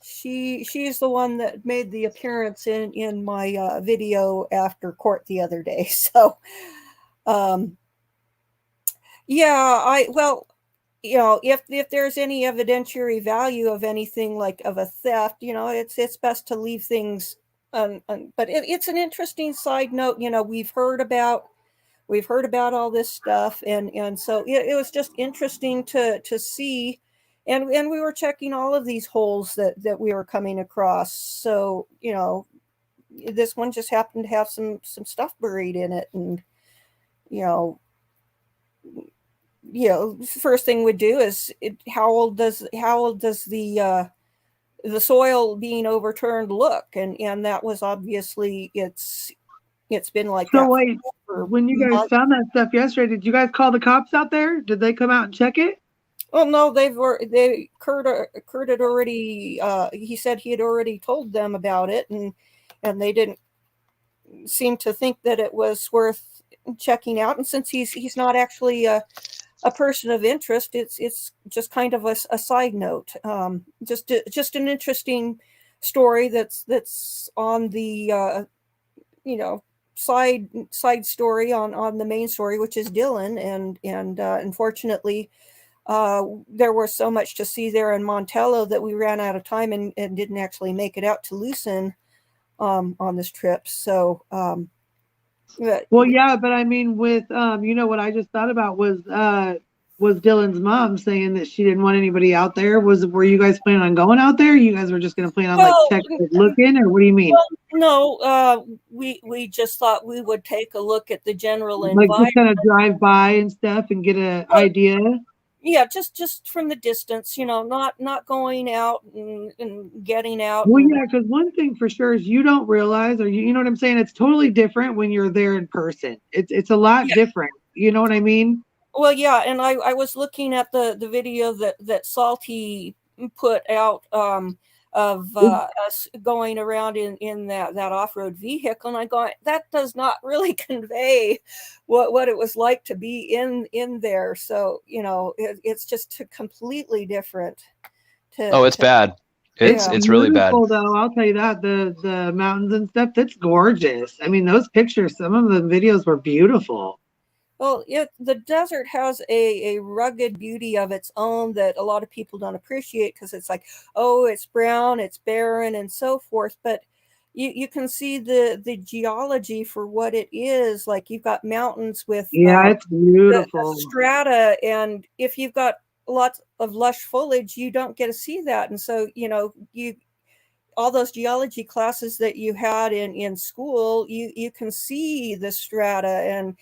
she's the one that made the appearance in my video after court the other day. So yeah, if there's any evidentiary value of anything like of a theft, it's best to leave things but it's an interesting side note. We've heard about all this stuff, and so it was just interesting to see, and we were checking all of these holes that we were coming across. So this one just happened to have some stuff buried in it, and first thing we'd do is how old does the soil being overturned look, and that was obviously it's been like so that. Wait, when you guys found that stuff yesterday, did you guys call the cops out there? Did they come out and check it? Oh no, Kurt had already he said he had already told them about it, and they didn't seem to think that it was worth checking out. And since he's not actually a person of interest, it's just kind of a side note, just an interesting story that's on the side story on the main story, which is Dylan, and unfortunately there was so much to see there in Montello that we ran out of time and didn't actually make it out to Lucin on this trip. So well, yeah, but I mean, with what I just thought about was Dylan's mom saying that she didn't want anybody out there. Were you guys planning on going out there? You guys were just going to plan on looking, or what do you mean? Well, no, we just thought we would take a look at the general environment, just kind of drive by and stuff and get an idea. Yeah, just from the distance, not going out and getting out. Well, yeah, because one thing for sure is you don't realize, or you know what I'm saying? It's totally different when you're there in person. It's a lot different. You know what I mean? Well, yeah, and I was looking at the video that Salty put out of us going around in that off-road vehicle, and I go, that does not really convey what it was like to be in there. So it's just completely different. It's bad. It's really bad. Beautiful, though. I'll tell you that the mountains and stuff. That's gorgeous. I mean, those pictures. Some of the videos were beautiful. Well, the desert has a rugged beauty of its own that a lot of people don't appreciate because it's like, oh, it's brown, it's barren, and so forth. But you can see the geology for what it is. Like you've got mountains with it's beautiful. the strata, and if you've got lots of lush foliage, you don't get to see that. And so all those geology classes that you had in school, you can see the strata and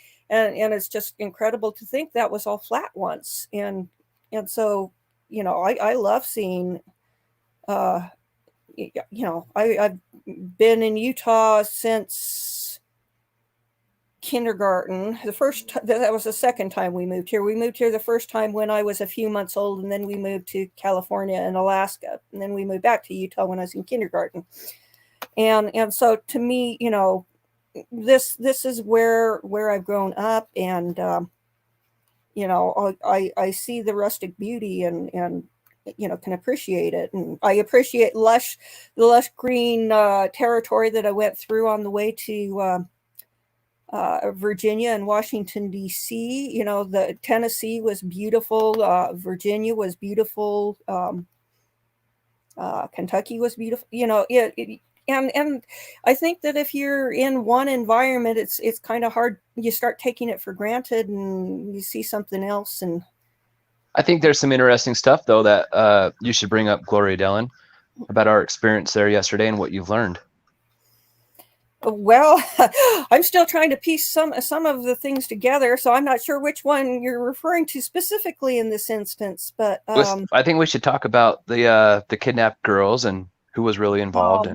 it's just incredible to think that was all flat once. And so, I love seeing, I've been in Utah since kindergarten. That was the second time we moved here. We moved here the first time when I was a few months old, and then we moved to California and Alaska, and then we moved back to Utah when I was in kindergarten. And so to me, this is where I've grown up, and I see the rustic beauty and can appreciate it, and I appreciate the lush green territory that I went through on the way to Virginia and Washington, D.C. The Tennessee was beautiful. Virginia was beautiful. Kentucky was beautiful. And I think that if you're in one environment, it's kind of hard. You start taking it for granted, and you see something else. And I think there's some interesting stuff though that you should bring up, Gloria Dellen, about our experience there yesterday and what you've learned. Well, I'm still trying to piece some of the things together, so I'm not sure which one you're referring to specifically in this instance. But I think we should talk about the kidnapped girls and who was really involved.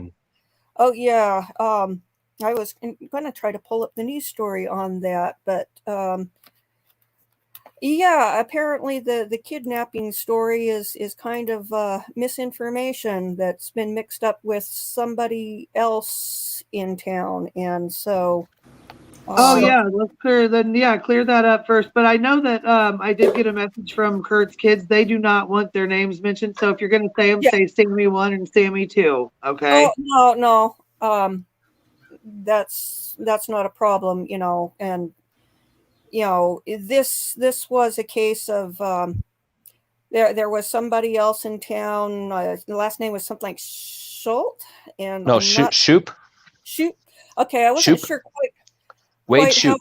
Oh yeah, I was going to try to pull up the news story on that, but yeah, apparently the kidnapping story is kind of misinformation that's been mixed up with somebody else in town, and so. Let's clear that up first. But I know that I did get a message from Kurt's kids. They do not want their names mentioned. So if you're going to say them, say Sammy 1 and Sammy 2. Okay. Oh no. That's not a problem, and this was a case of there was somebody else in town. The last name was something like Schultz, and Shoop. Okay, I wasn't sure quite. Wade Shoop.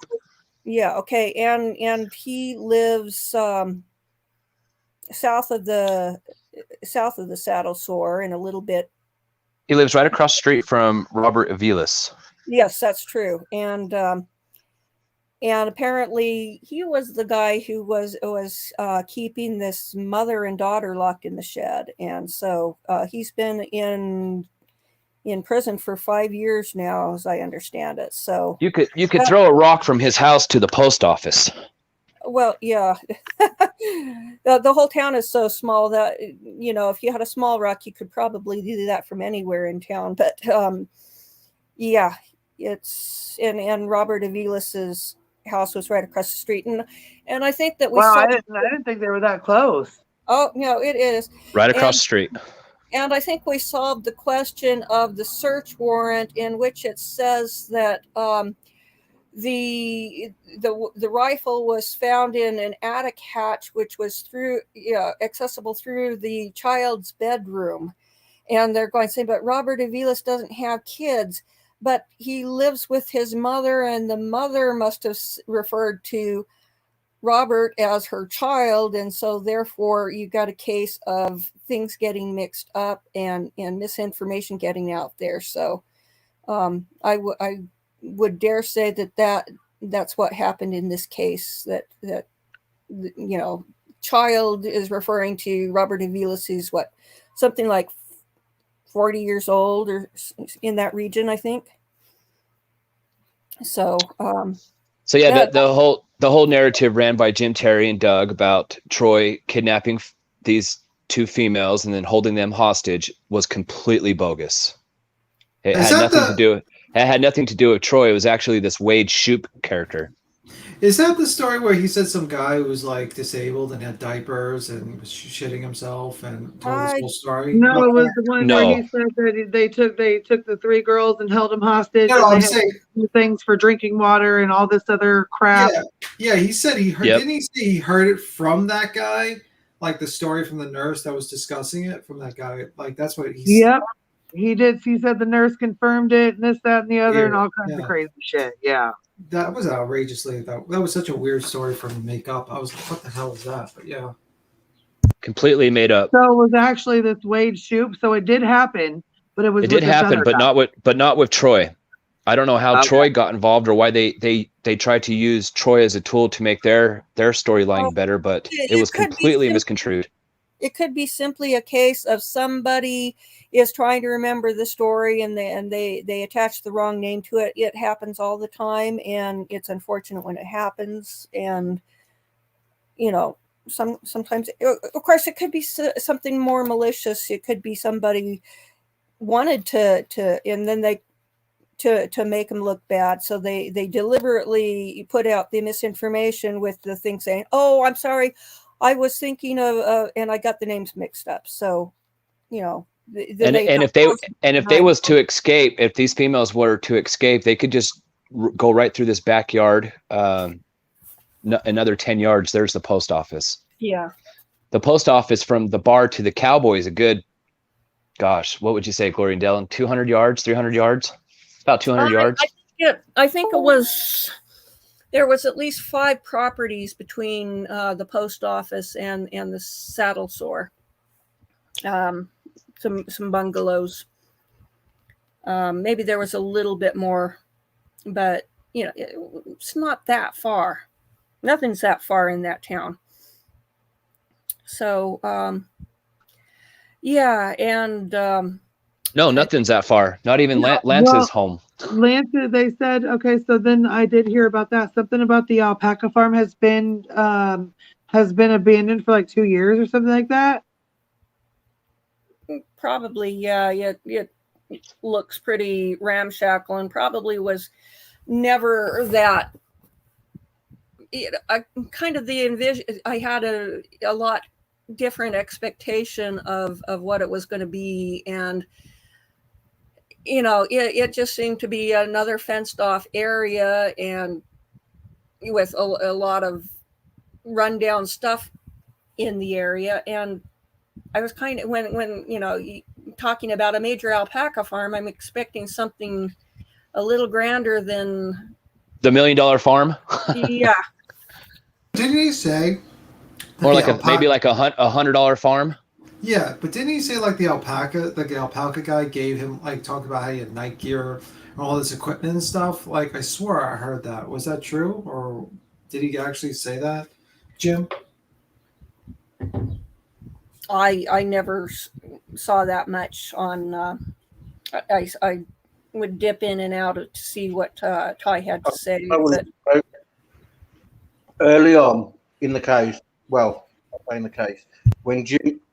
Yeah. Okay, and he lives south of the Saddle Sore and a little bit. He lives right across the street from Robert Aviles. Yes, that's true. And apparently he was the guy who was keeping this mother and daughter locked in the shed. And so he's been in prison for 5 years now, as I understand it. So you could throw a rock from his house to the post office. Well, yeah. The whole town is so small that, if you had a small rock, you could probably do that from anywhere in town. But yeah, it's and Robert Aviles's house was right across the street, and I think that we. Wow, I didn't think they were that close. Oh no, it is right across the street. And I think we solved the question of the search warrant, in which it says that the rifle was found in an attic hatch, which was accessible through the child's bedroom. And they're going to say, but Robert Aviles doesn't have kids, but he lives with his mother, and the mother must have referred to Robert as her child, and so therefore you got a case of things getting mixed up and misinformation getting out there. So I would dare say that's what happened in this case, that child is referring to Robert Aviles, who's something like 40 years old or in that region, I think. So yeah, the the whole narrative ran by Jim Terry and Doug about Troy kidnapping these two females and then holding them hostage was completely bogus. It had nothing to do. It had nothing to do with Troy. It was actually this Wade Shoup character. Is that the story where he said some guy who was like disabled and had diapers and was shitting himself and told this whole story? No, it was the one where he said that they took the three girls and held them hostage. No, and I'm they had saying to do things for drinking water and all this other crap. Yeah. He said he heard. Yep. Didn't he say he heard it from that guy? Like the story from the nurse that was discussing it from that guy. Like that's what he said. Yep, he did. He said the nurse confirmed it, and this, that, and the other, and all kinds of Yeah. crazy shit. Yeah. That was outrageously. That was such a weird story for him to make up. I was like, what the hell is that? But yeah. Completely made up. So it was actually this Wade Shoup. So it did happen, but it was. It did happen, but not with Troy. I don't know how Troy got involved or why they tried to use Troy as a tool to make their storyline better, but it was completely misconstrued. It could be simply a case of somebody is trying to remember the story and they attach the wrong name to it. It happens all the time, and it's unfortunate when it happens. And sometimes, of course, it could be something more malicious. It could be somebody wanted to and then they to make them look bad, so they deliberately put out the misinformation with the thing saying, "Oh, I'm sorry, I was thinking of," and I got the names mixed up. So, if they was to escape, if these females were to escape, they could just go right through this backyard. Another 10 yards, there's the post office. Yeah. The post office from the bar to the Cowboys, a good, gosh, what would you say, Gloria and Dylan? 200 yards, 300 yards? About 200 yards. I think it was. There was at least 5 properties between the post office and the saddle store. Some bungalows. Maybe there was a little bit more, but it's not that far. Nothing's that far in that town. So, yeah, and no, nothing's that far. Not even Lance's home. Lance, they said, okay, so then I did hear about that. Something about the alpaca farm has been abandoned for like 2 years or something like that. Probably, yeah. It looks pretty ramshackle and probably was never that. I kind of I had a lot different expectation of what it was going to be, and it just seemed to be another fenced off area and with a lot of rundown stuff in the area. And I was kind of when talking about a major alpaca farm, I'm expecting something a little grander than the $1 million farm. Yeah. Didn't he say? Or like maybe like a $100 farm. Yeah, but didn't he say like the alpaca guy gave him like talked about how he had night gear and all this equipment and stuff? Like I swore I heard that. Was that true, or did he actually say that, Jim? I never saw that much on. I would dip in and out to see what Ty had to say. Early on in the case, in the case, when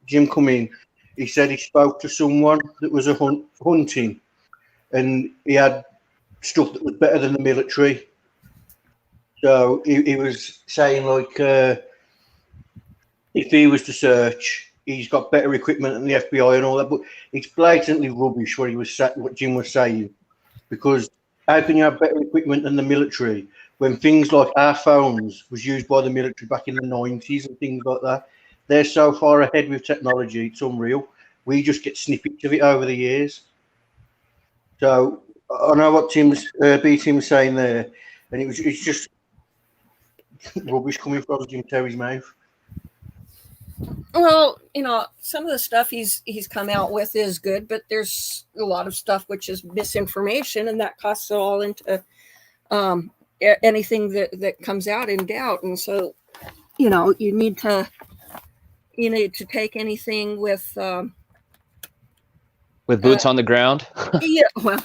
Jim come in, he said he spoke to someone that was hunting, and he had stuff that was better than the military. So he was saying like, if he was to search, he's got better equipment than the FBI and all that. But it's blatantly rubbish what Jim was saying, because how can you have better equipment than the military when things like our phones was used by the military back in the 90s and things like that? They're so far ahead with technology, it's unreal. We just get snippets of it over the years. So I know what B Tim was saying there, and it's just rubbish coming from Jim Terry's mouth. Well, some of the stuff he's come out with is good, but there's a lot of stuff which is misinformation, and that costs it all into anything that comes out in doubt. And so, you need to take anything with boots on the ground. Yeah, well,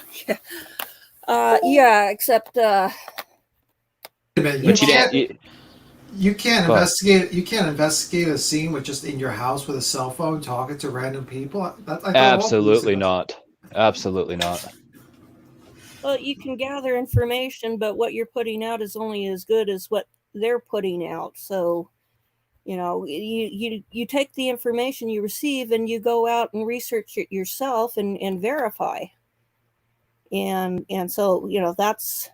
yeah, except You can't. You can't Go ahead. investigate. You can't investigate a scene with just in your house with a cell phone talking to random people. I thought Absolutely not. Absolutely not. Well, you can gather information, but what you're putting out is only as good as what they're putting out. So, you know, you take the information you receive and you go out and research it yourself and verify. And so, you know, that's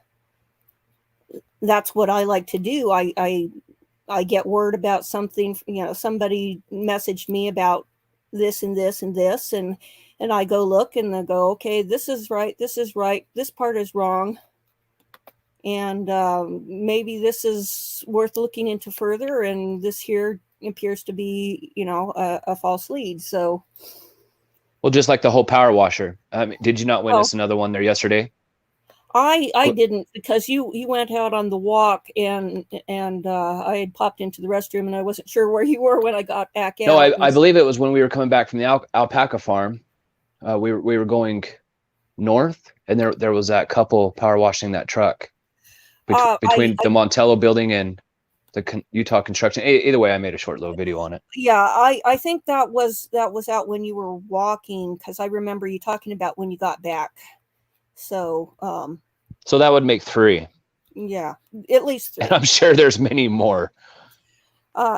what I like to do. I get word about something, you know, somebody messaged me about this and this and this, and I go look and I go, okay, this is right, this part is wrong, and maybe this is worth looking into further, and this here appears to be, you know, a false lead. So, well, just like the whole power washer. Did you not witness another one there yesterday? I didn't, because you went out on the walk, and I had popped into the restroom and I wasn't sure where you were when I got back out. No, I believe it was when we were coming back from the alpaca farm. We were going north, and there was that couple power washing that truck between the Montello building and the Utah construction. Either way, I made a short little video on it. Yeah, I think that was out when you were walking, because I remember you talking about when you got back. So so that would make 3. Yeah, at least 3. And I'm sure there's many more.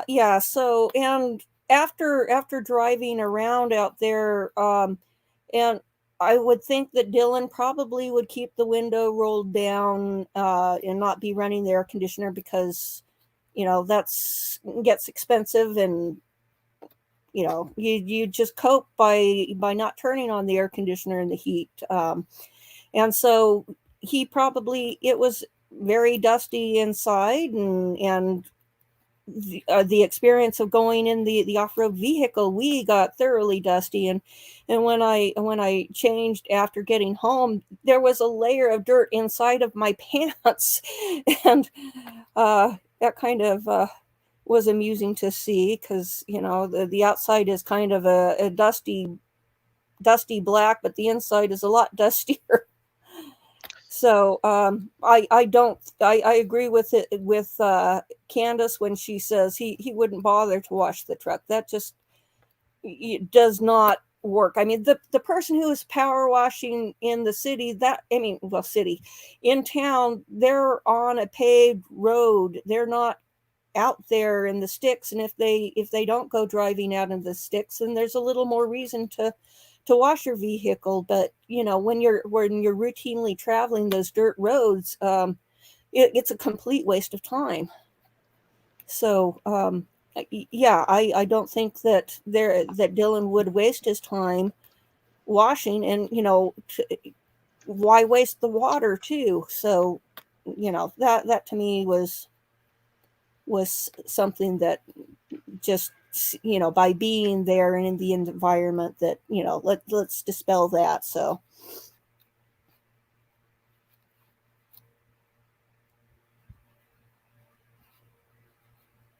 Yeah. So, and after driving around out there, and I would think that Dylan probably would keep the window rolled down and not be running the air conditioner, because, you know, gets expensive, and, you know, you just cope by not turning on the air conditioner in the heat. And so it was very dusty inside, and the experience of going in the off-road vehicle, we got thoroughly dusty, and when I changed after getting home, there was a layer of dirt inside of my pants, and that kind of was amusing to see, because, you know, the outside is kind of a dusty black, but the inside is a lot dustier. So I agree with Candace when she says he wouldn't bother to wash the truck. That just does not work. I mean, the person who is power washing in the city, city, in town, they're on a paved road. They're not out there in the sticks. And if they don't go driving out in the sticks, then there's a little more reason to wash your vehicle. But, you know, when you're routinely traveling those dirt roads, it's a complete waste of time. So yeah, I don't think that Dylan would waste his time washing, and, you know, why waste the water too? So, you know, that to me was something that just, you know, by being there and in the environment, that, you know, let's dispel that. So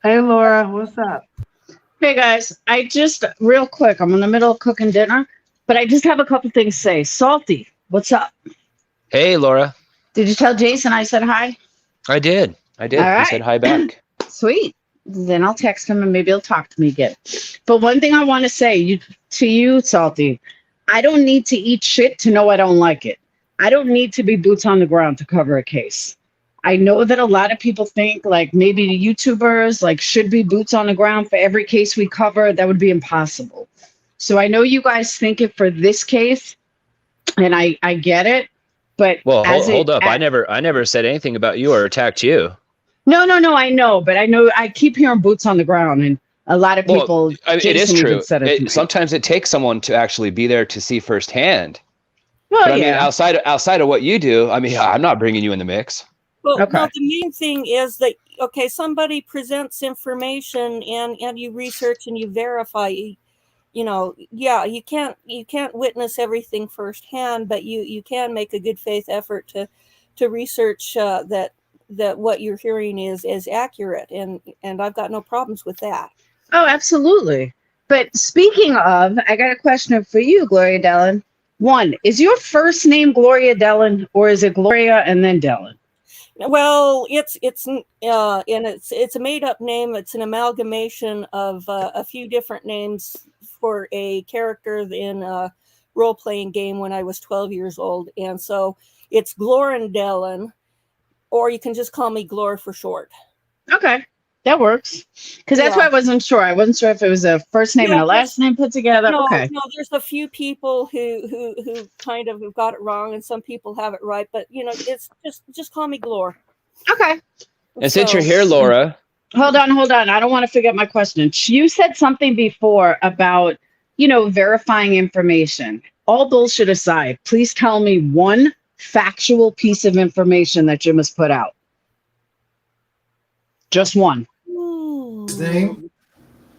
hey, Laura, what's up? Hey guys, I just real quick, I'm in the middle of cooking dinner, but I just have a couple things to say. Salty, what's up? Hey, Laura. Did you tell Jason I said hi? I did. All He right. said hi back. Sweet. Then I'll text him and maybe he'll talk to me again. But one thing I want to say to you, Salty, I don't need to eat shit to know I don't like it. I don't need to be boots on the ground to cover a case. I know that a lot of people think like maybe the YouTubers like should be boots on the ground for every case we cover. That would be impossible. So I know you guys think it for this case, and I get it. But well, hold up. I never said anything about you or attacked you. No, I know, but I keep hearing boots on the ground, and a lot of people. Well, I mean, it is true. Sometimes it takes someone to actually be there to see firsthand. Well, but, I mean, outside of what you do, I mean, I'm not bringing you in the mix. Well, no, the main thing is that, okay, somebody presents information and you research and you verify. You know, yeah, you can't witness everything firsthand, but you can make a good faith effort to research that what you're hearing is accurate, and I've got no problems with that. Oh, absolutely. But speaking of, I got a question for you, Gloria Dellin. One, is your first name Gloria Dellin, or is it Gloria and then Dellin? Well, it's and it's a made up name. It's an amalgamation of a few different names for a character in a role playing game when I was 12 years old, and so it's Glorindellen, or you can just call me Glor for short. Okay, that works. Because that's why I wasn't sure. I wasn't sure if it was a first name and a last name put together. No, Okay. no, there's a few people who kind of have got it wrong, and some people have it right. But it's just call me Glor. Okay. And since you're here, Laura. Hold on. I don't want to forget my question. You said something before about, verifying information. All bullshit aside, please tell me one factual piece of information that Jim has put out. Just one. His name?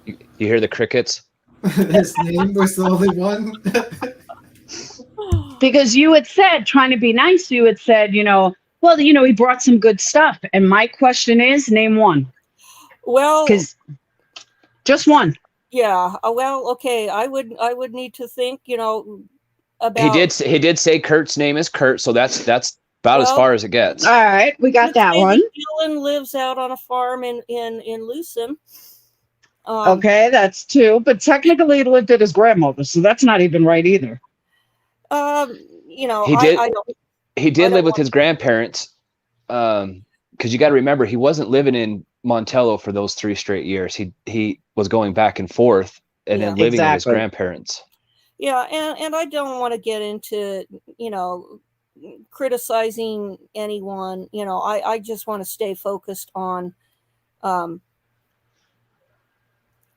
You hear the crickets? His name was the only one? Because you had said, trying to be nice, you had said, well, he brought some good stuff. And my question is, name one. Well, because just one. Yeah. Well, okay. I would need to think, about. He did say Kurt's name is Kurt, so that's about as far as it gets. All right, we got that one. Dylan lives out on a farm in Lucin. Okay, that's two. But technically, he lived at his grandmother, so that's not even right either. He did live with his grandparents, because you got to remember he wasn't living in Montello for those 3 straight years. He was going back and forth and then living with his grandparents. Yeah, and I don't want to get into criticizing anyone. I just want to stay focused on And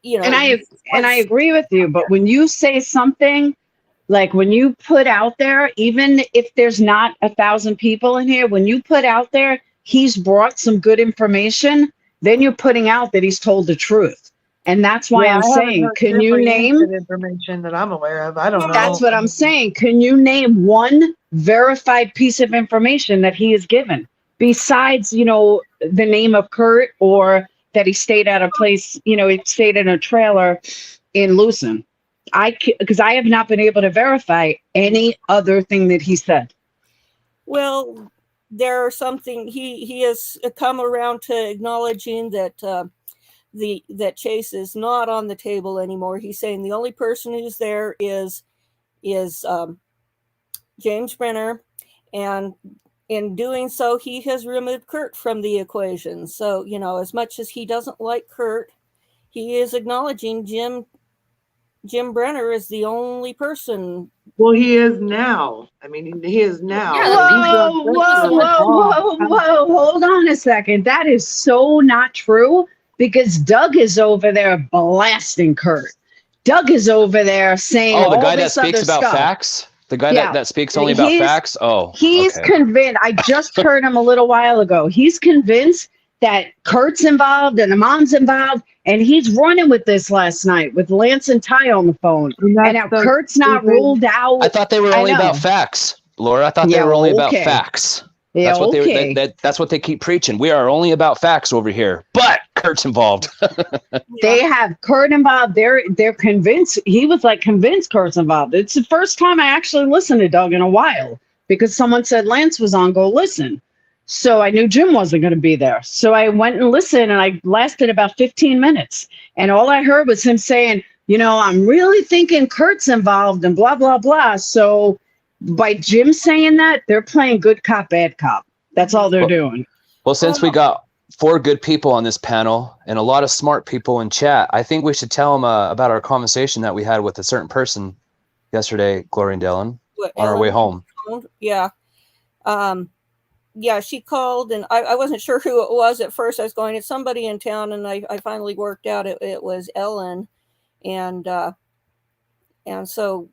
I agree with you, but when you say something, like when you put out there, even if there's not 1,000 people in here, when you put out there, he's brought some good information, then you're putting out that he's told the truth. And that's why I'm saying, can you name information that I'm aware of? I don't know. That's what I'm saying. Can you name one verified piece of information that he has given besides, the name of Kurt, or that he stayed at a place, he stayed in a trailer in Lucin? Because I have not been able to verify any other thing that he said. Well, there's something he has come around to acknowledging that that Chase is not on the table anymore. He's saying the only person who's there is James Brenner, and in doing so, he has removed Kurt from the equation. So, as much as he doesn't like Kurt, he is acknowledging Jim Brenner is the only person. Well, he is now. I mean, he is now. Whoa. Hold on a second. That is so not true, because Doug is over there blasting Kurt. Doug is over there saying, the guy that speaks about facts? The guy that speaks only about facts? Oh, he's convinced. I just heard him a little while ago. He's convinced that Kurt's involved and Amon's involved, and he's running with this last night with Lance and Ty on the phone. And now Kurt's not ruled out. I thought they were only about facts, Laura. I thought they were only about facts. Yeah, that's what they keep preaching. We are only about facts over here, but Kurt's involved. They have Kurt involved. They're convinced. He was convinced Kurt's involved. It's the first time I actually listened to Doug in a while, because someone said Lance was on. Go listen. So I knew Jim wasn't going to be there. So I went and listened, and I lasted about 15 minutes. And all I heard was him saying, I'm really thinking Kurt's involved and blah, blah, blah. So by Jim saying that, they're playing good cop, bad cop. That's all they're doing. Well, since we got 4 good people on this panel and a lot of smart people in chat, I think we should tell them about our conversation that we had with a certain person yesterday, Gloria and Dylan, on our way home. Yeah. Yeah, she called, and I wasn't sure who it was at first. I was going, it's somebody in town, and I finally worked out it was Ellen, and so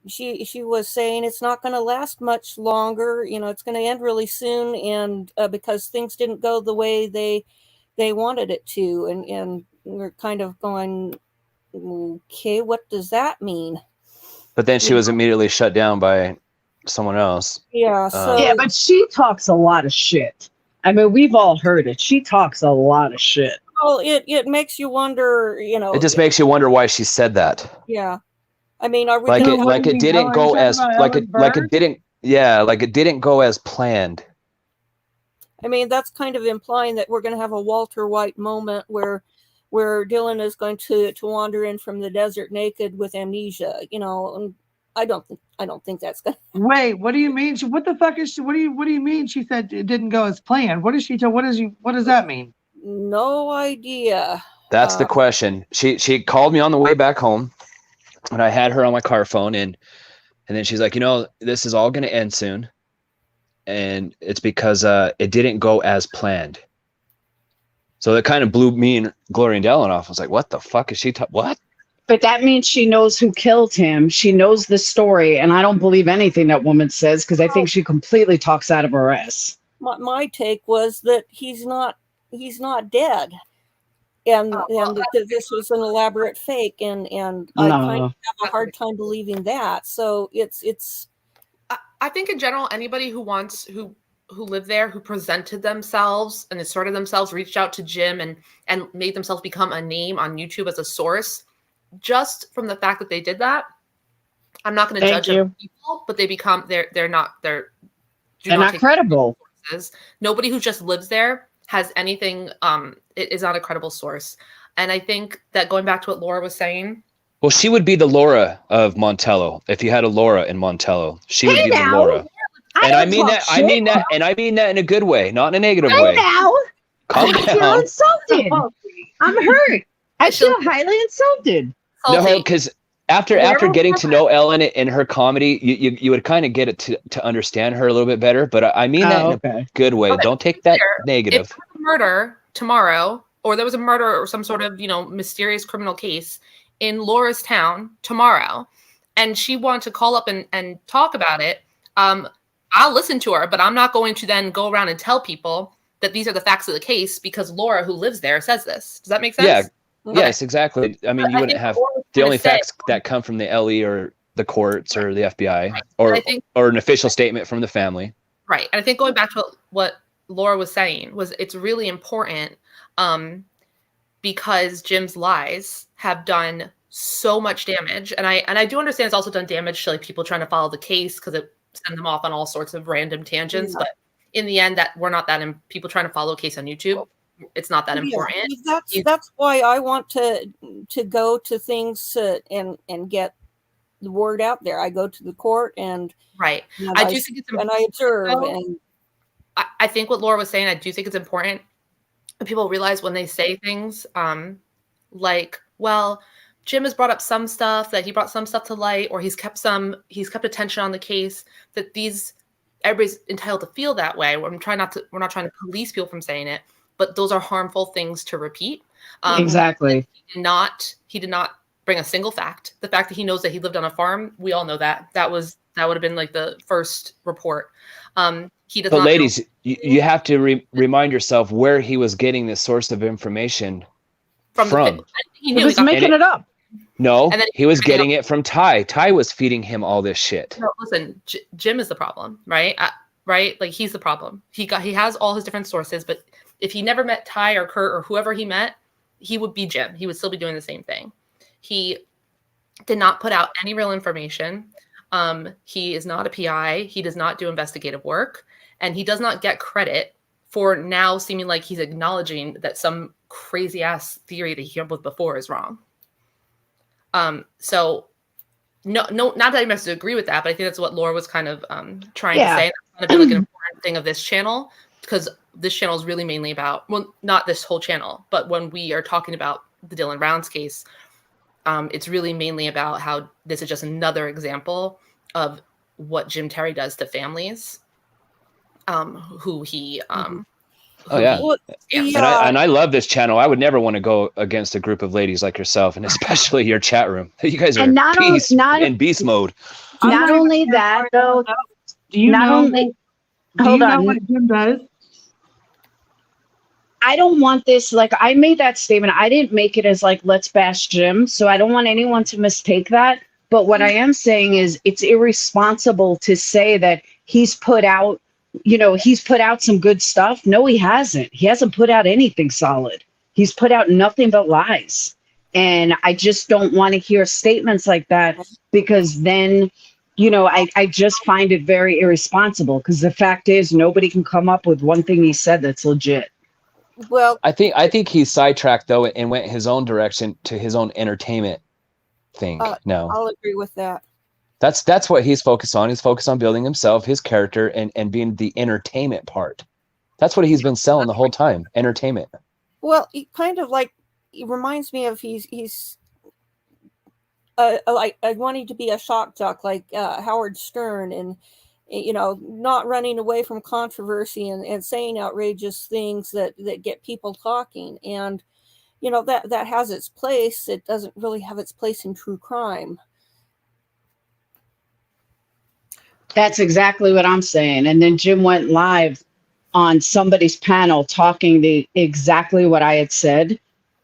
she was saying it's not going to last much longer. It's going to end really soon, and because things didn't go the way they wanted it to, and we're kind of going, okay, what does that mean? But then she was immediately shut down by someone else. Yeah. But she talks a lot of shit. I mean, we've all heard it. She talks a lot of shit. Well, it makes you wonder, It just makes you wonder why she said that. Yeah. I mean, are we it didn't go as planned. I mean, that's kind of implying that we're going to have a Walter White moment where Dylan is going to wander in from the desert naked with amnesia, and I don't think that's going to. Wait, what do you mean? What the fuck is she? What do you mean? She said it didn't go as planned. What does she tell? What does that mean? No idea. That's the question. She called me on the way back home, and I had her on my car phone, and then she's like, this is all going to end soon, and it's because it didn't go as planned. So that kind of blew me and Gloria and Dylan off. I was like, what the fuck is she what? But that means she knows who killed him. She knows the story, and I don't believe anything that woman says because I think she completely talks out of her ass. My take was that he's not dead, and that this was an elaborate fake, and I kind of have a hard time believing that. So it's. I think in general, anybody who lived there, who presented themselves and asserted themselves, reached out to Jim and made themselves become a name on YouTube as a source. Just from the fact that they did that, I'm not going to judge them people, but they're not credible. Sources. Nobody who just lives there has anything. It is not a credible source, and I think that going back to what Laura was saying. Well, she would be the Laura of Montello. If you had a Laura in Montello, she would be the Laura. And I mean that in a good way, not in a negative way. Calm down. I feel insulted. I'm hurt. I feel highly insulted. No, because after getting to know Ellen and her comedy, you would kind of get it to understand her a little bit better. But I mean that in a good way. Don't take that negative. If there was a murder tomorrow, or there was a murder or some sort of mysterious criminal case in Laura's town tomorrow, and she wanted to call up and talk about it, I'll listen to her, but I'm not going to then go around and tell people that these are the facts of the case because Laura, who lives there, says this. Does that make sense? Yeah. Yes, exactly. I mean, you wouldn't have the only facts that come from the LE or the courts or the FBI or an official statement from the family. Right. And I think going back to what Laura was saying was it's really important because Jim's lies have done so much damage. And I do understand it's also done damage to people trying to follow the case because it sends them off on all sorts of random tangents. Yeah. But in the end, that we're not that people trying to follow a case on YouTube. It's not that important. That's why I want to go to things and get the word out there. I go to the court and I do think it's important. And I observe. And I think what Laura was saying, I do think it's important. People realize when they say things like, well, Jim has brought up some stuff, that he brought some stuff to light, or he's kept attention on the case, that everybody's entitled to feel that way. We're not trying to police people from saying it. But those are harmful things to repeat. Exactly. He did not bring a single fact. The fact that he knows that he lived on a farm, we all know that. That would have been the first report. He does. But ladies, you have to remind yourself where he was getting this source of information from. He was making it up. No, he was getting it from Ty. Ty was feeding him all this shit. No, listen, Jim is the problem, right? Right? He's the problem. He has all his different sources, but if he never met Ty or Kurt or whoever he met, he would be Jim. He would still be doing the same thing. He did not put out any real information. He is not a PI. He does not do investigative work. And he does not get credit for now seeming like he's acknowledging that some crazy ass theory that he came up with before is wrong. So no, not that I must agree with that, but I think that's what Laura was kind of trying to say. That's going to be an important thing of this channel, because this channel is really mainly about, well, not this whole channel, but when we are talking about the Dylan Rounds case, it's really mainly about how this is just another example of what Jim Terry does to families, who he. Oh yeah, and I love this channel. I would never want to go against a group of ladies like yourself, and especially your chat room. You guys are in beast mode. Not only that, though. Do you know what Jim does? I don't want this, I made that statement. I didn't make it as let's bash Jim. So I don't want anyone to mistake that. But what I am saying is it's irresponsible to say that he's put out some good stuff. No, he hasn't. He hasn't put out anything solid. He's put out nothing but lies. And I just don't want to hear statements like that, because then I just find it very irresponsible because the fact is nobody can come up with one thing he said that's legit. Well, I think he sidetracked though and went his own direction to his own entertainment thing. No. I'll agree with that. That's what he's focused on. He's focused on building himself, his character, and being the entertainment part. That's what he's been selling the whole time, entertainment. Well, he kind of like, it reminds me of he's like wanting to be a shock jock like Howard Stern, and not running away from controversy and saying outrageous things that get people talking. And that has its place. It doesn't really have its place in true crime. That's exactly what I'm saying. And then Jim went live on somebody's panel talking exactly what I had said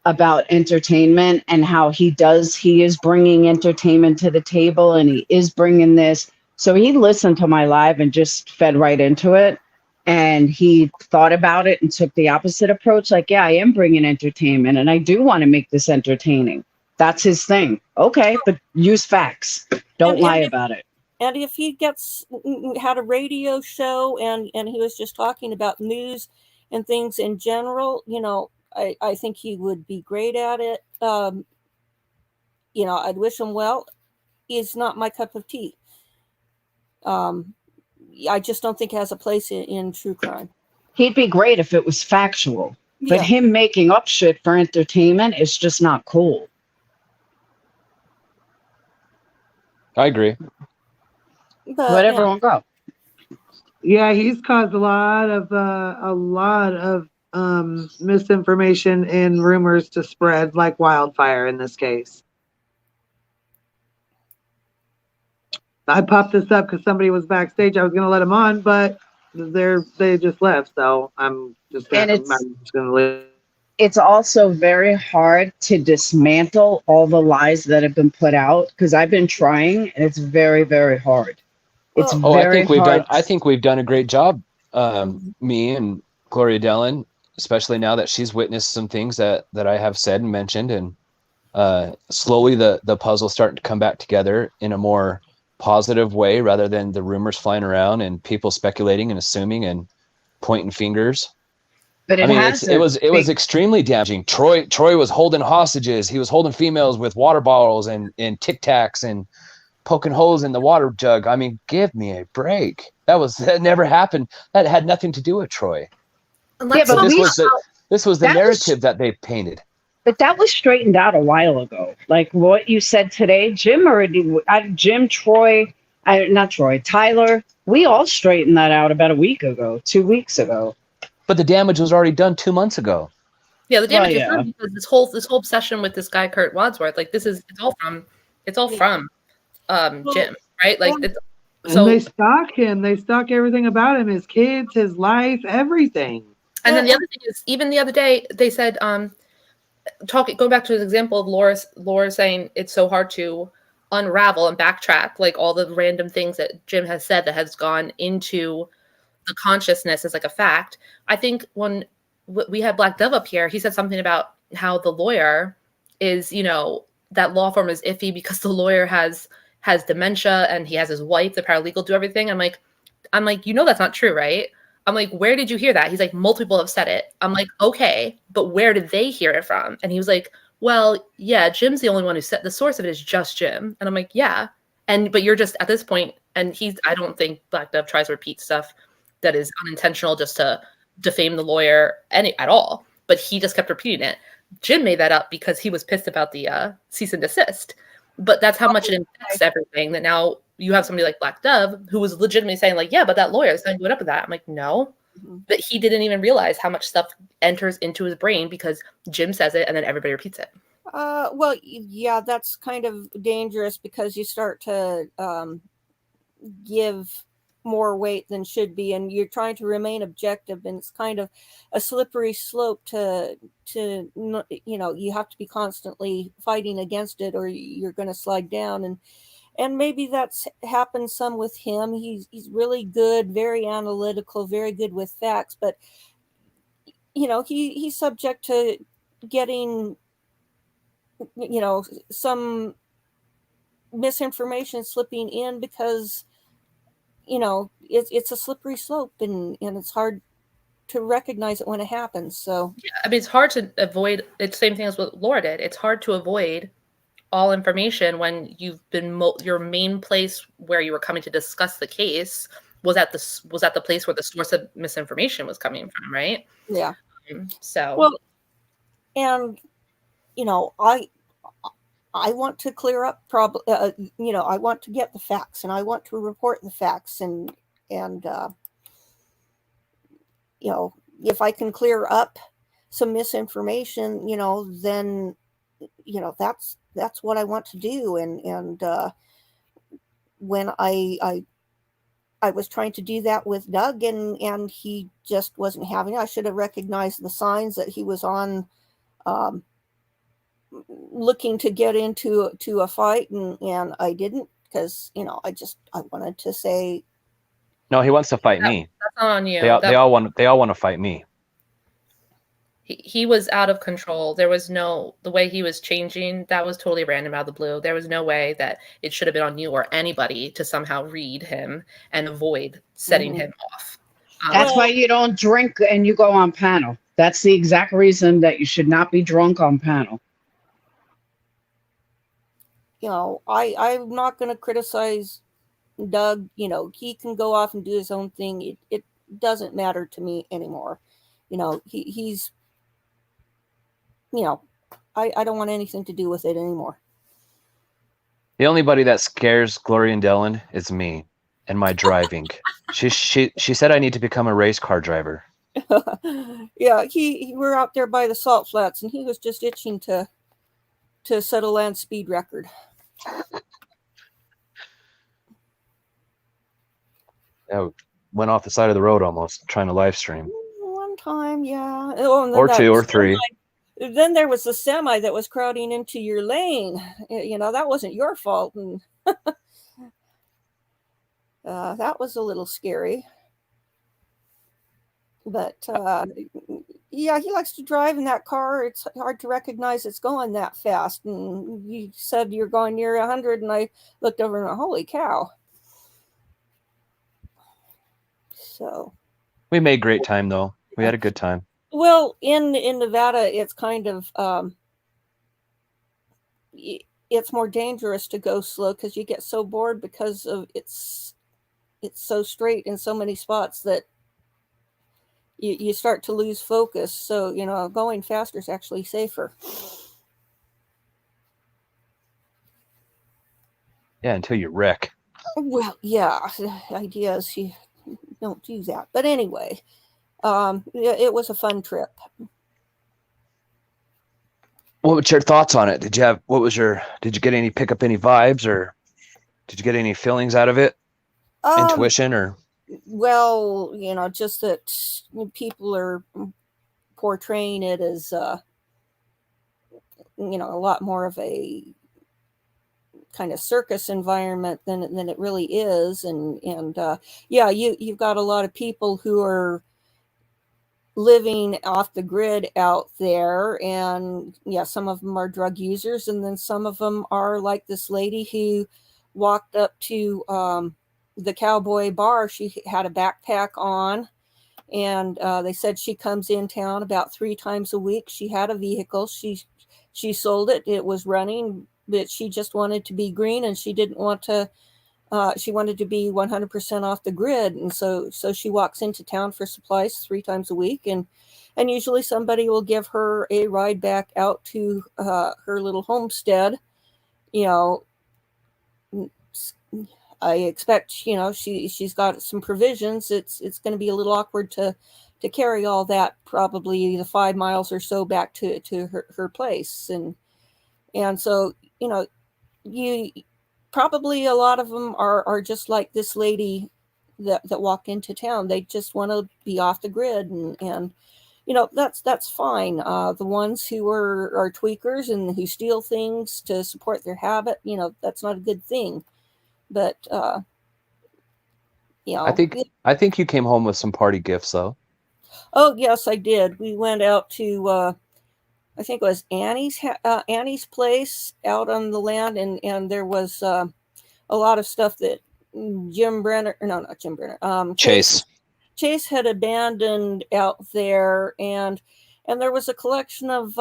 about entertainment and how he is bringing entertainment to the table, and he is bringing this. So he listened to my live and just fed right into it. And he thought about it and took the opposite approach. Like, yeah, I am bringing entertainment and I do want to make this entertaining. That's his thing. Okay, but use facts. Don't lie about it. And if he had a radio show and he was just talking about news and things in general, I think he would be great at it. I'd wish him well. He's not my cup of tea. I just don't think it has a place in true crime. He'd be great if it was factual, but Yeah. him making up shit for entertainment is just not cool. I agree. But, let everyone go. Yeah, he's caused a lot of misinformation and rumors to spread like wildfire in this case. I popped this up because somebody was backstage. I was going to let them on, but they just left, so I'm just going to leave. It's also very hard to dismantle all the lies that have been put out because I've been trying, and it's very, very hard. It's very hard. I think we've done a great job, me and Gloria Dellon, especially now that she's witnessed some things that I have said and mentioned, and slowly the puzzle's starting to come back together in a more positive way rather than the rumors flying around and people speculating and assuming and pointing fingers. But it was extremely damaging. Troy was holding hostages. He was holding females with water bottles and Tic Tacs and poking holes in the water jug. I mean, give me a break. That never happened. That had nothing to do with Troy. Yeah, but this was the narrative that they painted. But that was straightened out a while ago. Like what you said today, Tyler, we all straightened that out about a week ago, 2 weeks ago. But the damage was already done 2 months ago. Yeah, the damage is done because this whole obsession with this guy Kurt Wadsworth, like it's all from Jim, right? Like and they stalk him. They stalk everything about him, his kids, his life, everything. And then the other thing is, even the other day, they said, go back to his example of Laura saying it's so hard to unravel and backtrack, like all the random things that Jim has said that has gone into the consciousness as like a fact. I think when we had Black Dove up here, he said something about how the lawyer is, that law firm is iffy because the lawyer has dementia and he has his wife, the paralegal, do everything. I'm like, that's not true, right? I'm like, where did you hear that? He's like, multiple people have said it. I'm like, okay, but where did they hear it from? And he was like, well, yeah, Jim's the only one who said the source of it is just Jim. And I'm like, yeah. But you're just at this point, and I don't think Black Dove tries to repeat stuff that is unintentional just to defame the lawyer at all. But he just kept repeating it. Jim made that up because he was pissed about the cease and desist. But that's how much it impacts everything, that now you have somebody like Black Dove who was legitimately saying like, yeah, but that lawyer is going to do it up with that. I'm like, no, that he didn't even realize how much stuff enters into his brain because Jim says it and then everybody repeats it. Well, yeah, that's kind of dangerous because you start to give more weight than should be, and you're trying to remain objective, and it's kind of a slippery slope to you have to be constantly fighting against it or you're going to slide down. And maybe that's happened some with him. He's really good, very analytical, very good with facts, but he's subject to getting some misinformation slipping in because, you know, it's a slippery slope and it's hard to recognize it when it happens. So yeah, I mean, it's hard to avoid. It's the same thing as what Laura did. It's hard to avoid all information when you've been your main place where you were coming to discuss the case was at the place where the source of misinformation was coming from, right? Yeah. So well, and you know, I want to clear up you know, I want to get the facts and I want to report the facts and you know, if I can clear up some misinformation, you know, then you know, that's what I want to do. And when I was trying to do that with Doug and he just wasn't having it. I should have recognized the signs that he was on looking to get into a fight and I didn't, because you know, I wanted to say No, he wants to fight me. That's not on you. They all want to fight me. He was out of control. There was the way he was changing, that was totally random out of the blue. There was no way that it should have been on you or anybody to somehow read him and avoid setting him off. That's why you don't drink and you go on panel. That's the exact reason that you should not be drunk on panel. You know, I'm not going to criticize Doug. You know, he can go off and do his own thing. It doesn't matter to me anymore. You know, he's, you know, I don't want anything to do with it anymore. The only buddy that scares Gloria and Dylan is me and my driving. she said I need to become a race car driver. Yeah, we're out there by the salt flats and he was just itching to set a land speed record. Yeah, went off the side of the road almost trying to live stream. One time, yeah. Oh, or two or three. Then there was the semi that was crowding into your lane. You know, that wasn't your fault. And that was a little scary. But yeah, he likes to drive in that car. It's hard to recognize it's going that fast. And you said you're going near 100, and I looked over and went, holy cow. So we made great time though. We had a good time. Well, in Nevada, it's kind of it's more dangerous to go slow because you get so bored because of it's so straight in so many spots that you start to lose focus. So, you know, going faster is actually safer. Yeah, until you wreck. Well, yeah, the idea is you don't do that. But anyway, it was a fun trip. What were your thoughts on it? Did you pick up any vibes, or did you get any feelings out of it? Intuition, or? Well, you know, just that people are portraying it as, you know, a lot more of a kind of circus environment than it really is. And yeah, you've got a lot of people who are living off the grid out there, and yeah, some of them are drug users, and then some of them are like this lady who walked up to the Cowboy Bar. She had a backpack on, and they said she comes in town about 3 times a week. She had a vehicle. She sold it. It was running, but she just wanted to be green, and she didn't want to. She wanted to be 100% off the grid, and so she walks into town for supplies 3 times a week, and usually somebody will give her a ride back out to her little homestead. You know, I expect, you know, she's got some provisions. It's going to be a little awkward to carry all that, probably the 5 miles or so back to her place, and so, you know, probably a lot of them are just like this lady that walked into town. They just want to be off the grid, and you know, that's fine. The ones who are tweakers and who steal things to support their habit, you know, that's not a good thing. But you know, I think you came home with some party gifts though. Oh yes, I did. We went out to I think it was Annie's place out on the land, and there was a lot of stuff that Jim Brenner, no, not Jim Brenner, Chase had abandoned out there, and there was a collection of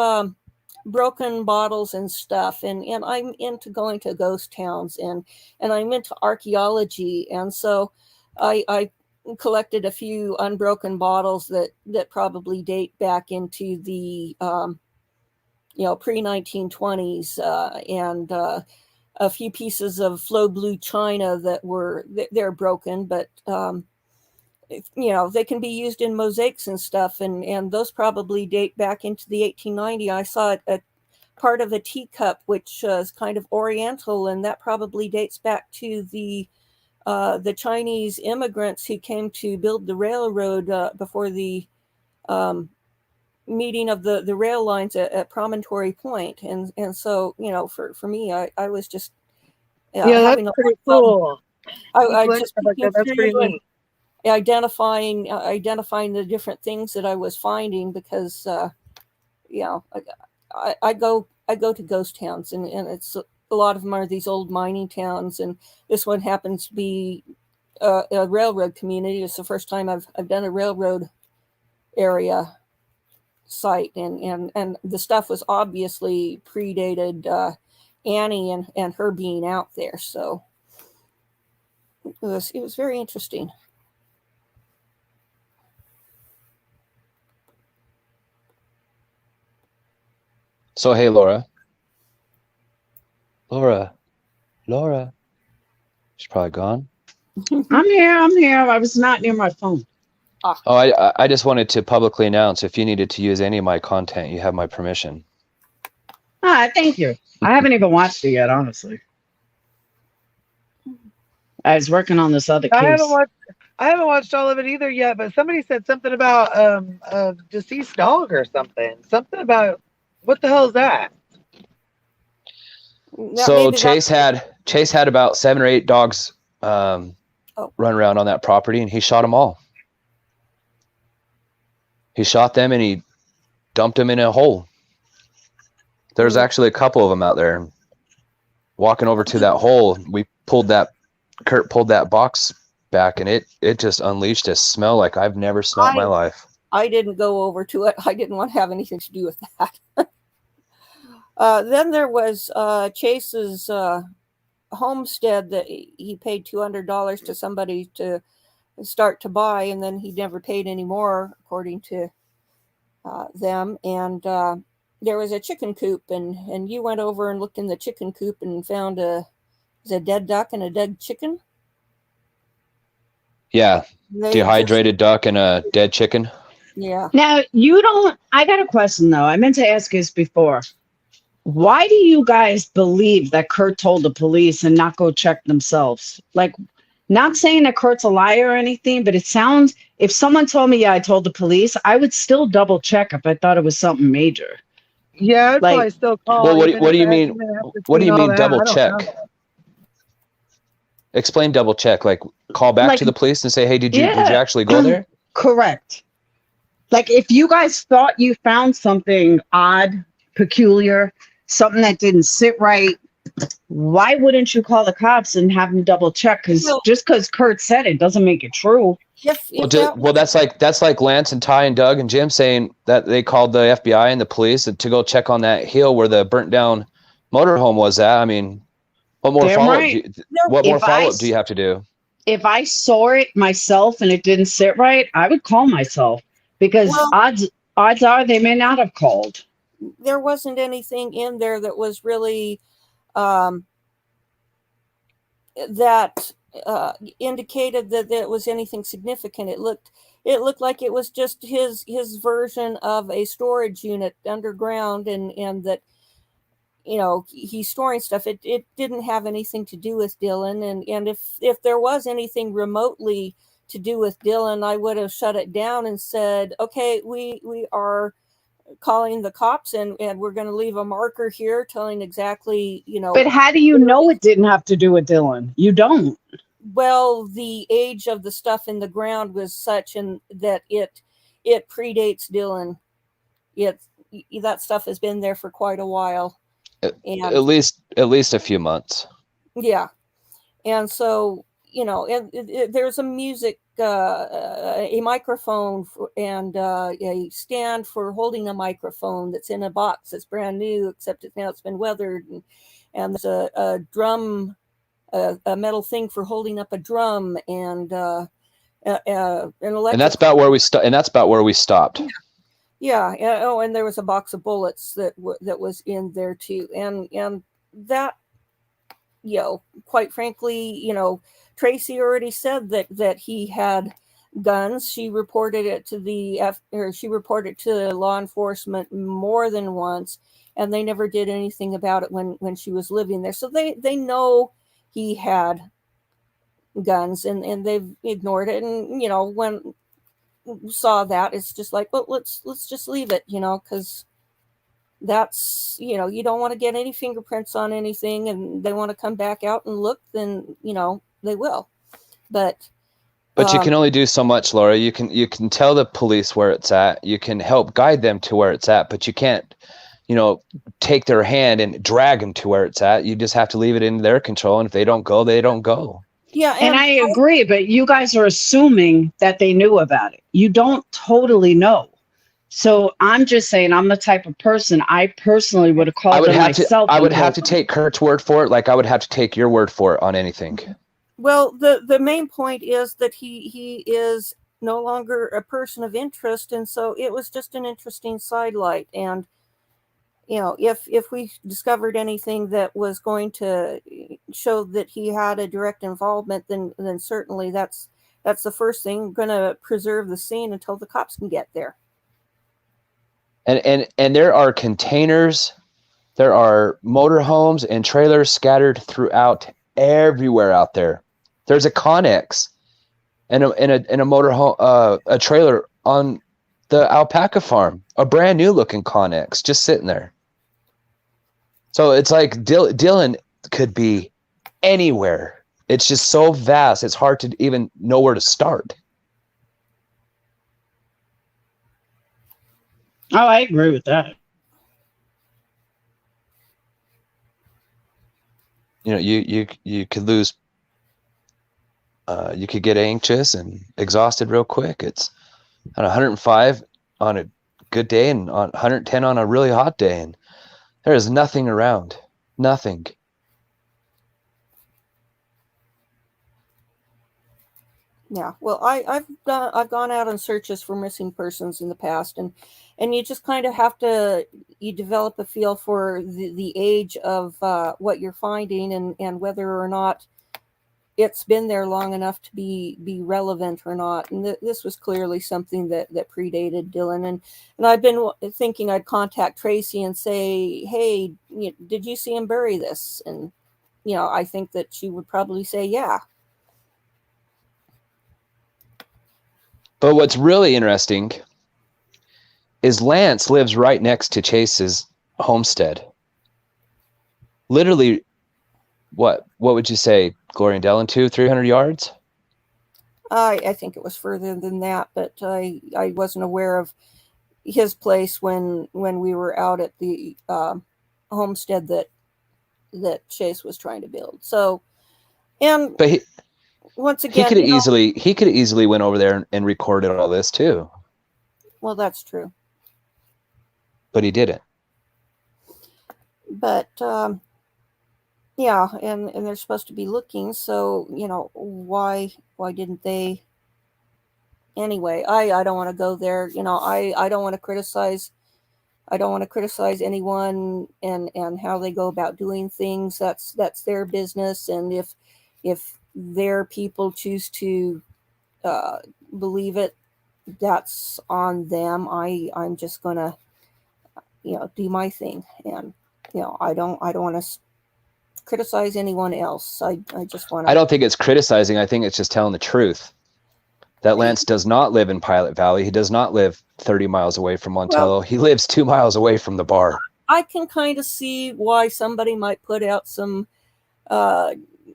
broken bottles and stuff, and I'm into going to ghost towns, and I'm into archaeology, and so I collected a few unbroken bottles that probably date back into the pre-1920s, and a few pieces of flow blue china that they're broken, but they can be used in mosaics and stuff, and those probably date back into the 1890s. I saw a part of a teacup which is kind of oriental, and that probably dates back to the Chinese immigrants who came to build the railroad before the meeting of the rail lines at Promontory Point, and so for me, I was just having that's a pretty lot of cool. fun. I just Like that. That's pretty neat. identifying the different things that I was finding, because I go to ghost towns, and it's a lot of them are these old mining towns, and this one happens to be a railroad community. It's the first time I've done a railroad area site, and the stuff was obviously predated Annie and her being out there, so it was very interesting. So hey, Laura, she's probably gone. I'm here. I was not near my phone. Oh, I just wanted to publicly announce, if you needed to use any of my content, you have my permission. Thank you. I haven't even watched it yet, honestly. I was working on this other case. I haven't watched all of it either yet, but somebody said something about a deceased dog or something. Something about, what the hell is that? So Chase had about 7 or 8 dogs run around on that property, and he shot them all. He shot them and he dumped them in a hole. There's actually a couple of them out there. Walking over to that hole, Kurt pulled that box back, and it just unleashed a smell like I've never smelled in my life. I didn't go over to it. I didn't want to have anything to do with that. Then there was Chase's homestead that he paid $200 to somebody to start to buy, and then he never paid any more, according to them. And there was a chicken coop, and you went over and looked in the chicken coop and found a dead duck and a dead chicken. Yeah, dehydrated duck and a dead chicken. Yeah. Now, I got a question, though. I meant to ask this before. Why do you guys believe that Kurt told the police and not go check themselves? Like, not saying that Kurt's a liar or anything, but it sounds, if someone told me, I told the police, I would still double check if I thought it was something major. Yeah, I'd probably still call. Well, what do you mean? What do you mean double check? Explain double check. Like, call back to the police and say, hey, did you actually go there? Correct. Like, if you guys thought you found something odd, peculiar, something that didn't sit right, why wouldn't you call the cops and have them double check? Because just because Kurt said it doesn't make it true. Well, that's like Lance and Ty and Doug and Jim saying that they called the FBI and the police to go check on that hill where the burnt down motorhome was at. I mean, what more follow-up do you have to do? If I saw it myself and it didn't sit right, I would call myself, because odds are they may not have called. There wasn't anything in there that was really that indicated that there was anything significant. It looked like it was just his version of a storage unit underground, and that he's storing stuff. It didn't have anything to do with Dylan, and if there was anything remotely to do with Dylan, I would have shut it down and said, okay, we are calling the cops, and we're going to leave a marker here telling exactly, But how do you know it didn't have to do with Dylan? You don't. Well, the age of the stuff in the ground was such, and that it predates Dylan. that stuff has been there for quite a while. And At least a few months. yeah. And so, there's a music, a microphone and a stand for holding a microphone that's in a box that's brand new, except now it's been weathered. And there's a drum, a metal thing for holding up a drum, and an electric. And that's about where we stopped. Yeah. And there was a box of bullets that was in there too. And that, quite frankly, Tracy already said that he had guns. She reported it to she reported to law enforcement more than once, and they never did anything about it when she was living there. So they know he had guns, and they've ignored it. And when saw that, it's just like, well, let's just leave it, because that's, you don't want to get any fingerprints on anything, and they want to come back out and look, then they will. But you can only do so much, Laura. You can tell the police where it's at. You can help guide them to where it's at, but you can't take their hand and drag them to where it's at. You just have to leave it in their control, and if they don't go, they don't go. Yeah, and I agree, but you guys are assuming that they knew about it. You don't totally know. So I'm just saying, I'm the type of person, I personally would have called them myself. I would have to take Kurt's word for it, like I would have to take your word for it on anything. Well, the main point is that he is no longer a person of interest, and so it was just an interesting sidelight. And if we discovered anything that was going to show that he had a direct involvement, then certainly that's the first thing. Going to preserve the scene until the cops can get there. And there are containers, there are motorhomes and trailers scattered throughout everywhere out there. There's a Connex and a motorhome, a trailer on the alpaca farm, a brand new looking Connex just sitting there. So it's like Dylan could be anywhere. It's just so vast. It's hard to even know where to start. Oh, I agree with that. You could lose. You could get anxious and exhausted real quick. It's on 105 on a good day and on 110 on a really hot day, and there is nothing around. Nothing. Yeah, well, I've gone out on searches for missing persons in the past, and you just kind of have to develop a feel for the age of what you're finding, and whether or not it's been there long enough to be relevant or not. And this was clearly something that predated Dylan, and I've been thinking I'd contact Tracy and say, hey, did you see him bury this? And I think that she would probably say yeah. But what's really interesting is Lance lives right next to Chase's homestead. Literally, what would you say, Gloria and Dylan, 200-300 yards? I think it was further than that, but I wasn't aware of his place when we were out at the homestead that Chase was trying to build. So, but once again, he could easily went over there and recorded all this too. Well, that's true. But he didn't. But yeah, and they're supposed to be looking, so why didn't they? Anyway, I don't want to go there. I don't want to criticize. I don't want to criticize anyone and how they go about doing things. That's their business, and if their people choose to believe it, that's on them. I'm just gonna do my thing, and I don't want to criticize anyone else. I just want to. I don't think it's criticizing. I think it's just telling the truth. That Lance does not live in Pilot Valley. He does not live 30 miles away from Montello. Well, he lives 2 miles away from the bar. I can kind of see why somebody might put out some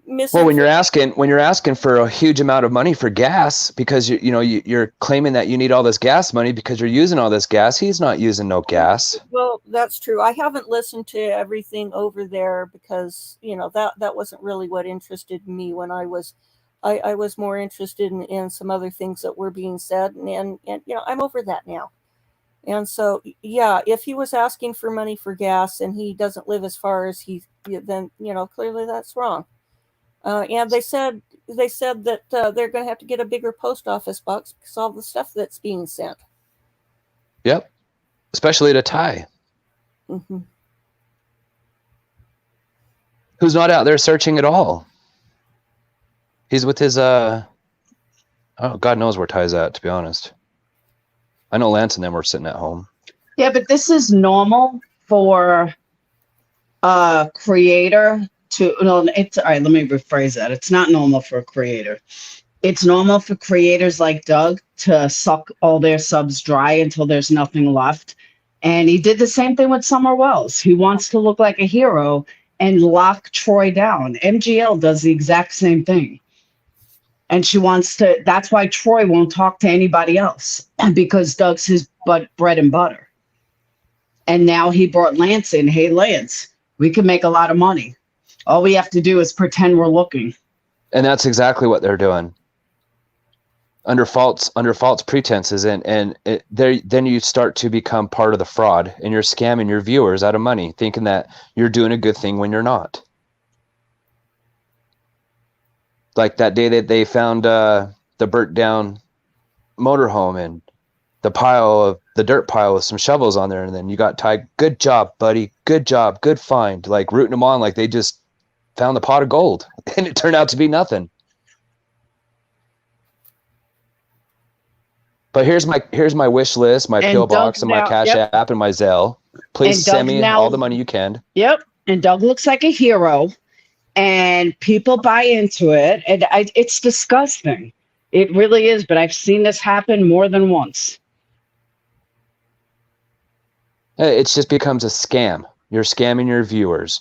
Well, when you're asking for a huge amount of money for gas because you're claiming that you need all this gas money because you're using all this gas, he's not using no gas. Well, that's true. I haven't listened to everything over there because that wasn't really what interested me when I was more interested in some other things that were being said, and I'm over that now. And so, yeah, if he was asking for money for gas and he doesn't live as far as then clearly that's wrong. And they said that they're going to have to get a bigger post office box because all the stuff that's being sent. Yep, especially to Ty, who's not out there searching at all. He's with his God knows where Ty's at, to be honest. I know Lance and them were sitting at home. Yeah, but this is normal for a creator it's all right, let me rephrase that. It's not normal for a creator. It's normal for creators like Doug to suck all their subs dry until there's nothing left. And he did the same thing with Summer Wells. He wants to look like a hero and lock Troy down. MGL does the exact same thing. And that's why Troy won't talk to anybody else, because Doug's his bread and butter. And now he brought Lance in. Hey, Lance, we can make a lot of money. All we have to do is pretend we're looking. And that's exactly what they're doing. Under false pretenses. Then you start to become part of the fraud, and you're scamming your viewers out of money, thinking that you're doing a good thing when you're not. Like that day that they found the burnt down motorhome and the dirt pile with some shovels on there, and then you got Ty. Good job, buddy. Good job. Good find. Like rooting them on like they just found the pot of gold, and it turned out to be nothing. But here's my wish list, my PO box, and my Cash App, and my Zelle. Please send me all the money you can. Yep. And Doug looks like a hero, and people buy into it, and it's disgusting. It really is. But I've seen this happen more than once. It just becomes a scam. You're scamming your viewers.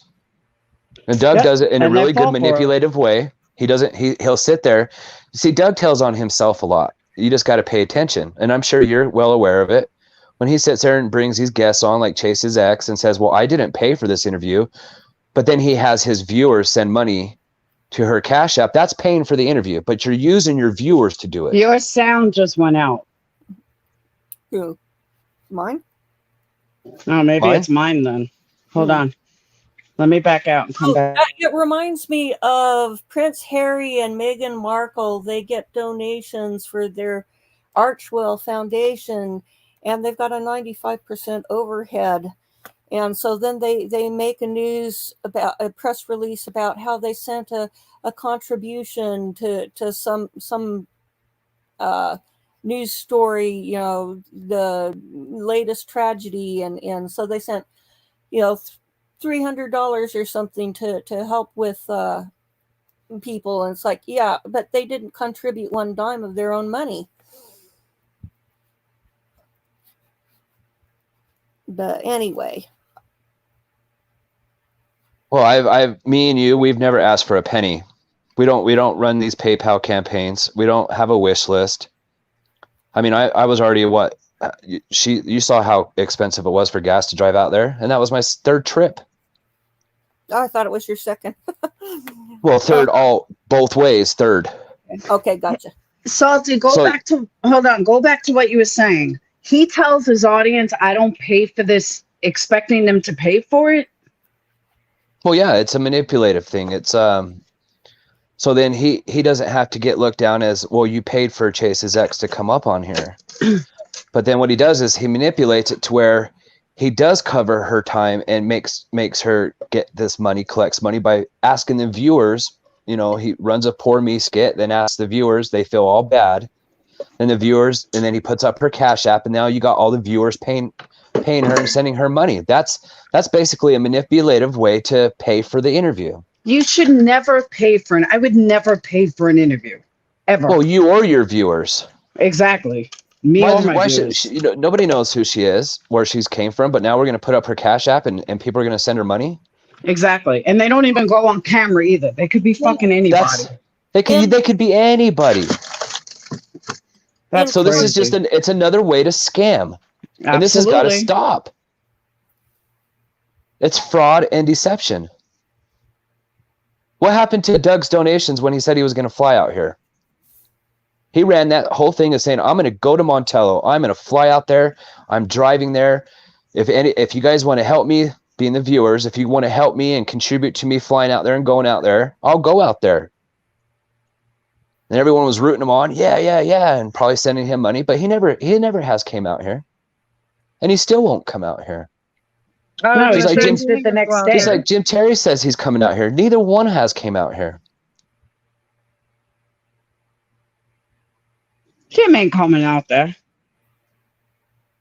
And Doug does it in a really good manipulative way. He'll sit there. See, Doug tells on himself a lot. You just got to pay attention. And I'm sure you're well aware of it. When he sits there and brings these guests on like Chase's ex and says, well, I didn't pay for this interview, but then he has his viewers send money to her Cash App, that's paying for the interview, but you're using your viewers to do it. Your sound just went out. Who? Mine? Oh, maybe it's mine then. Hold on. Let me back out and come back. It reminds me of Prince Harry and Meghan Markle. They get donations for their Archwell Foundation, and they've got a 95% overhead. And so then they make a press release about how they sent a contribution to some news story, the latest tragedy, and so they sent $300 or something to help with people, and it's like, yeah, but they didn't contribute one dime of their own money. But anyway. Well, me and you, we've never asked for a penny. We don't run these PayPal campaigns. We don't have a wish list. I mean, I was already you saw how expensive it was for gas to drive out there, and that was my third trip. Oh, I thought it was your second. Well, third, both ways, third. Okay, gotcha. Salty, go back to what you were saying. He tells his audience, I don't pay for this, expecting them to pay for it. Well, yeah, it's a manipulative thing. It's so then he doesn't have to get looked down as, well, you paid for Chase's ex to come up on here. But then what he does is he manipulates it to where he does cover her time and makes her get this money, collects money by asking the viewers. He runs a poor me skit, then asks the viewers, they feel all bad. And the viewers, and then he puts up her Cash App, and now you got all the viewers paying her and sending her money. That's basically a manipulative way to pay for the interview. You should never pay I would never pay for an interview, ever. Well, you or your viewers. Exactly. Me or my viewers. Nobody knows who she is, where she's came from, but now we're going to put up her Cash App and people are going to send her money? Exactly. And they don't even go on camera either. They could be fucking anybody. They could be anybody. That's so this is crazy. just it's another way to scam. And this has got to Absolutely. stop. It's fraud and deception. What happened to Doug's donations when he said he was going to fly out here? He ran that whole thing of saying, I'm going to go to Montello. I'm going to fly out there. I'm driving there. If you guys want to help me, being the viewers, if you want to help me and contribute to me flying out there and going out there, I'll go out there. And everyone was rooting him on. Yeah, and probably sending him money. But he never has came out here. And he still won't come out here. No, he changed it the next day. Just like Jim Terry says he's coming out here. Neither one has came out here. Jim ain't coming out there.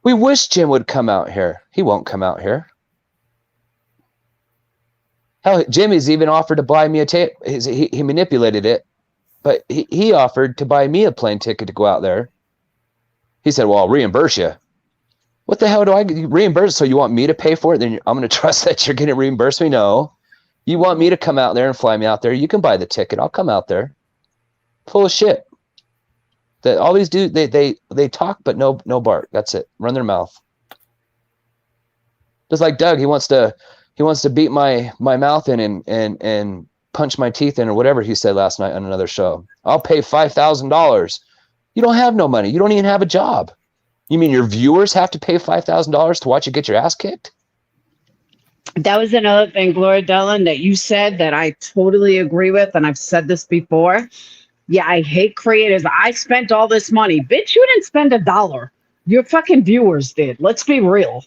We wish Jim would come out here. He won't come out here. Hell, Jimmy's even offered to buy me a ticket. He manipulated it, but he offered to buy me a plane ticket to go out there. He said, well, I'll reimburse you. What the hell do I reimburse? So you want me to pay for it? Then I'm going to trust that you're going to reimburse me? No. You want me to come out there and fly me out there? You can buy the ticket. I'll come out there. Full of shit. That all these dudes, they talk, but no bark. That's it. Run their mouth. Just like Doug, he wants to beat my mouth in and punch my teeth in, or whatever he said last night on another show. I'll pay $5,000. You don't have no money. You don't even have a job. You mean your viewers have to pay $5,000 to watch you get your ass kicked? That was another thing, Gloria Dellin, that you said that I totally agree with, and I've said this before. Yeah, I hate creators. I spent all this money. Bitch, you didn't spend $1. Your fucking viewers did. Let's be real.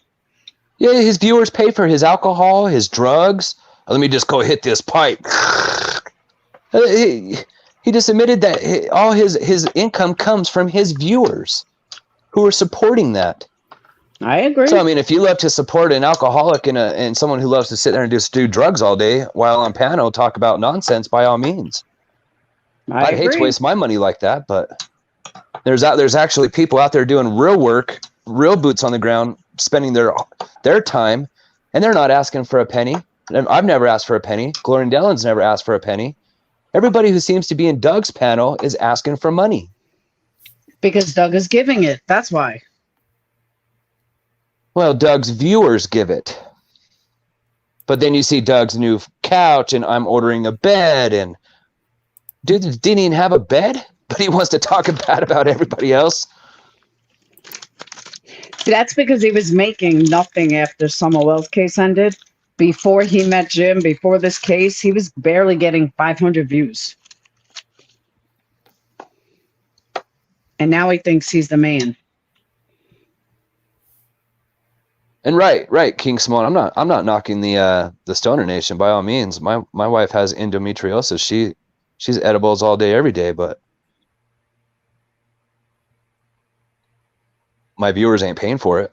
Yeah, his viewers pay for his alcohol, his drugs. Let me just go hit this pipe. He just admitted that all his income comes from his viewers who are supporting that. I agree. So, I mean, if you love to support an alcoholic and someone who loves to sit there and just do drugs all day while on panel talk about nonsense, by all means. I'd hate to waste my money like that, but there's actually people out there doing real work, real boots on the ground, spending their time, and they're not asking for a penny. I've never asked for a penny. Gloria Dellin's never asked for a penny. Everybody who seems to be in Doug's panel is asking for money. Because Doug is giving it. That's why. Well, Doug's viewers give it. But then you see Doug's new couch, and I'm ordering a bed, and dude didn't even have a bed, but he wants to talk bad about everybody else. That's because he was making nothing after Summer Wells case ended. Before he met Jim, before this case, he was barely getting 500 views. And now he thinks he's the man. And right, King Simone. I'm not knocking the Stoner Nation by all means. My wife has endometriosis. She's edibles all day, every day, but my viewers ain't paying for it.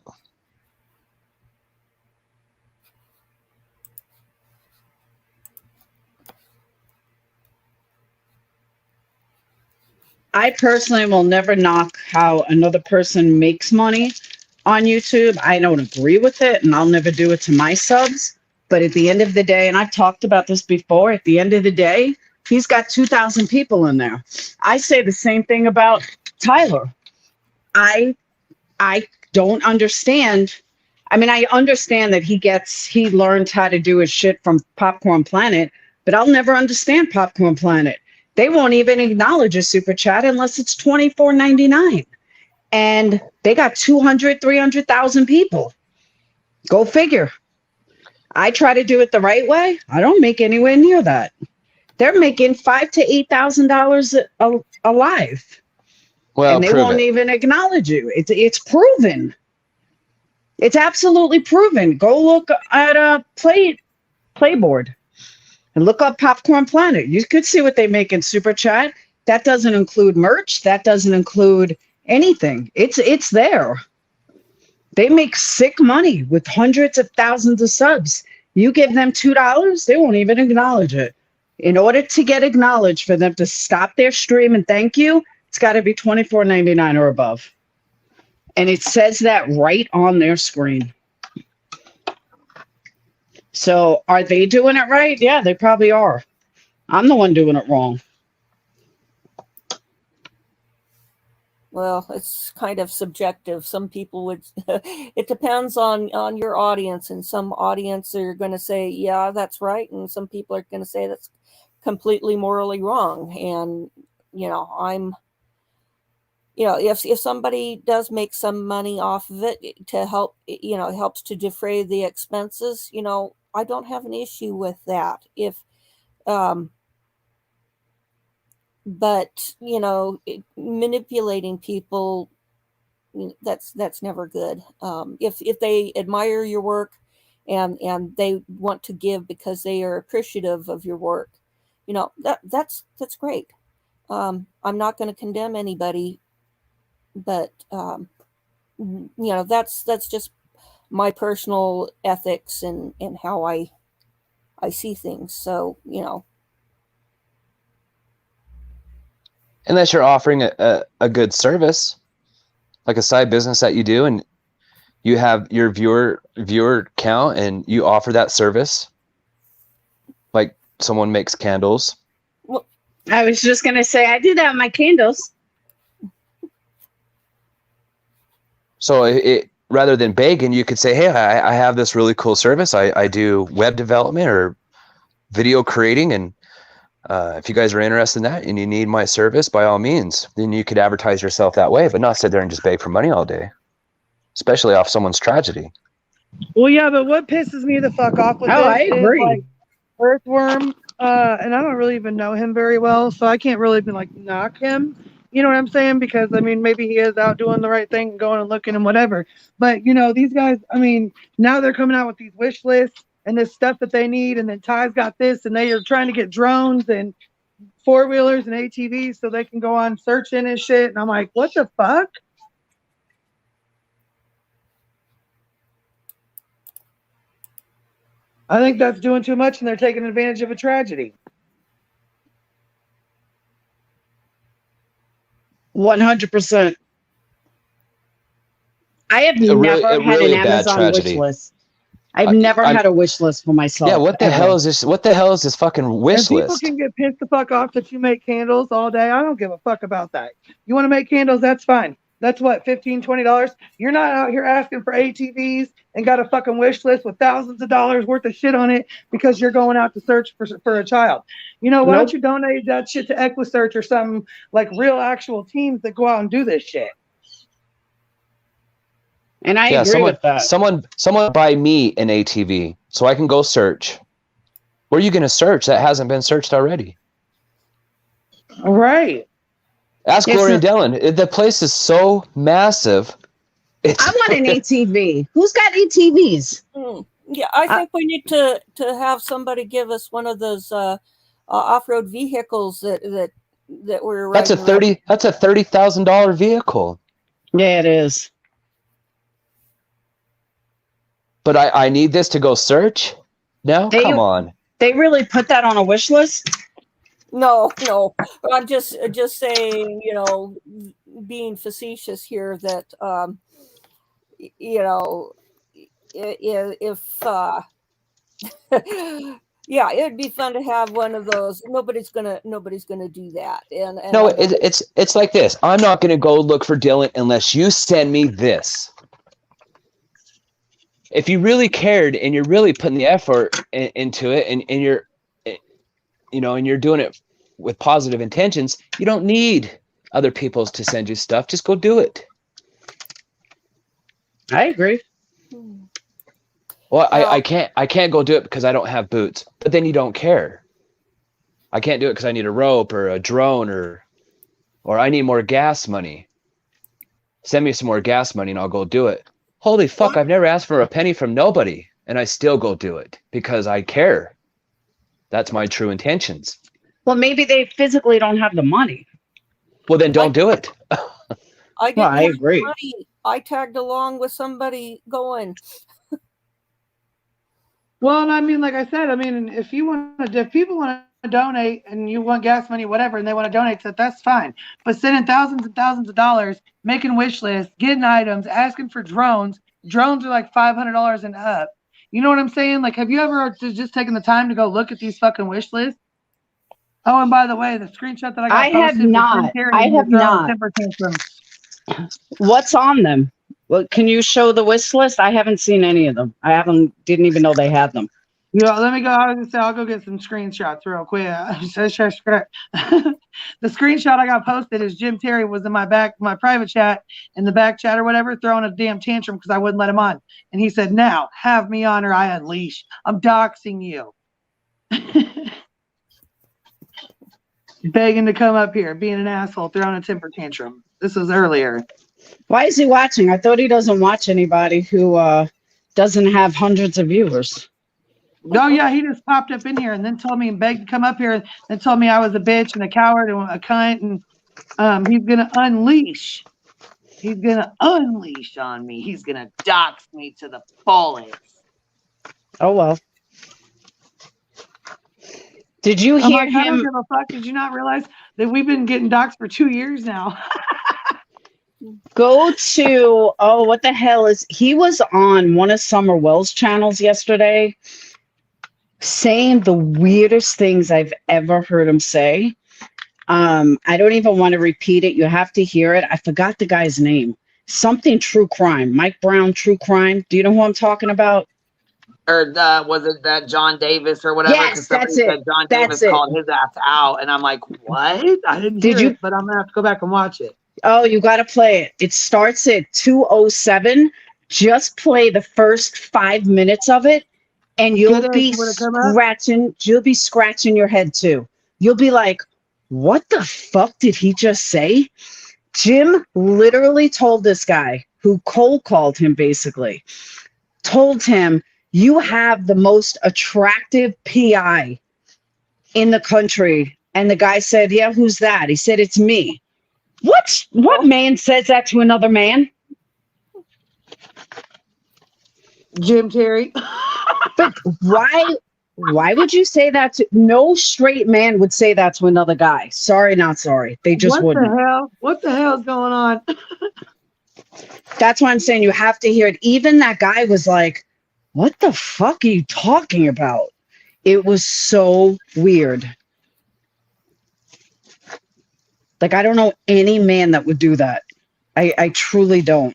I personally will never knock how another person makes money on YouTube. I don't agree with it, and I'll never do it to my subs. But at the end of the day, and I've talked about this before, at the end of the day, he's got 2,000 people in there. I say the same thing about Tyler. I don't understand. I mean, I understand that he learned how to do his shit from Popcorn Planet, but I'll never understand Popcorn Planet. They won't even acknowledge a super chat unless it's $24.99. And they got 200, 300,000 people. Go figure. I try to do it the right way. I don't make anywhere near that. They're making $5,000 to $8,000 a live. Well, and they won't even acknowledge you. It's proven. It's absolutely proven. Go look at a Playboard and look up Popcorn Planet. You could see what they make in Super Chat. That doesn't include merch. That doesn't include anything. It's there. They make sick money with hundreds of thousands of subs. You give them $2, they won't even acknowledge it. In order to get acknowledged, for them to stop their stream and thank you, it's got to be $24.99 or above. And it says that right on their screen. So are they doing it right? Yeah, they probably are. I'm the one doing it wrong. Well, it's kind of subjective. Some people would, it depends on your audience, and some audience are going to say, yeah, that's right. And some people are going to say that's completely morally wrong. And, if somebody does make some money off of it to help, helps to defray the expenses, I don't have an issue with that. But manipulating people, that's never good. If they admire your work and they want to give because they are appreciative of your work, that's great. I'm not going to condemn anybody, but that's just my personal ethics and how I see things. So Unless you're offering a good service, like a side business that you do, and you have your viewer count and you offer that service, like someone makes candles. I was just going to say, I do that with my candles. So rather than begging, you could say, hey, I have this really cool service. I do web development or video creating, and if you guys are interested in that and you need my service, by all means, then you could advertise yourself that way, but not sit there and just beg for money all day, especially off someone's tragedy. Well, yeah, but what pisses me the fuck off with this I agree. is, like, Earthworm, and I don't really even know him very well, so I can't really even, like, knock him. You know what I'm saying? Because, I mean, maybe he is out doing the right thing, going and looking and whatever. But, these guys, I mean, now they're coming out with these wish lists and this stuff that they need, and then Ty's got this, and they are trying to get drones and four-wheelers and ATVs so they can go on searching and shit. And I'm like, what the fuck? I think that's doing too much, and they're taking advantage of a tragedy. 100%. I have never had an Amazon wish list. I've never had a wish list for myself. Yeah, what the hell is this? What the hell is this fucking wish list? People can get pissed the fuck off that you make candles all day. I don't give a fuck about that. You want to make candles? That's fine. That's what, $15, $20? You're not out here asking for ATVs and got a fucking wish list with thousands of dollars worth of shit on it because you're going out to search for a child. Why don't you donate that shit to EquiSearch or something, like real actual teams that go out and do this shit? And I agree with that. Someone buy me an ATV so I can go search. Where are you going to search that hasn't been searched already? Right. Ask Gloria and Dylan. The place is so massive. I want an ATV. Who's got ATVs? Yeah, I think we need to have somebody give us one of those off-road vehicles that we're. That's a $30,000 vehicle. Yeah, it is. But I need this to go search? No? Come on. They really put that on a wish list? No. I'm just saying, being facetious here, that if yeah, it'd be fun to have one of those. Nobody's gonna do that. And no, it's like this. I'm not gonna go look for Dylan unless you send me this. If you really cared and you're really putting the effort into it, and you're, and you're doing it with positive intentions, you don't need other people to send you stuff. Just go do it. I agree. Well, I can't go do it because I don't have boots. But then you don't care. I can't do it because I need a rope or a drone or I need more gas money. Send me some more gas money and I'll go do it. Holy fuck, I've never asked for a penny from nobody, and I still go do it because I care. That's my true intentions. Well, maybe they physically don't have the money. Well, then don't do it. I agree. Money. I tagged along with somebody going. Well, and I mean, like I said, if people want to donate and you want gas money, whatever, and they want to donate to it, that's fine. But sending thousands and thousands of dollars, making wish lists, getting items, asking for drones. Drones are like $500 and up. You know what I'm saying? Like, have you ever just taken the time to go look at these fucking wish lists? Oh, and by the way, the screenshot that I got I have posted was Jim not. Carrey I have throwing a not. temper tantrum. What's on them? Well, can you show the wish list? I haven't seen any of them. Didn't even know they had them. Let me go. I was gonna say I'll go get some screenshots real quick. The screenshot I got posted is Jim Terry was in my private chat, in the back chat or whatever, throwing a damn tantrum because I wouldn't let him on. And he said, "Now have me on, or I unleash. I'm doxing you." Begging to come up here, being an asshole, throwing a temper tantrum. This was earlier. Why is he watching? I thought he doesn't watch anybody who doesn't have hundreds of viewers. Oh, yeah, he just popped up in here and then told me and begged to come up here and told me I was a bitch and a coward and a cunt. And he's going to unleash. He's going to unleash on me. He's going to dox me to the fullest. Oh, well. Did you hear him? I don't give a fuck. Did you not realize that we've been getting doxed for 2 years now? Go to, what the hell he was on one of Summer Wells' channels yesterday saying the weirdest things I've ever heard him say. I don't even want to repeat it. You have to hear it. I forgot the guy's name. Something true crime. Mike Brown, true crime. Do you know who I'm talking about? Or was it that John Davis or whatever? Yes, that's it. John Davis called his ass out, and I'm like, what? I didn't hear it, but I'm gonna have to go back and watch it. Oh, you got to play it. It starts at 2:07. Just play the first 5 minutes of it, and you'll be scratching. You'll be scratching your head too. You'll be like, "What the fuck did he just say?" Jim literally told this guy who cold called him, basically, told him, "You have the most attractive PI in the country." And the guy said, "Yeah, who's that?" He said, "It's me." What man says that to another man? Jim Terry. But why would you say that to no straight man would say that to another guy? Sorry, not sorry. They just wouldn't. What the hell is going on? That's why I'm saying you have to hear it. Even that guy was like, "What the fuck are you talking about?" It was so weird. Like, I don't know any man that would do that. I truly don't.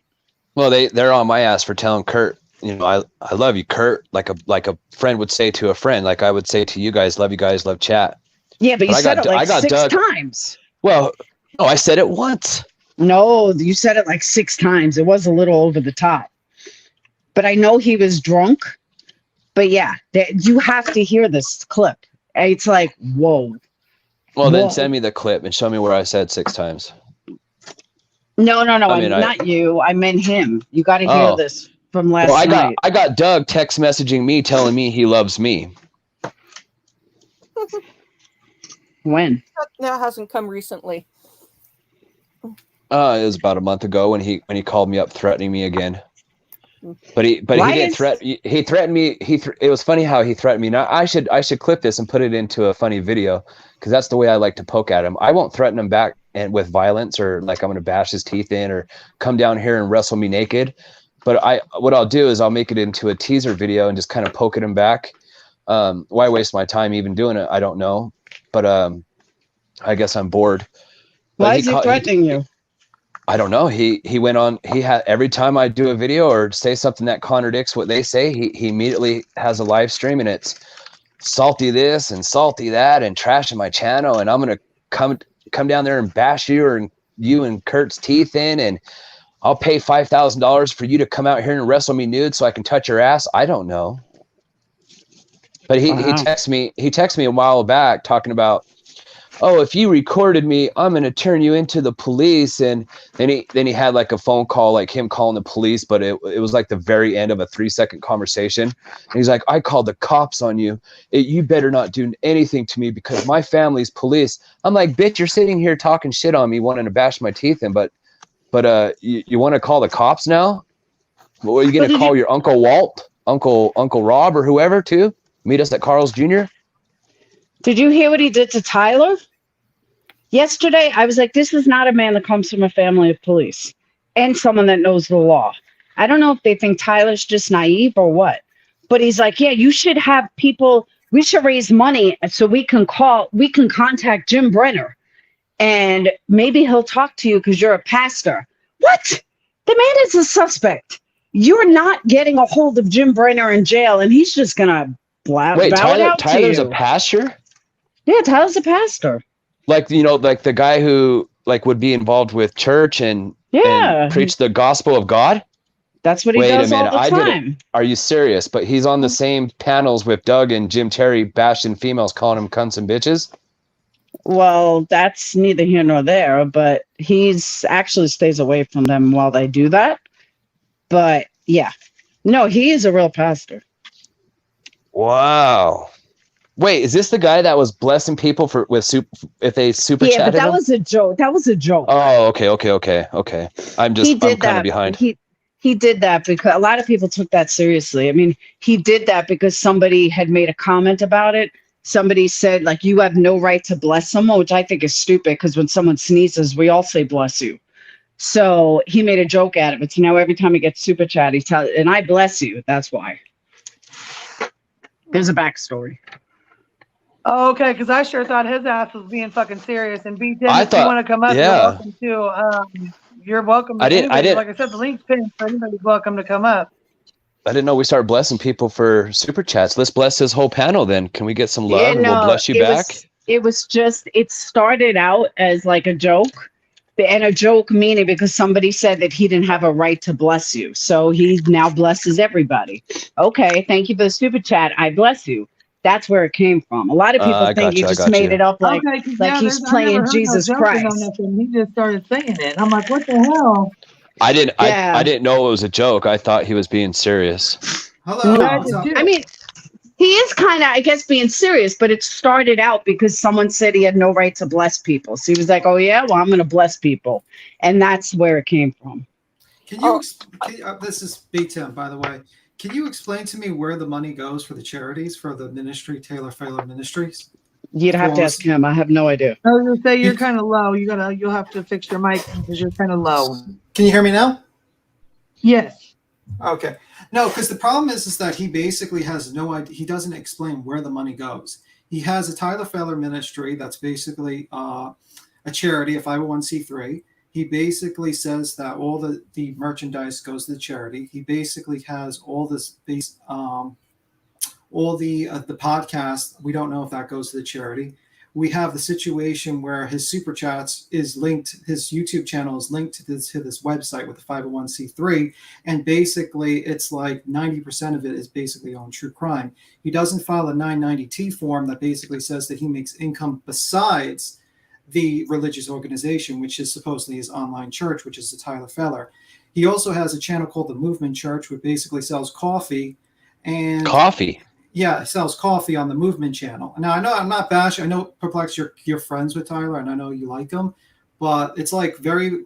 Well, they're on my ass for telling Kurt, I love you, Kurt, like a friend would say to a friend, like I would say to you guys, love you guys, love chat. Yeah, but you said it like six times. Well, no, I said it once. No, you said it like 6 times. It was a little over the top. But I know he was drunk. But yeah, you have to hear this clip. It's like, whoa. Well, then send me the clip and show me where I said 6 times. No. I mean, not you. I meant him. You got to hear this from last night. I got Doug text messaging me telling me he loves me. When? That hasn't come recently. It was about a month ago when he called me up threatening me again. But he didn't threaten. He threatened me. It was funny how he threatened me. Now I should clip this and put it into a funny video because that's the way I like to poke at him. I won't threaten him back and with violence or like I'm going to bash his teeth in or come down here and wrestle me naked. But what I'll do is I'll make it into a teaser video and just kind of poke at him back. Why waste my time even doing it? I don't know. But I guess I'm bored. Why is he threatening you? I don't know. He went on. He had every time I do a video or say something that contradicts what they say, he immediately has a live stream and it's salty this and salty that and trashing my channel. And I'm gonna come down there and bash you and Kurt's teeth in, and I'll pay $5,000 for you to come out here and wrestle me nude so I can touch your ass. I don't know. But he texted me. He texted me a while back talking about, oh, if you recorded me, I'm going to turn you into the police. And then he had like a phone call, like him calling the police, but it was like the very end of a 3-second conversation. And he's like, I called the cops on you. You better not do anything to me because my family's police. I'm like, bitch, you're sitting here talking shit on me, wanting to bash my teeth in, but you want to call the cops now? Well, are you going to call your Uncle Walt, Uncle Rob or whoever too? Meet us at Carl's Jr.? Did you hear what he did to Tyler? Yesterday, I was like, this is not a man that comes from a family of police and someone that knows the law. I don't know if they think Tyler's just naive or what, But he's like, yeah, you should have people, we should raise money so we can contact Jim Brenner and maybe he'll talk to you because you're a pastor. What? The man is a suspect. You're not getting a hold of Jim Brenner in jail and he's just going to bow it out to Tyler's you. a pastor? Yeah, Tyler's a pastor. Like, like the guy who like would be involved with church and preach the gospel of God? That's what he does all the time. Are you serious? But he's on the same panels with Doug and Jim Terry bashing females, calling them cunts and bitches? Well, that's neither here nor there, but he's actually stays away from them while they do that. But yeah, no, he is a real pastor. Wow. Wait, is this the guy that was blessing people if they super chatted? Yeah, but that was a joke. That was a joke. Oh, okay. I'm kind of behind. He did that because a lot of people took that seriously. I mean, he did that because somebody had made a comment about it. Somebody said, like, you have no right to bless someone, which I think is stupid because when someone sneezes, we all say bless you. So he made a joke out of it. So now every time he gets super chat, he tells, and I bless you. That's why. There's a backstory. Oh, okay, because I sure thought his ass was being fucking serious. And B, Dennis, if you want to come up, you're welcome to. You're welcome. I didn't. Like I said, the link's pinned, so anybody's welcome to come up. I didn't know we started blessing people for super chats. Let's bless his whole panel then. Can we get some love and we'll bless you back? It started out as like a joke, and a joke meaning because somebody said that he didn't have a right to bless you. So he now blesses everybody. Okay, thank you for the super chat. I bless you. That's where it came from. A lot of people think he just made it up like he's playing Jesus Christ. He just started saying it. I'm like, what the hell? I didn't know it was a joke. I thought he was being serious. Hello. No. I mean, he is kind of, I guess, being serious, but it started out because someone said he had no right to bless people. So he was like, oh, yeah, well, I'm going to bless people. And that's where it came from. Can you, this is B-Tim, by the way. Can you explain to me where the money goes for the charities, for the ministry, Taylor Failer Ministries? You'd have to ask him. I have no idea. I was gonna say you're kind of low. You'll have to fix your mic because you're kind of low. Can you hear me now? Yes. Okay. No, because the problem is that he basically has no idea. He doesn't explain where the money goes. He has a Tyler Failer Ministry that's basically a charity, a 501c3. He basically says that all the merchandise goes to the charity. He basically has all this all the podcast. We don't know if that goes to the charity. We have the situation where his super chats is linked, his YouTube channel is linked to this website with the 501c3, and basically it's like 90% of it is basically on true crime. He doesn't file a 990T form that basically says that he makes income besides the religious organization, which is supposedly his online church, which is the Tyler Failer. He also has a channel called the Movement Church, which basically sells coffee. And coffee? Yeah, sells coffee on the Movement channel. Now, I know I'm not bashing. I know, Perplex, you're friends with Tyler, and I know you like him, but it's like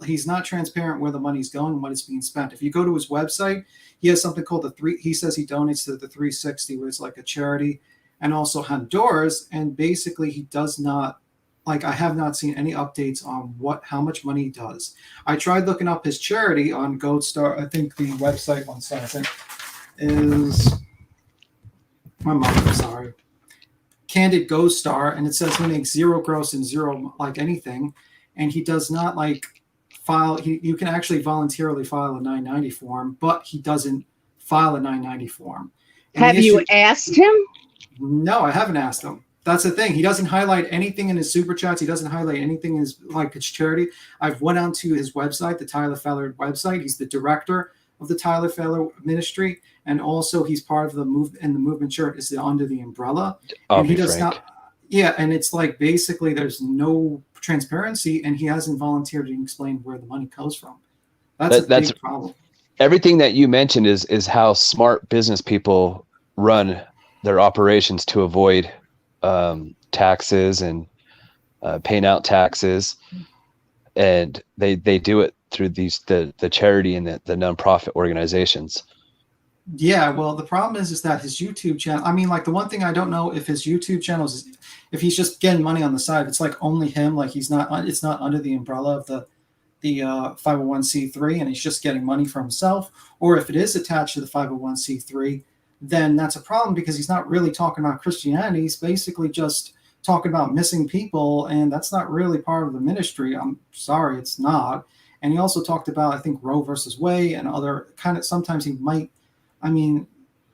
he's not transparent where the money's going and what it's being spent. If you go to his website, he has something called he says he donates to the 360, where it's like a charity, and also Honduras, and basically he does not, I have not seen any updates on how much money he does. I tried looking up his charity on Gold Star. I think the website, one second, is my mother, sorry. Candid Ghost Star, and it says he makes zero gross and zero anything, and he does not file. You can actually voluntarily file a 990 form, but he doesn't file a 990 form. And have you asked him? No, I haven't asked him. That's the thing. He doesn't highlight anything in his super chats. He doesn't highlight anything in his his charity. I've went onto his website, the Tyler Failer website. He's the director of the Tyler Failer Ministry, and also he's part of the Movement Church is under the umbrella. And he does not. Yeah, and it's basically there's no transparency, and he hasn't volunteered to explain where the money goes from. That's a big problem. Everything that you mentioned is how smart business people run their operations to avoid taxes and paying out taxes, and they do it through the charity and the nonprofit organizations. Yeah, well, the problem is that his YouTube channel, I mean, the one thing I don't know if his YouTube channel is, if he's just getting money on the side, it's only him, it's not under the umbrella of the 501c3, and he's just getting money for himself, or if it is attached to the 501c3, then that's a problem, because he's not really talking about Christianity. He's basically just talking about missing people, and that's not really part of the ministry. I'm sorry, it's not. And he also talked about, I think, Roe versus Wade and other kind of, sometimes he might, I mean,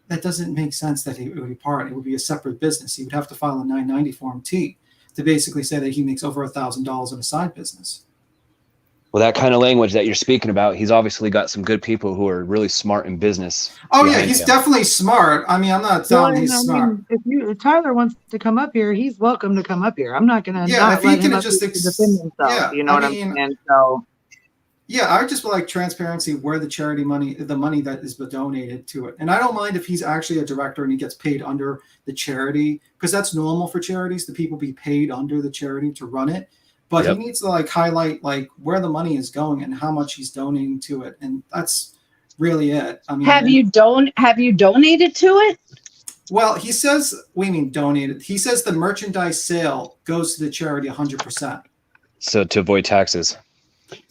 that doesn't make sense that it would be part, it would be a separate business. He would have to file a 990 Form T to basically say that he makes over $1,000 in a side business. Well, that kind of language that you're speaking about, he's obviously got some good people who are really smart in business. Oh yeah, he's definitely smart. I mean, I'm not telling he's smart. If Tyler wants to come up here, he's welcome to come up here. I'm not gonna Yeah, not if he let him can up just here to defend himself. yeah, You know what I mean, mean? So yeah, I would just like transparency where the charity money, the money that is donated to it. And I don't mind if he's actually a director and he gets paid under the charity, because that's normal for charities, the people be paid under the charity to run it. But he needs to like highlight like where the money is going and how much he's donating to it. And that's really it. I mean, have you donated to it? Well, he says, we mean donated. He says the merchandise sale goes to the charity 100%. So to avoid taxes.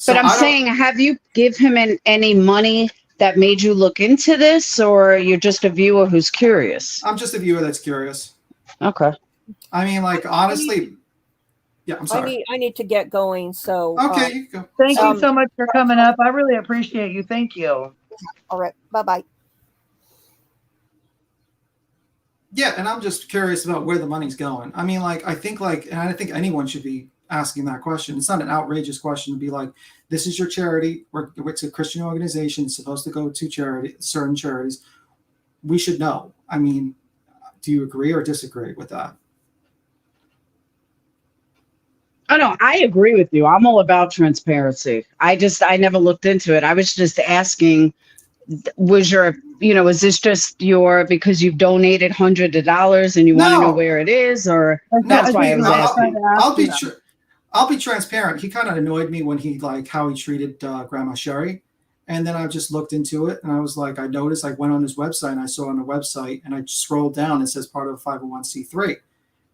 But I'm saying, have you give him any money that made you look into this, or you're just a viewer who's curious? I'm just a viewer that's curious. Okay. I mean, like, honestly, yeah, I'm sorry. I need to get going. So okay, you go. Thank you so much for coming up. I really appreciate you. Thank you. All right. Bye-bye. Yeah, and I'm just curious about where the money's going. I mean, like, I think anyone should be asking that question. It's not an outrageous question to be like, this is your charity, it's a Christian organization, it's supposed to go to certain charities. We should know. I mean, do you agree or disagree with that? Oh no, I agree with you. I'm all about transparency. I never looked into it. I was just asking, is this just because you've donated hundreds of dollars and you want to know where it is, or that's why I was asking. I'll be transparent. He kind of annoyed me when he how he treated Grandma Sherry. And then I just looked into it and I was like, I noticed, I went on his website and I saw on the website and I scrolled down, it says part of a 501c3.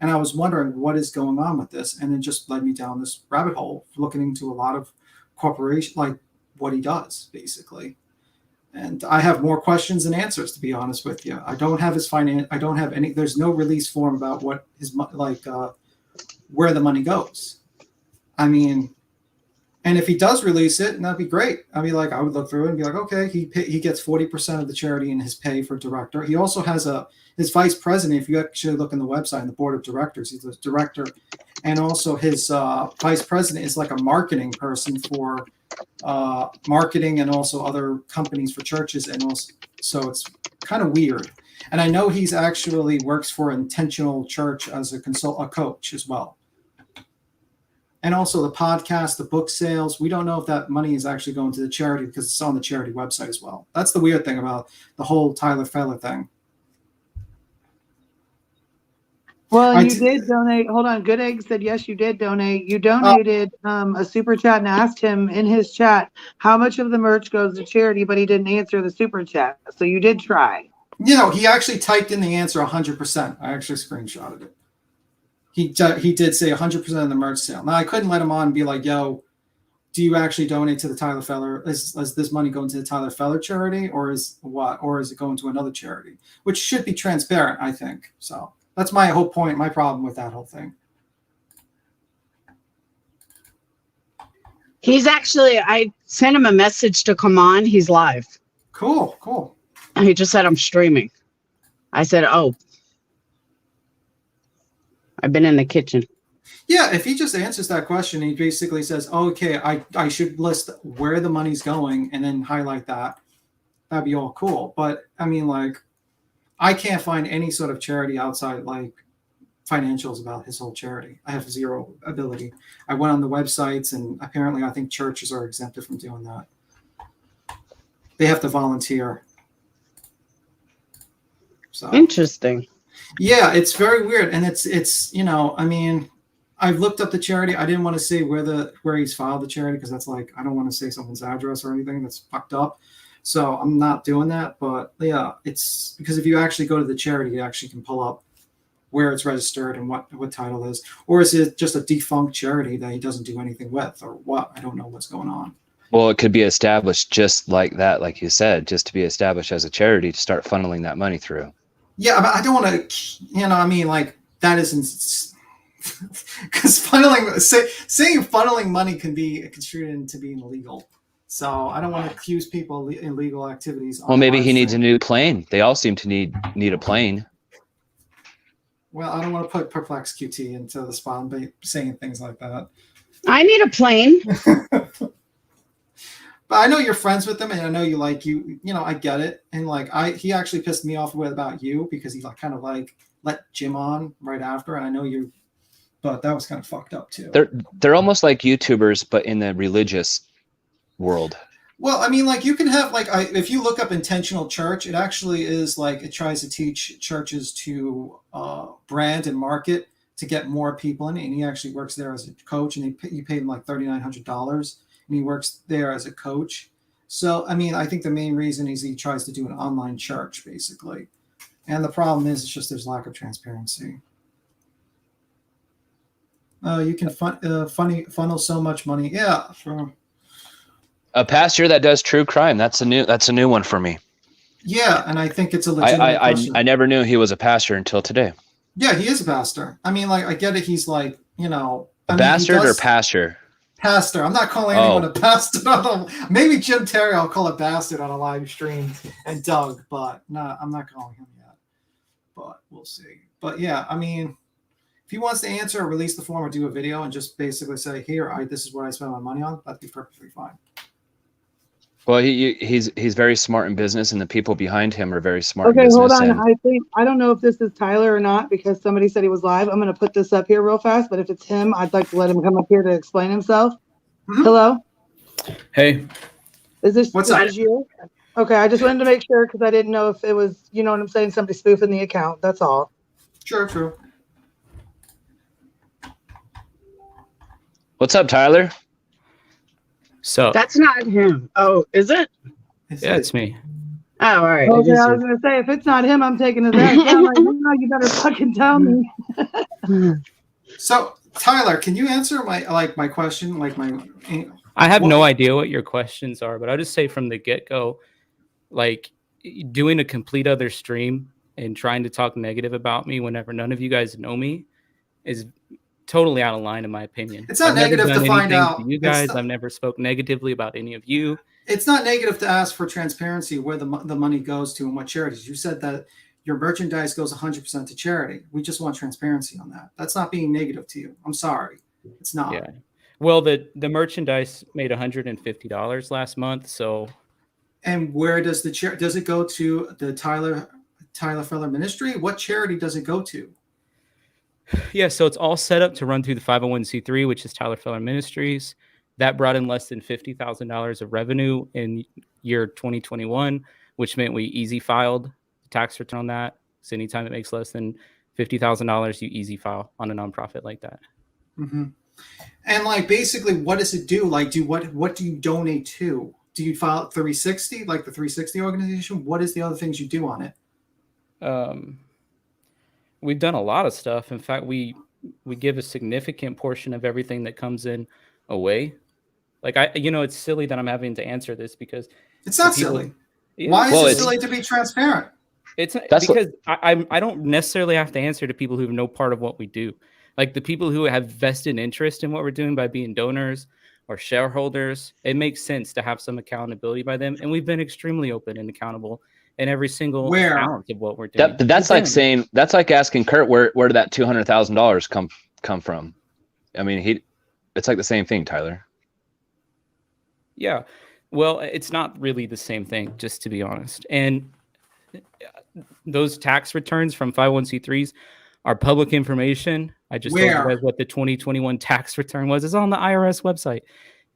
And I was wondering what is going on with this. And it just led me down this rabbit hole, looking into a lot of corporation, like what he does basically. And I have more questions than answers, to be honest with you. I don't have his I don't have any, there's no release form about what his, where the money goes. I mean, and if he does release it, that'd be great. I mean, I would look through it and be like, okay, he gets 40% of the charity in his pay for director. He also has his vice president. If you actually look on the website and the board of directors, he's the director, and also his vice president is like a marketing person for marketing and also other companies for churches, and also so it's kind of weird. And I know he's actually works for Intentional Church as a coach as well. And also the podcast, the book sales. We don't know if that money is actually going to the charity because it's on the charity website as well. That's the weird thing about the whole Tyler Feller thing. Well, you did donate. Hold on. Good Egg said, yes, you did donate. You donated a super chat and asked him in his chat how much of the merch goes to charity, but he didn't answer the super chat. So you did try. He actually typed in the answer 100%. I actually screenshotted it. He did say 100% of the merch sale. Now, I couldn't let him on and be like, yo, do you actually donate to the Tyler Feller? Is this money going to the Tyler Feller charity, or is it going to another charity? Which should be transparent, I think. So that's my whole point, my problem with that whole thing. He's actually, I sent him a message to come on. He's live. Cool. He just said, I'm streaming. I said, oh. I've been in the kitchen. Yeah, if he just answers that question, he basically says, okay, I should list where the money's going and then highlight that. That'd be all cool. But I mean, I can't find any sort of charity outside financials about his whole charity. I have zero ability. I went on the websites, and apparently I think churches are exempted from doing that. They have to volunteer. So interesting. Yeah, it's very weird. And it's I mean, I've looked up the charity. I didn't want to say where he's filed the charity, because that's I don't want to say someone's address or anything that's fucked up. So I'm not doing that. But yeah, it's because if you actually go to the charity, you actually can pull up where it's registered and what title is. Or is it just a defunct charity that he doesn't do anything with, or what? I don't know what's going on. Well, it could be established just like that, like you said, just to be established as a charity to start funneling that money through. Yeah, but I don't want to, I mean, like, that isn't, because saying funneling money can be construed into being illegal. So I don't want to accuse people of illegal activities. Well, maybe he needs a new plane. They all seem to need a plane. Well, I don't want to put Perplex QT into the spot by saying things like that. I need a plane. But I know you're friends with him, and I know you I get it. And like he actually pissed me off about you because he kind of like let Jim on right after, and I know you, but that was kind of fucked up too. They're almost like YouTubers, but in the religious world. Well, I mean, like, you can have if you look up intentional church, it actually is like it tries to teach churches to brand and market to get more people in, and he actually works there as a coach, and you paid him like $3,900. And he works there as a coach. So, I mean, I think the main reason is he tries to do an online church, basically. And the problem is, it's just there's lack of transparency. You can funnel so much money. Yeah, sure. A pastor that does true crime. That's a new one for me. Yeah, and I think it's a legitimate question. I never knew he was a pastor until today. Yeah, he is a pastor. I mean, like, I get it. He's like, a bastard or pastor? Pastor. I'm not calling anyone a bastard. Maybe Jim Terry I'll call a bastard on a live stream, and Doug, but no, I'm not calling him yet. But we'll see. But yeah, I mean, if he wants to answer or release the form or do a video and just basically say, here, this is what I spent my money on, that'd be perfectly fine. Well, he's very smart in business, and the people behind him are very smart in Okay, business. hold on. I don't know if this is Tyler or not because somebody said he was live. I'm going to put this up here real fast, but if it's him, I'd like to let him come up here to explain himself. Mm-hmm. Hello? Hey. What's up? You? Okay, I just wanted to make sure because I didn't know if it was, you know what I'm saying, somebody spoofing the account. That's all. Sure, true. What's up, Tyler? So that's not him. Oh, is it? Yeah, it's me. Oh, all right. Okay, I was gonna say if it's not him, I'm taking his ass down. Like, no, you better fucking tell me. So, Tyler, can you answer my question? I have no idea what your questions are, but I'll just say from the get-go, like doing a complete other stream and trying to talk negative about me whenever none of you guys know me is totally out of line in my opinion. It's not negative to find out. You guys, I've never spoke negatively about any of you. It's not negative to ask for transparency where the money goes to and what charities. You said that your merchandise goes 100% to charity. We just want transparency on that. That's not being negative to you. I'm sorry. It's not. Yeah. Well, the merchandise made $150 last month, so. And where does does it go to the Tyler Feller Ministry? What charity does it go to? Yeah, so it's all set up to run through the 501c3, which is Tyler Feller Ministries. That brought in less than $50,000 of revenue in year 2021, which meant we easy filed the tax return on that. So anytime it makes less than $50,000, you easy file on a nonprofit like that. Mm-hmm. And basically, what does it do? What do you donate to? Do you file 360, like the 360 organization? What is the other things you do on it? We've done a lot of stuff. In fact, we give a significant portion of everything that comes in away. It's silly that I'm having to answer this because it's not silly. Why is it silly to be transparent? I don't necessarily have to answer to people who have no part of what we do. Like the people who have vested interest in what we're doing by being donors or shareholders, it makes sense to have some accountability by them. And we've been extremely open and accountable in every single ounce of what we're doing. That's like asking Kurt where did that $200,000 come from? I mean, it's like the same thing, Tyler. Yeah, well, it's not really the same thing, just to be honest. And those tax returns from 501c3s are public information. I just told you guys what the 2021 tax return was. It's on the IRS website.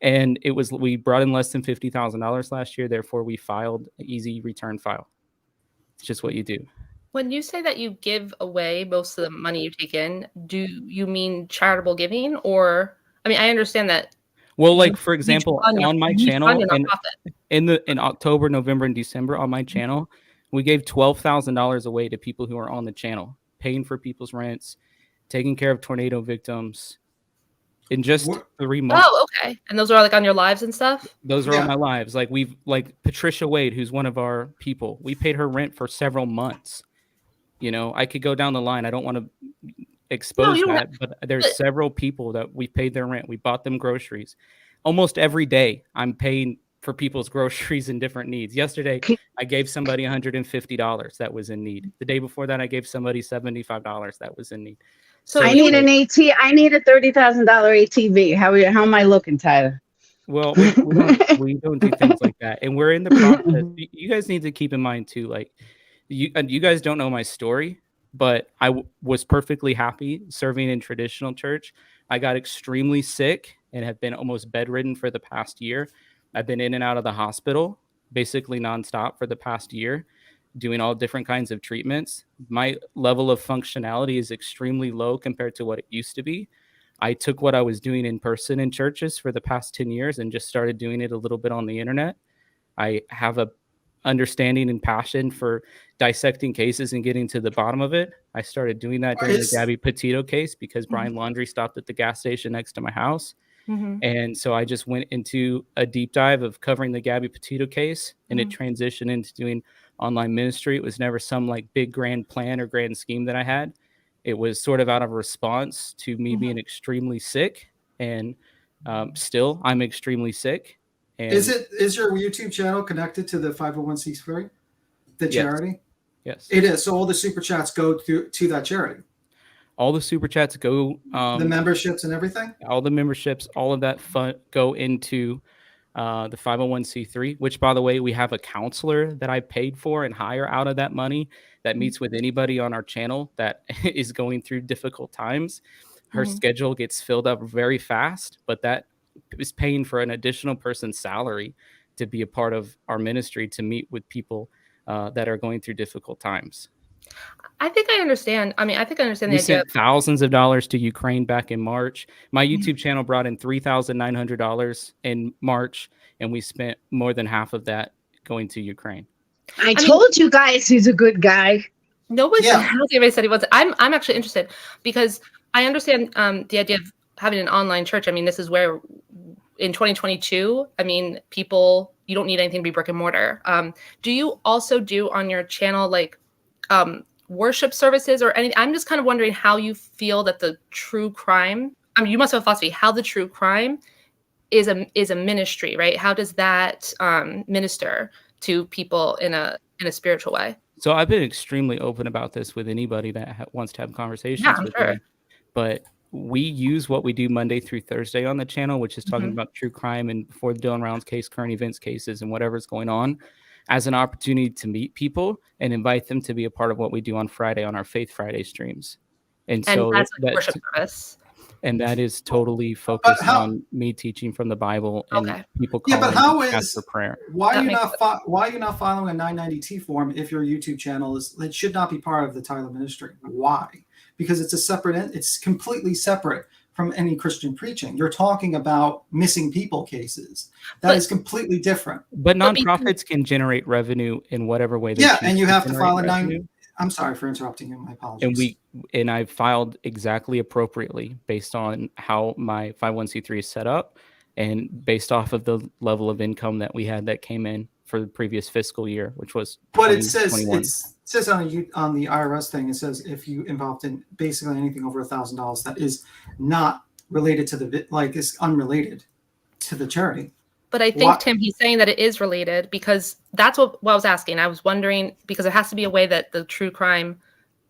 And we brought in less than $50,000 last year. Therefore, we filed an easy return file. It's just what you do. When you say that you give away most of the money you take in, do you mean charitable giving? Or, I mean, I understand that. Well, like, for example, on my channel, in October, November, and December on my channel, we gave $12,000 away to people who are on the channel, paying for people's rents, taking care of tornado victims in just 3 months. Oh, Okay. And those are like on your lives and stuff? Those are on my lives. Like Patricia Wade, who's one of our people, we paid her rent for several months. You know, I could go down the line. I don't want to expose that, but there's several people that we paid their rent. We bought them groceries. Almost every day I'm paying for people's groceries and different needs. Yesterday, I gave somebody $150 that was in need. The day before that, I gave somebody $75 that was in need. So I need an AT. I need a $30,000 ATV. How am I looking, Tyler? Well, we don't do things like that, and we're in the process. You guys need to keep in mind too, like you guys don't know my story, but I was perfectly happy serving in traditional church. I got extremely sick and have been almost bedridden for the past year. I've been in and out of the hospital basically nonstop for the past year, doing all different kinds of treatments. My level of functionality is extremely low compared to what it used to be. I took what I was doing in person in churches for the past 10 years and just started doing it a little bit on the internet. I have a understanding and passion for dissecting cases and getting to the bottom of it. I started doing that during the Gabby Petito case because Brian Laundrie stopped at the gas station next to my house. And so I just went into a deep dive of covering the Gabby Petito case, and it transitioned into doing online ministry. It was never some like big grand plan or grand scheme that I had. It was sort of out of response to me being extremely sick, and still I'm extremely sick. And Is your YouTube channel connected to the 501c3, the charity? Yes, it is. So all the super chats go to that charity. All the super chats go, the memberships and everything. All the memberships, all of that go into the 501c3. Which, by the way, we have a counselor that I paid for and hire out of that money that meets with anybody on our channel that is going through difficult times. Her schedule gets filled up very fast, but that is paying for an additional person's salary to be a part of our ministry to meet with people that are going through difficult times. I think I understand. I mean, I think I understand We the idea. sent thousands of dollars to Ukraine back in March. My YouTube channel brought in $3,900 in March, and we spent more than half of that going to Ukraine. I told you guys he's a good guy. Nobody said he was. I'm actually interested because I understand the idea of having an online church. I mean, this is where in 2022, I mean, people, you don't need anything to be brick and mortar. Do you also do on your channel like worship services or anything? I'm just kind of wondering how you feel that the true crime, I mean, you must have a philosophy, how the true crime is a ministry, right? How does that minister to people in a spiritual way? So I've been extremely open about this with anybody that wants to have conversations with me. But we use what we do Monday through Thursday on the channel, which is talking about true crime and before the Dylan Rounds case, current events cases, and whatever's going on, as an opportunity to meet people and invite them to be a part of what we do on Friday on our Faith Friday streams. And so that's like worship service. And that is totally focused on me teaching from the Bible and people calling and ask for prayer. Why are you not following a 990T form if your YouTube channel it should not be part of the Tyler ministry? Why? Because it's completely separate from any Christian preaching. You're talking about missing people cases. That is completely different. But nonprofits can generate revenue in whatever way they choose. And you have to file a I'm sorry for interrupting you. My apologies. And I filed exactly appropriately based on how my 501c3 is set up and based off of the level of income that we had that came in for the previous fiscal year, which was. But it says on the IRS thing, it says if you involved in basically anything over $1,000 that is not related to is unrelated to the charity. But I think, Tim, he's saying that it is related because that's what I was asking. I was wondering because it has to be a way that the true crime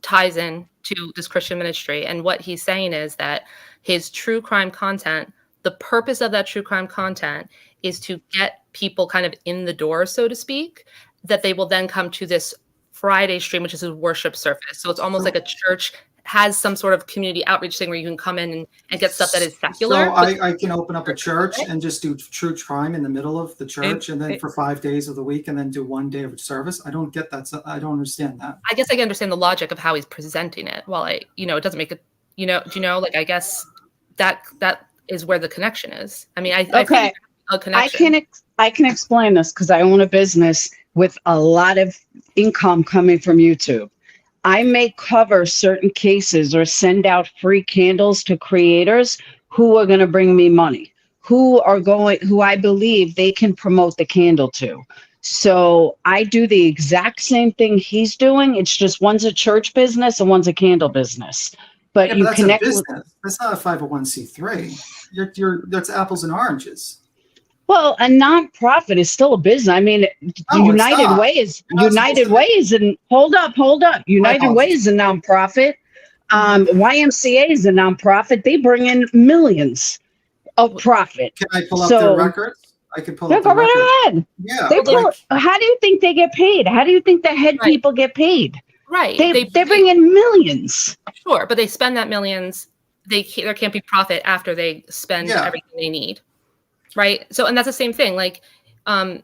ties in to this Christian ministry. And what he's saying is that his true crime content, the purpose of that true crime content is to get people kind of in the door, so to speak, that they will then come to this Friday stream, which is a worship service. So it's almost like a church has some sort of community outreach thing where you can come in and get stuff that is secular. So I can open up a church and just do true crime in the middle of the church and then for 5 days of the week and then do 1 day of service. I don't get that. I don't understand that. I guess I can understand the logic of how he's presenting it. While it doesn't make it, do you know, like, I guess that is where the connection is. I mean, I think a connection. I can explain this because I own a business with a lot of income coming from YouTube. I may cover certain cases or send out free candles to creators who are going to bring me money, who I believe they can promote the candle to. So I do the exact same thing he's doing. It's just one's a church business and one's a candle business. But you that's connect a with. business. That's not a 501c3. That's apples and oranges. Well, a nonprofit is still a business. I mean, United Way is and hold up. United Way is a nonprofit. YMCA is a nonprofit. They bring in millions of profit. Can I pull up their records? I can pull up their go right records. ahead. Yeah. How do you think they get paid? How do you think the head people get paid? Right. They bring in millions. Sure, but they spend that millions. There can't be profit after they spend everything they need. Right. So, and that's the same thing. Like, and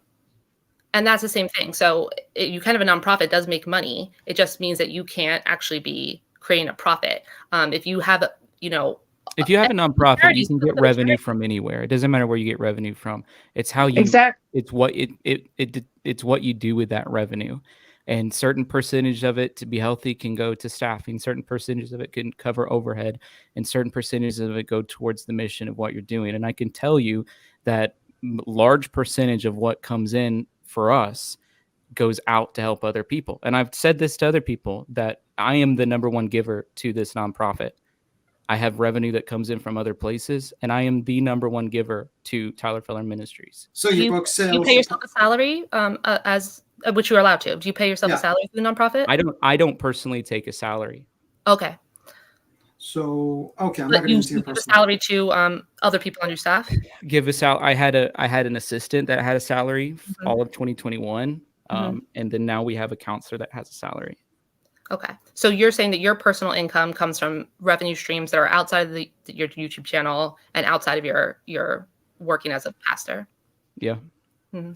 that's the same thing. So you kind of a nonprofit does make money. It just means that you can't actually be creating a profit. If you have, if you have a nonprofit, you can get revenue from anywhere. It doesn't matter where you get revenue from. It's how you, it's what you do with that revenue. And certain percentage of it, to be healthy, can go to staffing. Certain percentage of it can cover overhead, and certain percentages of it go towards the mission of what you're doing. And I can tell you that large percentage of what comes in for us goes out to help other people. And I've said this to other people, that I am the number one giver to this nonprofit. I have revenue that comes in from other places, and I am the number one giver to Tyler Feller Ministries. So your book sales. You pay yourself a salary, as which you are allowed to. Do you pay yourself a salary for the nonprofit? I don't personally take a salary. Okay. So I'm not But going you to give a salary to other people on your staff. Give us out. I had an assistant that had a salary all of 2021, and then now we have a counselor that has a salary. Okay, so you're saying that your personal income comes from revenue streams that are outside of your YouTube channel and outside of your working as a pastor. Yeah. Mm-hmm.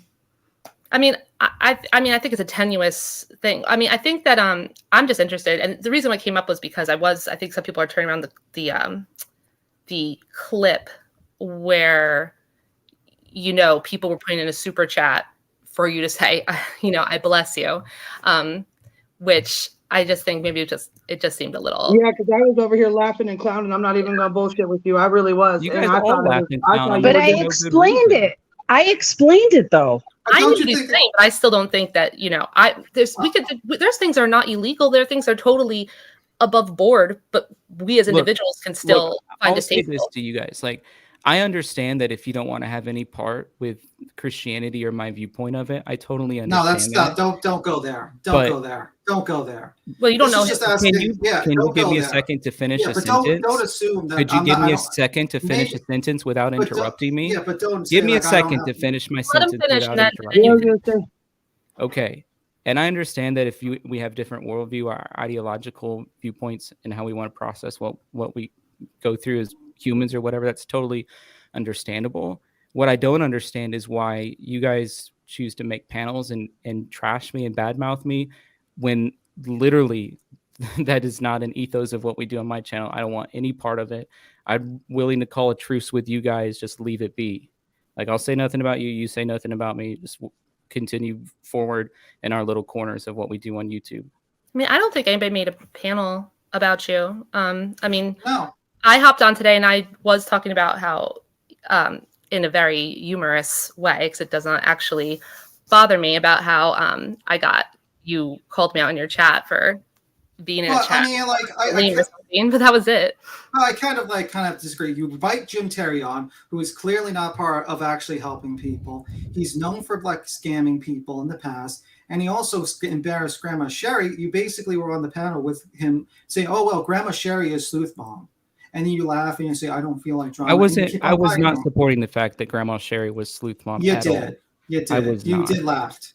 I mean, I think it's a tenuous thing. I mean, I think that I'm just interested, and the reason I came up was because I think some people are turning around the clip where people were putting in a super chat for you to say, I bless you, which I just think maybe it just seemed a little. Yeah, because I was over here laughing and clowning. I'm not even gonna bullshit with you. I really was. You guys all laughing, clowning. But I explained it. I explained it though. I know what you're saying, but I still don't think that there's things that are not illegal. There are things that are totally above board, but we as individuals can still find I'll say distasteful. this to you guys. Like, I understand that if you don't want to have any part with Christianity or my viewpoint of it, I totally understand. No, that's not. Don't go there. Don't go there. Well, you don't know. Can you give me a second to finish a sentence? Don't assume that. Could you give me a second to finish a sentence without interrupting me? Yeah, but don't give me a second to finish my sentence without interrupting me. Okay. And I understand that if we have different worldview, our ideological viewpoints, and how we want to process what we go through as humans or whatever, that's totally understandable. What I don't understand is why you guys choose to make panels and trash me and badmouth me, when literally that is not an ethos of what we do on my channel. I don't want any part of it. I'm willing to call a truce with you guys. Just leave it be. Like, I'll say nothing about you. You say nothing about me. Just continue forward in our little corners of what we do on YouTube. I mean, I don't think anybody made a panel about you. No. I hopped on today and I was talking about how, in a very humorous way, because it does not actually bother me, about how you called me out in your chat for being in a chat. But that was it. I kind of disagree. You invite Jim Terry on, who is clearly not part of actually helping people. He's known for scamming people in the past. And he also embarrassed Grandma Sherry. You basically were on the panel with him saying, "Oh, well, Grandma Sherry is sleuth bomb." And then you laugh and you say, "I don't feel like drama." I was not supporting the fact that Grandma Sherry was sleuth mom. You did. You did laugh.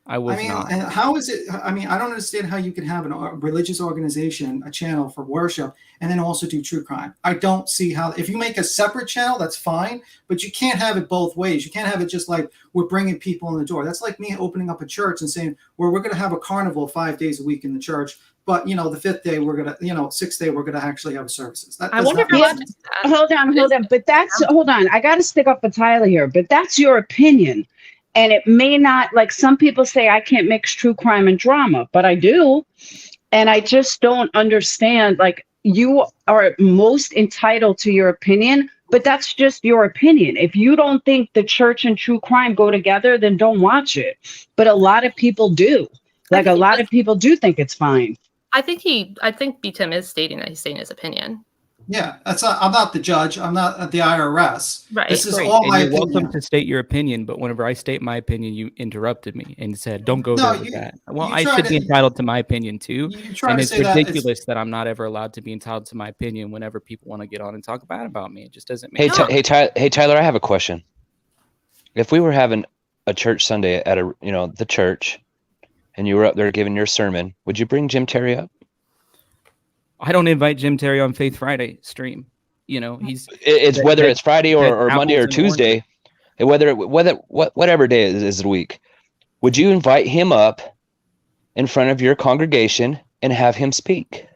I was not. And how is it? I mean, I don't understand how you can have a religious organization, a channel for worship, and then also do true crime. I don't see how. If you make a separate channel, that's fine, but you can't have it both ways. You can't have it just like we're bringing people in the door. That's like me opening up a church and saying, "Well, we're going to have a carnival 5 days a week in the church, but the 5th day we're gonna, 6th day we're gonna actually have services." I wonder if you're allowed to do that. Hold on. But hold on. I got to stick up for Tyler here, but that's your opinion. And it may not, like some people say, I can't mix true crime and drama, but I do. And I just don't understand. Like, you are most entitled to your opinion, But that's just your opinion. If you don't think the church and true crime go together, then don't watch it. But a lot of people do. Like a lot of people do think it's fine. I think B. Tim is stating that he's stating his opinion. Yeah, I'm not the judge. I'm not the IRS. Right. This is Great. all And my you're opinion. welcome to state your opinion, but whenever I state my opinion, you interrupted me and said, "Don't go there with that." Well, I should be entitled to my opinion too, and it's ridiculous that I'm not ever allowed to be entitled to my opinion whenever people want to get on and talk bad about me. It just doesn't make sense. Hey, Tyler, I have a question. If we were having a church Sunday at the church, and you were up there giving your sermon, would you bring Jim Terry up? I don't invite Jim Terry on Faith Friday stream. It's whether it's Friday or Monday or Tuesday, whatever day is the week. Would you invite him up in front of your congregation and have him speak?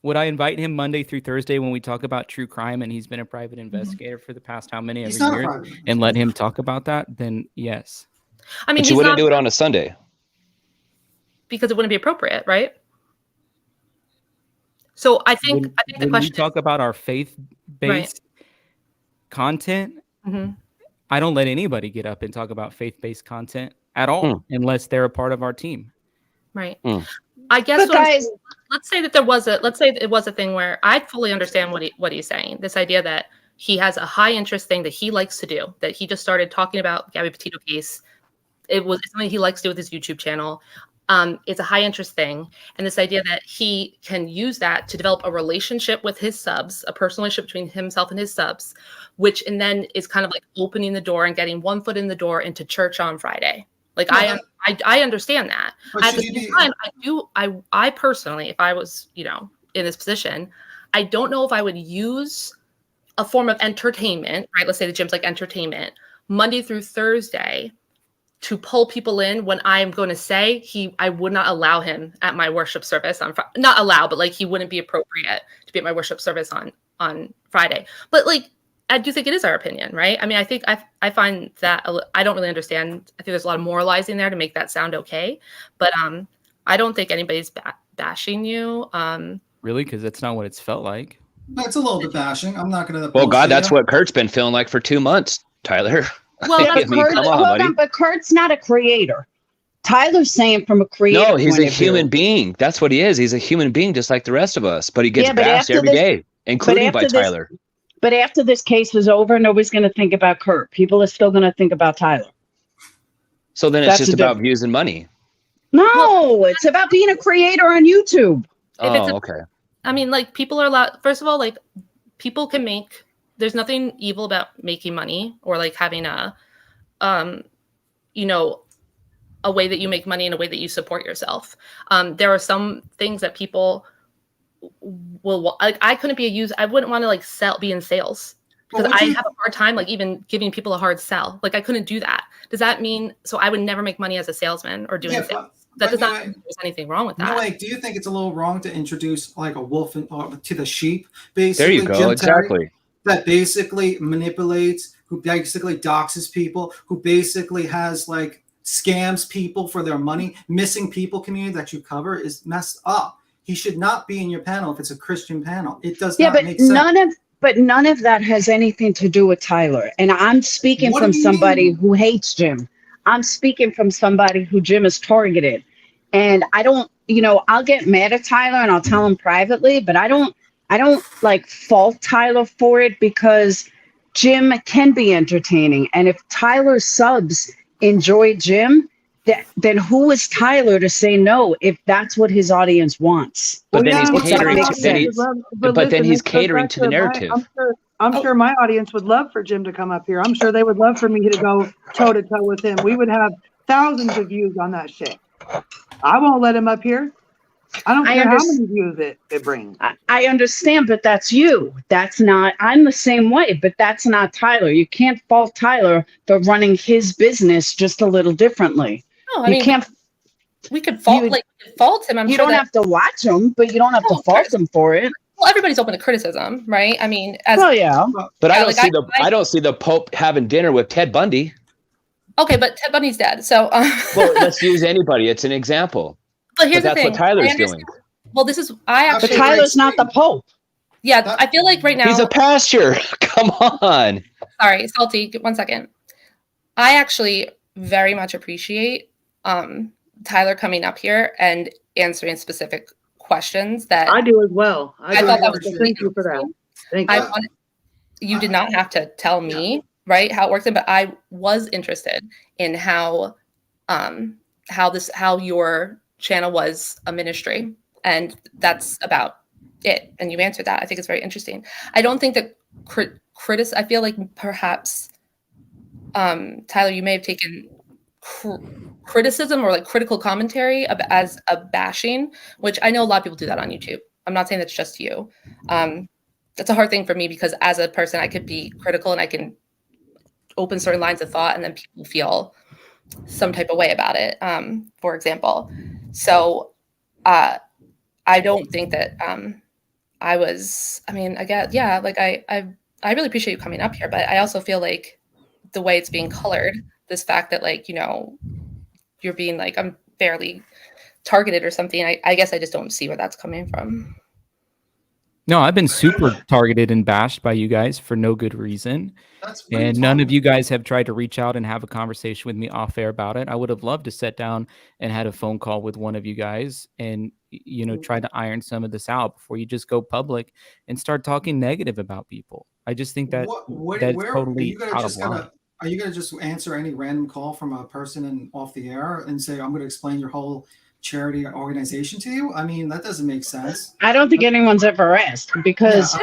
Would I invite him Monday through Thursday when we talk about true crime and he's been a private investigator for the past how many years and let him talk about that? Then yes. I mean, but you wouldn't do it on a Sunday because it wouldn't be appropriate, right? So I think the question we talk about our faith-based content, I don't let anybody get up and talk about faith-based content at all unless they're a part of our team. Right. I guess let's say it was a thing where I fully understand what he's saying. This idea that he has a high interest thing that he likes to do, that he just started talking about Gabby Petito case. It's something he likes to do with his YouTube channel. It's a high interest thing. And this idea that he can use that to develop a relationship with his subs, a personal relationship between himself and his subs, which and then is kind of like opening the door and getting one foot in the door into church on Friday. Like I understand that. At the same time, I personally, if I was, in this position, I don't know if I would use a form of entertainment, right? Let's say the gym's like entertainment, Monday through Thursday, to pull people in when I'm going to say I would not allow him at my worship service on Friday. Not allow, but like he wouldn't be appropriate to be at my worship service on Friday. But like, I do think it is our opinion, right? I mean, I think I find that I don't really understand. I think there's a lot of moralizing there to make that sound okay. But I don't think anybody's bashing you. Really? Because that's not what it's felt like. That's a little bit bashing. I'm not going to. Well, God, that's what Kurt's been feeling like for 2 months, Tyler. Well, hold on, but Kurt's not a creator. Tyler's saying from a creator. No, he's a human being. That's what he is. He's a human being just like the rest of us. But he gets bashed every day, including by Tyler. But after this case is over, nobody's going to think about Kurt. People are still going to think about Tyler. So then it's just about views and money. No, it's about being a creator on YouTube. Oh, okay. I mean, like people are allowed. First of all, like people can make. There's nothing evil about making money or like having a way that you make money in a way that you support yourself. There are some things that people will like. I couldn't I wouldn't want to like be in sales because I have a hard time like even giving people a hard sell. Like I couldn't do that. Does that mean so I would never make money as a salesman or doing sales? That does not mean there's anything wrong with that. Like, do you think it's a little wrong to introduce like a wolf to the sheep? Basically, there you go. Jim exactly. Terry, that basically manipulates, who basically doxes people, who basically has like scams people for their money. Missing people community that you cover is messed up. He should not be in your panel if it's a Christian panel. It does not make sense. None of that has anything to do with Tyler. And I'm speaking from somebody who hates Jim. I'm speaking from somebody who Jim is targeted. And I don't, I'll get mad at Tyler and I'll tell him privately, but I don't like fault Tyler for it because Jim can be entertaining. And if Tyler's subs enjoy Jim, then who is Tyler to say no if that's what his audience wants? But then he's catering to the narrative. I'm sure my audience would love for Jim to come up here. I'm sure they would love for me to go toe to toe with him. We would have thousands of views on that shit. I won't let him up here. I don't care how many views it brings. I understand, but that's you. That's not, I'm the same way, but that's not Tyler. You can't fault Tyler for running his business just a little differently. No, I mean, we could fault him. You don't have to watch him, but you don't have to fault him for it. Well, everybody's open to criticism, right? I mean, but I don't see the Pope having dinner with Ted Bundy. Okay, but Ted Bundy's dead, so. Well, let's use anybody. It's an example. But here's the that's thing. What Tyler's doing. Well, but Tyler's not the Pope. Yeah, I feel like right now he's a pastor. Come on. Sorry, Salty, 1 second. I actually very much appreciate Tyler coming up here and answering specific questions that I do as well. I thought that was So really thank you for that. interesting. Thank I you. wanted, you did not have to tell me right how it works in, but I was interested in how your channel was a ministry, and that's about it. And you answered that. I think it's very interesting. I don't think that I feel like perhaps Tyler, you may have taken criticism or like critical commentary as a bashing, which I know a lot of people do that on YouTube. I'm not saying that's just you. That's a hard thing for me because as a person, I could be critical and I can open certain lines of thought and then people feel some type of way about it, for example. So I don't think that I guess, yeah, like I really appreciate you coming up here, but I also feel like the way it's being colored, this fact that like, you're being like unfairly targeted or something, I guess I just don't see where that's coming from. No, I've been super targeted and bashed by you guys for no good reason. And none of you guys have tried to reach out and have a conversation with me off air about it. I would have loved to sit down and had a phone call with one of you guys and, try to iron some of this out before you just go public and start talking negative about people. I just think that that's totally out of line. Are you going to just answer any random call from a person off the air and say, I'm going to explain your whole charity organization to you? I mean, that doesn't make sense. I don't think anyone's ever asked because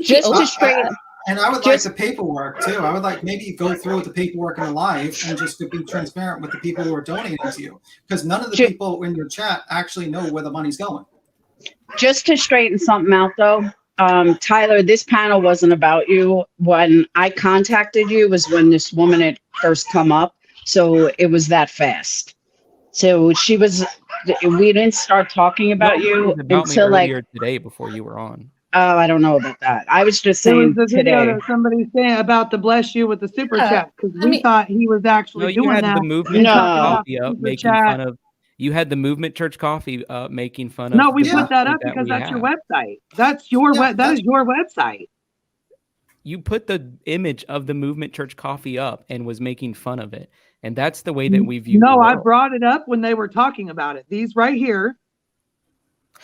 just to straighten. And I would like the paperwork too. I would like maybe you go through with the paperwork in the live and just to be transparent with the people who are donating to you, because none of the people in your chat actually know where the money's going. Just to straighten something out though, Tyler, this panel wasn't about you. When I contacted you was when this woman had first come up. So it was that fast. So we didn't start talking about you until like today before you were on. Oh, I don't know about that. I was just saying the video today. that somebody saying about to bless you with the super chat because we thought he was actually doing you had that. the movement coffee up making fun of. You had the movement church coffee making fun of. No, we put that up because that's your website. That's your that is your website. You put the image of the movement church coffee up and was making fun of it, and that's the way that we view. No, I brought it up when they were talking about it. These right here.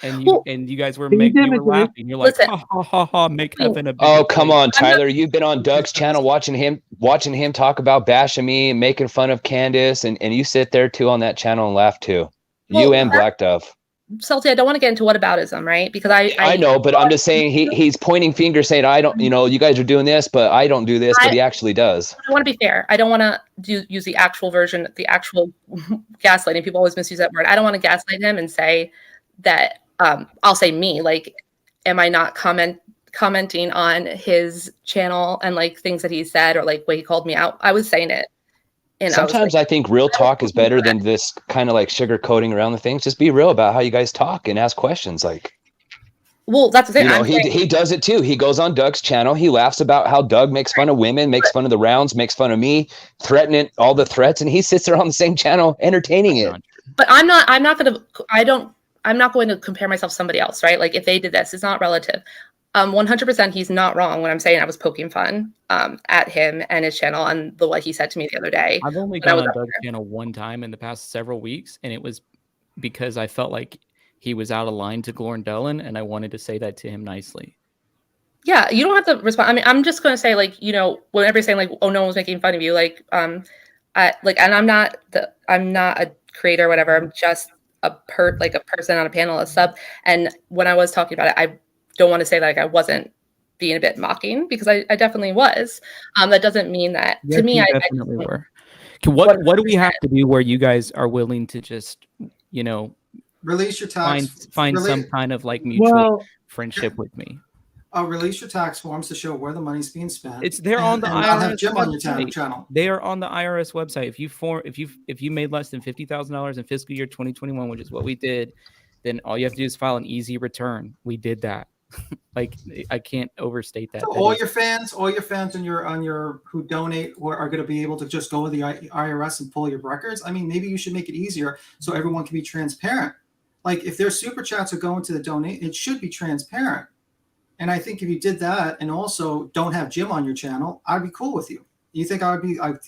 And you guys were laughing. You're like, ha ha ha ha, make heaven a bigger Oh, come place. on, Tyler. You've been on Doug's channel watching him talk about bashing me and making fun of Candace, and you sit there too on that channel and laugh too. You and Black Dove. Salty, I don't want to get into whataboutism, right? Because I know, but I'm just saying he's pointing fingers saying, I don't, you guys are doing this, but I don't do this, but he actually does. I want to be fair. I don't want to use the actual version, the actual gaslighting. People always misuse that word. I don't want to gaslight him and say that I'll say me, like, am I not commenting on his channel and like things that he said or like way he called me out? I was saying it. And sometimes I think real talk is better than this kind of like sugarcoating around the things. Just be real about how you guys talk and ask questions. Like, well, that's the thing. He does it too. He goes on Doug's channel. He laughs about how Doug makes fun of women, makes fun of the rounds, makes fun of me, threatening all the threats, and he sits there on the same channel entertaining it. But I'm not going to compare myself to somebody else, right? Like if they did this, it's not relative. 100% he's not wrong when I'm saying I was poking fun at him and his channel and what he said to me the other day. I've only gone on Doug's channel one time in the past several weeks, and it was because I felt like he was out of line to Glorndellen, and I wanted to say that to him nicely. Yeah, you don't have to respond. I mean, I'm just going to say, like, when everybody's saying like, oh, no one's making fun of you, like, and I'm not a creator or whatever. I'm just a person on a panel, a sub. And when I was talking about it, I don't want to say like I wasn't being a bit mocking because I definitely was. That doesn't mean that to me. I definitely were. What do we have to do where you guys are willing to just release your tax, find some kind of like mutual friendship with me? Release your tax forms to show where the money's being spent. It's there on the IRS. I'll have Jim on your channel. They are on the IRS website. If you made less than $50,000 in fiscal year 2021, which is what we did, then all you have to do is file an easy return. We did that. Like I can't overstate that. So all your fans on your who donate are going to be able to just go to the IRS and pull your records. I mean, maybe you should make it easier so everyone can be transparent. Like if their super chats are going to the donate, it should be transparent. And I think if you did that and also don't have Jim on your channel, I'd be cool with you. You think I'd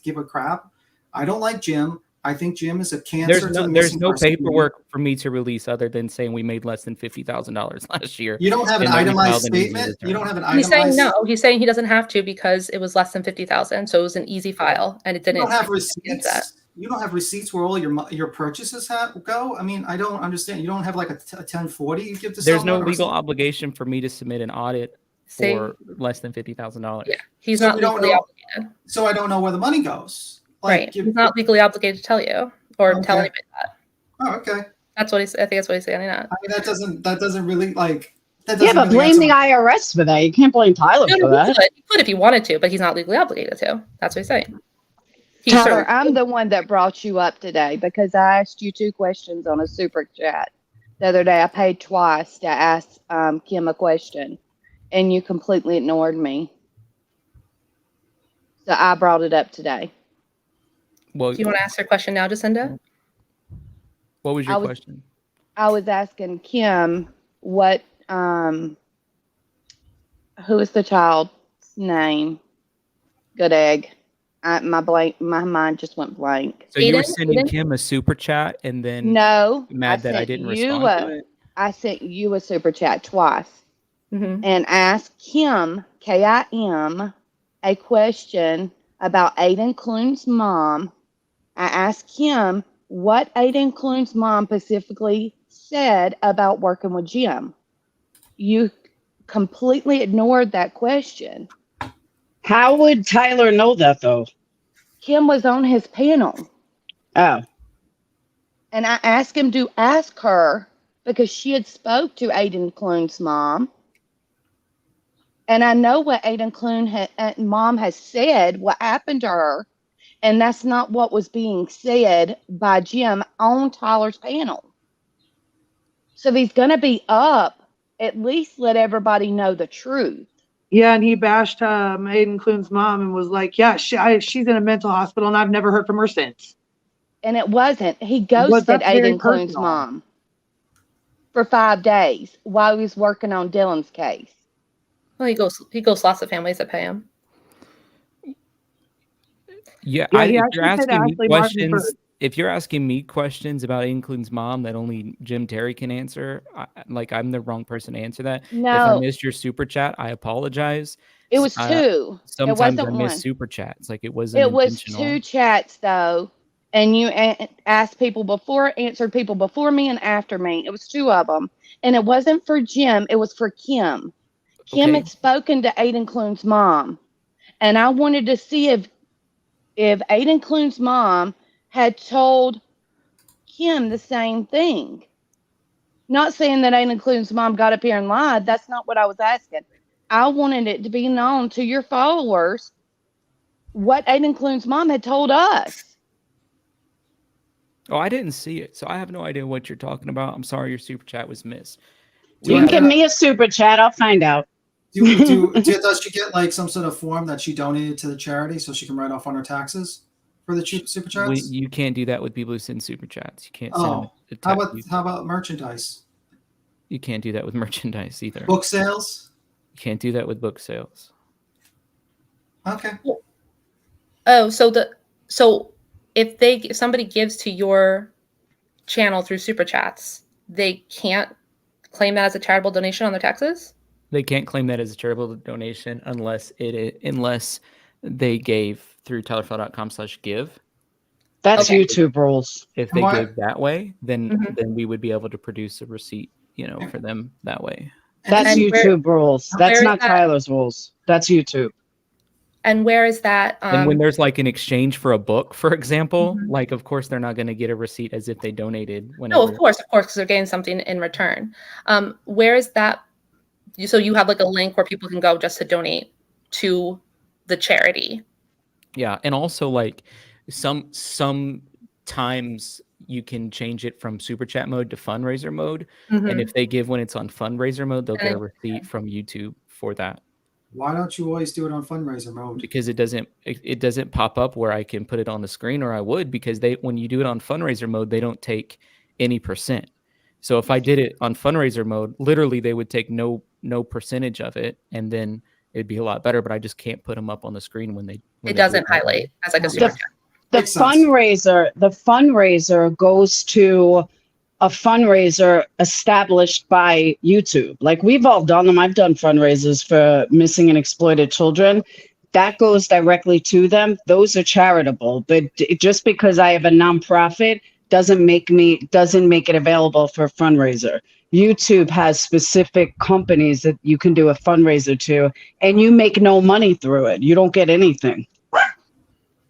give a crap? I don't like Jim. I think Jim is a cancer to the there's missing no person paperwork for me to release other than saying we made less than $50,000 last year. You don't have an and that we itemized filed an easy statement. You return. don't have an He's saying itemized. no. He's saying he doesn't have to because it was less than 50,000, so it was an easy file, and it You didn't. don't have receipts. You don't have receipts where all your purchases go. I mean, I don't understand. You don't have like a 1040 you give to There's no someone. legal obligation for me to submit an audit for less than $50,000. Yeah, he's So not we don't legally know- obligated. So I don't know where the money goes. Right. He's not legally obligated to tell you or tell Okay. anybody that. Oh, okay. That's what he's. I think that's what he's saying. That. I mean, that doesn't really like. That Yeah, doesn't but really blame answer the my- IRS for that. You can't blame Tyler No, for that. he could if he wanted to, but he's not legally obligated to. That's what he's saying. Tyler, I'm the one that brought you up today because I asked you 2 questions on a super chat. The other day, I paid twice to ask Kim a question, and you completely ignored me. So I brought it up today. Well, Do you want to ask your question now, Jacinda? What was your question? I was asking Kim what who is the child's name? Good egg. My mind just went blank. So you were sending Kim a super chat and then No, mad that I sent didn't you respond to it? I sent you a super chat twice Mm-hmm. and asked Kim, Kim, a question about Aiden Kloon's mom. I asked Kim what Aiden Kloon's mom specifically said about working with Jim. You completely ignored that question. How would Tyler know that, though? Kim was on his panel. Oh. And I asked him to ask her because she had spoke to Aiden Kloon's mom. And I know what Aiden Kloon mom has said, what happened to her. And that's not what was being said by Jim on Tyler's panel. So if he's going to be up, at least let everybody know the truth. Yeah, and he bashed Aiden Kloon's mom and was like, yeah, she's in a mental hospital and I've never heard from her since. And it wasn't. He ghosted that's very Aiden Kloon's personal. mom for 5 days while he was working on Dylan's case. Well, he goes lots of families that pay him. Yeah, Yeah, he if actually you're said asking me Ashley Martin questions, first. if you're asking me questions about Inklin's mom that only Jim Terry can answer, I'm the wrong person to answer that. If I No. missed your super chat, I apologize. It was 2. Sometimes it I wasn't miss one. super chats. Like it wasn't It was intentional. 2 chats though, and you asked people before, answered people before me and after me. It was 2 of them, and it wasn't for Jim. It was for Kim. Kim Okay. had spoken to Aiden Kloon's mom, and I wanted to see if Aiden Kloon's mom had told Kim the same thing. Not saying that Aiden Kloon's mom got up here and lied. That's not what I was asking. I wanted it to be known to your followers what Aiden Kloon's mom had told us. Oh, I didn't see it, so I have no idea what you're talking about. I'm sorry your super chat was missed. You can give me a super chat. I'll find out. Does she get like some sort of form that she donated to the charity so she can write off on her taxes for the super chats? You can't do that with people who send super chats. You can't send them Oh, how about merchandise? You can't do that with merchandise either. Book sales? You can't do that with book sales. Okay. Oh, so if somebody gives to your channel through super chats, they can't claim that as a charitable donation on their taxes? They can't claim that as a charitable donation unless they gave through tylerfell.com/give. That's YouTube rules. If they give that way, then we would be able to produce a receipt, for them that way. That's YouTube rules. That's not Tyler's rules. That's YouTube. And where is that? And when there's like an exchange for a book, for example, like of course they're not going to get a receipt as if they donated. Whenever. No, of course, because they're getting something in return. Where is that? So you have like a link where people can go just to donate to the charity. Yeah, and also like sometimes you can change it from super chat mode to fundraiser mode, and if they give when it's on fundraiser mode, they'll get a receipt from YouTube for that. Why don't you always do it on fundraiser mode? Because it doesn't pop up where I can put it on the screen, or I would, because when you do it on fundraiser mode, they don't take any percent. So if I did it on fundraiser mode, literally they would take no no percentage of it, and then it'd be a lot better. But I just can't put them up on the screen when it doesn't highlight as like a super chat. The fundraiser goes to a fundraiser established by YouTube. Like we've all done them. I've done fundraisers for missing and exploited children. That goes directly to them. Those are charitable. But just because I have a nonprofit doesn't make it available for a fundraiser. YouTube has specific companies that you can do a fundraiser to, and you make no money through it. You don't get anything.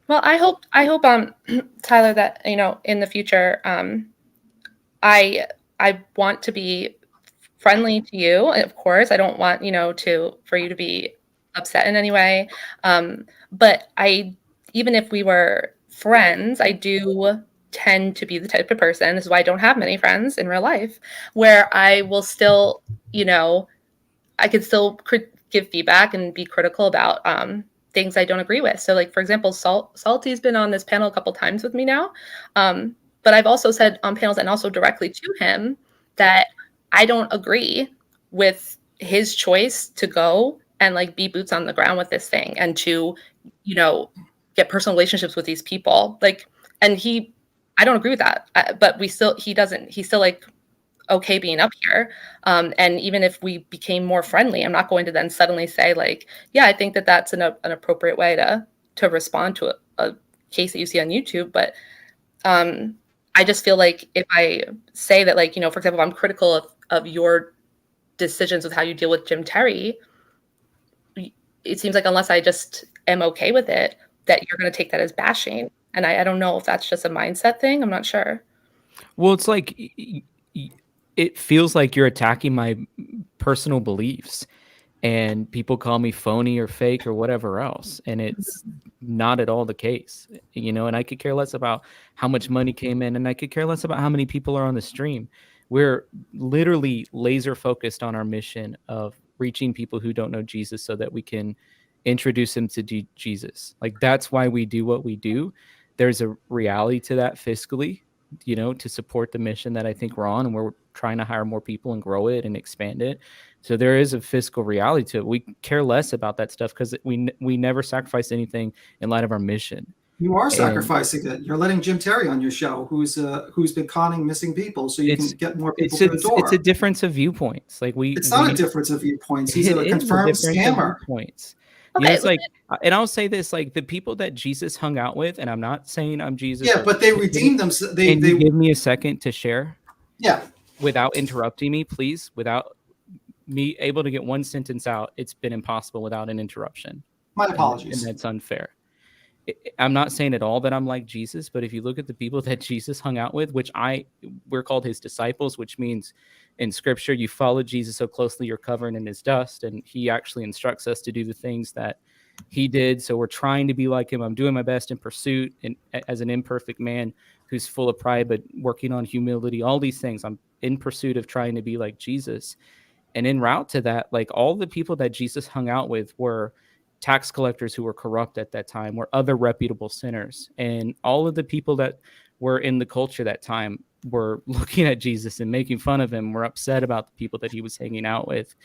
Well, I hope Tyler, that in the future, I want to be friendly to you. Of course, I don't want for you to be upset in any way. But even if we were friends, I do tend to be the type of person. This is why I don't have many friends in real life, where I will still, I could still give feedback and be critical about things I don't agree with. So like, for example, Salty's been on this panel a couple times with me now. But I've also said on panels and also directly to him that I don't agree with his choice to go and like be boots on the ground with this thing and to, get personal relationships with these people. Like, and I don't agree with that. But he's still like, okay being up here. And even if we became more friendly, I'm not going to then suddenly say like, yeah, I think that that's an appropriate way to respond to a case that you see on YouTube. But I just feel like if I say that, like, for example, if I'm critical of your decisions with how you deal with Jim Terry, it seems like unless I just am okay with it, that you're going to take that as bashing. And I don't know if that's just a mindset thing. I'm not sure. Well, it's like it feels like you're attacking my personal beliefs, and people call me phony or fake or whatever else. And it's not at all the case, and I could care less about how much money came in, and I could care less about how many people are on the stream. We're literally laser focused on our mission of reaching people who don't know Jesus so that we can introduce them to Jesus. Like, that's why we do what we do. There's a reality to that fiscally, to support the mission that I think we're on, and we're trying to hire more people and grow it and expand it. So there is a fiscal reality to it. We care less about that stuff because we never sacrifice anything in light of our mission. You are sacrificing it. You're letting Jim Terry on your show, who's been conning missing people, so you can get more people through the door. It's a difference of viewpoints. Like it's not a difference of viewpoints. He's a confirmed scammer. Okay, it's like, and I'll say this: like the people that Jesus hung out with, and I'm not saying I'm Jesus. Yeah, but they redeemed them. Can you give me a second to share? Yeah. Without interrupting me, please. Without me able to get one sentence out, it's been impossible without an interruption. My apologies. And that's unfair. I'm not saying at all that I'm like Jesus, but if you look at the people that Jesus hung out with, which we're called his disciples, which means in scripture, you follow Jesus so closely you're covered in his dust. And he actually instructs us to do the things that he did. So we're trying to be like him. I'm doing my best in pursuit and as an imperfect man who's full of pride, but working on humility, all these things. I'm in pursuit of trying to be like Jesus. And en route to that, like all the people that Jesus hung out with were tax collectors who were corrupt at that time, were other reputable sinners. And all of the people that were in the culture that time were looking at Jesus and making fun of him, were upset about the people that he was hanging out with.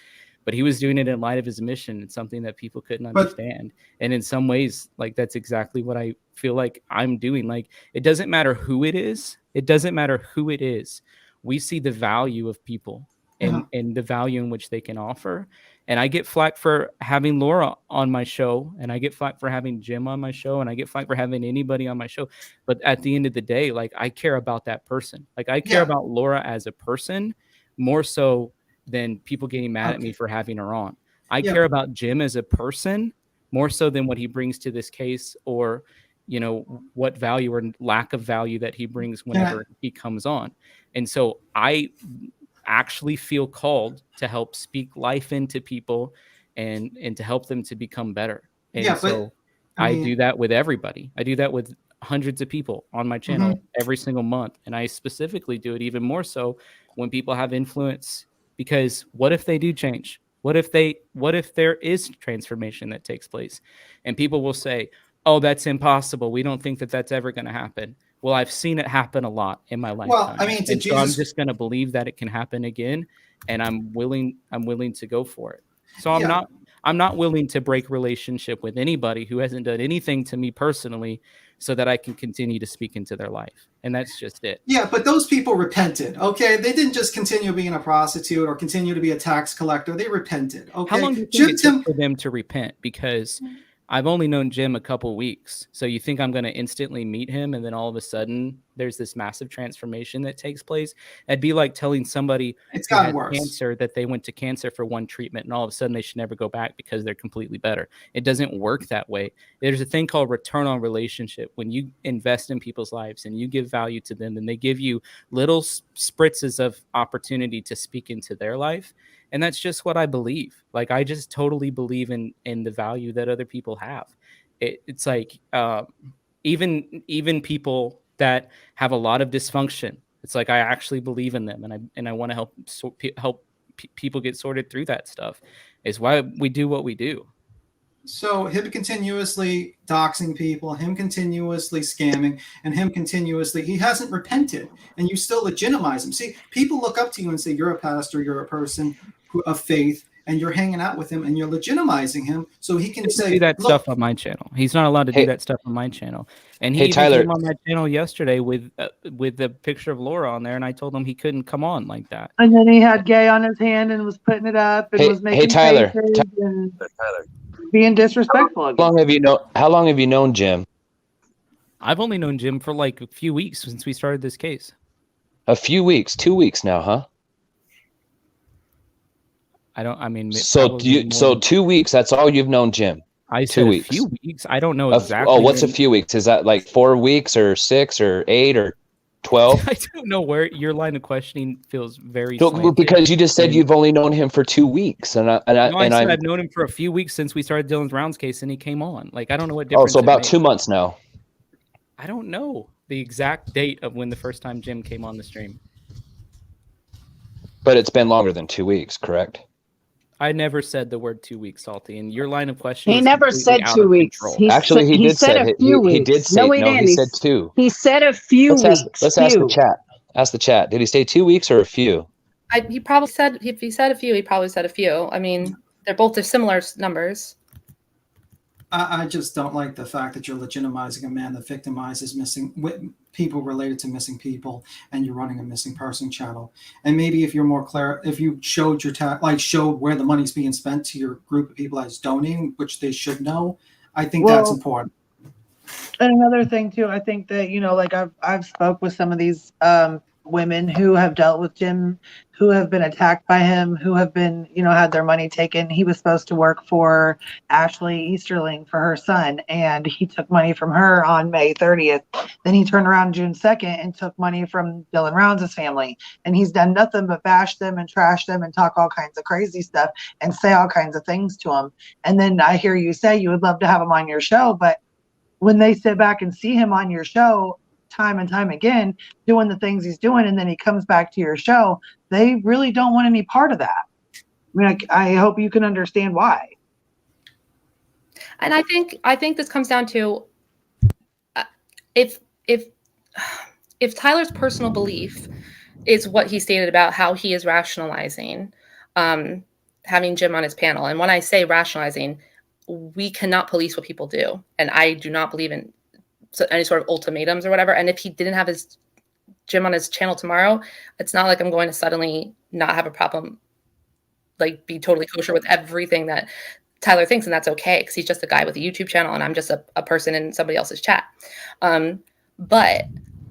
But he was doing it in light of his mission. It's something that people couldn't understand. And in some ways, like that's exactly what I feel like I'm doing. Like, it doesn't matter who it is. It doesn't matter who it is. We see the value of people and the value in which they can offer. And I get flack for having Laura on my show, and I get flack for having Jim on my show, and I get flack for having anybody on my show. But at the end of the day, like, I care about that person. Like, I care about Laura as a person more so than people getting mad at me for having her on. I care about Jim as a person more so than what he brings to this case, or, what value or lack of value that he brings whenever he comes on. And so I actually feel called to help speak life into people and to help them to become better. And I do that with everybody. I do that with hundreds of people on my channel every single month. And I specifically do it even more so when people have influence, because what if they do change? What if there is transformation that takes place? And people will say, oh, that's impossible. We don't think that that's ever going to happen. Well, I've seen it happen a lot in my lifetime. Well, I mean, so I'm just going to believe that it can happen again and I'm willing to go for it. So I'm not willing to break relationship with anybody who hasn't done anything to me personally so that I can continue to speak into their life. And that's just it. Yeah, but those people repented, okay? They didn't just continue being a prostitute or continue to be a tax collector. They repented, okay? How long do you think it took for them to repent? Because I've only known Jim a couple weeks. So you think I'm going to instantly meet him and then all of a sudden there's this massive transformation that takes place? It'd be like telling somebody who had cancer that they went to cancer for one treatment and all of a sudden they should never go back because they're completely better. It doesn't work that way. There's a thing called return on relationship. When you invest in people's lives and you give value to them and they give you little spritzes of opportunity to speak into their life. And that's just what I believe. Like, I just totally believe in the value that other people have. It's like even people that have a lot of dysfunction. It's like I actually believe in them, and I want to help people get sorted through that stuff. Is why we do what we do. So him continuously doxing people, him continuously scamming, and him continuously, he hasn't repented, and you still legitimize him. See, people look up to you and say, you're a pastor, you're a person of faith, and you're hanging out with him, and you're legitimizing him so he can say, do that stuff on my channel. He's not allowed to do that stuff on my channel. And he even Tyler, came on my channel yesterday with the picture of Laura on there, and I told him he couldn't come on like that. And then he had gay on his hand and was putting it up and was making Tyler, faces and being disrespectful. How long have you known Jim? I've only known Jim for like a few weeks since we started this case. A few weeks, 2 weeks now, huh? So 2 weeks, that's all you've known Jim? I said 2 weeks. A few weeks. I don't know exactly. Oh, what's a few weeks? Is that like 4 weeks or 6 or 8 or 12? I don't know where your line of questioning feels very because you just said you've only known him for 2 weeks, I said I've known him for a few weeks since we started Dylan's Rounds case, and he came on. Like, I don't know what difference. Oh, so about 2 months now. I don't know the exact date of when the first time Jim came on the stream. But it's been longer than 2 weeks, correct? I never said the word 2 weeks, Salty, and your line of questioning. He never said 2 weeks. Actually, he did say a few weeks. He did say no, he said 2. He said a few weeks. Let's ask the chat. Ask the chat. Did he say 2 weeks or a few? He probably said, if he said a few, he probably said a few. I mean, they're similar numbers. I just don't like the fact that you're legitimizing a man that victimizes people related to missing people, and you're running a missing person channel. And maybe if you're more clear, if you showed showed where the money's being spent to your group of people that's donating, which they should know, I think that's important. And another thing too, I think that, like I've spoke with some of these women who have dealt with Jim, who have been attacked by him, who have been, had their money taken. He was supposed to work for Ashley Easterling for her son, and he took money from her on May 30th. Then he turned around June 2nd and took money from Dylan Rounds' family. And he's done nothing but bash them and trash them and talk all kinds of crazy stuff and say all kinds of things to them. And then I hear you say you would love to have him on your show, but when they sit back and see him on your show time and time again, doing the things he's doing, and then he comes back to your show, they really don't want any part of that. I mean, I hope you can understand why. And I think this comes down to if Tyler's personal belief is what he stated about how he is rationalizing having Jim on his panel. And when I say rationalizing, we cannot police what people do. And I do not believe in any sort of ultimatums or whatever. And if he didn't have his Jim on his channel tomorrow, it's not like I'm going to suddenly not have a problem, like be totally kosher with everything that Tyler thinks. And that's okay, because he's just a guy with a YouTube channel and I'm just a person in somebody else's chat. But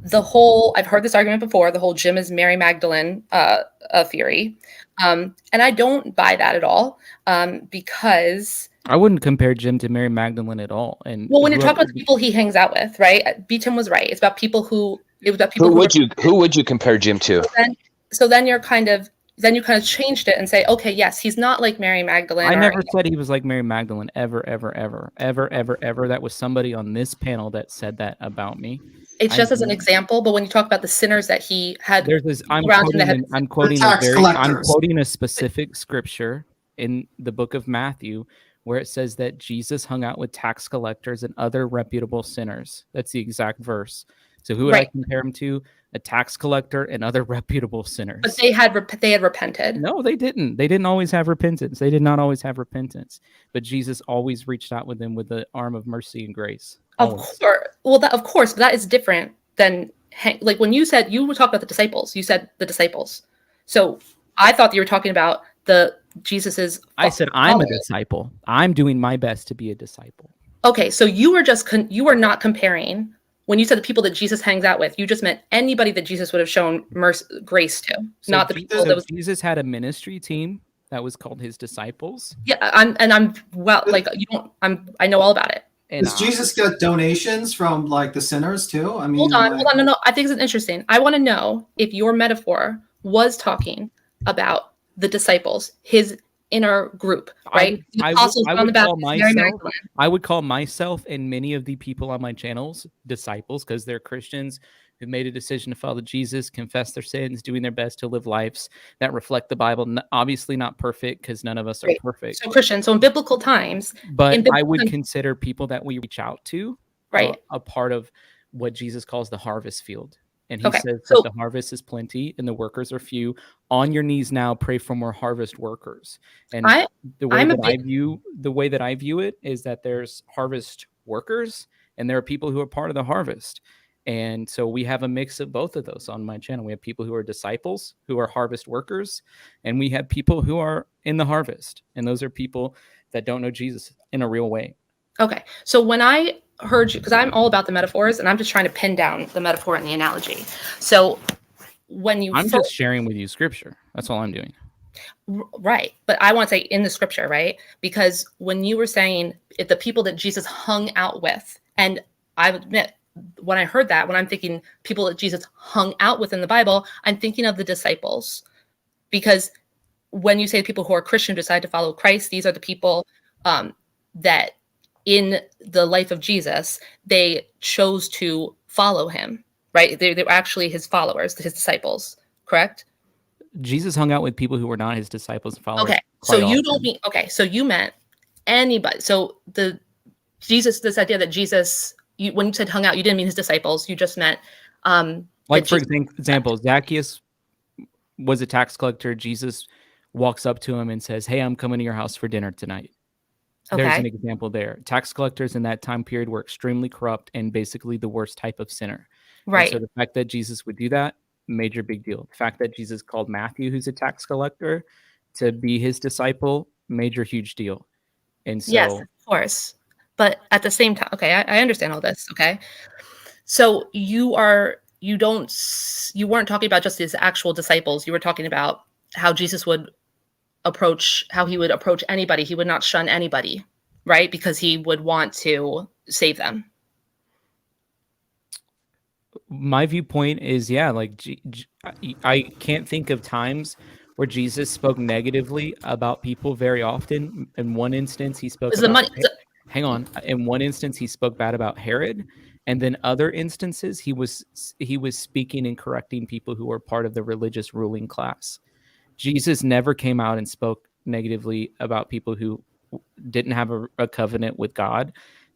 the whole, I've heard this argument before, the whole Jim is Mary Magdalene theory. And I don't buy that at all, because I wouldn't compare Jim to Mary Magdalene at all. And when you're talking about the people he hangs out with, right? B-Tim was right. It's about people who. It was about people. Who would you compare Jim to? So then you kind of changed it and say, okay, yes, he's not like Mary Magdalene. I never said he was like Mary Magdalene ever. That was somebody on this panel that said that about me. It's just as an example, but when you talk about the sinners that he had, I'm quoting a specific scripture in the book of Matthew, where it says that Jesus hung out with tax collectors and other reputable sinners. That's the exact verse. So who would I compare him to? A tax collector and other reputable sinners. But they had repented. No, they didn't. They didn't always have repentance. They did not always have repentance. But Jesus always reached out with them with the arm of mercy and grace. Always. Of course. Well, of course, but that is different than like when you said you were talking about the disciples. You said the disciples. So I thought that you were talking about Jesus's. I said I'm a disciple. I'm doing my best to be a disciple. Okay, so you were just you were not comparing. When you said the people that Jesus hangs out with, you just meant anybody that Jesus would have shown grace to, so not the people that was. Jesus had a ministry team that was called his disciples. Yeah, I'm well, like you don't. I know all about it. Does Jesus get donations from like the sinners too? I mean, hold on, no. I think it's interesting. I want to know if your metaphor was talking about the disciples, his inner group, right? I would call myself and many of the people on my channels disciples because they're Christians who've made a decision to follow Jesus, confess their sins, doing their best to live lives that reflect the Bible. Obviously not perfect because none of us are perfect. So Christian, so in biblical times. But I would consider people that we reach out to a part of what Jesus calls the harvest field. And he says that the harvest is plenty and the workers are few. On your knees now, pray for more harvest workers. And the way that I view it is that there's harvest workers and there are people who are part of the harvest. And so we have a mix of both of those on my channel. We have people who are disciples, who are harvest workers, and we have people who are in the harvest. And those are people that don't know Jesus in a real way. Okay. So when I heard you, because I'm all about the metaphors and I'm just trying to pin down the metaphor and the analogy. So when you I'm just sharing with you scripture. That's all I'm doing. Right. But I want to say in the scripture, right? Because when you were saying the people that Jesus hung out with, and I admit, when I heard that, when I'm thinking people that Jesus hung out with in the Bible, I'm thinking of the disciples. Because when you say people who are Christian decide to follow Christ, these are the people that in the life of Jesus, they chose to follow him, right? They were actually his followers, his disciples, correct? Jesus hung out with people who were not his disciples and followers. Okay, so you don't mean, so you meant anybody. So this idea that Jesus, when you said hung out, you didn't mean his disciples. You just meant like for example, Zacchaeus was a tax collector. Jesus walks up to him and says, "Hey, I'm coming to your house for dinner tonight." Okay. There's an example there. Tax collectors in that time period were extremely corrupt and basically the worst type of sinner. Right. And so the fact that Jesus would do that, major big deal. The fact that Jesus called Matthew, who's a tax collector, to be his disciple, major huge deal. And so, yes, of course. But at the same time, okay, I understand all this. Okay. So you weren't talking about just his actual disciples. You were talking about how Jesus would approach anybody. He would not shun anybody, right? Because he would want to save them. My viewpoint is, I can't think of times where Jesus spoke negatively about people very often. In one instance, he spoke In one instance, he spoke bad about Herod. And then other instances, he was speaking and correcting people who were part of the religious ruling class. Jesus never came out and spoke negatively about people who didn't have a covenant with God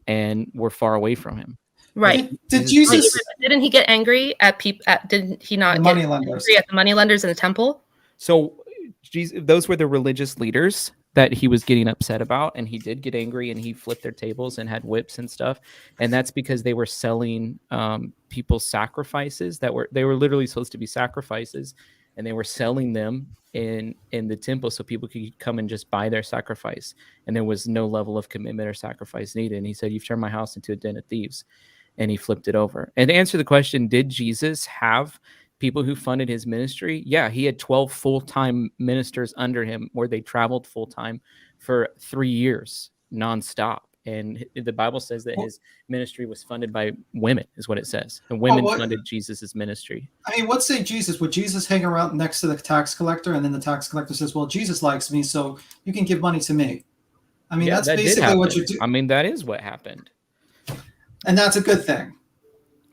and were far away from him. Right. Didn't he get angry at people? Didn't he not get angry at the moneylenders in the temple? So those were the religious leaders that he was getting upset about, and he did get angry and he flipped their tables and had whips and stuff. And that's because they were selling people's sacrifices they were literally supposed to be sacrifices, and they were selling them in the temple so people could come and just buy their sacrifice. And there was no level of commitment or sacrifice needed. And he said, "You've turned my house into a den of thieves." And he flipped it over. And to answer the question, did Jesus have people who funded his ministry? Yeah, he had 12 full-time ministers under him where they traveled full-time for 3 years nonstop. And the Bible says that his ministry was funded by women, is what it says. And women funded Jesus's ministry. I mean, let's say would Jesus hang around next to the tax collector, and then the tax collector says, "Well, Jesus likes me, so you can give money to me." I mean, that's basically what you do. I mean, that is what happened. And that's a good thing.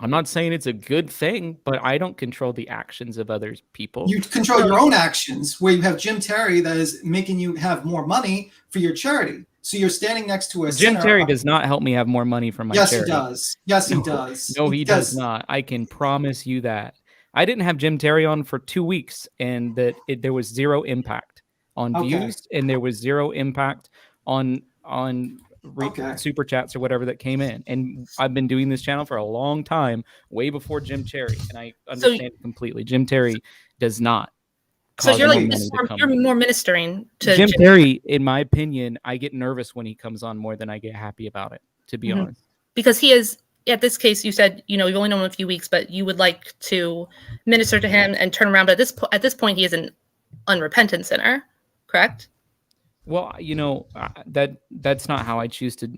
I'm not saying it's a good thing, but I don't control the actions of other people. You control your own actions, where you have Jim Terry that is making you have more money for your charity. So you're standing next to a Jim sinner. Terry does not help me have more money from my Yes, charity. he does. Yes, he does. No, he does not. I can promise you that. I didn't have Jim Terry on for 2 weeks, and there was zero impact on views, and there was zero impact on super chats or whatever that came in. And I've been doing this channel for a long time, way before Jim Terry, and I understand it completely. Jim Terry does not. So you're like you're more ministering to Jim Terry. In my opinion, I get nervous when he comes on more than I get happy about it, to be honest. Because he is, at this case, you said, you've only known him a few weeks, but you would like to minister to him and turn around. But at this point, he is an unrepentant sinner, correct? Well, that's not how I choose to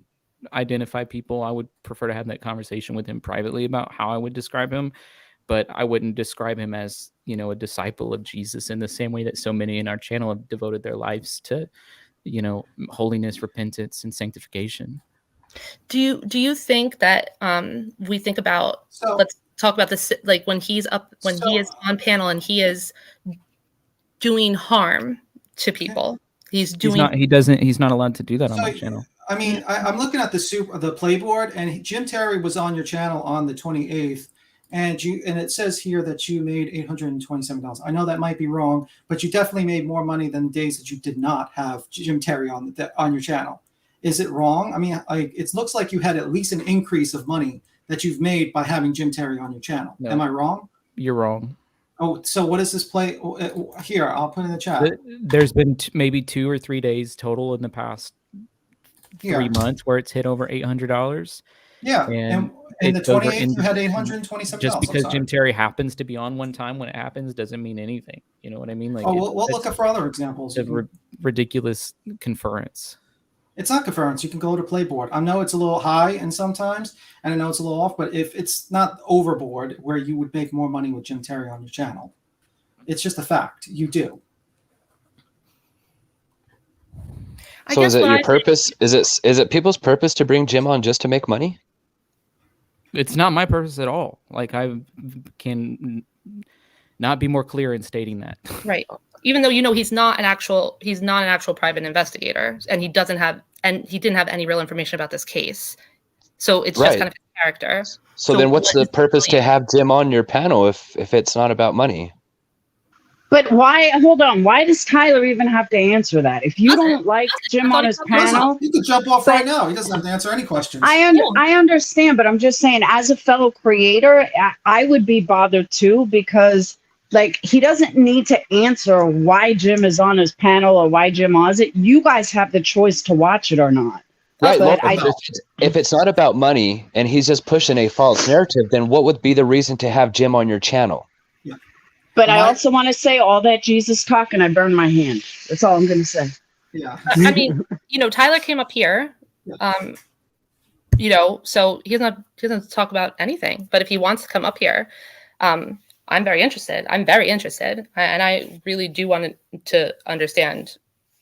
identify people. I would prefer to have that conversation with him privately about how I would describe him, but I wouldn't describe him as, a disciple of Jesus in the same way that so many in our channel have devoted their lives to, holiness, repentance, and sanctification. Do you think that we think about, let's talk about this, like when he is on panel and he is doing harm to people. He's not allowed to do that on my channel. I mean, I'm looking at the playboard, and Jim Terry was on your channel on the 28th, and it says here that you made $827. I know that might be wrong, but you definitely made more money than the days that you did not have Jim Terry on your channel. Is it wrong? I mean, it looks like you had at least an increase of money that you've made by having Jim Terry on your channel. No. Am I wrong? You're wrong. Oh, so what is this play? Here, I'll put in the chat. There's been maybe 2 or 3 days total in the past 3 months where it's hit over $800. Yeah, and the 28th you had $827. Just because Jim Terry happens to be on one time when it happens doesn't mean anything. You know what I mean? Like, we'll look up for other examples. Of ridiculous conference. It's not conference. You can go to playboard. I know it's a little high and sometimes, and I know it's a little off, but if it's not overboard where you would make more money with Jim Terry on your channel, it's just a fact. You do. So is it your purpose? Is it people's purpose to bring Jim on just to make money? It's not my purpose at all. Like, I can not be more clear in stating that. Right. Even though he's not an actual private investigator, and he didn't have any real information about this case. So it's just kind of a character. So then what's the purpose to have Jim on your panel if it's not about money? But why? Hold on. Why does Tyler even have to answer that? If you don't like Jim on his panel, he could jump off right now. He doesn't have to answer any questions. I understand, but I'm just saying, as a fellow creator, I would be bothered too, because he doesn't need to answer why Jim is on his panel or why Jim has it. You guys have the choice to watch it or not. Right. If it's not about money and he's just pushing a false narrative, then what would be the reason to have Jim on your channel? But I also want to say, all that Jesus talk, and I burn my hand. That's all I'm going to say. Yeah. I mean, Tyler came up here, so he doesn't talk about anything. But if he wants to come up here, I'm very interested. I'm very interested. And I really do want to understand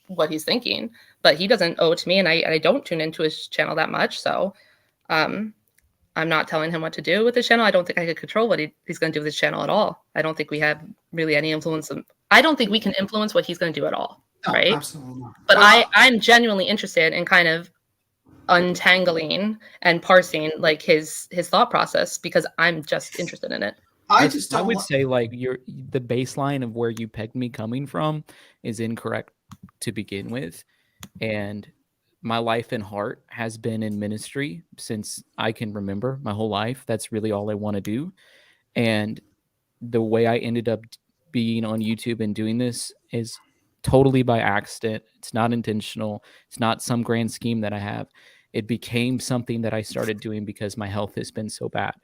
what he's thinking. But he doesn't owe it to me, and I don't tune into his channel that much. So I'm not telling him what to do with his channel. I don't think I could control what he's going to do with his channel at all. I don't think we have really any influence. I don't think we can influence what he's going to do at all. No, right? Absolutely not. But I'm genuinely interested in kind of untangling and parsing his thought process, because I'm just interested in it. I would say the baseline of where you pegged me coming from is incorrect to begin with. And my life and heart has been in ministry since I can remember, my whole life. That's really all I want to do. And the way I ended up being on YouTube and doing this is totally by accident. It's not intentional. It's not some grand scheme that I have. It became something that I started doing because my health has been so bad.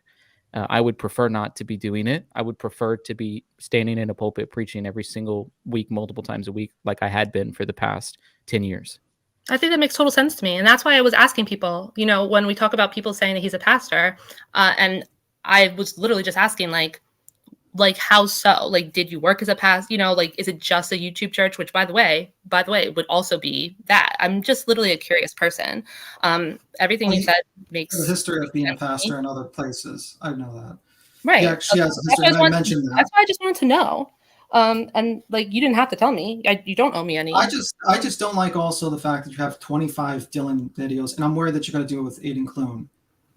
I would prefer not to be doing it. I would prefer to be standing in a pulpit preaching every single week, multiple times a week, like I had been for the past 10 years. I think that makes total sense to me. And that's why I was asking people, when we talk about people saying that he's a pastor, and I was literally just asking, how so? Did you work as a pastor? Is it just a YouTube church? Which, by the way, would also be that. I'm just literally a curious person. Everything you said makes the history of being a pastor in other places. I know that. Right. She has a history. I mentioned that. That's why I just wanted to know. And like, you didn't have to tell me. You don't owe me any. I just don't like also the fact that you have 25 Dylan videos, and I'm worried that you're going to do it with Aiden Clune.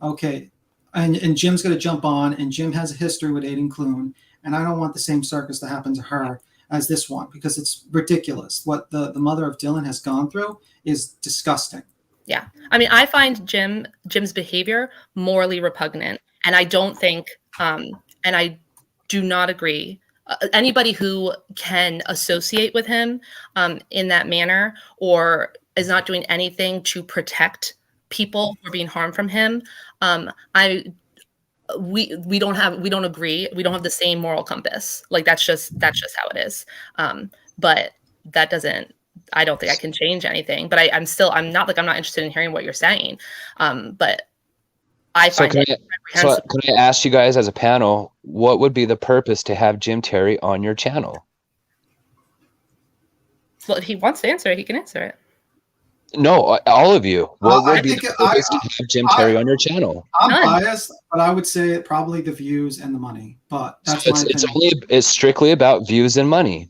Okay, and Jim's going to jump on, and Jim has a history with Aiden Clune, and I don't want the same circus to happen to her as this one, because it's ridiculous. What the mother of Dylan has gone through is disgusting. Yeah. I mean, I find Jim's behavior morally repugnant, and I don't think, and I do not agree. Anybody who can associate with him in that manner, or is not doing anything to protect people who are being harmed from him, we don't agree. We don't have the same moral compass. Like, that's just how it is. But that doesn't, I don't think I can change anything. But I'm not interested in hearing what you're saying. But I find can I ask you guys as a panel, what would be the purpose to have Jim Terry on your channel? Well, if he wants to answer it, he can answer it. No, all of you. What would be the purpose to have Jim Terry on your channel? I'm biased, but I would say probably the views and the money. But that's So my opinion. it's strictly about views and money.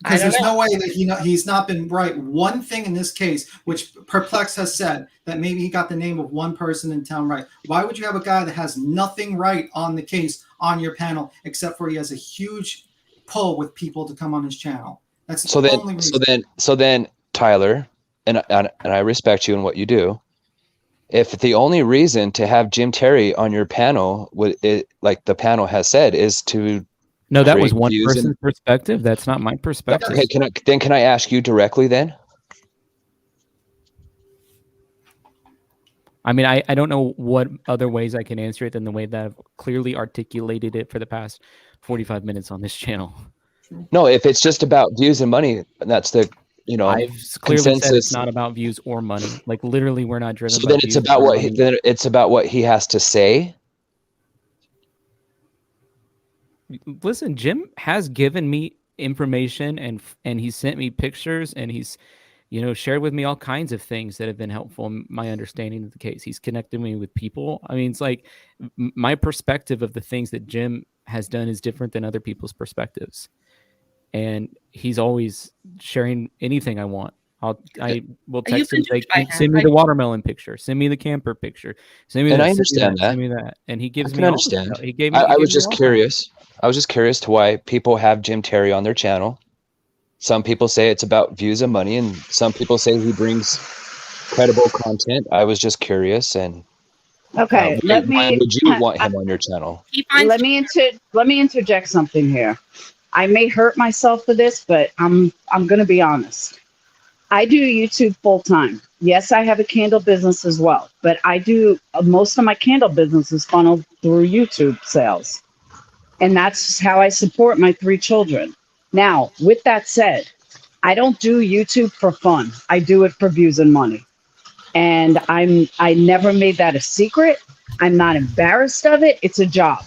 Because there's no way that he's not been right. One thing in this case, which Perplex has said, that maybe he got the name of one person in town right. Why would you have a guy that has nothing right on the case on your panel, except for he has a huge pull with people to come on his channel? That's the only reason. So then, Tyler, and I respect you and what you do. If the only reason to have Jim Terry on your panel, like the panel has said, is to No, that was one person's perspective. That's not my perspective. Okay, can I ask you directly then? I mean, I don't know what other ways I can answer it than the way that I've clearly articulated it for the past 45 minutes on this channel. No, if it's just about views and money, that's the I've clearly consensus. said it's not about views or money. Like, literally, we're not driven. So by then it's views about or what money. it's about what he has to say. Listen, Jim has given me information and he sent me pictures, and he's shared with me all kinds of things that have been helpful in my understanding of the case. He's connected me with people. I mean, it's like my perspective of the things that Jim has done is different than other people's perspectives. And he's always sharing anything I want. I will text him, like, send me the watermelon picture, send me the camper picture, send me And this, I understand that. send me that. And he gives I me can all understand. He gave me. I was just curious. I was just curious to why people have Jim Terry on their channel. Some people say it's about views and money, and some people say he brings credible content. I was just curious, and okay, why would you want him on your channel? Let me interject something here. I may hurt myself for this, but I'm going to be honest. I do YouTube full time. Yes, I have a candle business as well, but I do most of my candle business is funneled through YouTube sales. And that's how I support my 3 children. Now, with that said, I don't do YouTube for fun. I do it for views and money. And I never made that a secret. I'm not embarrassed of it. It's a job.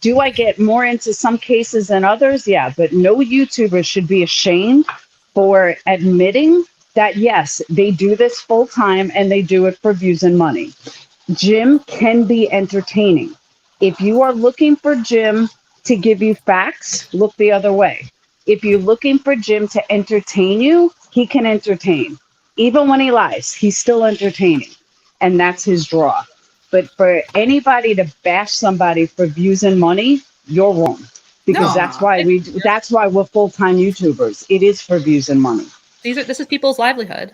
Do I get more into some cases than others? Yeah, but no YouTuber should be ashamed for admitting that, yes, they do this full time and they do it for views and money. Jim can be entertaining. If you are looking for Jim to give you facts, look the other way. If you're looking for Jim to entertain you, he can entertain. Even when he lies, he's still entertaining. And that's his draw. But for anybody to bash somebody for views and money, you're wrong. Because that's why we're full-time YouTubers. It is for views and money. This is people's livelihood.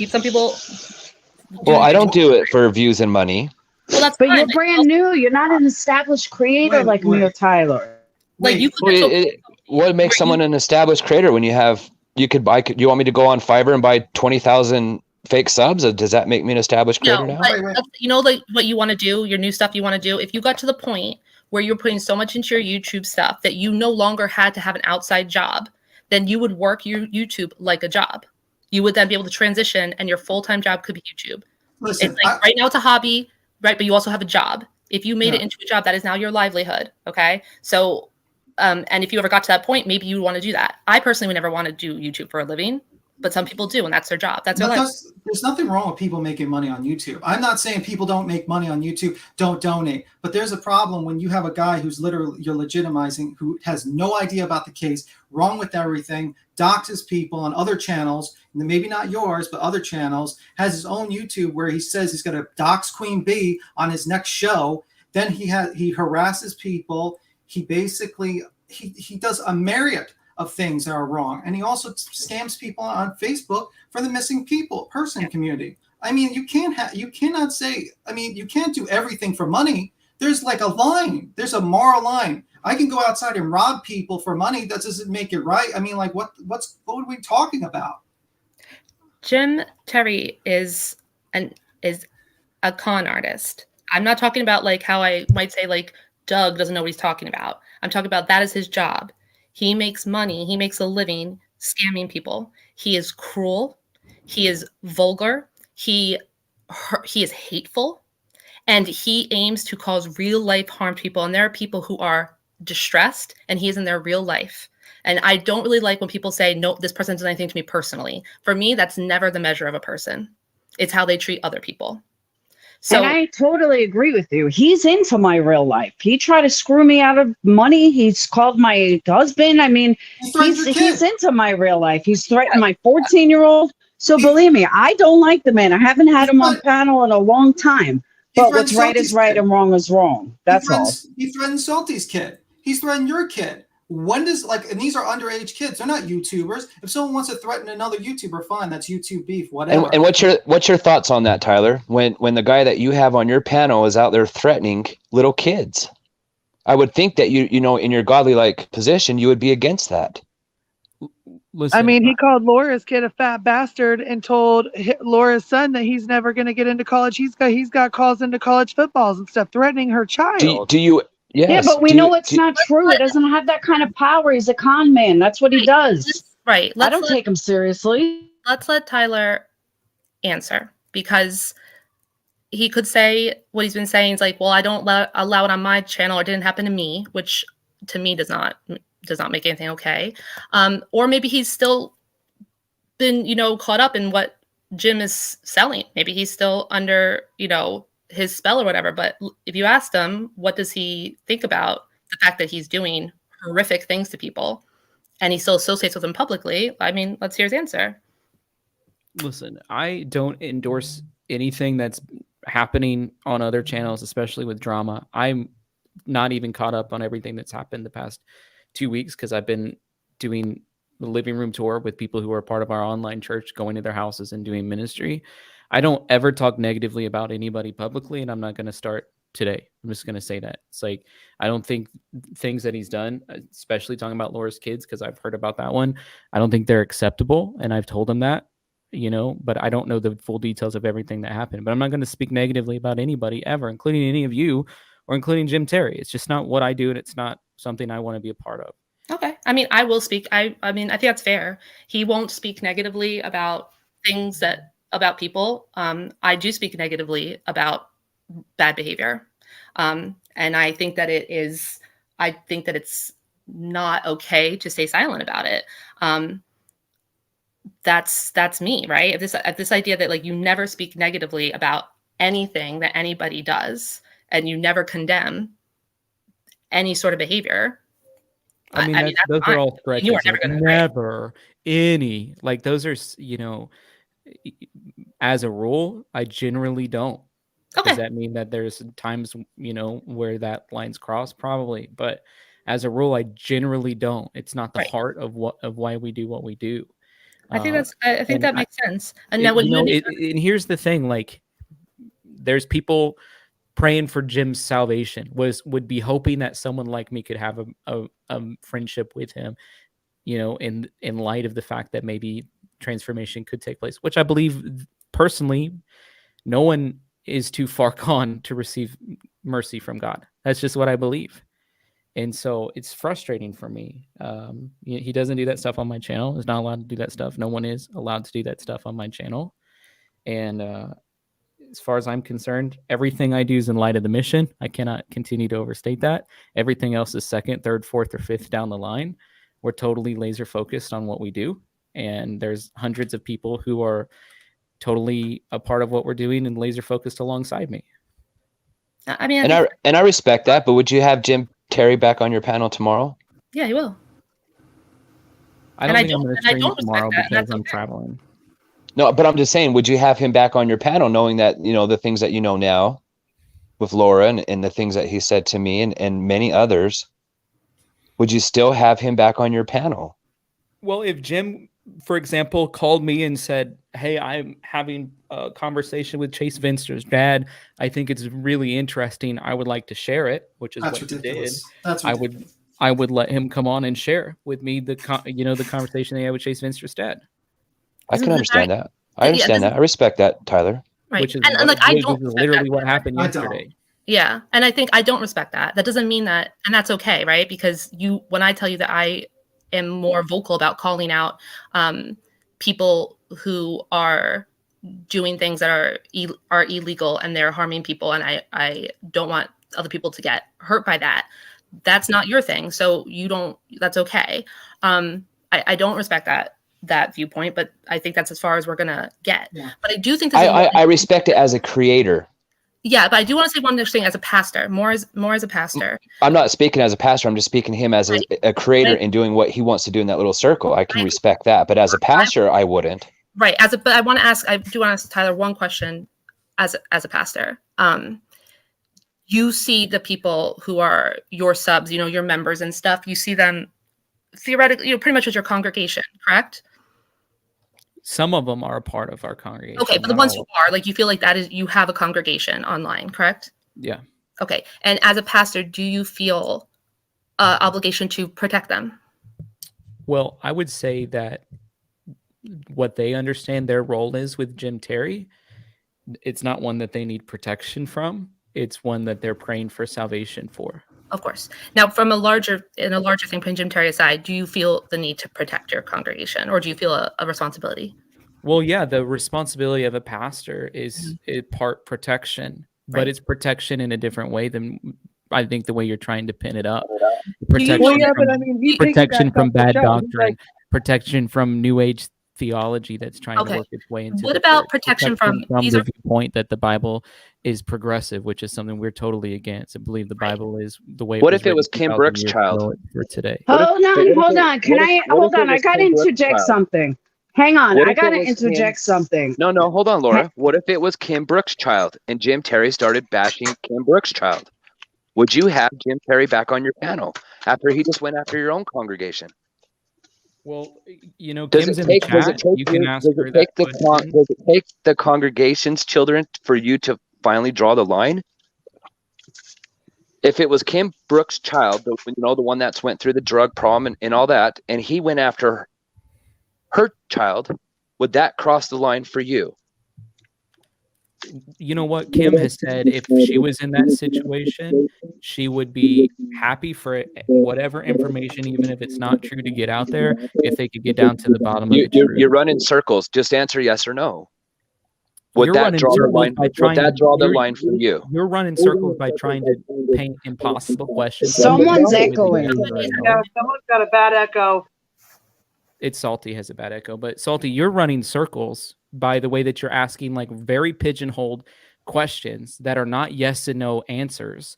Some people. Well, I don't do it for views and money. Well, that's but you're brand new. You're not an established creator like me or Tyler. Like you. What makes someone an established creator when you want me to go on Fiverr and buy 20,000 fake subs? Does that make me an established creator now? Like what you want to do, your new stuff you want to do. If you got to the point where you're putting so much into your YouTube stuff that you no longer had to have an outside job, then you would work your YouTube like a job. You would then be able to transition, and your full-time job could be YouTube. Listen, it's like right now it's a hobby, right? But you also have a job. If you made it into a job, that is now your livelihood. Okay, so and if you ever got to that point, maybe you would want to do that. I personally would never want to do YouTube for a living. but some people do, and that's their job. That's their life. There's nothing wrong with people making money on YouTube. I'm not saying people don't make money on YouTube, don't donate. But there's a problem when you have a guy who's literally, you're legitimizing, who has no idea about the case, wrong with everything, doxes people on other channels, maybe not yours, but other channels, has his own YouTube where he says he's going to dox Queen Bee on his next show. Then he harasses people. He basically, he does a myriad of things that are wrong. And he also scams people on Facebook for the missing person community. I mean, you cannot say, I mean, you can't do everything for money. There's like a line. There's a moral line. I can go outside and rob people for money. That doesn't make it right. I mean, like what are we talking about? Jim Terry is a con artist. I'm not talking about like how I might say like Doug doesn't know what he's talking about. I'm talking about that is his job. He makes money. He makes a living scamming people. He is cruel. He is vulgar. He is hateful. And he aims to cause real life harm to people. And there are people who are distressed, and he is in their real life. And I don't really like when people say, no, this person does anything to me personally. For me, that's never the measure of a person. It's how they treat other people. So, and I totally agree with you. He's into my real life. He tried to screw me out of money. He's called my husband. I mean, he's into my real life. He's threatened my 14-year-old. So believe me, I don't like the man. I haven't had him on panel in a long time. But what's right is right and wrong is wrong. That's all. He threatened Salty's kid. He's threatened your kid. When does, like, and these are underage kids. They're not YouTubers. If someone wants to threaten another YouTuber, fine. That's YouTube beef, whatever. And what's your thoughts on that, Tyler? When the guy that you have on your panel is out there threatening little kids, I would think that you know, in your godly like position, you would be against that. Listen, I mean, he called Laura's kid a fat bastard and told Laura's son that he's never going to get into college. He's got calls into college footballs and stuff, threatening her child. Do you? Yes. Yeah, but we know it's not true. He doesn't have that kind of power. He's a con man. That's what he does. Right. I don't take him seriously. Let's let Tyler answer, because he could say what he's been saying is like, well, I don't allow it on my channel. It didn't happen to me, which to me does not make anything okay. Or maybe he's still been, caught up in what Jim is selling. Maybe he's still under, his spell or whatever. But if you asked him, what does he think about the fact that he's doing horrific things to people and he still associates with them publicly? I mean, let's hear his answer. Listen, I don't endorse anything that's happening on other channels, especially with drama. I'm not even caught up on everything that's happened the past 2 weeks because I've been doing the living room tour with people who are part of our online church, going to their houses and doing ministry. I don't ever talk negatively about anybody publicly, and I'm not going to start today. I'm just going to say that. It's like, I don't think things that he's done, especially talking about Laura's kids, because I've heard about that one, I don't think they're acceptable, and I've told him that, but I don't know the full details of everything that happened. But I'm not going to speak negatively about anybody ever, including any of you or including Jim Terry. It's just not what I do, and it's not something I want to be a part of. Okay. I mean, I will speak. I mean, I think that's fair. He won't speak negatively about things about people. I do speak negatively about bad behavior. And I think that it's not okay to stay silent about it. That's me, right? If this idea that like you never speak negatively about anything that anybody does and you never condemn any sort of behavior. I mean, those are all correct. You are never any, like, those are, as a rule, I generally don't. Okay. Does that mean that there's times, where that line's crossed? Probably. But as a rule, I generally don't. It's not the heart of why we do what we do. I think that makes sense. And now and here's the thing, like, there's people praying for Jim's salvation, would be hoping that someone like me could have a friendship with him, in light of the fact that maybe transformation could take place, which I believe personally, no one is too far gone to receive mercy from God. That's just what I believe. And so it's frustrating for me. He doesn't do that stuff on my channel. He's not allowed to do that stuff. No one is allowed to do that stuff on my channel. And as far as I'm concerned, everything I do is in light of the mission. I cannot continue to overstate that. Everything else is second, third, fourth, or fifth down the line. We're totally laser focused on what we do. and there's hundreds of people who are totally a part of what we're doing and laser focused alongside me. I mean, I respect that, but would you have Jim Terry back on your panel tomorrow? Yeah, he will. I don't think I'm going to stream tomorrow because I'm traveling. No, but I'm just saying, would you have him back on your panel knowing that, the things that you know now with Laura and the things that he said to me and many others? Would you still have him back on your panel? Well, if Jim, for example, called me and said, hey, I'm having a conversation with Chase Vinster's dad, I think it's really interesting. I would like to share it, which is That's what ridiculous. he did. That's ridiculous. I would let him come on and share with me the conversation they had with Chase Vinster's dad. I can understand that. I understand that. I respect that, Tyler. Right. Which is and like, I don't literally what happened yesterday. Yeah. And I think I don't respect that. That doesn't mean that, and that's okay, right? Because when I tell you that I am more vocal about calling out people who are doing things that are illegal and they're harming people, and I don't want other people to get hurt by that. That's not your thing. So that's okay. I don't respect that viewpoint, but I think that's as far as we're gonna get. Yeah. But I do think I respect it as a creator. Yeah, but I do want to say one other thing as a pastor, more as a pastor. I'm not speaking as a pastor. I'm just speaking him as a creator and doing what he wants to do in that little circle. I can respect that, but as a pastor, I wouldn't. Right. But I do want to ask Tyler one question as a pastor. You see the people who are your subs, your members and stuff. You see them theoretically, pretty much as your congregation, correct? Some of them are a part of our congregation. Okay, but the ones who are, like, you feel like you have a congregation online, correct? Yeah. Okay, and as a pastor, do you feel obligation to protect them? Well, I would say that what they understand their role is with Jim Terry, it's not one that they need protection from. It's one that they're praying for salvation for. Of course. Now, from a larger thing, putting Jim Terry aside, do you feel the need to protect your congregation, or do you feel a responsibility? Well, yeah, the responsibility of a pastor is part protection, but it's protection in a different way than I think the way you're trying to pin it up. Protection from bad doctrine, protection from New Age theology that's trying to work its way into. What about protection from the viewpoint that the Bible is progressive, which is something we're totally against. I believe the Bible is the way. What if it was Kim Brooks' child for today? Hold on. Can I hold on? I got to interject something. Hang on. I got to interject something. No, hold on, Laura. What if it was Kim Brooks' child and Jim Terry started bashing Kim Brooks' child? Would you have Jim Terry back on your panel after he just went after your own congregation? Well, Kim's in the chat. You can ask her that question. Does it take the congregation's children for you to finally draw the line? If it was Kim Brooks' child, the one that's went through the drug problem and all that, and he went after her child, would that cross the line for you? You know what Kim has said, if she was in that situation, she would be happy for whatever information, even if it's not true, to get out there, if they could get down to the bottom of it. You're running circles. Just answer yes or no. Would that draw the line? Would that draw the line for you? You're running circles by trying to paint impossible questions. Someone's echoing. Yeah, someone's got a bad echo. It's Salty has a bad echo, but Salty, you're running circles by the way that you're asking like very pigeonholed questions that are not yes and no answers.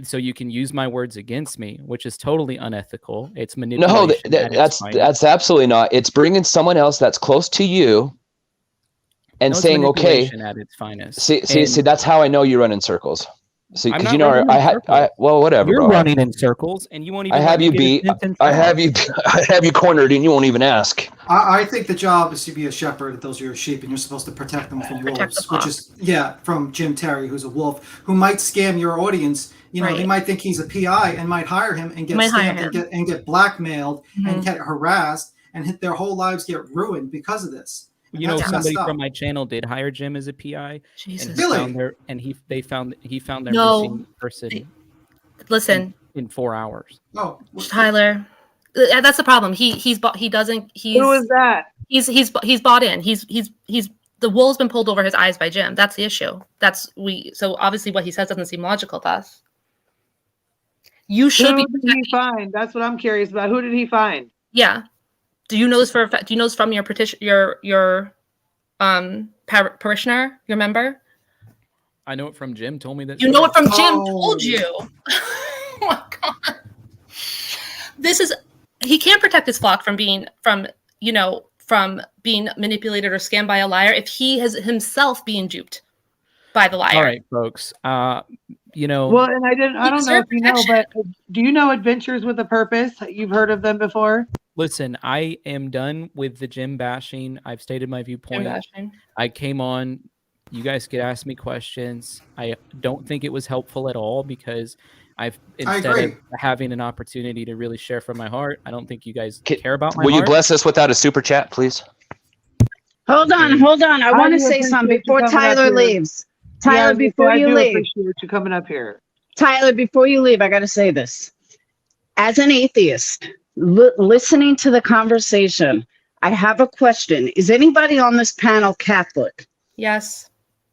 So you can use my words against me, which is totally unethical. It's manipulation. No, that's absolutely not. It's bringing someone else that's close to you and saying, okay, at its finest. See, that's how I know you run in circles. See, because whatever. You're running in circles, and you won't even. I have you beat. I have you cornered, and you won't even ask. I think the job is to be a shepherd. Those are your sheep, and you're supposed to protect them from wolves. Which is from Jim Terry, who's a wolf who might scam your audience. They might think he's a PI and might hire him and get scammed and get blackmailed and get harassed, and their whole lives get ruined because of this. Somebody from my channel did hire Jim as a PI. Jesus. He found their missing person. Listen, in 4 hours. Oh, Tyler, that's the problem. Who is that? He's bought in. He's the wool's been pulled over his eyes by Jim. That's the issue. So obviously what he says doesn't seem logical to us. You should be. Who did he find? That's what I'm curious about. Who did he find? Yeah. Do you know this for a fact? Do you know this from your parishioner, your member? I know it from Jim. Told me that. You know it from Jim. Told you. Oh my god. He can't protect his flock from being manipulated or scammed by a liar if he has himself being duped by the liar. All right, folks. You know. Well, and I don't know if you know, but do you know Adventures with a Purpose? You've heard of them before? Listen, I am done with the Jim bashing. I've stated my viewpoint. I came on. You guys could ask me questions. I don't think it was helpful at all because instead of having an opportunity to really share from my heart, I don't think you guys care about my Will heart. you bless us without a super chat, please? Hold on. I want to say something before Tyler leaves. Tyler, before you leave. I appreciate you coming up here. Tyler, before you leave, I got to say this. As an atheist, listening to the conversation, I have a question. Is anybody on this panel Catholic? Yes.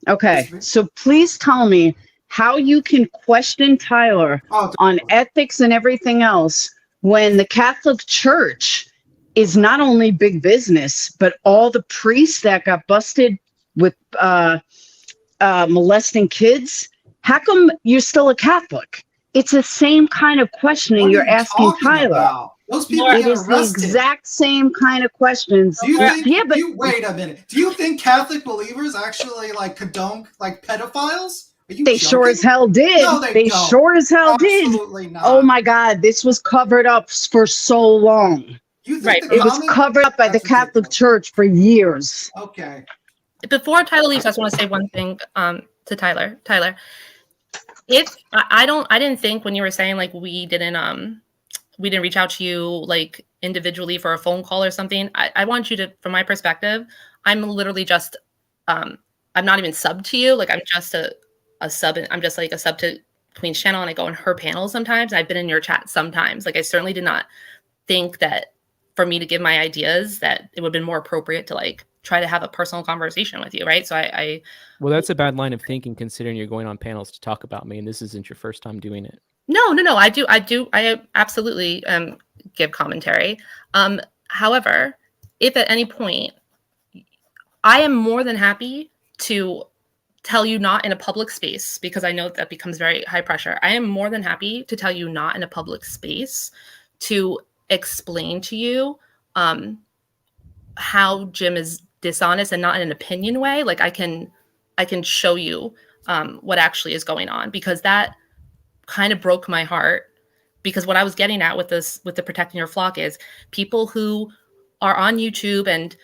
Okay, so please tell me how you can question Tyler on ethics and everything else when the Catholic Church is not only big business, but all the priests that got busted with molesting kids. How come you're still a Catholic? It's the same kind of questioning you're asking Tyler. Those people It get is the arrested. exact same kind of questions. Do you think? Wait a minute. Do you think Catholic believers actually condone pedophiles? They sure as hell did. No, they don't. Sure as hell Absolutely did. not. Oh my God, this was covered up for so long. You think It was covered up by the Catholic Church for years. Okay. Before Tyler leaves, I just want to say one thing to Tyler. Tyler, if I didn't think when you were saying we didn't reach out to you individually for a phone call or something. I want you to, from my perspective, I'm literally just I'm not even sub to you. I'm just a sub. I'm just a sub to Queen's channel, and I go on her panel sometimes. I've been in your chat sometimes. I certainly did not think that for me to give my ideas that it would have been more appropriate to try to have a personal conversation with you, right? So Well, that's a bad line of thinking considering you're going on panels to talk about me, and this isn't your first time doing it. No. I absolutely give commentary. However, if at any point I am more than happy to tell you not in a public space, because I know that becomes very high pressure. I am more than happy to tell you not in a public space to explain to you how Jim is dishonest and not in an opinion way. I can show you what actually is going on, because that kind of broke my heart, because what I was getting at with the protecting your flock is people who are on YouTube and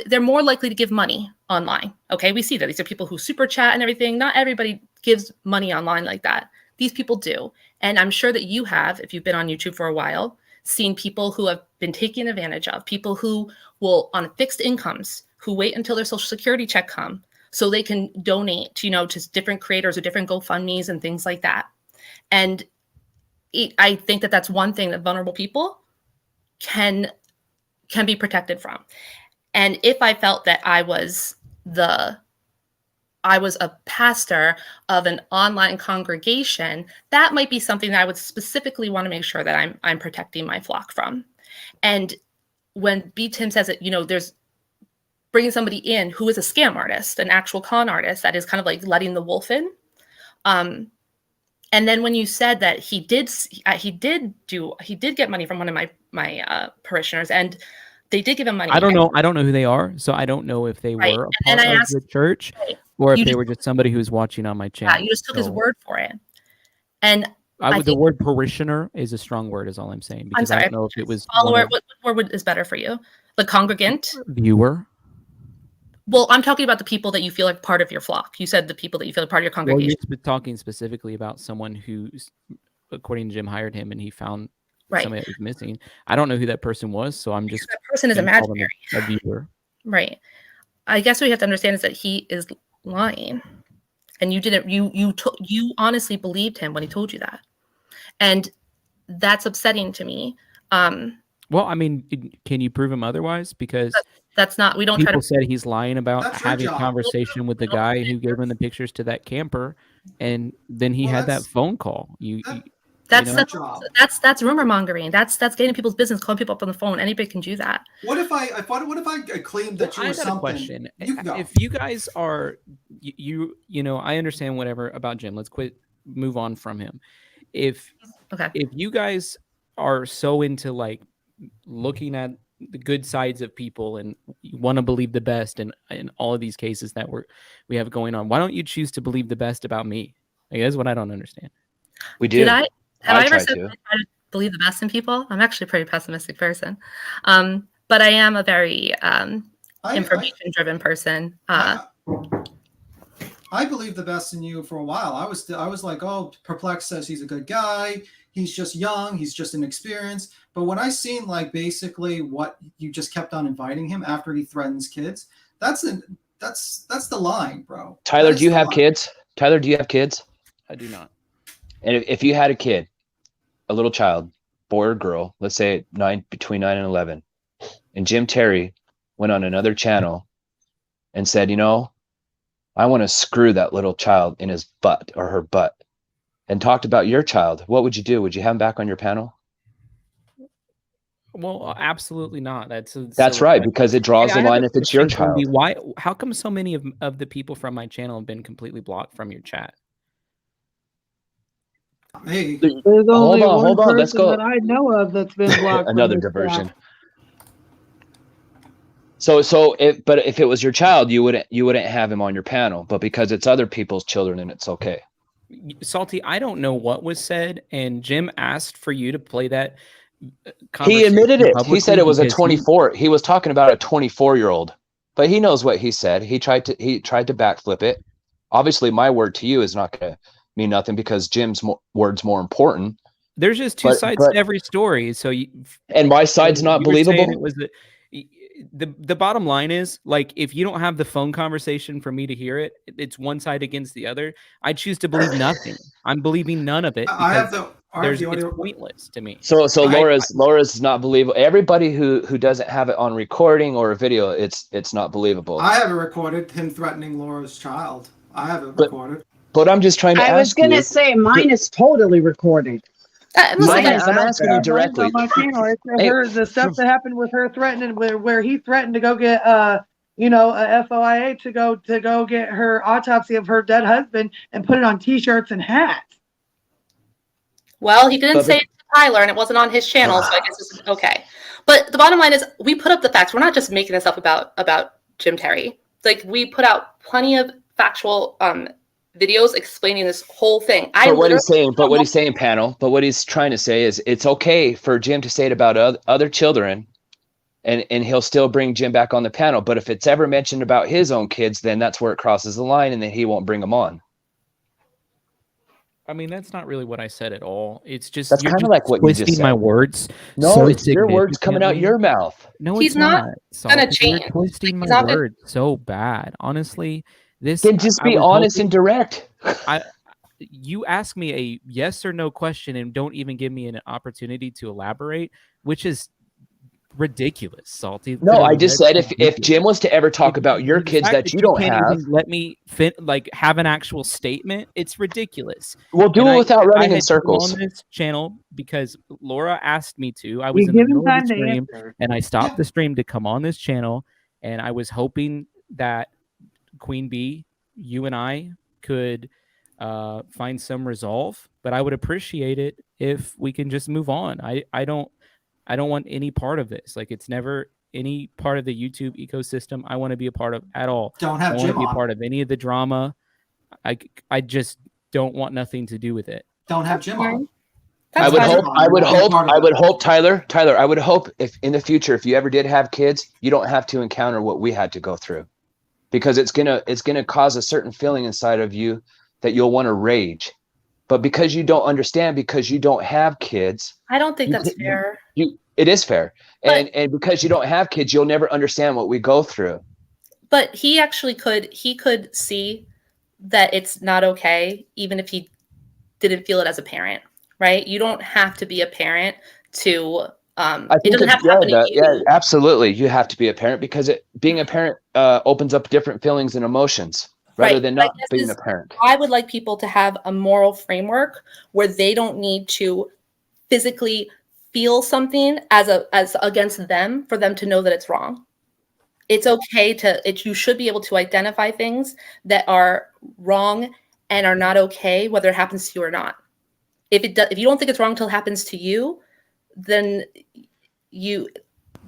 they're more likely to give money online. Okay, we see that these are people who super chat and everything. Not everybody gives money online like that. These people do, and I'm sure that you have, if you've been on YouTube for a while, seen people who have been taken advantage of, people who will on fixed incomes, who wait until their social security check come so they can donate to different creators or different GoFundMes and things like that. And I think that that's one thing that vulnerable people can be protected from. And if I felt that I was a pastor of an online congregation, that might be something that I would specifically want to make sure that I'm protecting my flock from. And when B. Tim says that, there's bringing somebody in who is a scam artist, an actual con artist that is kind of letting the wolf in. And then when you said that he did get money from one of my parishioners, and they did give him money. I don't know who they are, so I don't know if they were a part of the church or if they were just somebody who was watching on my channel. Yeah, you just took his word for it. And the word parishioner is a strong word, is all I'm saying, because I don't know if it was follower. What word is better for you? The congregant? Viewer? Well, I'm talking about the people that you feel like part of your flock. You said the people that you feel like part of your congregation. Well, you're talking specifically about someone who, according to Jim, hired him and he found somebody that was missing. I don't know who that person was, so I'm just... That person is imaginary. A viewer. Right. I guess what you have to understand is that he is lying. And you honestly believed him when he told you that. And that's upsetting to me. Well, I mean, can you prove him otherwise? Because that's not, we don't try to... People said he's lying about having a conversation with the guy who gave him the pictures to that camper, and then he had that phone call. That's Their job. that's rumor mongering. That's getting people's business, calling people up on the phone. Anybody can do that. What if I claimed that you were I got a something? question. You can go. If you guys are, you know, I understand whatever about Jim. Let's move on from him. If you guys are so into like looking at the good sides of people and you want to believe the best in all of these cases that we have going on, why don't you choose to believe the best about me? I guess what I don't understand. We do. Have I ever said to. I try to believe the best in people? I'm actually a pretty pessimistic person, but I am a very information-driven person. I believed the best in you for a while. I was like, oh, Perplex says he's a good guy. He's just young. He's just inexperienced. But when I seen like basically what you just kept on inviting him after he threatens kids, that's the line, bro. Tyler, do you have kids? Tyler, do you have kids? I do not. And if you had a kid, a little child, boy or girl, let's say between 9 and 11, and Jim Terry went on another channel and said, you know, I want to screw that little child in his butt or her butt, and talked about your child, what would you do? Would you have him back on your panel? Well, absolutely not. That's right, because it draws the line if it's your child. Why? How come so many of the people from my channel have been completely blocked from your chat? Hey, there's only hold on. Let's go. that I know of that's been blocked. Another diversion. So if it was your child, you wouldn't have him on your panel, but because it's other people's children, and it's okay. Salty, I don't know what was said, and Jim asked for you to play that. He admitted it. He said it was a 24. He was talking about a 24-year-old, but he knows what he said. He tried to backflip it. Obviously, my word to you is not going to mean nothing because Jim's word's more important. There's just two sides to every story. So and my side's not believable. It was the bottom line is, like, if you don't have the phone conversation for me to hear it, it's one side against the other. I choose to believe nothing. I'm believing none of it because it's pointless to me. So Laura's not believable. Everybody who doesn't have it on recording or a video, it's not believable. I have it recorded, him threatening Laura's child. I have it recorded. But I'm just trying to ask you. I was going to say mine is totally recorded. I'm asking you directly. On my channel, it's the stuff that happened with her threatening, where he threatened to go get a FOIA to go get her autopsy of her dead husband and put it on T-shirts and hats. Well, he didn't say it to Tyler, and it wasn't on his channel, so I guess it's okay. But the bottom line is, we put up the facts. We're not just making this up about Jim Terry. Like, we put out plenty of factual videos explaining this whole thing. But what he's saying, panel, but what he's trying to say is it's okay for Jim to say it about other children, and he'll still bring Jim back on the panel. But if it's ever mentioned about his own kids, then that's where it crosses the line, and then he won't bring them on. I mean, that's not really what I said at all. It's just that's kind of like what you just said. My words. No, it's your words coming out your mouth. No, he's not gonna change. You're twisting my words so bad. Honestly, then just be honest and direct. You ask me a yes or no question and don't even give me an opportunity to elaborate, which is ridiculous, Salty. No, I just said if Jim was to ever talk about your kids that you don't have, let me have an actual statement. It's ridiculous. We'll do it without running in circles on this channel because Laura asked me to. I was in the middle of the stream and I stopped the stream to come on this channel, and I was hoping that Queen Bee, you and I could find some resolve, but I would appreciate it if we can just move on. I don't want any part of this. Like, it's never any part of the YouTube ecosystem I want to be a part of at all. Don't have I Jim want to be on. a part of any of the drama. I just don't want nothing to do with it. Don't have Jim on. I would hope, Tyler, I would hope if in the future, if you ever did have kids, you don't have to encounter what we had to go through, because it's gonna cause a certain feeling inside of you that you'll want to rage. But because you don't understand, because you don't have kids, I don't think that's fair. It is fair, and because you don't have kids, you'll never understand what we go through. But he actually could see that it's not okay, even if he didn't feel it as a parent, right? You don't have to be a parent to. It doesn't have to happen to you. Yeah, absolutely. You have to be a parent because being a parent opens up different feelings and emotions. rather Right. than Like, not being a parent. I would like people to have a moral framework where they don't need to physically feel something as against them for them to know that it's wrong. It's okay you should be able to identify things that are wrong and are not okay, whether it happens to you or not. If you don't think it's wrong until it happens to you, then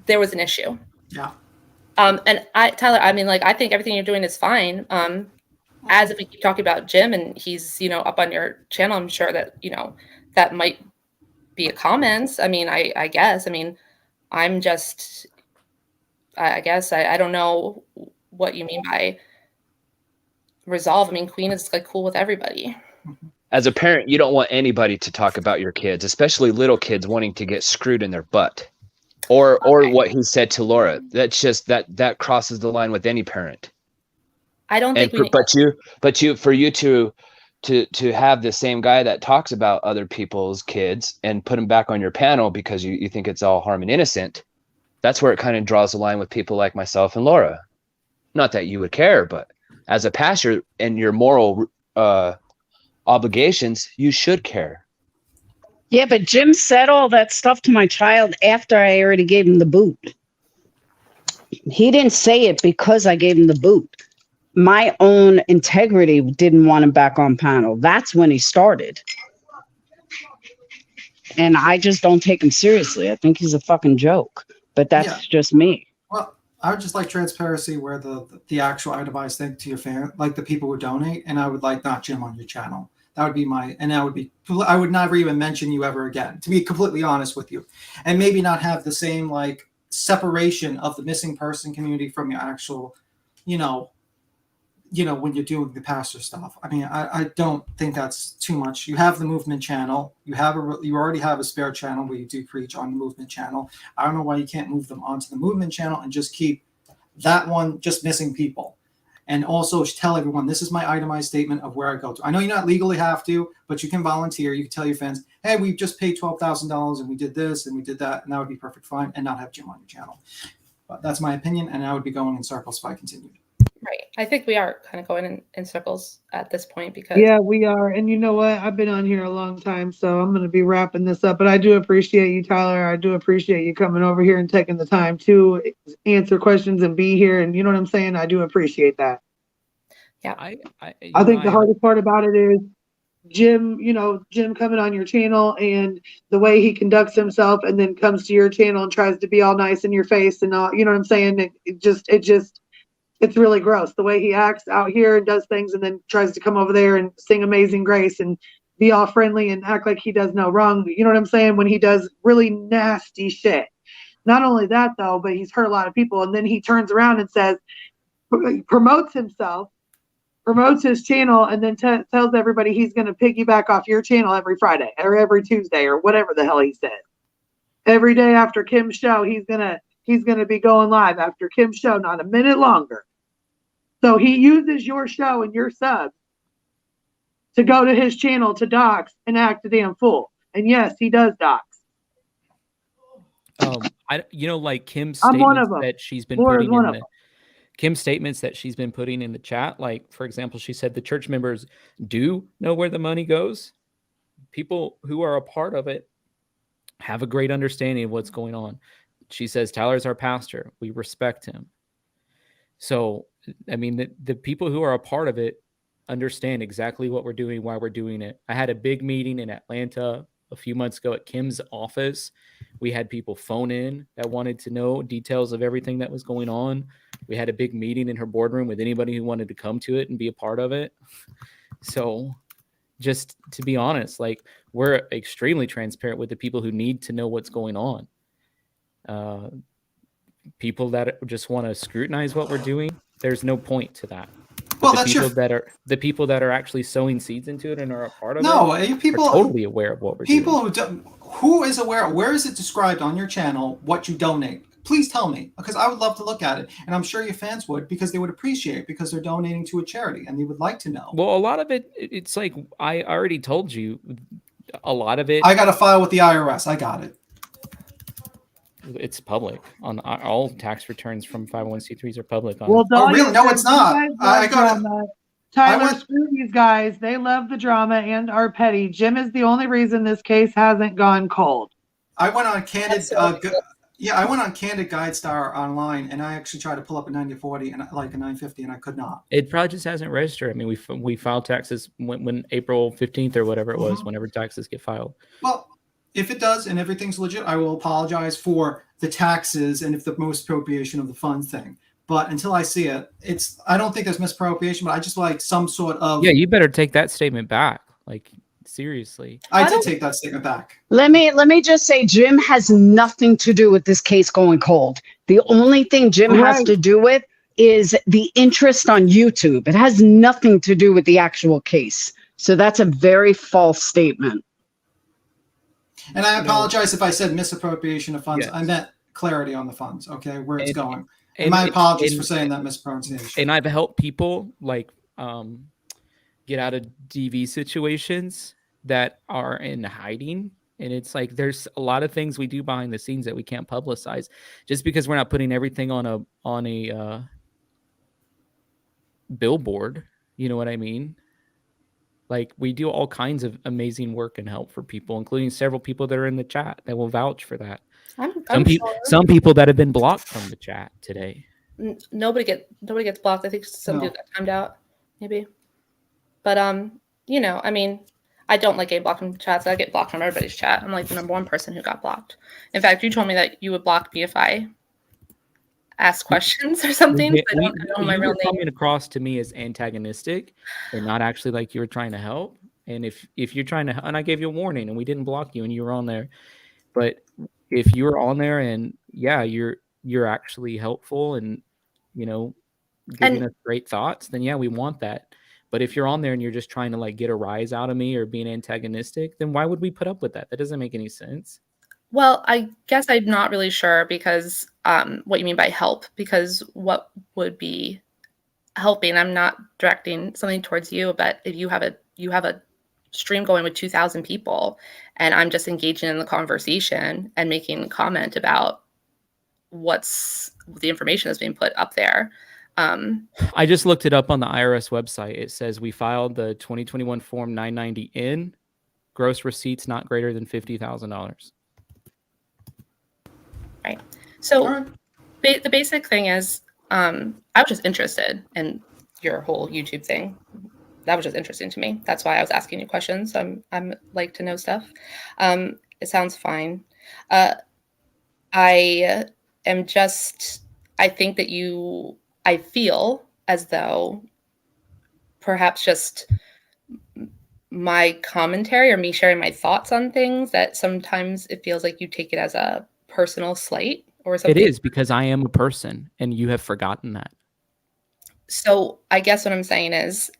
there was an issue. Yeah. And Tyler, I mean, like, I think everything you're doing is fine. As if we keep talking about Jim and he's, up on your channel, I'm sure that, that might be a comments. I mean, I guess, I mean, I'm just, I guess, I don't know what you mean by resolve. I mean, Queen is like cool with everybody. As a parent, you don't want anybody to talk about your kids, especially little kids wanting to get screwed in their butt. Or what he said to Laura. That's just that crosses the line with any parent. I don't think but for you to have the same guy that talks about other people's kids and put him back on your panel because you think it's all harm and innocent, that's where it kind of draws the line with people like myself and Laura. Not that you would care, but as a pastor and your moral obligations, you should care. Yeah, but Jim said all that stuff to my child after I already gave him the boot. He didn't say it because I gave him the boot. My own integrity didn't want him back on panel. That's when he started. And I just don't take him seriously. I think he's a fucking joke. But that's just me. Well, I would just like transparency where the actual itemized thing to your fan, like the people who donate, and I would like not Jim on your channel. That would be I would never even mention you ever again, to be completely honest with you. And maybe not have the same like separation of the missing person community from your actual, when you're doing the pastor stuff. I mean, I don't think that's too much. You have the movement channel. You already have a spare channel where you do preach on the movement channel. I don't know why you can't move them onto the movement channel and just keep that one just missing people. And also tell everyone, this is my itemized statement of where I go to. I know you not legally have to, but you can volunteer. You can tell your fans, hey, we just paid $12,000 and we did this and we did that, and that would be perfect fine, and not have Jim on your channel. But that's my opinion, and I would be going in circles if I continued. Right. I think we are kind of going in circles at this point because. Yeah, we are. And you know what? I've been on here a long time, so I'm going to be wrapping this up. But I do appreciate you, Tyler. I do appreciate you coming over here and taking the time to answer questions and be here. And you know what I'm saying? I do appreciate that. Yeah. I think the hardest part about it is Jim, Jim coming on your channel and the way he conducts himself and then comes to your channel and tries to be all nice in your face and all, you know what I'm saying? It's really gross the way he acts out here and does things and then tries to come over there and sing Amazing Grace and be all friendly and act like he does no wrong. You know what I'm saying? When he does really nasty shit. Not only that though, but he's hurt a lot of people. And then he turns around and says, promotes himself, promotes his channel, and then tells everybody he's going to piggyback off your channel every Friday or every Tuesday or whatever the hell he says. Every day after Kim's show, he's going to be going live after Kim's show, not a minute longer. So he uses your show and your subs to go to his channel to dox and act a damn fool. And yes, he does dox. Like Kim's I'm one of statements them. that she's been Laura's putting one in of the them. Kim's statements that she's been putting in the chat. Like, for example, she said the church members do know where the money goes. People who are a part of it have a great understanding of what's going on. She says, Tyler's our pastor. We respect him. So, I mean, the people who are a part of it understand exactly what we're doing, why we're doing it. I had a big meeting in Atlanta a few months ago at Kim's office. We had people phone in that wanted to know details of everything that was going on. We had a big meeting in her boardroom with anybody who wanted to come to it and be a part of it. So just to be honest, like, we're extremely transparent with the people who need to know what's going on. People that just want to scrutinize what we're doing, there's no point to that. Well, the people that are actually sowing seeds into it and are a part of it. People are totally aware of what we're doing. Who is aware? Where is it described on your channel what you donate? Please tell me, because I would love to look at it, and I'm sure your fans would, because they would appreciate it, because they're donating to a charity and they would like to know. Well, a lot of it's like I already told you. A lot of it. I got to file with the IRS. I got it. It's public on all tax returns from 501c3s are public. Really? No, it's not. I got it. Tyler, screw these guys. They love the drama and are petty. Jim is the only reason this case hasn't gone cold. I went on Candid. I went on Candid GuideStar online, and I actually tried to pull up a 9040 and like a 950, and I could not. It probably just hasn't registered. I mean, we filed taxes when April 15th or whatever it was, whenever taxes get filed. Well, if it does and everything's legit, I will apologize for the taxes and if the misappropriation of the funds thing. But until I see it, I don't think there's misappropriation, but I just like some sort of. Yeah, you better take that statement back. Like, seriously. I did take that statement back. Let me just say, Jim has nothing to do with this case going cold. The only thing Jim has to do with is the interest on YouTube. It has nothing to do with the actual case. So that's a very false statement. And I apologize if I said misappropriation of funds. Yes. I meant clarity on the funds, okay, where it's going. And my apologies for saying that mispronunciation. And I've helped people like get out of DV situations that are in hiding. And it's like there's a lot of things we do behind the scenes that we can't publicize just because we're not putting everything on a billboard. You know what I mean? Like we do all kinds of amazing work and help for people, including several people that are in the chat that will vouch for that. Some people that have been blocked from the chat today. Nobody gets blocked. I think some people got timed out, maybe. But you know, I mean, I don't like getting blocked from chats. I get blocked from everybody's chat. I'm like the number one person who got blocked. In fact, you told me that you would block me if I asked questions or something. You were coming across to me as antagonistic and not actually like you were trying to help. And if you're trying to, and I gave you a warning and we didn't block you and you were on there, but if you were on there and yeah, you're actually helpful and giving us great thoughts, then yeah, we want that. But if you're on there and you're just trying to like get a rise out of me or being antagonistic, then why would we put up with that? That doesn't make any sense. Well, I guess I'm not really sure because what you mean by help, because what would be helping? I'm not directing something towards you, but if you have a stream going with 2,000 people and I'm just engaging in the conversation and making a comment about what's the information that's being put up there. I just looked it up on the IRS website. It says we filed the 2021 Form 990 in gross receipts not greater than $50,000. Right. So the basic thing is I was just interested in your whole YouTube thing. That was just interesting to me. That's why I was asking you questions. I'm like to know stuff. It sounds fine. I think that I feel as though perhaps just my commentary or me sharing my thoughts on things that sometimes it feels like you take it as a personal slight or something. It is because I am a person and you have forgotten that. So I guess what I'm saying is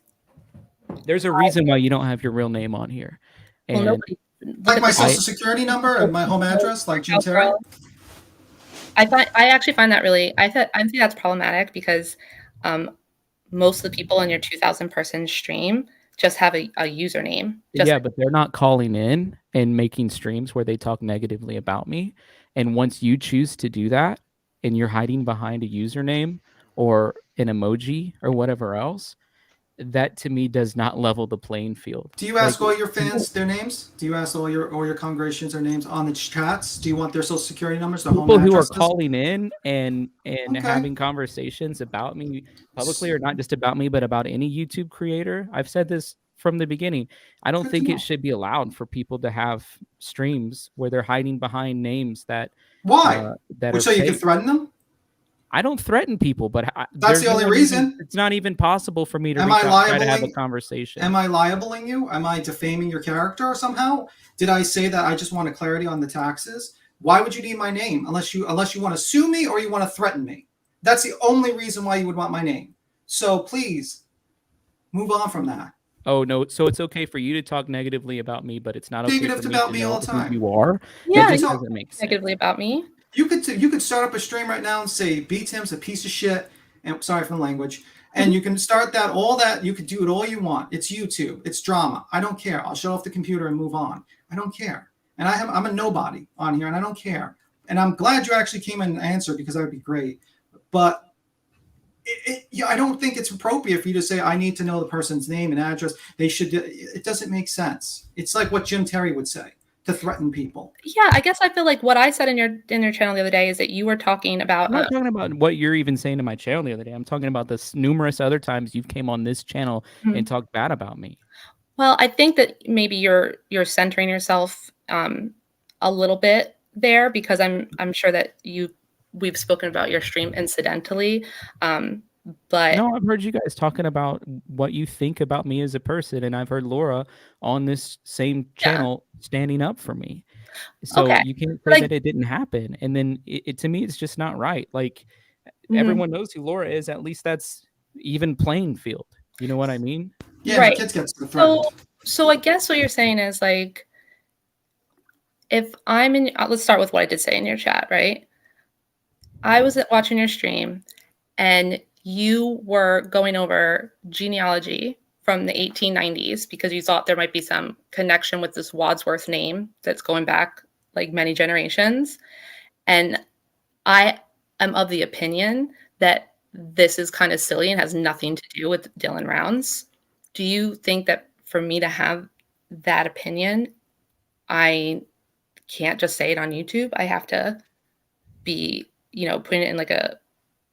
there's a reason why you don't have your real name on here. And like my social security number and my home address, like Jim Terry. I actually find that I think that's problematic because most of the people in your 2,000 person stream just have a username. Yeah, but they're not calling in and making streams where they talk negatively about me. And once you choose to do that and you're hiding behind a username or an emoji or whatever else, that to me does not level the playing field. Do you ask all your fans their names? Do you ask all your congregations their names on the chats? Do you want their social security numbers, their home addresses? People who are calling in and having conversations about me publicly, or not just about me, but about any YouTube creator. I've said this from the beginning. I don't think it should be allowed for people to have streams where they're hiding behind names that. Why? So you can threaten them? I don't threaten people, but that's the only reason. It's not even possible for me to reach out and try to have a conversation. Am I libeling you? Am I defaming your character somehow? Did I say that I just wanted clarity on the taxes? Why would you need my name unless you want to sue me or you want to threaten me? That's the only reason why you would want my name. So please move on from that. Oh no! So it's okay for you to talk negatively about me, but it's not okay for me about to me know all the time. who you are. Yeah, it doesn't make sense. Negatively about me. You could start up a stream right now and say B Tim's a piece of shit. And sorry for the language. And you can start that. You could do it all you want. It's YouTube. It's drama. I don't care. I'll shut off the computer and move on. I don't care. And I'm a nobody on here, and I don't care. And I'm glad you actually came in and answered because that would be great. But I don't think it's appropriate for you to say, I need to know the person's name and address. They should. It doesn't make sense. It's like what Jim Terry would say, to threaten people. Yeah, I guess I feel like what I said in your channel the other day is that you were talking about. I'm not talking about what you're even saying to my channel the other day. I'm talking about the numerous other times you've came on this channel and talked bad about me. Well, I think that maybe you're centering yourself a little bit there, because I'm sure that we've spoken about your stream incidentally, but no, I've heard you guys talking about what you think about me as a person, and I've heard Laura on this same channel standing up for me. So Okay. you can't say that it didn't happen. And then to me, it's just not right. Like everyone knows who Laura is. At least that's even playing field. You know what I mean? Yeah, right. kids get threatened. So I guess what you're saying is, like, if I'm in, let's start with what I did say in your chat, right? I was watching your stream and you were going over genealogy from the 1890s because you thought there might be some connection with this Wadsworth name that's going back like many generations. And I am of the opinion that this is kind of silly and has nothing to do with Dylan Rounds. Do you think that for me to have that opinion, I can't just say it on YouTube? I have to be, putting it in like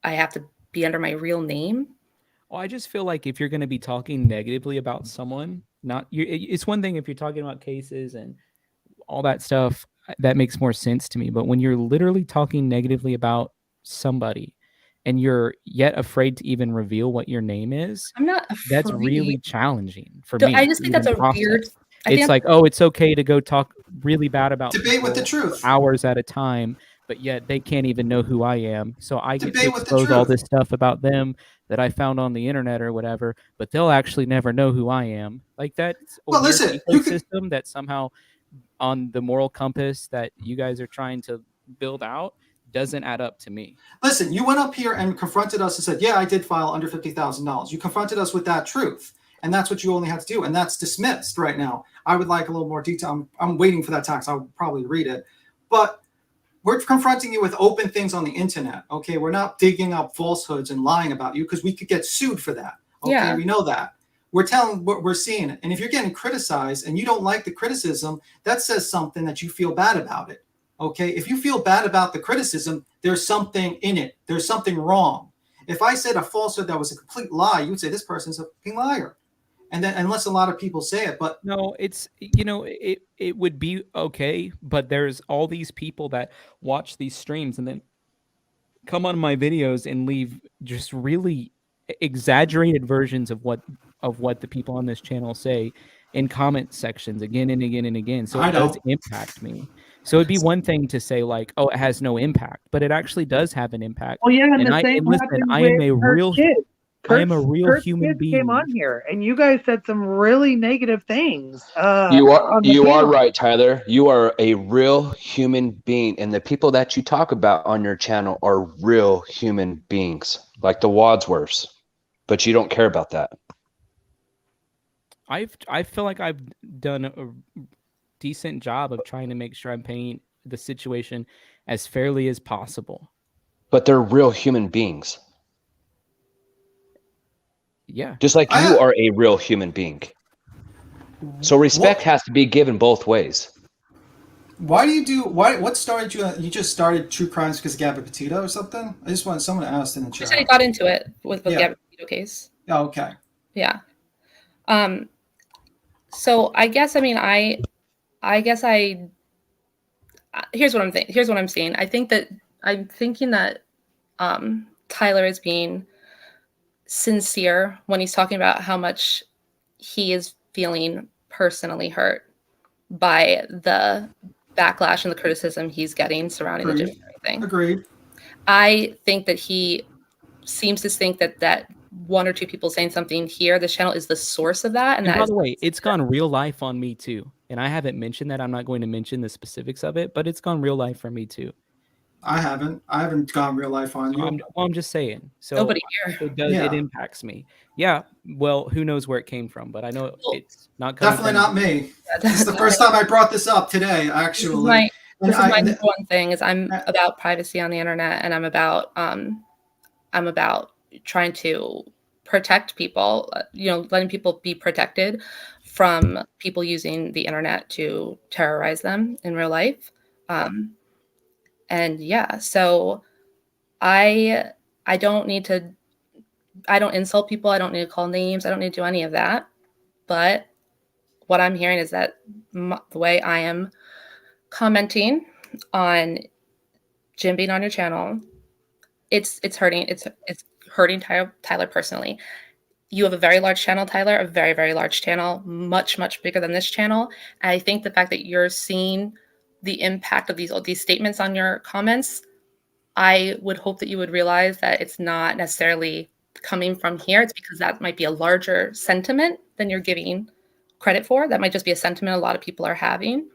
I have to be under my real name. Well, I just feel like if you're going to be talking negatively about someone, it's one thing if you're talking about cases and all that stuff, that makes more sense to me. But when you're literally talking negatively about somebody and you're yet afraid to even reveal what your name is, I'm not afraid. That's really challenging for me. I just think that's a weird. It's like, oh, it's okay to go talk really bad about debate with the truth for hours at a time, but yet they can't even know who I am. So I get to expose all this stuff about them that I found on the internet or whatever, but they'll actually never know who I am. Like that's a weird ecosystem that somehow on the moral compass that you guys are trying to build out doesn't add up to me. Listen, you went up here and confronted us and said, yeah, I did file under $50,000. You confronted us with that truth. And that's what you only have to do. And that's dismissed right now. I would like a little more detail. I'm waiting for that text. I'll probably read it. But we're confronting you with open things on the internet. Okay, we're not digging up falsehoods and lying about you because we could get sued for that. Okay, yeah. We know that. We're telling what we're seeing. And if you're getting criticized and you don't like the criticism, that says something that you feel bad about it. Okay, if you feel bad about the criticism, there's something in it. There's something wrong. If I said a falsehood that was a complete lie, you would say this person's a fucking liar. And then, unless a lot of people say it, but no, it's, it would be okay. But there's all these people that watch these streams and then come on my videos and leave just really exaggerated versions of what the people on this channel say in comment sections again and again and again. So it does impact me. So it'd be one thing to say like, oh, it has no impact, but it actually does have an impact. Well, yeah, and listen, I am a real human being. Came on here, and you guys said some really negative things. You are right, Tyler. You are a real human being, and the people that you talk about on your channel are real human beings, like the Wadsworths. But you don't care about that. I feel like I've done a decent job of trying to make sure I'm painting the situation as fairly as possible. But they're real human beings. Yeah. Just like you are a real human being. So respect has to be given both ways. Why do you do, what started you, you just started True Crimes because of Gabby Petito or something? I just wanted someone to ask in the chat. You said I got into it with the Gabby Petito case. Oh, okay. Yeah. So I guess, here's what I'm seeing. I'm thinking that Tyler is being sincere when he's talking about how much he is feeling personally hurt by the backlash and the criticism he's getting surrounding the Jim Carrey thing. Agreed. I think that he seems to think that one or two people saying something here, this channel is the source of that. And by the way, it's gone real life on me too. And I haven't mentioned that. I'm not going to mention the specifics of it, but it's gone real life for me too. I haven't gone real life on you. I'm just saying. So nobody here. It impacts me. Yeah. Well, who knows where it came from, but I know it's not definitely not me. This is the first time I brought this up today, actually. This is my number one thing is I'm about privacy on the internet, and I'm about trying to protect people, letting people be protected from people using the internet to terrorize them in real life. And yeah, so I don't need to, I don't insult people. I don't need to call names. I don't need to do any of that. But what I'm hearing is that the way I am commenting on Jim being on your channel, it's hurting. It's hurting Tyler personally. You have a very large channel, Tyler, a very, very large channel, much, much bigger than this channel. And I think the fact that you're seeing the impact of these statements on your comments, I would hope that you would realize that it's not necessarily coming from here. It's because that might be a larger sentiment than you're giving credit for. That might just be a sentiment a lot of people are having.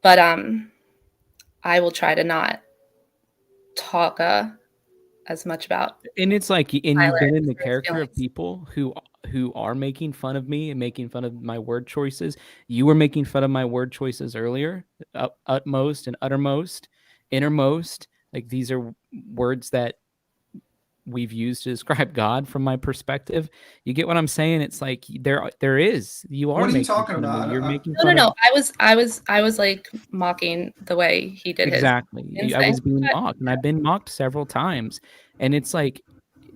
But I will try to not talk as much about. And it's like, and you've been in the Tyler's character of feelings. people who are making fun of me and making fun of my word choices. You were making fun of my word choices earlier, utmost and uttermost, innermost. Like, these are words that we've used to describe God from my perspective. You get what I'm saying? It's like there is, you are What are you making talking fun of me. about? You're making No, fun no, of no. I was like mocking the way he did exactly. his I was thing. being mocked, and I've been mocked several times. And it's like,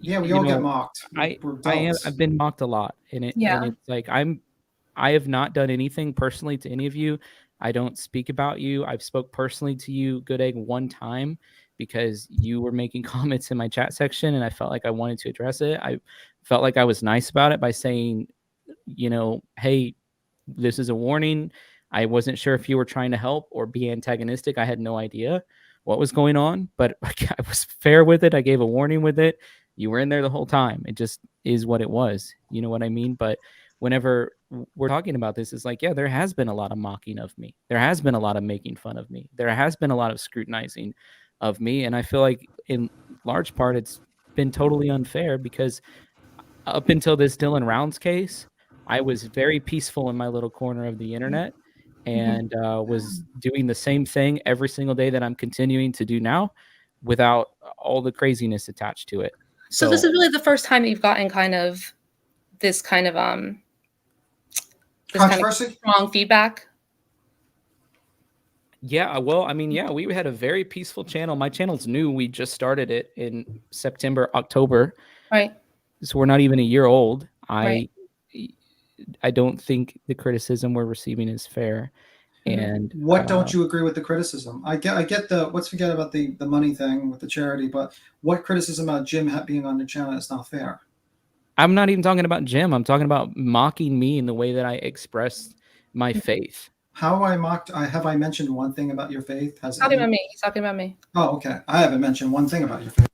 Yeah, we you all get know, mocked. We're adults. I've been mocked a lot, and Yeah. it's like I have not done anything personally to any of you. I don't speak about you. I've spoke personally to you, Good Egg, one time because you were making comments in my chat section, and I felt like I wanted to address it. I felt like I was nice about it by saying, hey, this is a warning. I wasn't sure if you were trying to help or be antagonistic. I had no idea what was going on, but I was fair with it. I gave a warning with it. You were in there the whole time. It just is what it was. You know what I mean? But whenever we're talking about this, it's like, yeah, there has been a lot of mocking of me. There has been a lot of making fun of me. There has been a lot of scrutinizing of me. And I feel like in large part, it's been totally unfair because up until this Dylan Rounds case, I was very peaceful in my little corner of the internet and was doing the same thing every single day that I'm continuing to do now without all the craziness attached to it. So this is really the first time that you've gotten this kind of controversy, strong feedback. Yeah, well, I mean, yeah, we had a very peaceful channel. My channel's new. We just started it in September, October. Right. So we're not even a year old. Right. I don't think the criticism we're receiving is fair. And what don't you agree with the criticism? I get the let's forget about the money thing with the charity, but what criticism about Jim being on the channel is not fair? I'm not even talking about Jim. I'm talking about mocking me in the way that I expressed my faith. How have I mocked? Have I mentioned one thing about your faith? He's talking about me. He's talking about me. Oh, okay. I haven't mentioned one thing about your faith.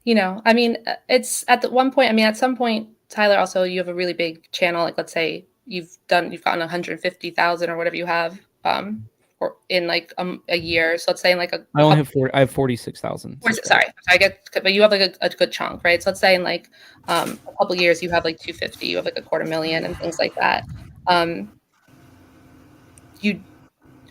I mean, it's at the one point. I mean, at some point, Tyler, also you have a really big channel. Like, let's say you've gotten 150,000 or whatever you have, or in like a year. So let's say in like I have 46,000. Sorry, but you have like a good chunk, right? So let's say in like a couple of years you have like 250, you have like 250,000 and things like that.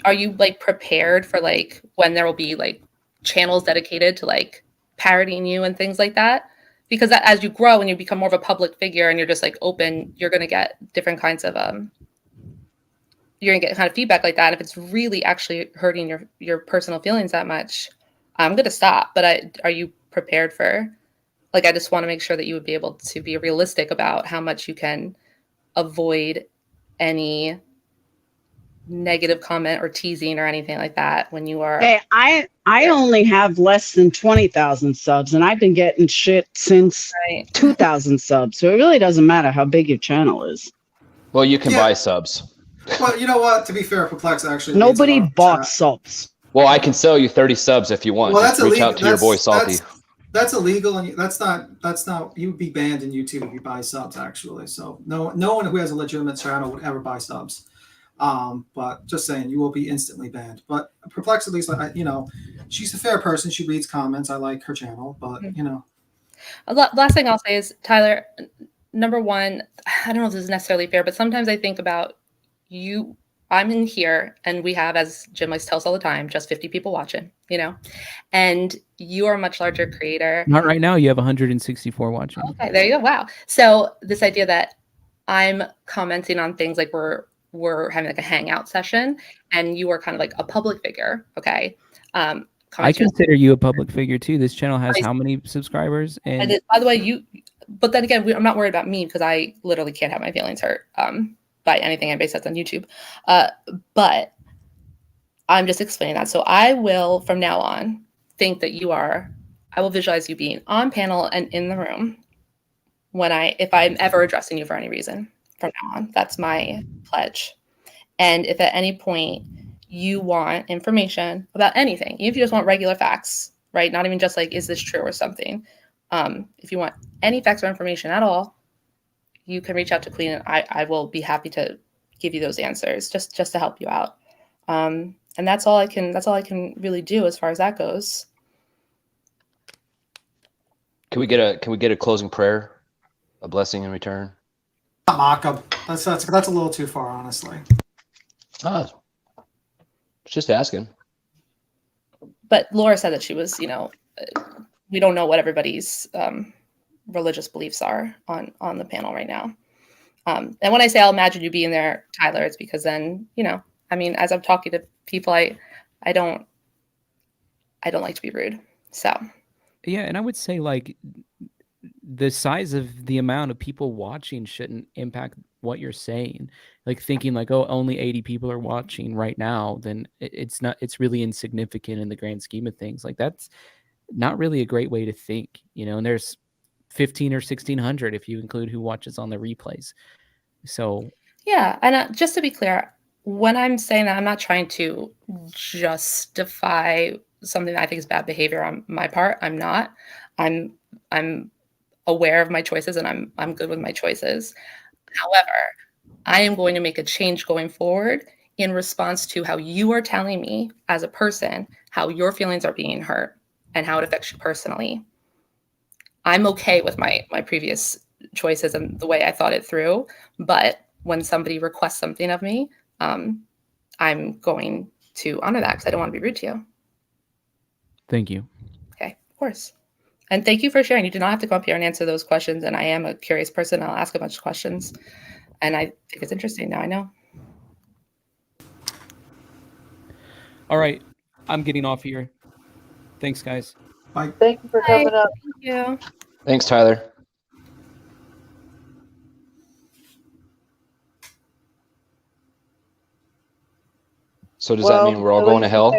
Are you like prepared for like when there will be like channels dedicated to like parodying you and things like that? Because as you grow and you become more of a public figure and you're just like open, you're gonna get different kinds of you're gonna get kind of feedback like that. If it's really actually hurting your personal feelings that much, I'm gonna stop. But are you prepared for? Like, I just want to make sure that you would be able to be realistic about how much you can avoid any negative comment or teasing or anything like that when you are. Hey, I only have less than 20,000 subs, and I've been getting shit since 2,000 subs. So it really doesn't matter how big your channel is. Well, you can buy subs. Well, you know what? To be fair, Perplex actually. Nobody bought subs. Well, I can sell you 30 subs if you want. Well, Just reach out to your boy Salty. That's illegal, and that's not. You would be banned in YouTube if you buy subs, actually. So no one who has a legitimate channel would ever buy subs. But just saying, you will be instantly banned. But Perplex, at least, she's a fair person. She reads comments. I like her channel, but Last thing I'll say is, Tyler, number one, I don't know if this is necessarily fair, but sometimes I think about you I'm in here and we have, as Jim likes to tell us all the time, just 50 people watching, you know, and you are a much larger creator. Not right now. You have 164 watching. Okay, there you go. Wow. So this idea that I'm commenting on things like we're having like a hangout session and you are kind of like a public figure. Okay. I consider you a public figure too. This channel has how many subscribers? And by the way, but then again, I'm not worried about me because I literally can't have my feelings hurt by anything anybody says on YouTube. But I'm just explaining that. So I will, from now on, think that I will visualize you being on panel and in the room if I'm ever addressing you for any reason from now on. That's my pledge. And if at any point you want information about anything, even if you just want regular facts, right? Not even just like, is this true or something? If you want any facts or information at all, you can reach out to Queen and I will be happy to give you those answers just to help you out. And that's all I can really do as far as that goes. Can we get a closing prayer, a blessing in return? Not mock him. That's a little too far, honestly. Just asking. But Laura said that she was, we don't know what everybody's religious beliefs are on the panel right now. And when I say I'll imagine you being there, Tyler, it's because then, as I'm talking to people, I don't like to be rude. So yeah, and I would say like the size of the amount of people watching shouldn't impact what you're saying. Like thinking like, oh, only 80 people are watching right now, then it's really insignificant in the grand scheme of things. Like that's not really a great way to think, and there's 15 or 1600 if you include who watches on the replays. So yeah, and just to be clear, when I'm saying that, I'm not trying to justify something that I think is bad behavior on my part. I'm not. I'm aware of my choices and I'm good with my choices. However, I am going to make a change going forward in response to how you are telling me as a person how your feelings are being hurt and how it affects you personally. I'm okay with my previous choices and the way I thought it through, but when somebody requests something of me, I'm going to honor that because I don't want to be rude to you. Thank you. Okay, of course. And thank you for sharing. You do not have to come up here and answer those questions. And I am a curious person. I'll ask a bunch of questions. And I think it's interesting. Now I know. All right. I'm getting off here. Thanks, guys. Bye. Thank you for coming up. Thank you. Thanks, Tyler. So does that mean we're all going to hell?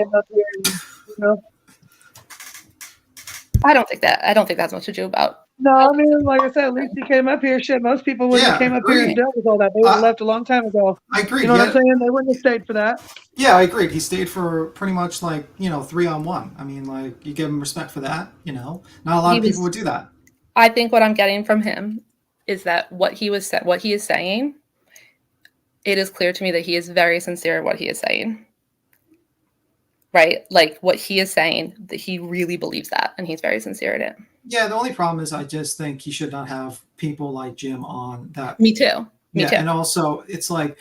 I don't think that's much to do about. No, I mean, like I said, at least he came up here. Shit, most people wouldn't have came up here and dealt with all that. They would have left a long time ago. I agree. You know what I'm saying? They wouldn't have stayed for that. Yeah, I agree. He stayed for pretty much 3-on-1. I mean, like you give him respect for that. Not a lot of people would do that. I think what I'm getting from him is that what he is saying, it is clear to me that he is very sincere in what he is saying. Right? Like what he is saying, that he really believes that, and he's very sincere in it. Yeah, the only problem is I just think he should not have people like Jim on that. Me too. Me too. And also it's like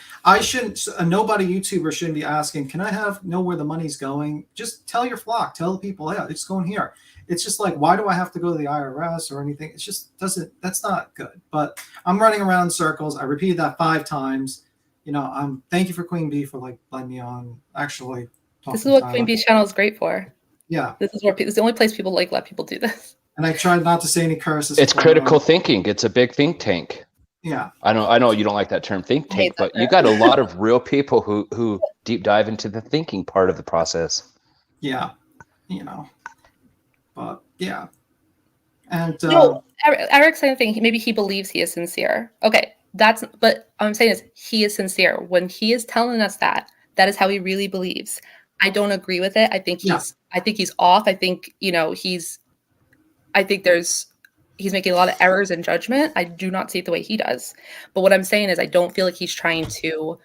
nobody YouTuber shouldn't be asking, can I know where the money's going? Just tell your flock, tell the people, yeah, it's going here. It's just like, why do I have to go to the IRS or anything? It just that's not good. But I'm running around in circles. I repeated that 5 times. Thank you for Queen Bee for letting me on. Actually, this is what Queen Bee's channel is great for. Yeah. This is the only place people let people do this. And I tried not to say any curses. It's critical thinking. It's a big think tank. Yeah. I know you don't like that term think tank, but you got a lot of real people who deep dive into the thinking part of the process. Yeah. But yeah. And Eric's saying thing, maybe he believes he is sincere. Okay. But I'm saying is he is sincere. When he is telling us that is how he really believes. I don't agree with it. I think he's off. I think, he's making a lot of errors in judgment. I do not see it the way he does. But what I'm saying is I don't feel like he's trying to,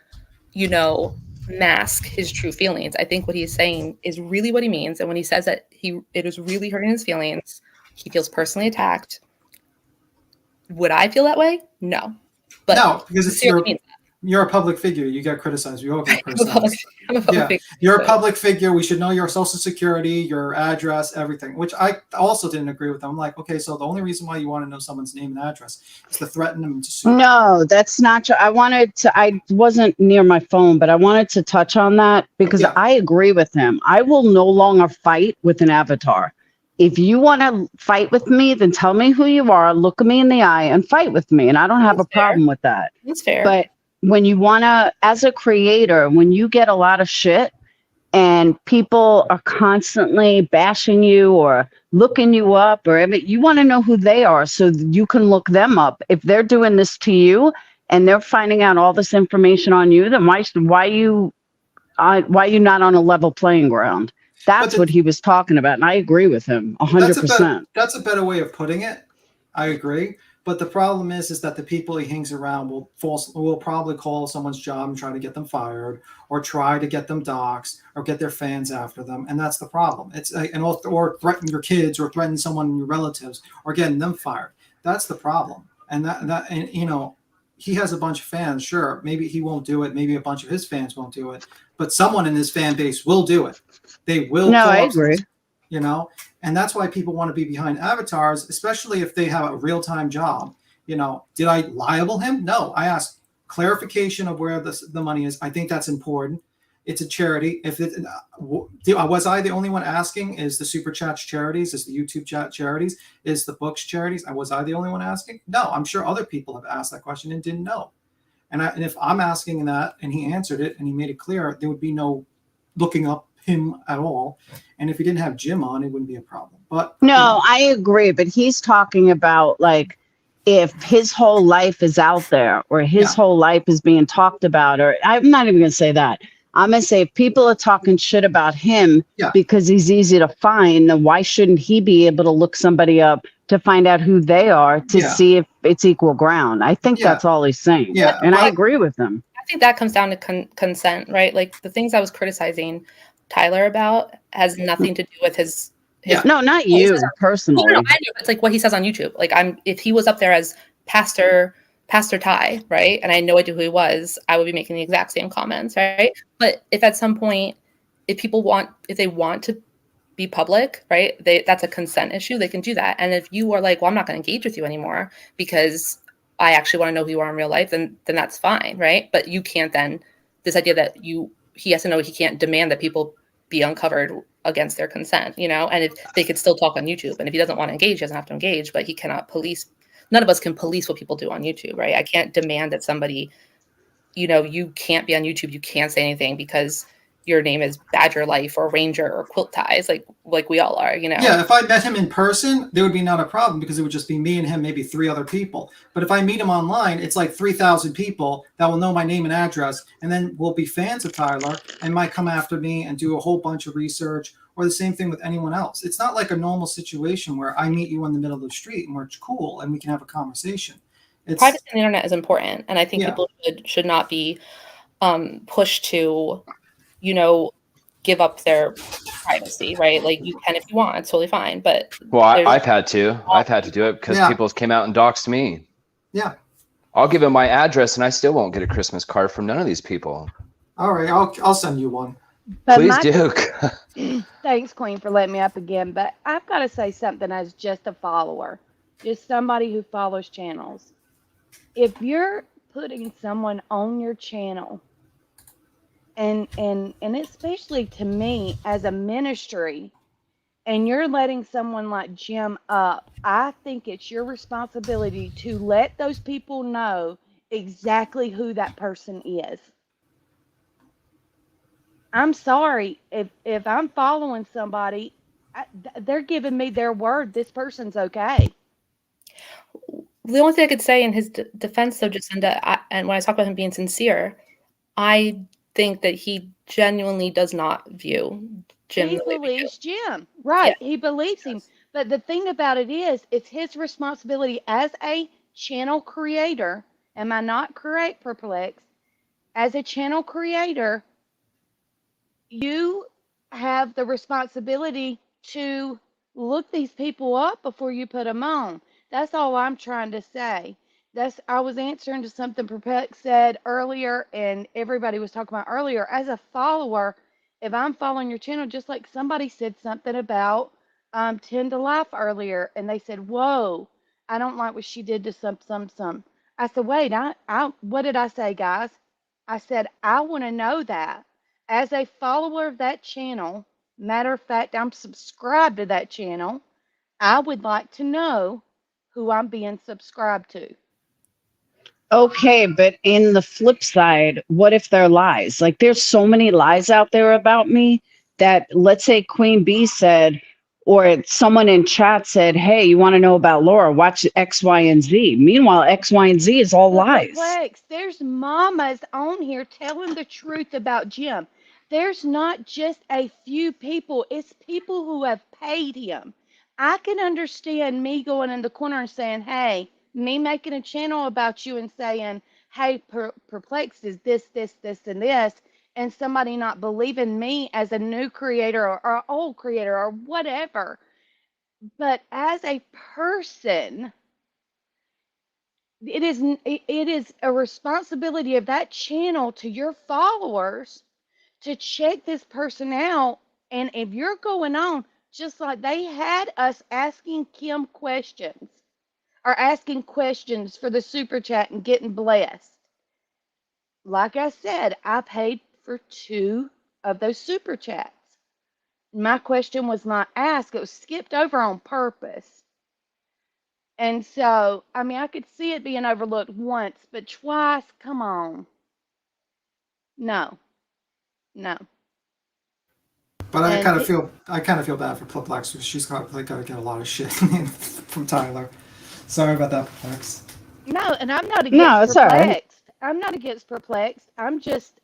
mask his true feelings. I think what he's saying is really what he means. And when he says that it is really hurting his feelings, he feels personally attacked. Would I feel that way? No. But no, because You're a public figure. You get criticized. You all get I'm a public, criticized. I'm a public Yeah, figure. you're a so- public figure. We should know your social security, your address, everything. Which I also didn't agree with them. I'm like, okay, so the only reason why you want to know someone's name and address is to threaten them to sue. No, that's not true. I wasn't near my phone, but I wanted to touch on that because Yeah. I agree with him. I will no longer fight with an avatar. If you want to fight with me, then tell me who you are, look me in the eye, and fight with me. And I don't have a problem with that. That's fair. But when you want to, as a creator, when you get a lot of shit and people are constantly bashing you or looking you up or you want to know who they are so you can look them up. If they're doing this to you and they're finding out all this information on you, then why you not on a level playing ground? That's what he was talking about, and I agree with him 100%. That's a better way of putting it. I agree. But the problem is that the people he hangs around will probably call someone's job and try to get them fired, or try to get them doxxed, or get their fans after them, and that's the problem. It's or threaten your kids, or threaten someone in your relatives, or getting them fired. That's the problem. And he has a bunch of fans. Sure, maybe he won't do it. Maybe a bunch of his fans won't do it. But someone in his fan base will do it. They will. No, I agree. And that's why people want to be behind avatars, especially if they have a real-time job. Did I libel him? No, I asked clarification of where the money is. I think that's important. It's a charity. Was I the only one asking? Is the super chats charities? Is the YouTube chat charities? Is the books charities? Was I the only one asking? No, I'm sure other people have asked that question and didn't know. And if I'm asking that and he answered it and he made it clear, there would be no looking up him at all. And if he didn't have Jim on, it wouldn't be a problem. But no, I agree. But he's talking about like if his whole life is out there or his whole life is being talked about, or I'm not even going to say that. I'm going to say if people are talking shit about him because he's easy to find, then why shouldn't he be able to look somebody up to find out who they are to see if it's equal ground? I think that's all he's saying. Yeah, and I agree with him. I think that comes down to consent, right? Like the things I was criticizing Tyler about has nothing to do with his no, not you personally. No, I know. It's like what he says on YouTube. Like if he was up there as Pastor Ty, right? And I had no idea who he was, I would be making the exact same comments, right? But if at some point, if they want to be public, right? That's a consent issue. They can do that. And if you are like, well, I'm not going to engage with you anymore because I actually want to know who you are in real life, then that's fine, right? But you can't then, this idea that he has to know he can't demand that people be uncovered against their consent, and if they could still talk on YouTube. And if he doesn't want to engage, he doesn't have to engage, but he cannot police. None of us can police what people do on YouTube, right? I can't demand that somebody, you can't be on YouTube. You can't say anything because your name is Badger Life or Ranger or Quilt Ties, like we all are, Yeah, if I met him in person, there would be not a problem because it would just be me and him, maybe 3 other people. But if I meet him online, it's like 3,000 people that will know my name and address and then will be fans of Tyler and might come after me and do a whole bunch of research, or the same thing with anyone else. It's not like a normal situation where I meet you in the middle of the street and we're cool and we can have a conversation. Privacy on the internet is important. And I think people should not be pushed to, give up their privacy, right? Like you can if you want, it's totally fine. But I've had to do it because people came out and doxed me. Yeah. I'll give him my address and I still won't get a Christmas card from none of these people. All right, I'll send you one. Please do. Thanks, Queen, for letting me up again. But I've got to say something as just a follower, just somebody who follows channels. If you're putting someone on your channel, and especially to me as a ministry, and you're letting someone like Jim up, I think it's your responsibility to let those people know exactly who that person is. I'm sorry if I'm following somebody, they're giving me their word this person's okay. The only thing I could say in his defense, though, Jacinda, and when I talk about him being sincere, I think that he genuinely does not view Jim. He believes Jim, right? Yeah. He believes him. But the thing about it is, it's his responsibility as a channel creator. Am I not correct, Perplex? As a channel creator, you have the responsibility to look these people up before you put them on. That's all I'm trying to say. I was answering to something Perplex said earlier, and everybody was talking about earlier. As a follower, if I'm following your channel, just like somebody said something about 10 to Life earlier, and they said, "Whoa, I don't like what she did to some." I said, "Wait, what did I say, guys?" I said, "I want to know that as a follower of that channel. Matter of fact, I'm subscribed to that channel. I would like to know who I'm being subscribed to." Okay, but in the flip side, what if they're lies? Like there's so many lies out there about me that let's say Queen Bee said, or someone in chat said, "Hey, you want to know about Laura? Watch X, Y, and Z." Meanwhile, X, Y, and Z is all But lies. Perplex, there's mamas on here telling the truth about Jim. There's not just a few people, it's people who have paid him. I can understand me going in the corner and saying, "Hey," me making a channel about you and saying, "Hey, Perplex is this, and this," and somebody not believing me as a new creator or old creator or whatever. But as a person, it is a responsibility of that channel to your followers to check this person out. And if you're going on, just like they had us asking Kim questions or asking questions for the super chat and getting blessed. Like I said, I paid for 2 of those super chats. My question was not asked, it was skipped over on purpose. And so, I mean, I could see it being overlooked once, but twice, come on. No, no. But I And kind of feel bad for Perplex because she's got to get a lot of shit from Tyler. Sorry about that, Perplex. no, and I'm not No, against it's all right. Perplexed. I'm not against Perplexed. I'm just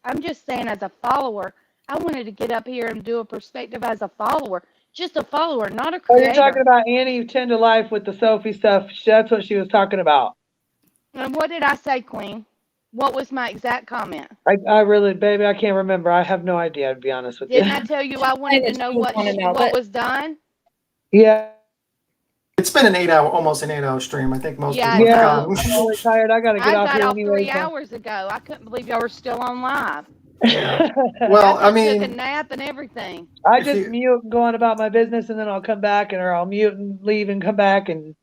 saying as a follower, I wanted to get up here and do a perspective as a follower. Just a follower, not a Oh, you're talking creator. about Annie 10 to Life with the Sophie stuff. That's what she was talking about. And what did I say, Queen? What was my exact comment? I really, baby, I can't remember. I have no idea, to be honest with you. Didn't I tell you I wanted to know what was done? Yeah. It's been almost an 8-hour stream. I think most Yeah, people Yeah, have I'm gone. really tired. I got to get I off got here off anyway. 3 hours ago. I couldn't believe y'all were still on live. Yeah. Well, I I took a mean, nap and everything. I just mute and go on about my business, and then I'll come back, or I'll mute and leave and come back, and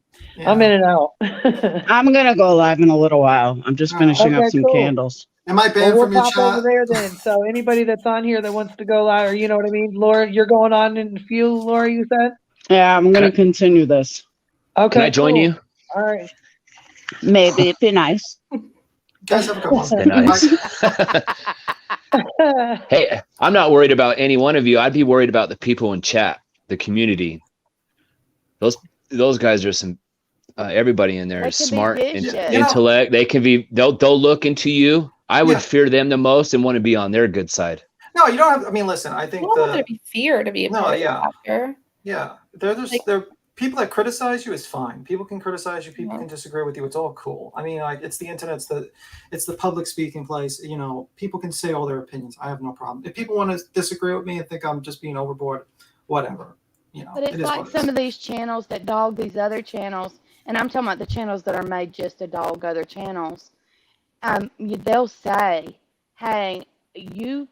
I'm in and out. I'm gonna go live in a little while. I'm just finishing up Okay, some cool. candles. Am I Well, banned we'll from your pop over chat? there then. So anybody that's on here that wants to go live, or you know what I mean, Laura, you're going on in a few. Laura, you said. Yeah, I'm gonna continue this. Okay. Can I join cool. you? All right. Maybe it'd be nice. Guys, have a good one. Be nice. Hey, I'm not worried about any one of you. I'd be worried about the people in chat, the community. Those guys are some. Everybody in there They is can be smart and vicious. intellect. They can be. They'll look into you. I would fear them the most and want to be on their good side. No, you don't have. I mean, listen. I think You don't want to be feared to be a part of yeah, the chapter. yeah. They're people that criticize you is fine. People can criticize you. People can disagree with you. It's all cool. I mean, like it's the internet. It's the public speaking place. You know, people can say all their opinions. I have no problem. If people want to disagree with me and think I'm just being overboard, whatever. You know, But it's like some of these channels that dog these other channels, and I'm talking about the channels that are made just to dog other channels. They'll say, "Hey, you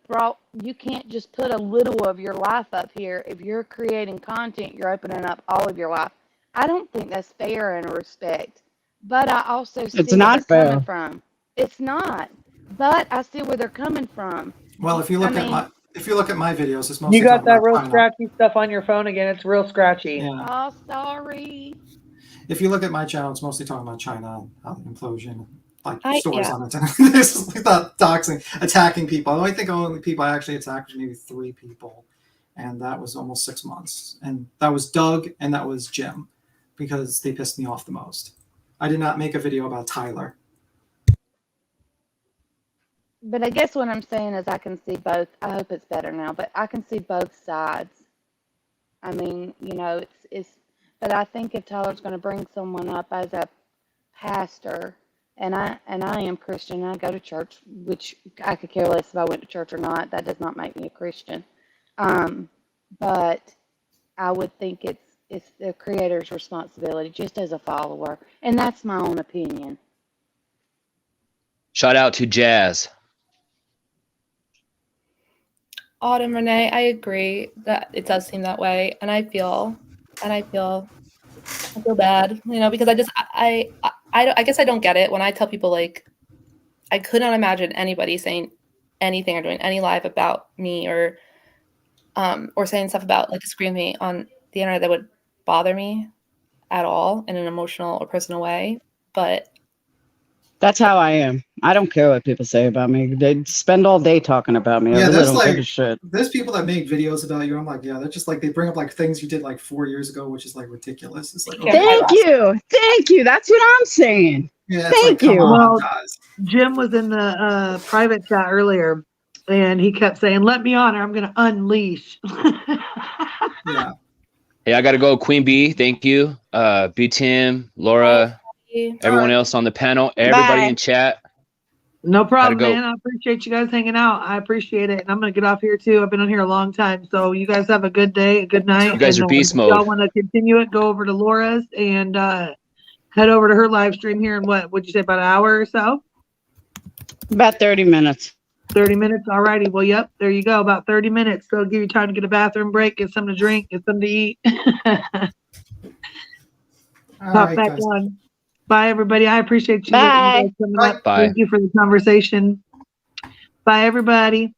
can't just put a little of your life up here. If you're creating content, you're opening up all of your life." I don't think that's fair and respect. But I also see It's where not they're fair. coming from. It's not. But I see where they're coming from. Well, if you look at my videos, it's mostly You got talking that about real China. scratchy stuff on your phone again. It's real scratchy. Yeah. Oh, sorry. If you look at my channel, it's mostly talking about China, implosion, like stories yeah. on it. It's like that doxing, attacking people. I think only people I actually attacked was maybe 3 people, and that was almost 6 months. And that was Doug and that was Jim, because they pissed me off the most. I did not make a video about Tyler. But I guess what I'm saying is I can see both. I hope it's better now, but I can see both sides. I mean, but I think if Tyler's going to bring someone up as a pastor, and I am Christian, and I go to church, which I could care less if I went to church or not. That does not make me a Christian. But I would think it's the creator's responsibility, just as a follower, and that's my own opinion. Shout out to Jazz. Autumn, Renee, I agree that it does seem that way, and I feel bad, you know, because I guess I don't get it when I tell people, like, I could not imagine anybody saying anything or doing any live about me or saying stuff about, like, disagreeing with me on the internet that would bother me at all in an emotional or personal way. But that's how I am. I don't care what people say about me. They spend all day talking about me. I Yeah, really there's don't give like a shit. there's people that make videos about you. I'm like, yeah, they're just like they bring up like things you did like 4 years ago, which is like ridiculous. It's like, okay, Thank you. That's what I'm saying. yeah, it's Thank like, come you. on, Well, guys. Jim was in the private chat earlier, and he kept saying, "Let me on, or I'm going to unleash." Yeah. Hey, I gotta go. Queen B, thank you. B Tim, Laura, everyone else on the panel, everybody Bye. in chat. No problem, go. man. I appreciate you guys hanging out. I appreciate it, and I'm going to get off here too. I've been on here a long time, so you guys have a good day, a good night. You guys and are beast if mode. y'all want to continue it, go over to Laura's and head over to her live stream here in what would you say, about an hour or so? About 30 minutes. 30 minutes. All righty. Well, yep. There you go. About 30 minutes. So it'll give you time to get a bathroom break, get something to drink, get something to eat. Pop back on. Bye, everybody. I appreciate you. Bye. You guys coming up. Thank you for the conversation. Bye, everybody.